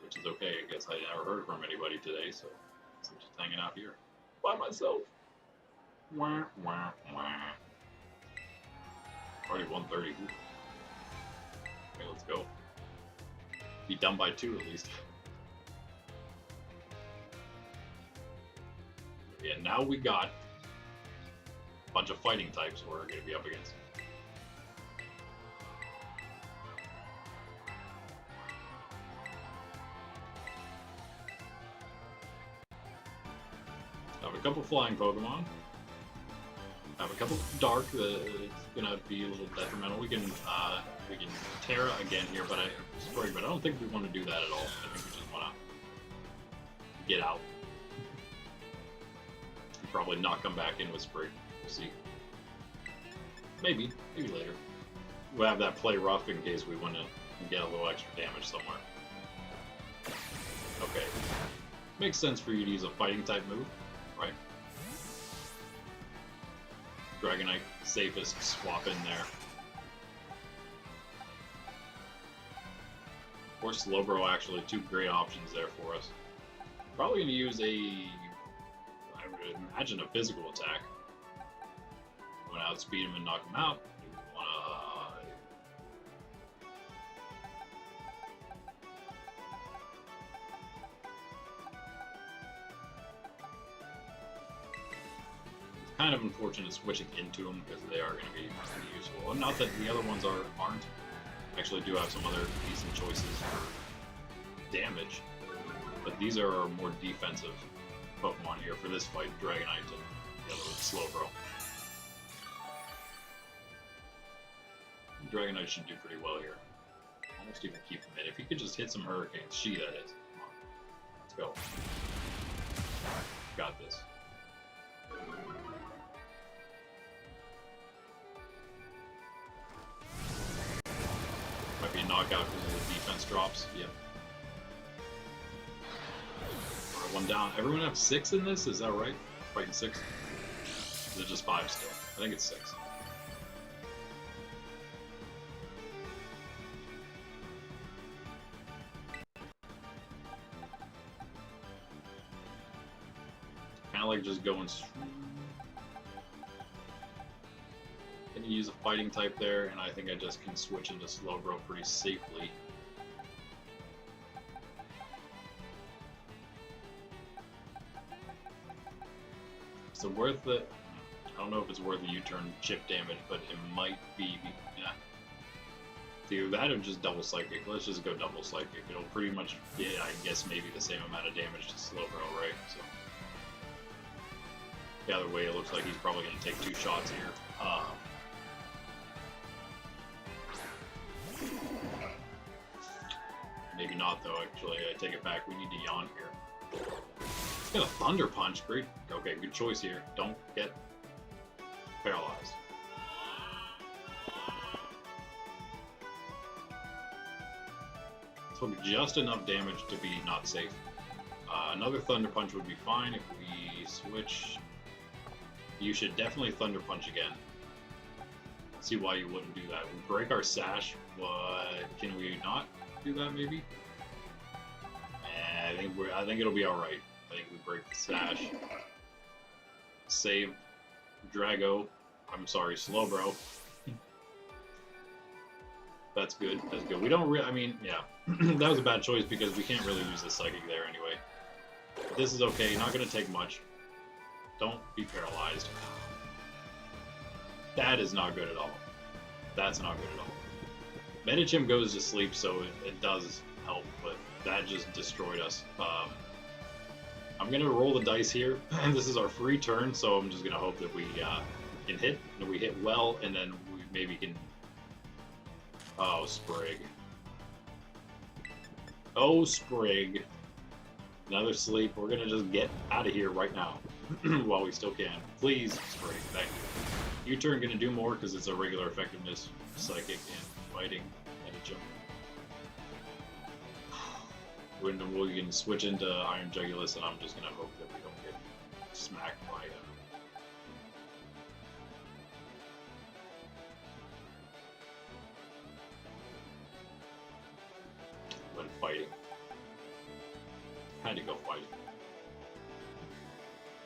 Which is okay. I guess I never heard from anybody today, so I'm just hanging out here by myself. Wah, wah, wah. Already 1:30. Okay, let's go. Be done by 2 at least. Yeah, now we got a bunch of fighting types we're going to be up against. I have a couple flying Pokemon. I have a couple dark that it's gonna be a little detrimental. We can Tera again here, but I don't think we want to do that at all. I think we just want to get out. We'll probably not come back in with Sprig. We'll see. Maybe later. We'll have that play rough in case we want to get a little extra damage somewhere. Okay. Makes sense for you to use a fighting type move, right? Dragonite, safest swap in there. Or Slowbro, actually, 2 great options there for us. Probably going to use I would imagine a physical attack. We want to outspeed him and knock him out. We want kind of unfortunate switching into them because they are going to be pretty useful. And not that the other ones aren't. Actually do have some other decent choices for damage, but these are more defensive Pokemon here for this fight. Dragonite and the other Slowbro. Dragonite should do pretty well here. Almost even keep him in. If he could just hit some Hurricanes, that is. Come on. Let's go. Got this. Might be a knockout because of the defense drops. Yep. Alright, 1 down. Everyone have 6 in this? Is that right? Fighting 6? Is it just 5 still? I think it's 6. Kind of like just going. Can use a fighting type there, and I think I just can switch into Slowbro pretty safely. Is it worth it? I don't know if it's worth a U-turn chip damage, but it might be. Yeah. Do that or just double psychic? Let's just go double psychic. It'll pretty much, yeah, I guess maybe the same amount of damage to Slowbro, right? So the other way, it looks like he's probably going to take 2 shots here. Maybe not, though, actually. I take it back. We need to yawn here. It's got a Thunder Punch. Great. Okay, good choice here. Don't get paralyzed. Took just enough damage to be not safe. Another Thunder Punch would be fine if we switch. You should definitely Thunder Punch again. See why you wouldn't do that. We break our Sash, but can we not do that maybe? I think it'll be alright. I think we break the Sash. Save Drago. I'm sorry, Slowbro. That's good. That's good. We don't really, I mean, yeah. That was a bad choice because we can't really use the Psychic there anyway. But this is okay. Not going to take much. Don't be paralyzed. That is not good at all. That's not good at all. Medichim goes to sleep, so it does help, but that just destroyed us. I'm gonna roll the dice here. This is our free turn, so I'm just gonna hope that we can hit, and we hit well, and then we maybe can. Oh, Sprig. Oh, Sprig. Another sleep. We're gonna just get out of here right now while we still can. Please, Sprig. Thank you. U-turn gonna do more because it's a regular effectiveness, psychic, and fighting, and a jump. When we can switch into Iron Jugulus, and I'm just gonna hope that we don't get smacked by when fighting. Had to go fighting.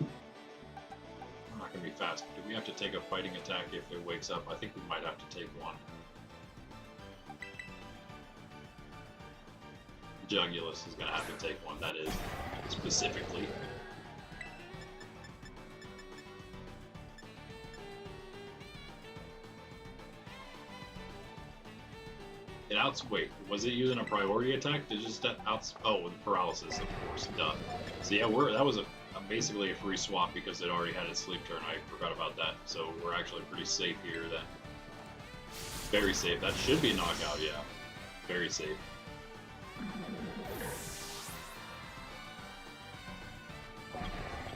I'm not gonna be fast. Do we have to take a fighting attack if it wakes up? I think we might have to take one. Jugulus is going to have to take one, that is, specifically. Wait, was it using a priority attack? Did it just oh, with paralysis, of course, duh. So yeah, that was basically a free swap because it already had its sleep turn. I forgot about that. So we're actually pretty safe here then. Very safe. That should be a knockout, yeah. Very safe.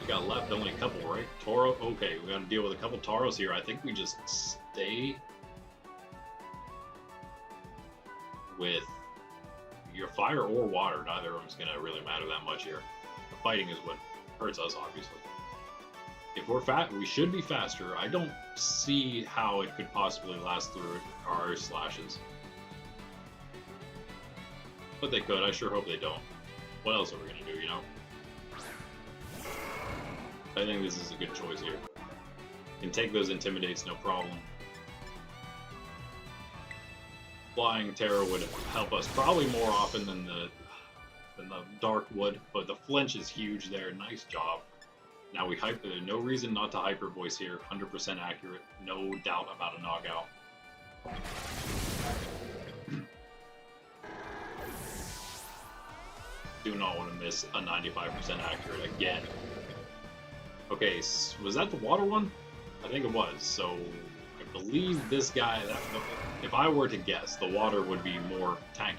We got left only a couple, right? Toro, okay, we got to deal with a couple Taros here. I think we just stay with your fire or water. Neither of them is going to really matter that much here. The fighting is what hurts us, obviously. If we're fat, we should be faster. I don't see how it could possibly last through our slashes. But they could. I sure hope they don't. What else are we going to do, you know? I think this is a good choice here. Can take those Intimidates, no problem. Flying Tera would help us probably more often than the Dark would, but the flinch is huge there. Nice job. Now we hyper. No reason not to hyper voice here. 100% accurate. No doubt about a knockout. Do not want to miss a 95% accurate again. Okay, was that the water one? I think it was. So I believe this guy. If I were to guess, the water would be more tanky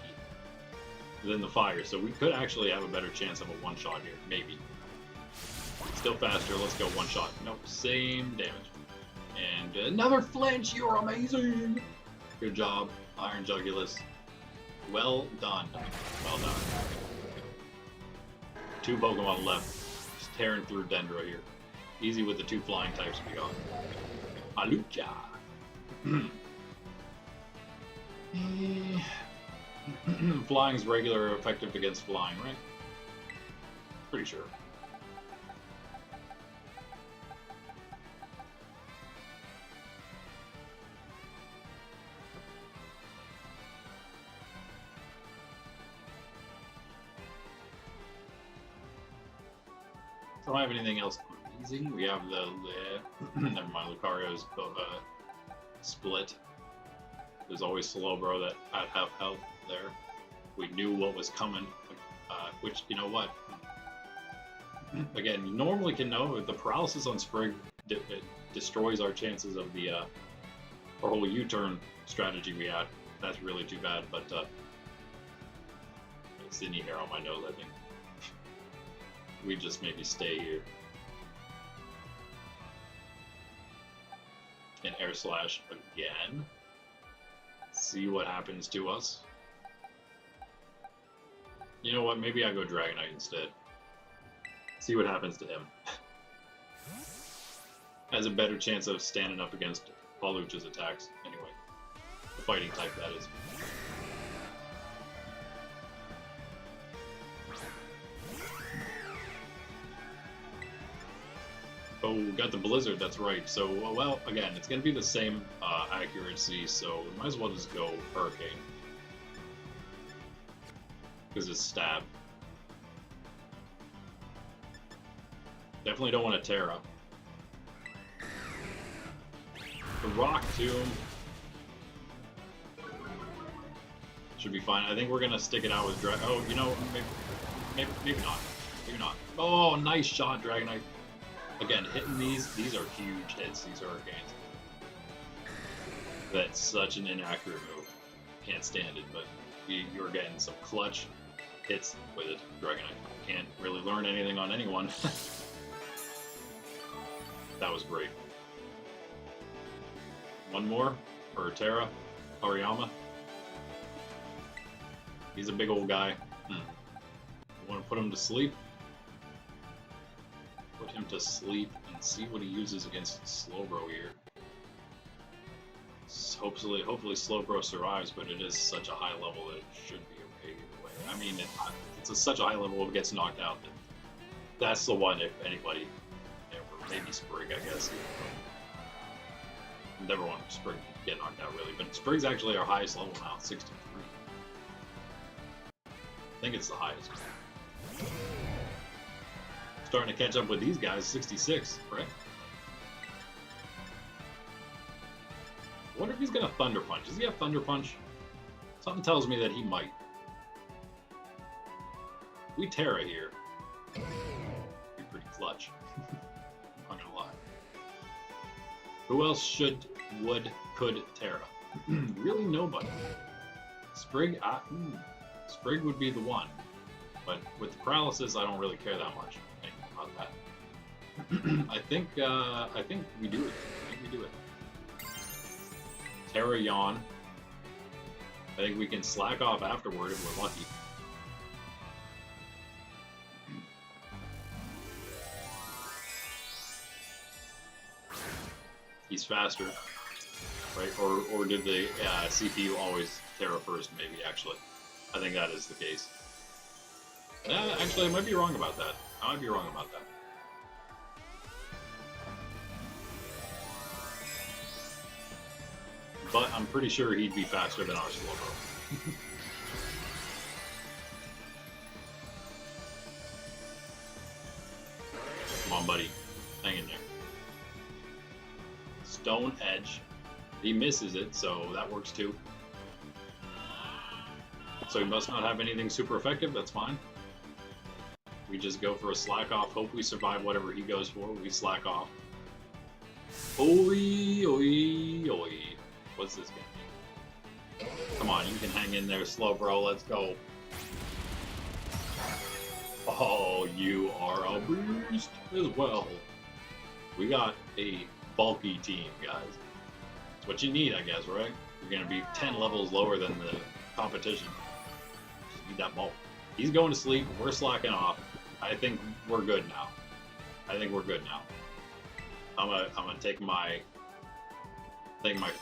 than the fire. So we could actually have a better chance of a one-shot here, maybe. Still faster. Let's go one shot. Nope, same damage. And another flinch. You're amazing. Good job, Iron Jugulus. Well done. Well done. 2 Pokemon left. Just tearing through Dendro here. Easy with the 2 flying types we got. Alucha. Flying's regular effective against flying, right? Pretty sure. Don't have anything else amazing. We have the never mind, Lucario's split. There's always Slowbro that I'd have health there. We knew what was coming, which, you know what? Again, you normally can know if the paralysis on Sprig it destroys our chances of the our whole U-turn strategy we had. That's really too bad, but Sydney hair on my nose, I think. We just maybe stay here. And Air Slash again. See what happens to us. You know what? Maybe I go Dragonite instead. See what happens to him. Has a better chance of standing up against Palucha's attacks. Anyway, the fighting type, that is. Oh, got the Blizzard, that's right. So, well, again, it's going to be the same accuracy, so we might as well just go Hurricane. Because it's stab. Definitely don't want a Tera. The Rock Tomb should be fine. I think we're going to stick it out with oh, you know, maybe not. Maybe You're not. Oh, nice shot, Dragonite. Again, hitting these are huge hits, these Hurricanes. That's such an inaccurate move. Can't stand it, but you're getting some clutch hits with it. Dragonite can't really learn anything on anyone. That was great. One more for Tera Pkmn. He's a big old guy. You want to put him to sleep? Put him to sleep and see what he uses against Slowbro here. Hopefully Slowbro survives, but it is such a high level that it should be okay either way. I mean, it's such a high level it gets knocked out. That's the one if anybody, maybe Sprig, I guess. Never want Sprig to get knocked out really, but Sprig's actually our highest level now, 63. I think it's the highest. Starting to catch up with these guys, 66, right? I wonder if he's gonna Thunder Punch. Does he have Thunder Punch? Something tells me that he might. We Tera here. Be pretty clutch. I'm not gonna lie. Who else could Tera? Really nobody. Sprig, Sprig would be the one. But with the paralysis, I don't really care that much about that. I think we do it. I think we do it. Tera Yawn. I think we can slack off afterward if we're lucky. He's faster, right? Or did the CPU always Tera first? Maybe actually, I think that is the case. Actually, I might be wrong about that. I might be wrong about that. But I'm pretty sure he'd be faster than our Slowbro. Come on, buddy. Hang in there. Stone Edge. He misses it, so that works too. So he must not have anything super effective, that's fine. We just go for a slack off, hope we survive whatever he goes for, we slack off. Oi, oi, oi. What's this gonna be? Come on, you can hang in there, Slowbro, let's go. Oh, you are a beast as well. We got a bulky team, guys. That's what you need, I guess, right? You're gonna be 10 levels lower than the competition. Just need that bulk. He's going to sleep, we're slacking off. I think we're good now. I think we're good now. I'm gonna take my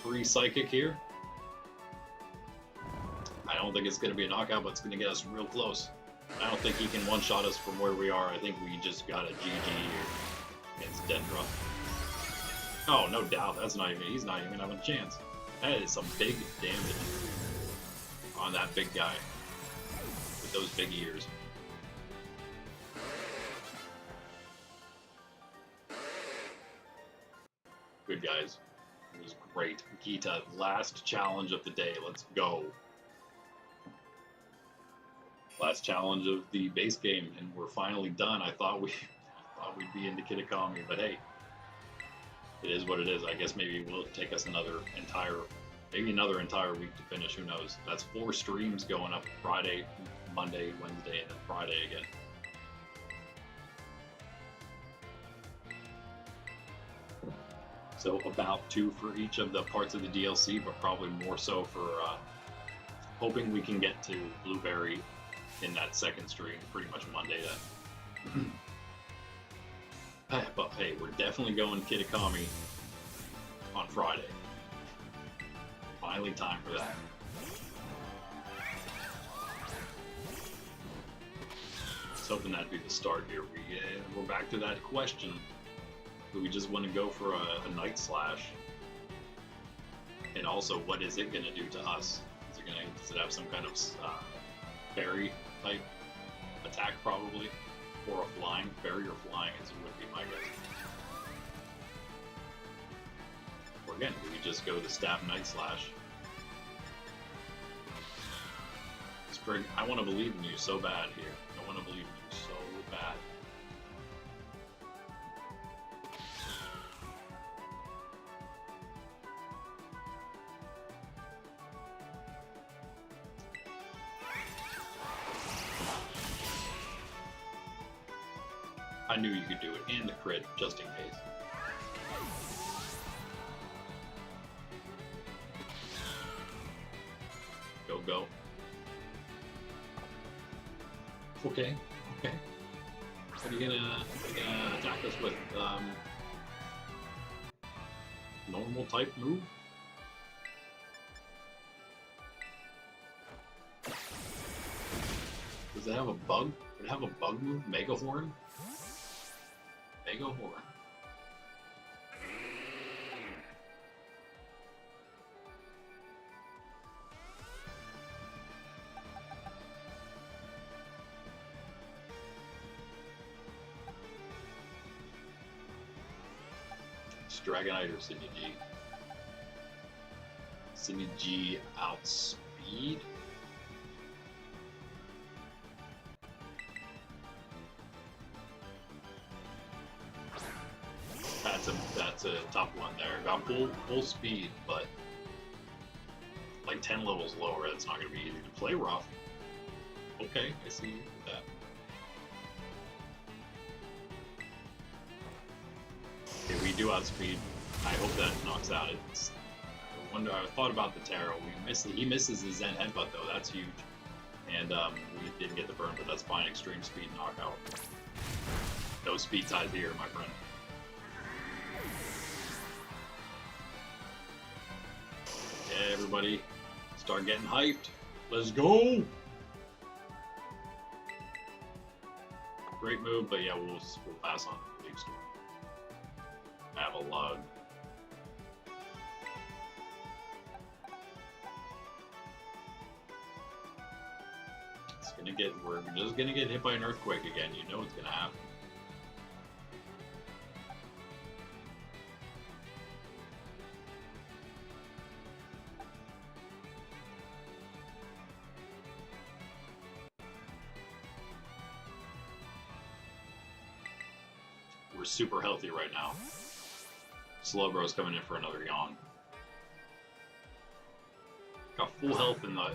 free psychic here. I don't think it's gonna be a knockout, but it's gonna get us real close. I don't think he can one-shot us from where we are. I think we just got a GG here against Dendra. Oh, no doubt. He's not even having a chance. That is some big damage on that big guy with those big ears. Good, guys. It was great. Gita, last challenge of the day. Let's go. Last challenge of the base game, and we're finally done. I thought we'd be into Pkmn, but hey, it is what it is. I guess maybe it will take us another entire week to finish. Who knows? That's 4 streams going up Friday, Monday, Wednesday, and then Friday again. So about 2 for each of the parts of the DLC, but probably more so for hoping we can get to Blueberry in that second stream, pretty much Monday then. But hey, we're definitely going Pkmn on Friday. Finally time for that. Just hoping that'd be the start here. We're back to that question. Do we just want to go for a Night Slash? And also, what is it going to do to us? Does it have some kind of fairy type attack probably? Or a flying? Fairy or flying would be my guess. Or again, do we just go the Stab Night Slash? Sprig, I want to believe in you so bad here. I want to believe in you so bad. bad. I knew you could do it, and the crit, just in case. Go, go. Okay, okay. What are you gonna attack us with? Normal type move? Does it have a bug? Would it have a bug move? Mega Horn? Mega Horn. Dragonite or Sydney G? Sydney G outspeed? That's a tough one there. Got full speed, but like 10 levels lower, it's not gonna be easy to play rough. Okay, I see you with that. Okay, we do outspeed. I hope that knocks out. I thought about the Tera. He misses the Zen Headbutt though. That's huge. And we didn't get the burn, but that's fine. Extreme speed knockout. No speed ties here, my friend. Okay, everybody, start getting hyped. Let's go! Great move, but yeah, we'll pass on Leaf Storm. Have a lug. We're just gonna get hit by an earthquake again. You know it's gonna happen. We're super healthy right now. Slowbro's coming in for another yawn. Got full health in the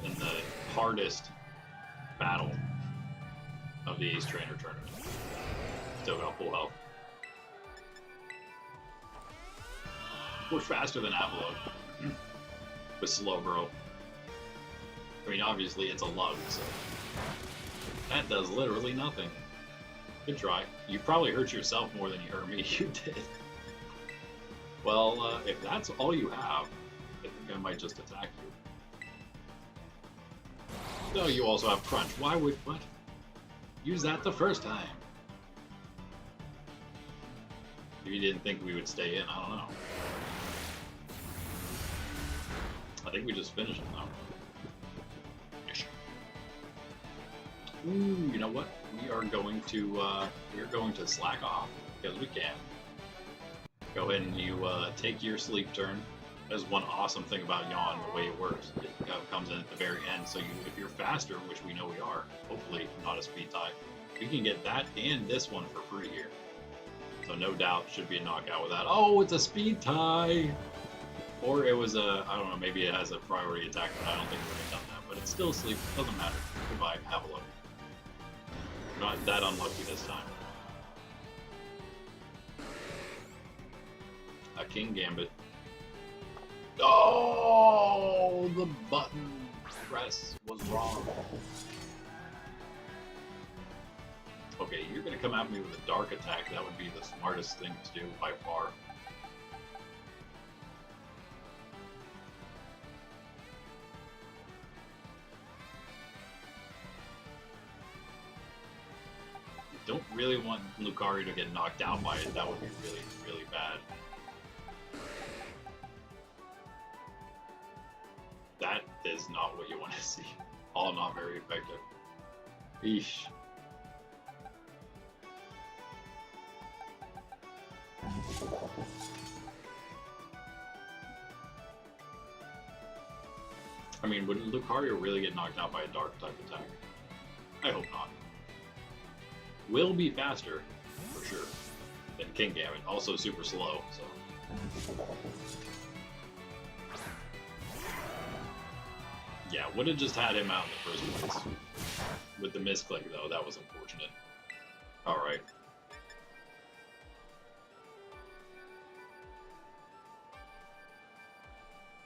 hardest battle of the Ace Trainer tournament. Still got full health. We're faster than Avalon with Slowbro. I mean, obviously it's a lug, so that does literally nothing. Good try. You probably hurt yourself more than you hurt me. You did. Well, if that's all you have, I think I might just attack you. No, you also have Crunch. Why would... what? Use that the first time. If you didn't think we would stay in, I don't know. I think we just finished it now. Ooh, you know what? We are going to slack off because we can. Go ahead and you take your sleep turn. That's one awesome thing about Yawn, the way it works. It comes in at the very end, so if you're faster, which we know we are, hopefully not a speed tie, you can get that and this one for free here. So no doubt should be a knockout with that. Oh, it's a speed tie! Or it was a, I don't know, maybe it has a priority attack, but I don't think we're going to done that. But it's still sleep, doesn't matter. Goodbye, have a look. Not that unlucky this time. A King Gambit. Oh, the button press was wrong. Okay, you're going to come at me with a dark attack. That would be the smartest thing to do by far. Don't really want Lucario to get knocked out by it. That would be really, really bad. That is not what you want to see. All not very effective. Eesh. I mean, would Lucario really get knocked out by a dark type attack? I hope not. will be faster, for sure, than Kingambit. Also super slow, so. Yeah, would have just had him out in the first place. With the misclick, though, that was unfortunate. Alright.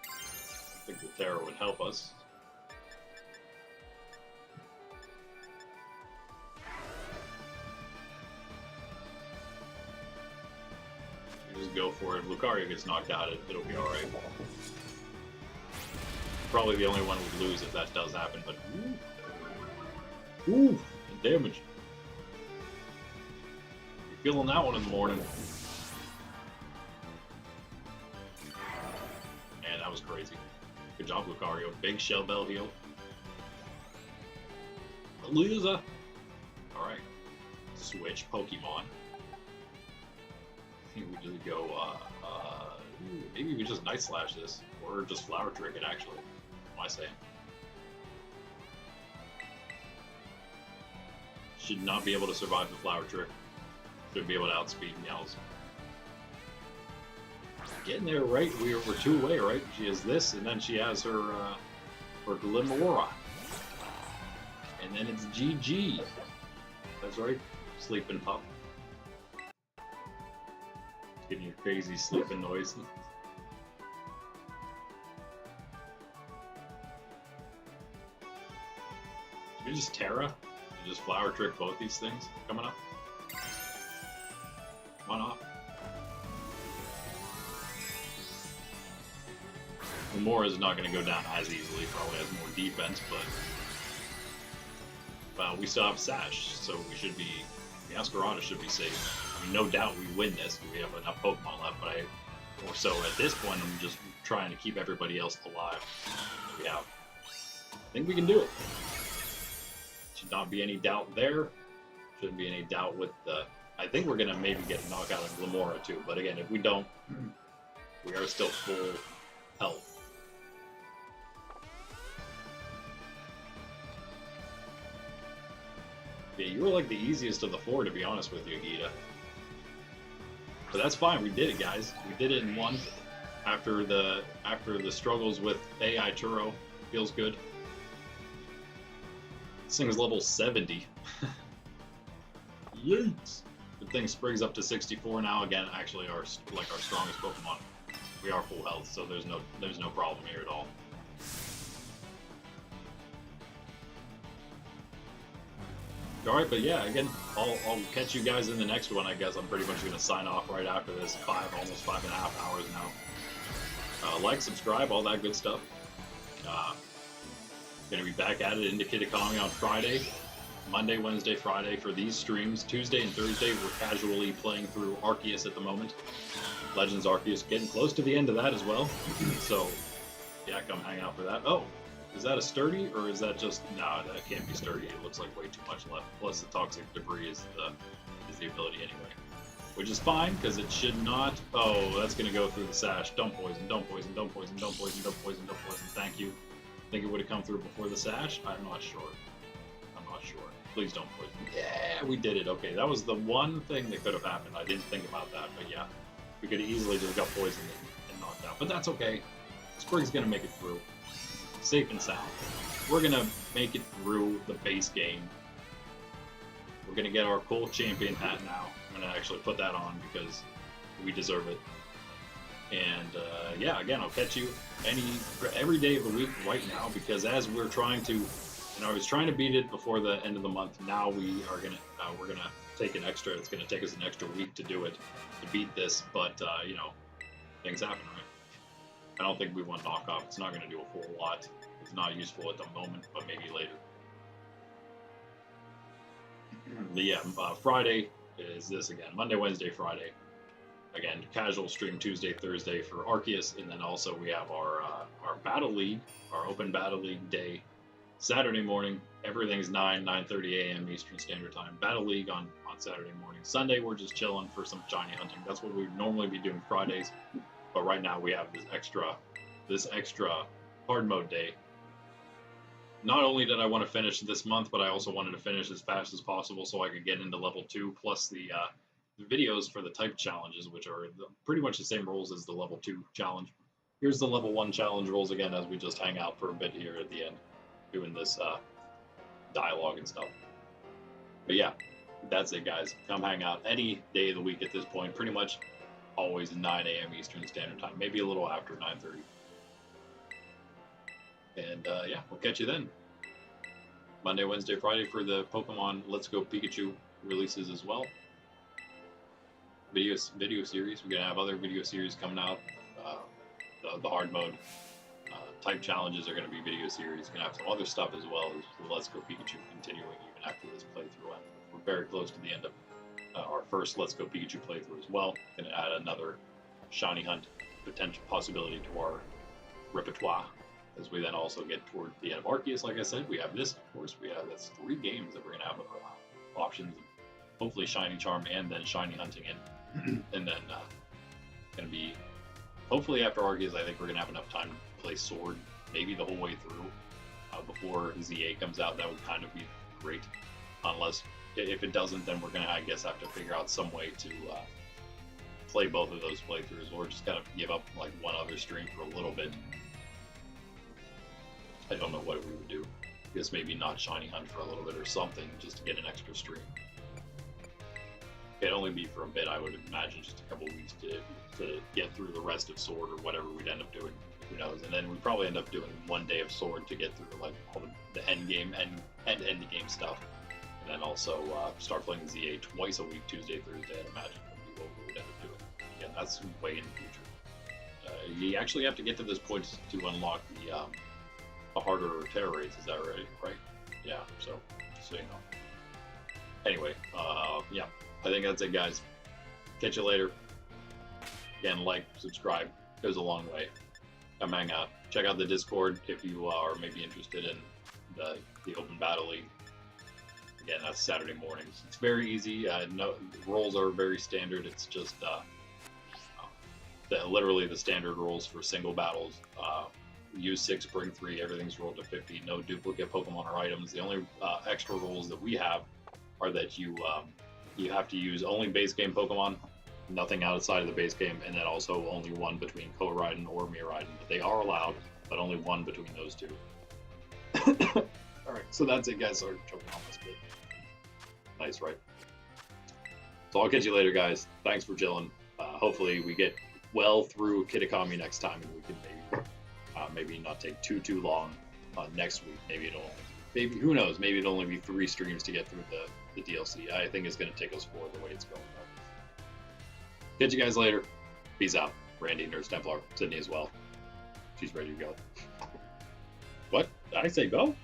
I think the Tera would help us. Just go for it. Lucario gets knocked out, it'll be alright. Probably the only one would lose if that does happen, but ooh, the damage. You're feeling that one in the morning. Man, that was crazy. Good job, Lucario. Big Shell Bell heal. Lisa. Alright. Switch Pokemon. I think we just go, maybe we just Night Slash this. Or just Flower Trick it, actually. What am I saying? Should not be able to survive the Flower Trick. Should be able to outspeed Meows. Getting there, right? We're two away, right? She has this, and then she has her Glimmora. And then it's GG. That's right. Sleeping pup. Getting your crazy sleeping noise. Should we just Tera? Just Flower Trick both these things coming up? Why not? Glimmora is not going to go down as easily, probably has more defense, but well, we still have Sash, so we should be, Masquerada should be safe. I mean, no doubt we win this, we have enough Pokemon left, but or so at this point, I'm just trying to keep everybody else alive that we have. I think we can do it. Should not be any doubt there. Shouldn't be any doubt with the, I think we're going to maybe get a knockout of Glimmora too, but again, if we don't, we are still full health. Yeah, you were like the easiest of the four, to be honest with you, Gita. But that's fine. We did it, guys. We did it in one. After the struggles with AI Turo, feels good. This thing's level 70. Yeets! Good thing Sprig's up to 64 now. Again, actually, our strongest Pokemon. We are full health, so there's no problem here at all. Alright, but yeah, again, I'll catch you guys in the next one, I guess. I'm pretty much going to sign off right after this. Almost 5.5 hours now. Like, subscribe, all that good stuff. Going to be back at it into Pkmn on Friday. Monday, Wednesday, Friday for these streams. Tuesday and Thursday, we're casually playing through Arceus at the moment. Legends Arceus, getting close to the end of that as well. So, yeah, come hang out for that. Oh! Is that a sturdy, or is that just... Nah, that can't be sturdy. It looks like way too much left. Plus the toxic debris is the ability anyway. Which is fine, because it should not... Oh, that's going to go through the sash. Don't poison, don't poison, don't poison, don't poison, don't poison, don't poison. Thank you. Think it would have come through before the sash? I'm not sure. I'm not sure. Please don't poison. Yeah, we did it. Okay, that was the one thing that could have happened. I didn't think about that, but yeah. We could have easily just got poisoned and knocked out. But that's okay. Sprig's going to make it through. Safe and sound. We're gonna make it through the base game. We're gonna get our cool champion hat now. I'm gonna actually put that on because we deserve it. And yeah, again, I'll catch you every day of the week right now, because as we're trying to, I was trying to beat it before the end of the month. Now we're gonna take an extra. It's gonna take us an extra week to do it, to beat this. But you know, things happen, right? I don't think we want knockoff. It's not going to do a whole lot. It's not useful at the moment, but maybe later. But yeah, Friday is this again. Monday, Wednesday, Friday. Again, casual stream Tuesday, Thursday for Arceus, and then also we have our Battle League, our Open Battle League day. Saturday morning, everything's 9:30 a.m. Eastern Standard Time. Battle League on Saturday morning. Sunday, we're just chilling for some shiny hunting. That's what we'd normally be doing Fridays. But right now we have this extra hard mode day. not only did I want to finish this month, but I also wanted to finish as fast as possible so I could get into level 2, plus the videos for the type challenges, which are pretty much the same rules as the level 2 challenge. Here's the level 1 challenge rules again as we just hang out for a bit here at the end, doing this dialogue and stuff. But yeah, that's it, guys. Come hang out any day of the week at this point, pretty much always 9 a.m. Eastern Standard Time, maybe a little after 9:30. And yeah, we'll catch you then. Monday, Wednesday, Friday for the Pokemon Let's Go Pikachu releases as well. Video series. We're gonna have other video series coming out. The hard mode type challenges are gonna be video series. Gonna have some other stuff as well as the Let's Go Pikachu continuing even after this playthrough. We're very close to the end of our first Let's Go Pikachu playthrough as well. Gonna add another shiny hunt potential possibility to our repertoire. As we then also get toward the end of Arceus, like I said, we have this, of course, that's 3 games that we're going to have options, hopefully Shiny Charm and then Shiny Hunting in, and then going to be, hopefully after Arceus, I think we're going to have enough time to play Sword, maybe the whole way through, before ZA comes out. That would kind of be great, unless, if it doesn't, then we're going to, I guess, have to figure out some way to play both of those playthroughs, or just kind of give up like one other stream for a little bit. I don't know what we would do. I guess maybe not Shiny Hunt for a little bit or something, just to get an extra stream. It'd only be for a bit, I would imagine, just a couple weeks to get through the rest of Sword or whatever we'd end up doing. Who knows? And then we'd probably end up doing 1 day of Sword to get through like all the end game and end game stuff. And then also start playing ZA twice a week, Tuesday, Thursday, I'd imagine would be what we would end up doing. Again, that's way in the future. You actually have to get to this point to unlock the harder Tera raids, is that right? Yeah, so you know. Anyway, yeah, I think that's it, guys. Catch you later. Again, like, subscribe, goes a long way. Come hang out. Check out the Discord if you are maybe interested in the Open Battle League. Again, that's Saturday mornings. It's very easy. No, the rules are very standard. It's just literally the standard rules for single battles. Use 6, bring 3, everything's rolled to 50, no duplicate Pokemon or items. The only extra rules that we have are that you have to use only base game Pokemon, nothing outside of the base game, and then also only 1 between Koraidon or Miraidon. But they are allowed, but only 1 between those 2. Alright, so that's it, guys. Sorry, choking on this bit. Nice, right? So I'll catch you later, guys. Thanks for chilling. Hopefully we get well through Kitakami next time, and we can maybe not take too long next week. Maybe who knows? Maybe it'll only be 3 streams to get through the DLC. I think it's going to take us 4 the way it's going. Catch you guys later. Peace out. Randy, Nurse Templar, Sydney as well. She's ready to go. What? Did I say go?